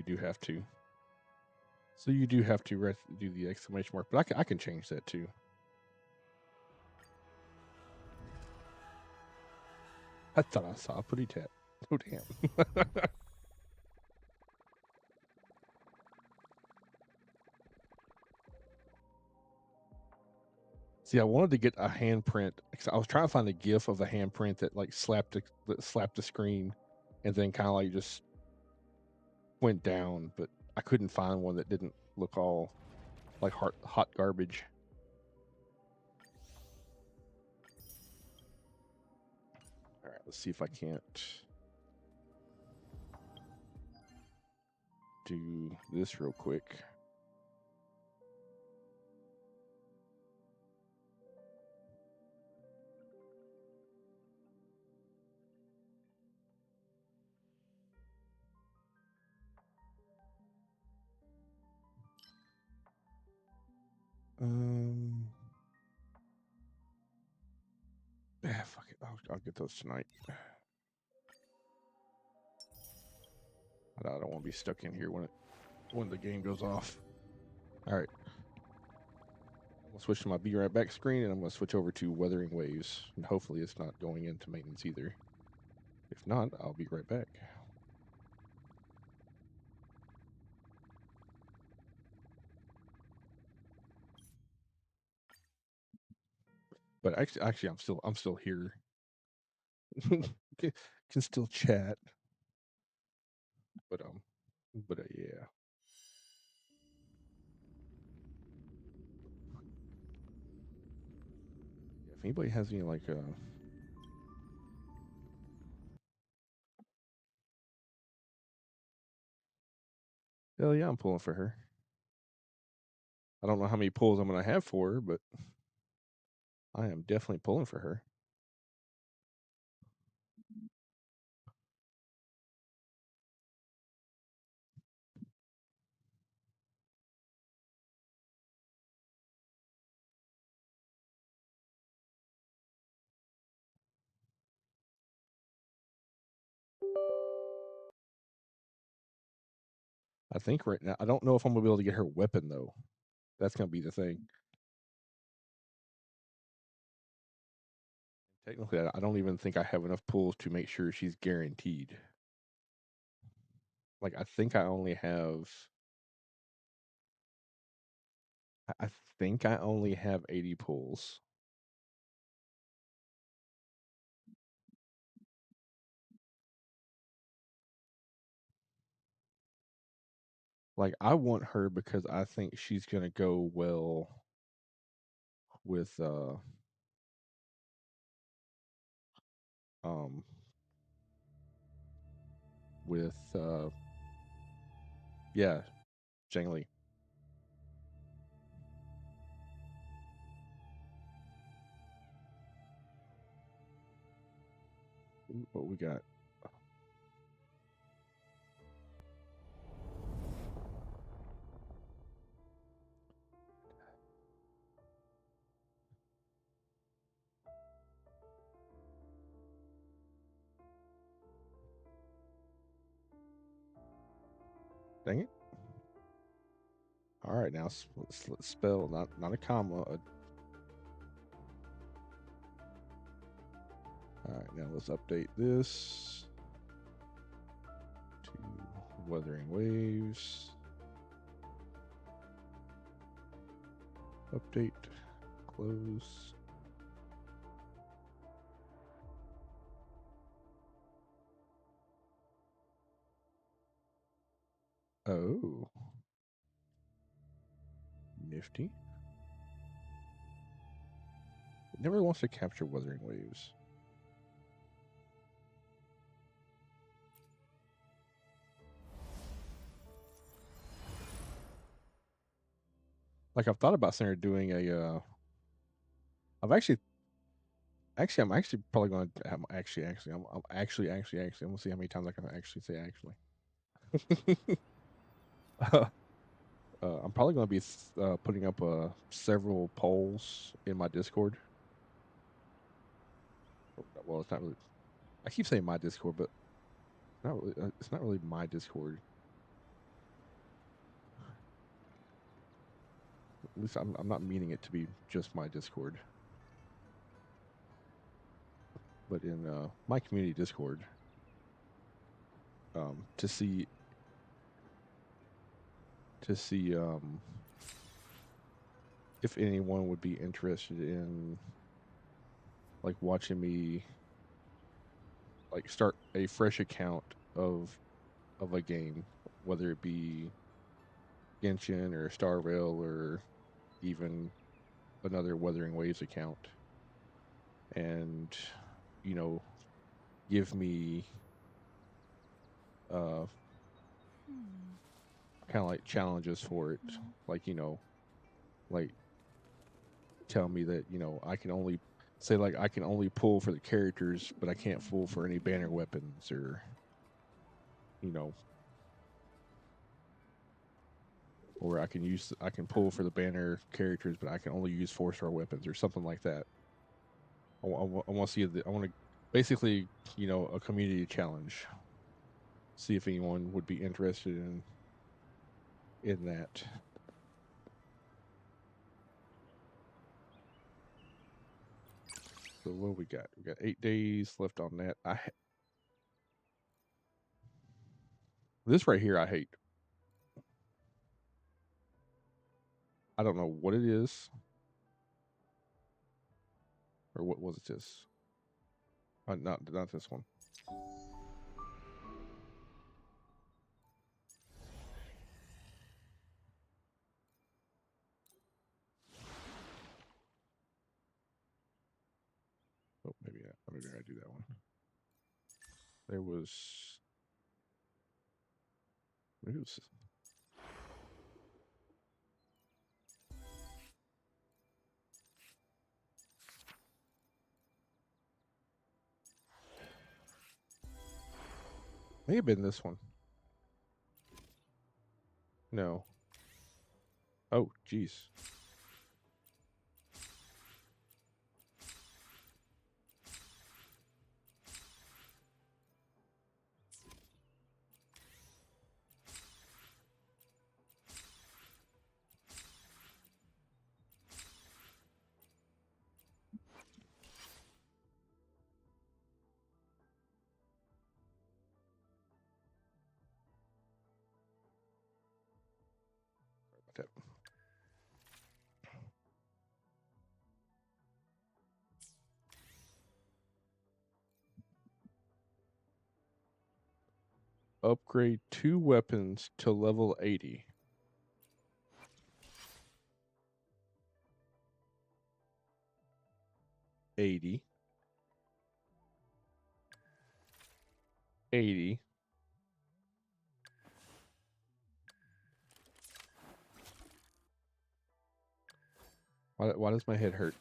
do have to. So you do have to do the exclamation mark, but I can change that too. I thought I saw a putty tat. Oh damn. See, I wanted to get a handprint. I was trying to find a GIF of a handprint that like slapped the screen, and then kind of like just went down. But I couldn't find one that didn't look all like hot garbage. All right, let's see if I can't do this real quick. Yeah, fuck it. I'll get those tonight. I don't want to be stuck in here when the game goes off. All right. I'm gonna switch to my Be Right Back screen, and I'm gonna switch over to Weathering Waves, and hopefully it's not going into maintenance either. If not, I'll be right back. But actually, I'm still here. Can still chat. But yeah. If anybody has any like hell yeah, I'm pulling for her. I don't know how many pulls I'm gonna have for her, but I am definitely pulling for her. I think right now I don't know if I'm gonna be able to get her weapon though. That's gonna be the thing. Technically, I don't even think I have enough pulls to make sure she's guaranteed. Like I think I only have. I think I only have 80 pulls. Like I want her because I think she's gonna go well with um with yeah, Zhang Li. What we got? Dang it! All right, now spell not a comma. All right, now let's update this to Weathering Waves. Update. Close. Oh. Nifty. It never wants to capture Weathering Waves. Like I've thought about Center doing a I'm actually probably going to have I'm actually I'm gonna see how many times I can actually say actually. I'm probably going to be putting up several polls in my Discord. Well, it's not really. I keep saying my Discord, but it's not really my Discord. At least I'm not meaning it to be just my Discord, but in my community Discord, to see if anyone would be interested in like watching me like start a fresh account of a game, whether it be Genshin or Star Rail or even another Wuthering Waves account, and give me kind of like challenges for it, like like tell me that I can only say like I can only pull for the characters, but I can't pull for any banner weapons or or I can pull for the banner characters, but I can only use 4-star weapons or something like that. I want to see I want to basically, you know, a community challenge. See if anyone would be interested in that. So what we got? We got 8 days left on that. This right here I hate. I don't know what it is. Or what was this? Not this one. Oh, maybe I do that one. There was. Maybe it was. May have been this one. No. Oh, jeez. Sorry about that. Upgrade 2 weapons to level 80. $80. $80. Why does my head hurt?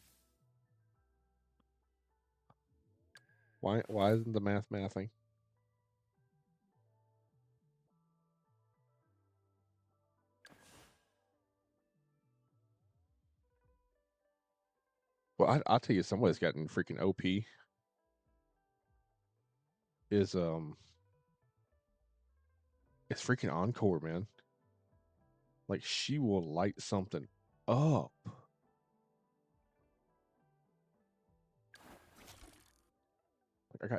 Why isn't the math mathing? Well, I'll tell you, somebody's gotten freaking OP. Is it's freaking Encore, man. Like, she will light something up. Like,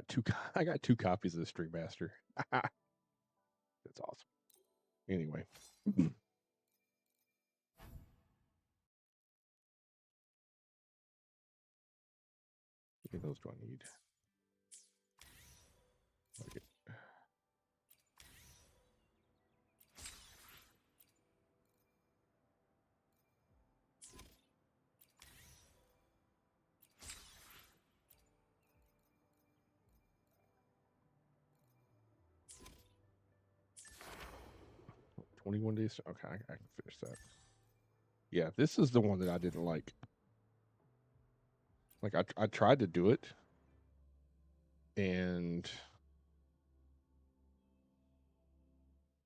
I got two copies of the String Master. That's awesome. Anyway. How many of those do I need? Okay. 21 days. Okay, I can finish that. Yeah, this is the one that I didn't like. Like, I tried to do it, and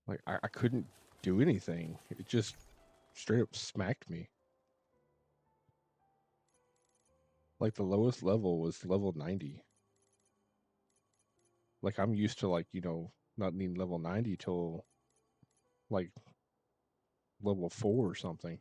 like I couldn't do anything. It just straight up smacked me. Like, the lowest level was level 90. Like, I'm used to, like, you know, not needing level 90 till like level 4 or something.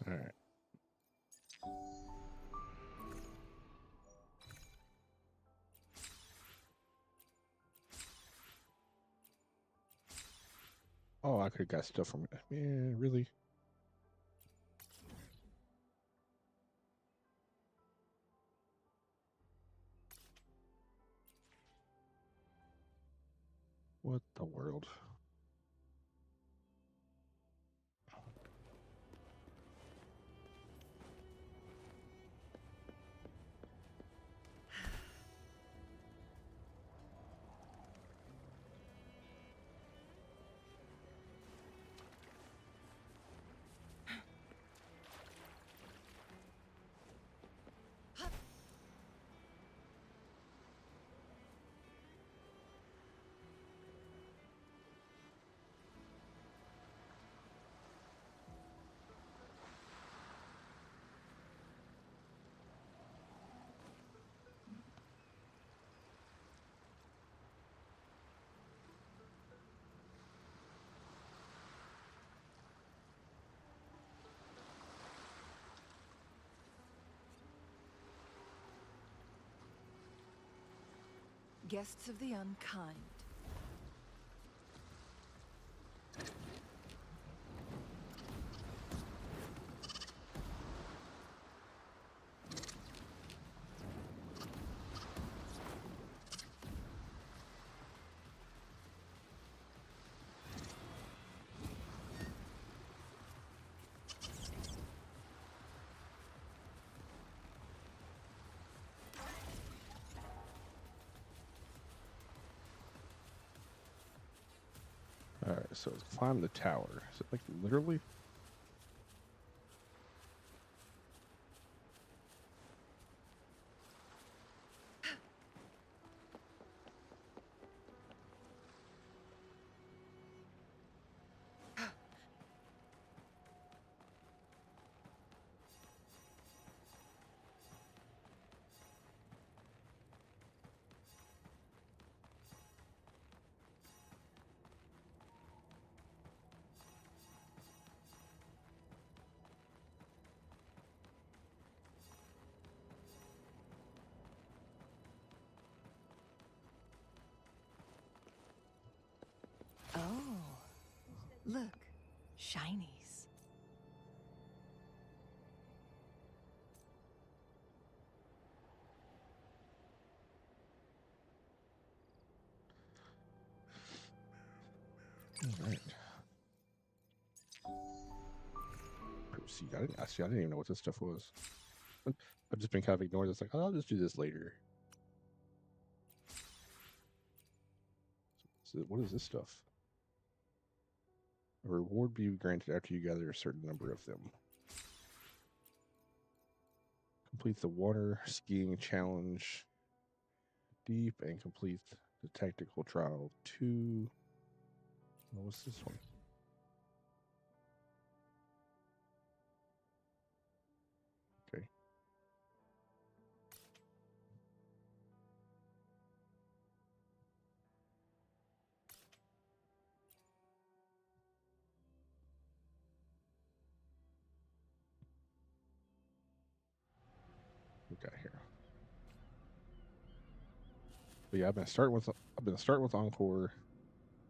All right. Oh, I could have got stuff from it. Man, really? What the world? Guests of the unkind. Alright, so it's climb the tower. Is it like literally? Oh, look, shinies. Alright. Proceed. I didn't even know what this stuff was. I've just been kind of ignoring this, like, oh, I'll just do this later. So what is this stuff? A reward be granted after you gather a certain number of them. Complete the water skiing challenge deep and complete the tactical trial 2. What was this one? Okay. We got here. But yeah, I've been starting with Encore,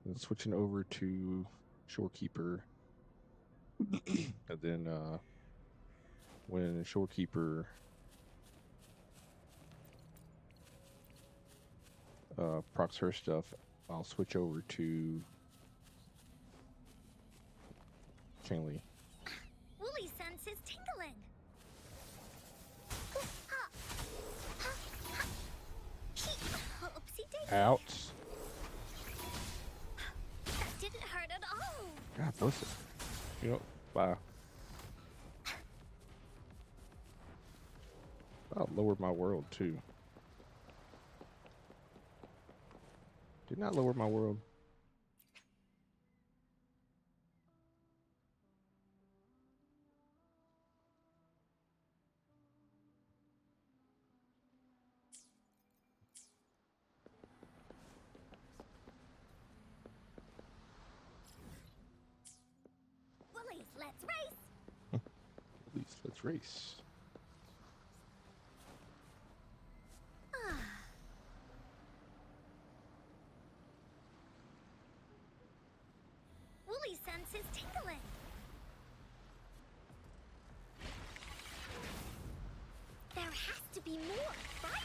and switching over to Shorekeeper, and then when Shorekeeper procs her stuff, I'll switch over to Chainly. Wooly sense is tingling. Oopsie daisy. Out. That didn't hurt at all. God bless it. You know, bye. I'll lower my world too. Did not lower my world. Woolies, let's race. Please, let's race. Woolly sense is tingling. There has to be more, right?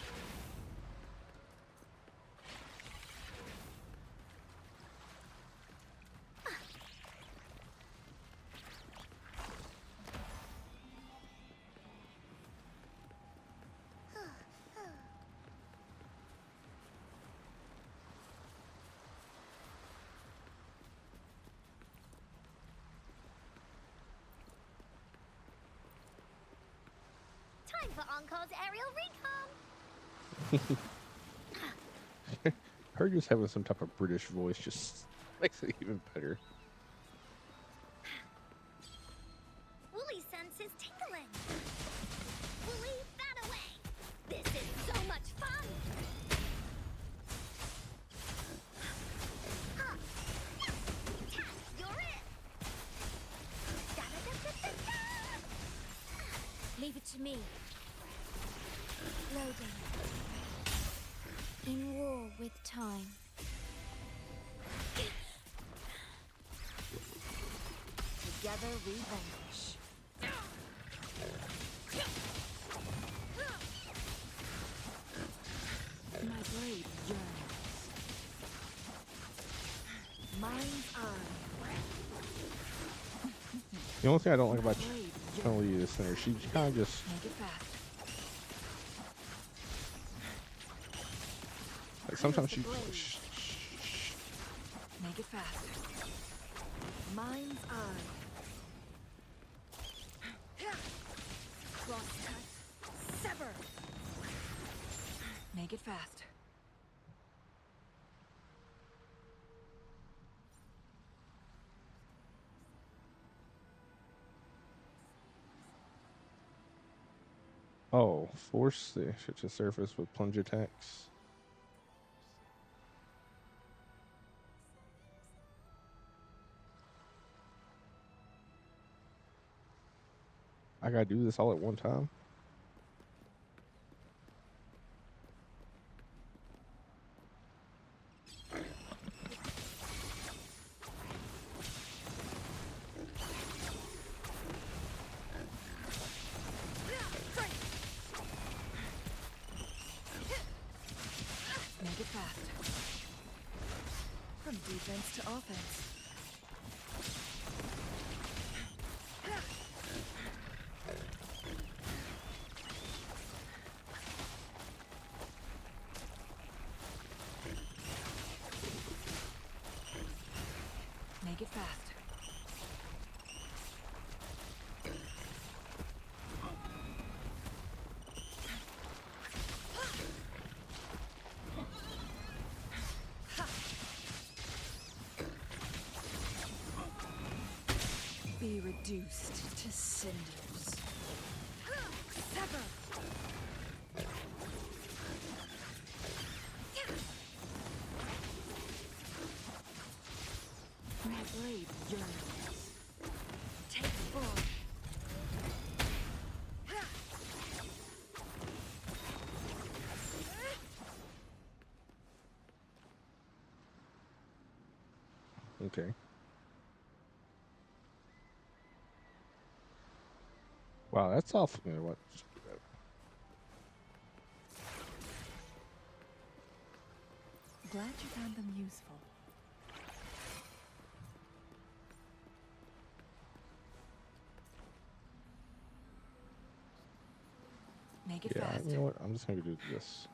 Time for Encore's aerial recon. Her just having some type of British voice just makes it even better. Woolly sense is tingling. Woolly, that away. This is so much fun. Huh. Tack, you're it. Da-da-da-da-da-da. Leave it to me. Loading. In war with time. Together we vanquish. My blade yearns. Mind's eye. The only thing I don't like about Chun-Li is Center, she kind of just Make it fast. like sometimes she. Make it fast. Mind's eye. Cross cut. Sever. Make it fast. Oh, force the shit to surface with plunge attacks. I gotta do this all at one time. Make it fast. From defense to offense. Make it fast. Be reduced to cinders. Sever. My blade yearns. Take full. Okay. Wow, that's awful. You know what? Glad you found them useful. Make it Yeah, fast. you know what? I'm just gonna do this.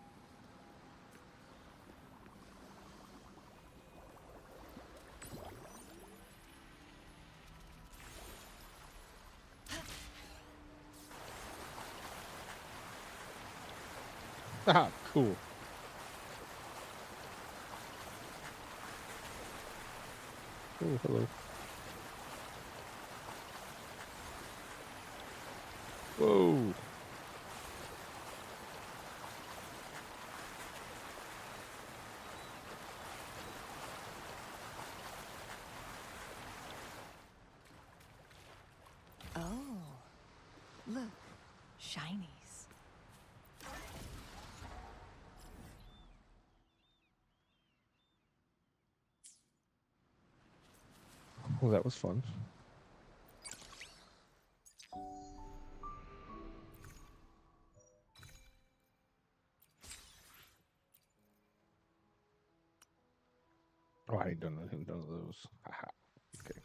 Ah, cool. Oh, hello. Whoa. Oh, look, shinies. Well, that was fun. Oh, I ain't done none of those. Haha. Okay.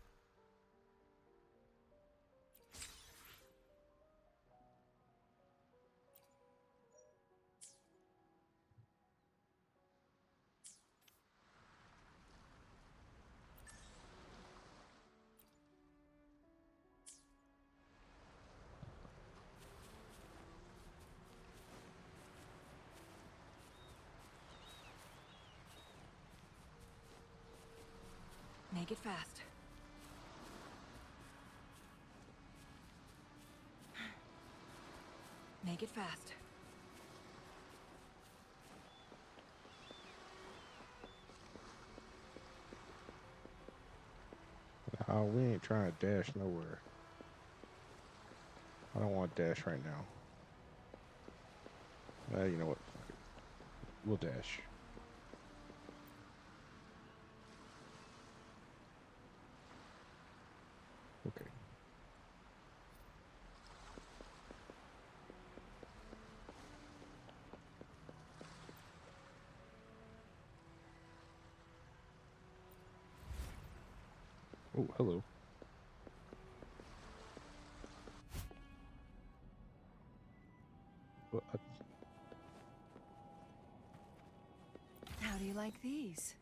Make it fast. Make it fast. Oh, we ain't trying to dash nowhere. I don't want to dash right now. You know what? Fuck it. We'll dash. Oh, hello. What? How do you like these?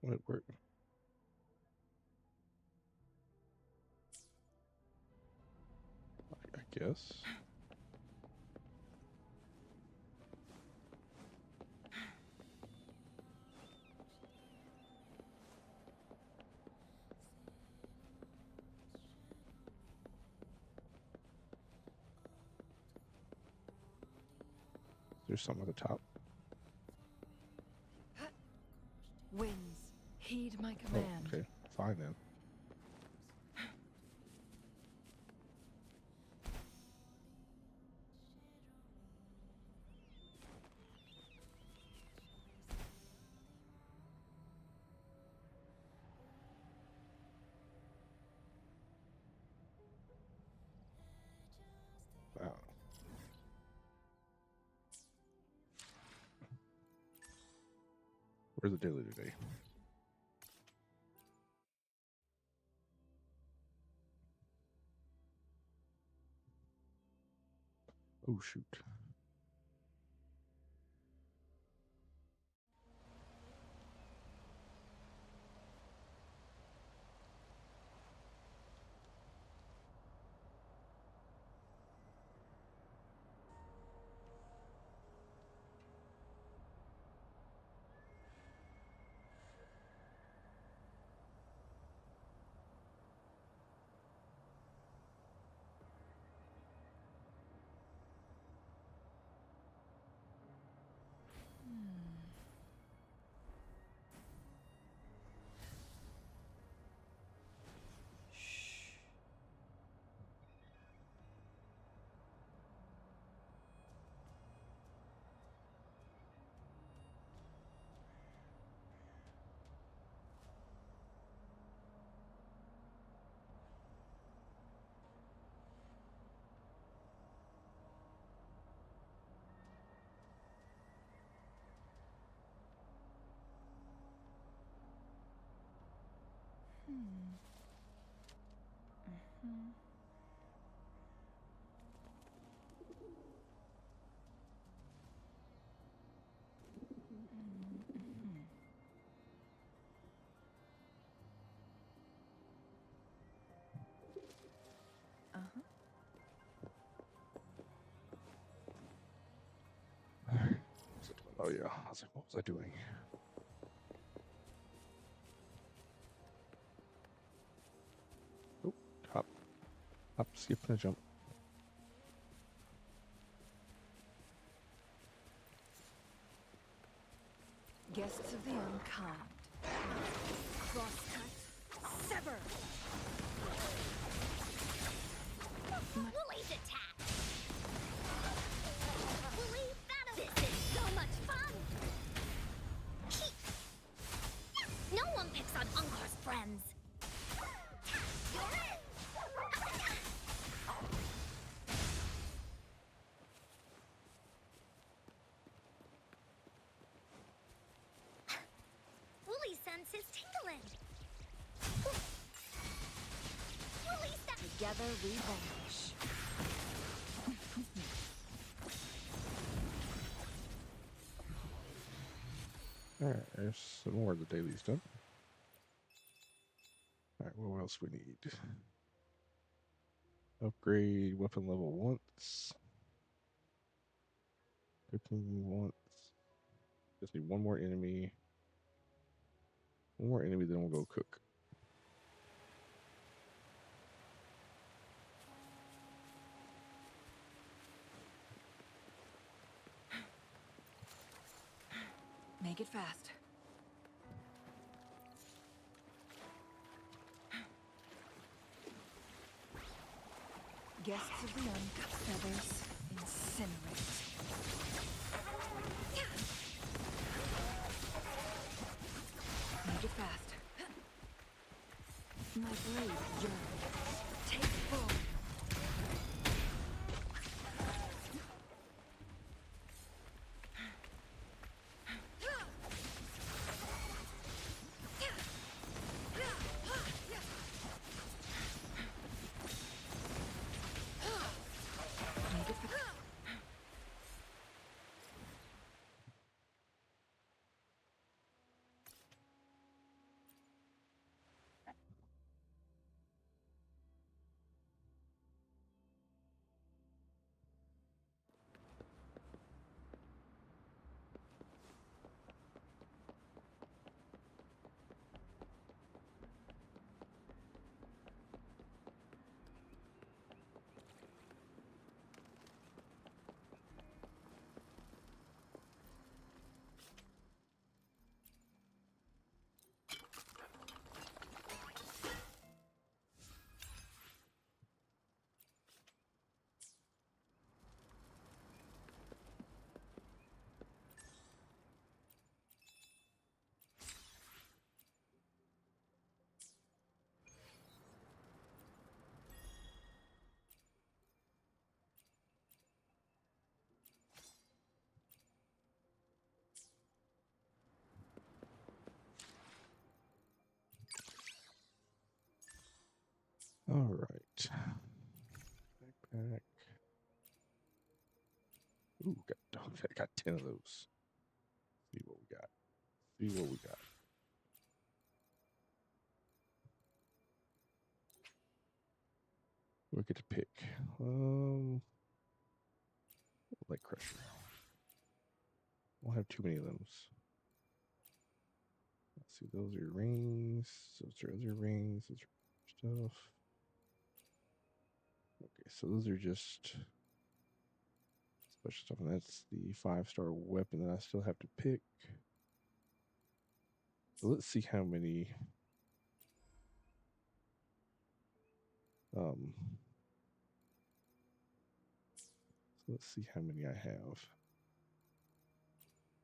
What? Where? I guess. There's some at the top. Winds, heed my command. Oh, okay. Fine then. Wow. Where's the daily today? Oh, shoot. Oh yeah, I was like, what was I doing? Oh, hop, skip, and a jump. Guests of the unkind. Crosscut. Sever! Woolie's attack! Woolie battle! This is so much fun! No one picks on Unkar's friends! You're in! Woolie sense is tingling! Together we vanish. Alright, there's some more of the dailies done. Alright, what else we need? Upgrade weapon level once. Cooking once. Just need one more enemy. One more enemy, then we'll go cook. Make it fast. Guests of the uncut feathers, incinerate. Make it fast. My blade yearns. Take full. All right. Backpack. Ooh, got 10 of those. See what we got. See what we got. We get to pick. Like Crusher. Won't have too many of those. Let's see, those are rings. Those are other rings. Those are stuff. Okay, so those are just special stuff, and that's the 5-star weapon that I still have to pick. So let's see how many. So let's see how many I have.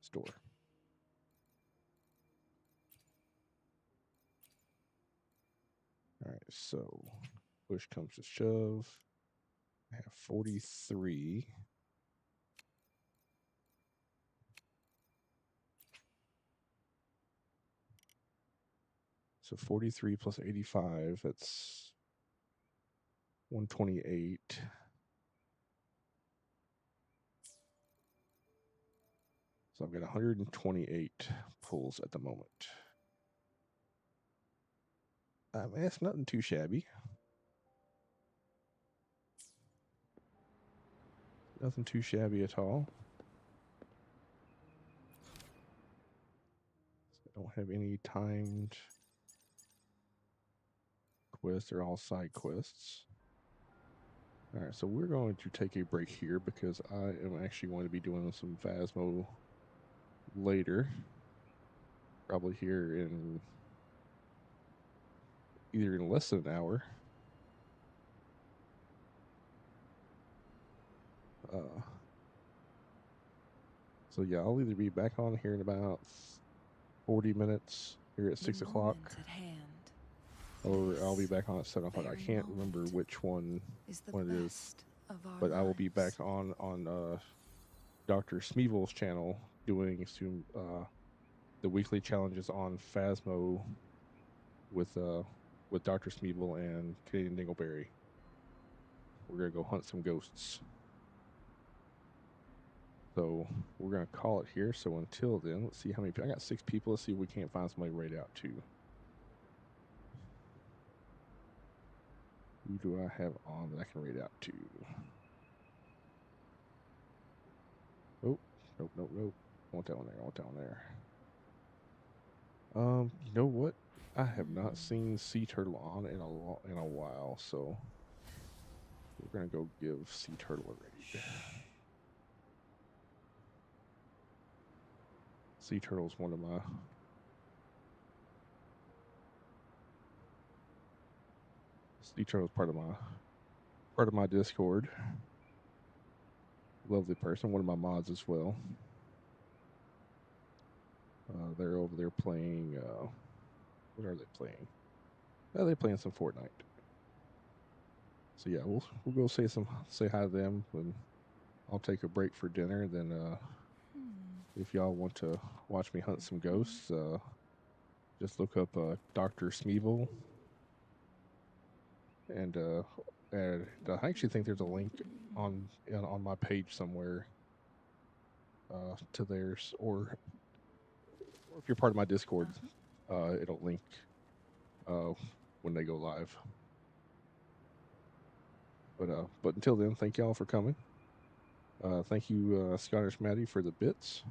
Store. All right, so push comes to shove. I have 43. So 43 plus 85, that's 128. So I've got 128 pulls at the moment. I mean, it's nothing too shabby. Nothing too shabby at all. So I don't have any timed quests. They're all side quests. All right, so we're going to take a break here because I am actually going to be doing some Phasmo later. Probably here in either in less than an hour. So yeah, I'll either be back on here in about 40 minutes here at 6 o'clock, or I'll be back on at 7 o'clock. I can't remember which one it is, but I will be back on Dr. Smeevel's channel doing some the weekly challenges on Phasmo with Dr. Smeevel and Canadian Dingleberry. We're gonna go hunt some ghosts. So we're going to call it here. So until then, let's see how many people. I got 6 people. Let's see if we can't find somebody to raid out to. Who do I have on that I can raid out to? Oh, nope. I want that one there. You know what? I have not seen Sea Turtle on in a while, so we're going to go give Sea Turtle a raid. Sea Turtle's one of my Sea Turtle's part of my Discord. Lovely person, one of my mods as well. They're over there playing. What are they playing? They're playing some Fortnite. So yeah, we'll go say hi to them, and I'll take a break for dinner. And then if y'all want to watch me hunt some ghosts, just look up Dr. Smeevel, and I actually think there's a link on my page somewhere to theirs, or if you're part of my Discord, it'll link when they go live. But until then, thank y'all for coming. Thank you, Scottish Maddie, for the bits.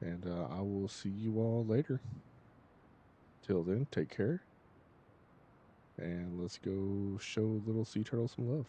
And I will see you all later. Till then, take care. And let's go show little sea turtle some love.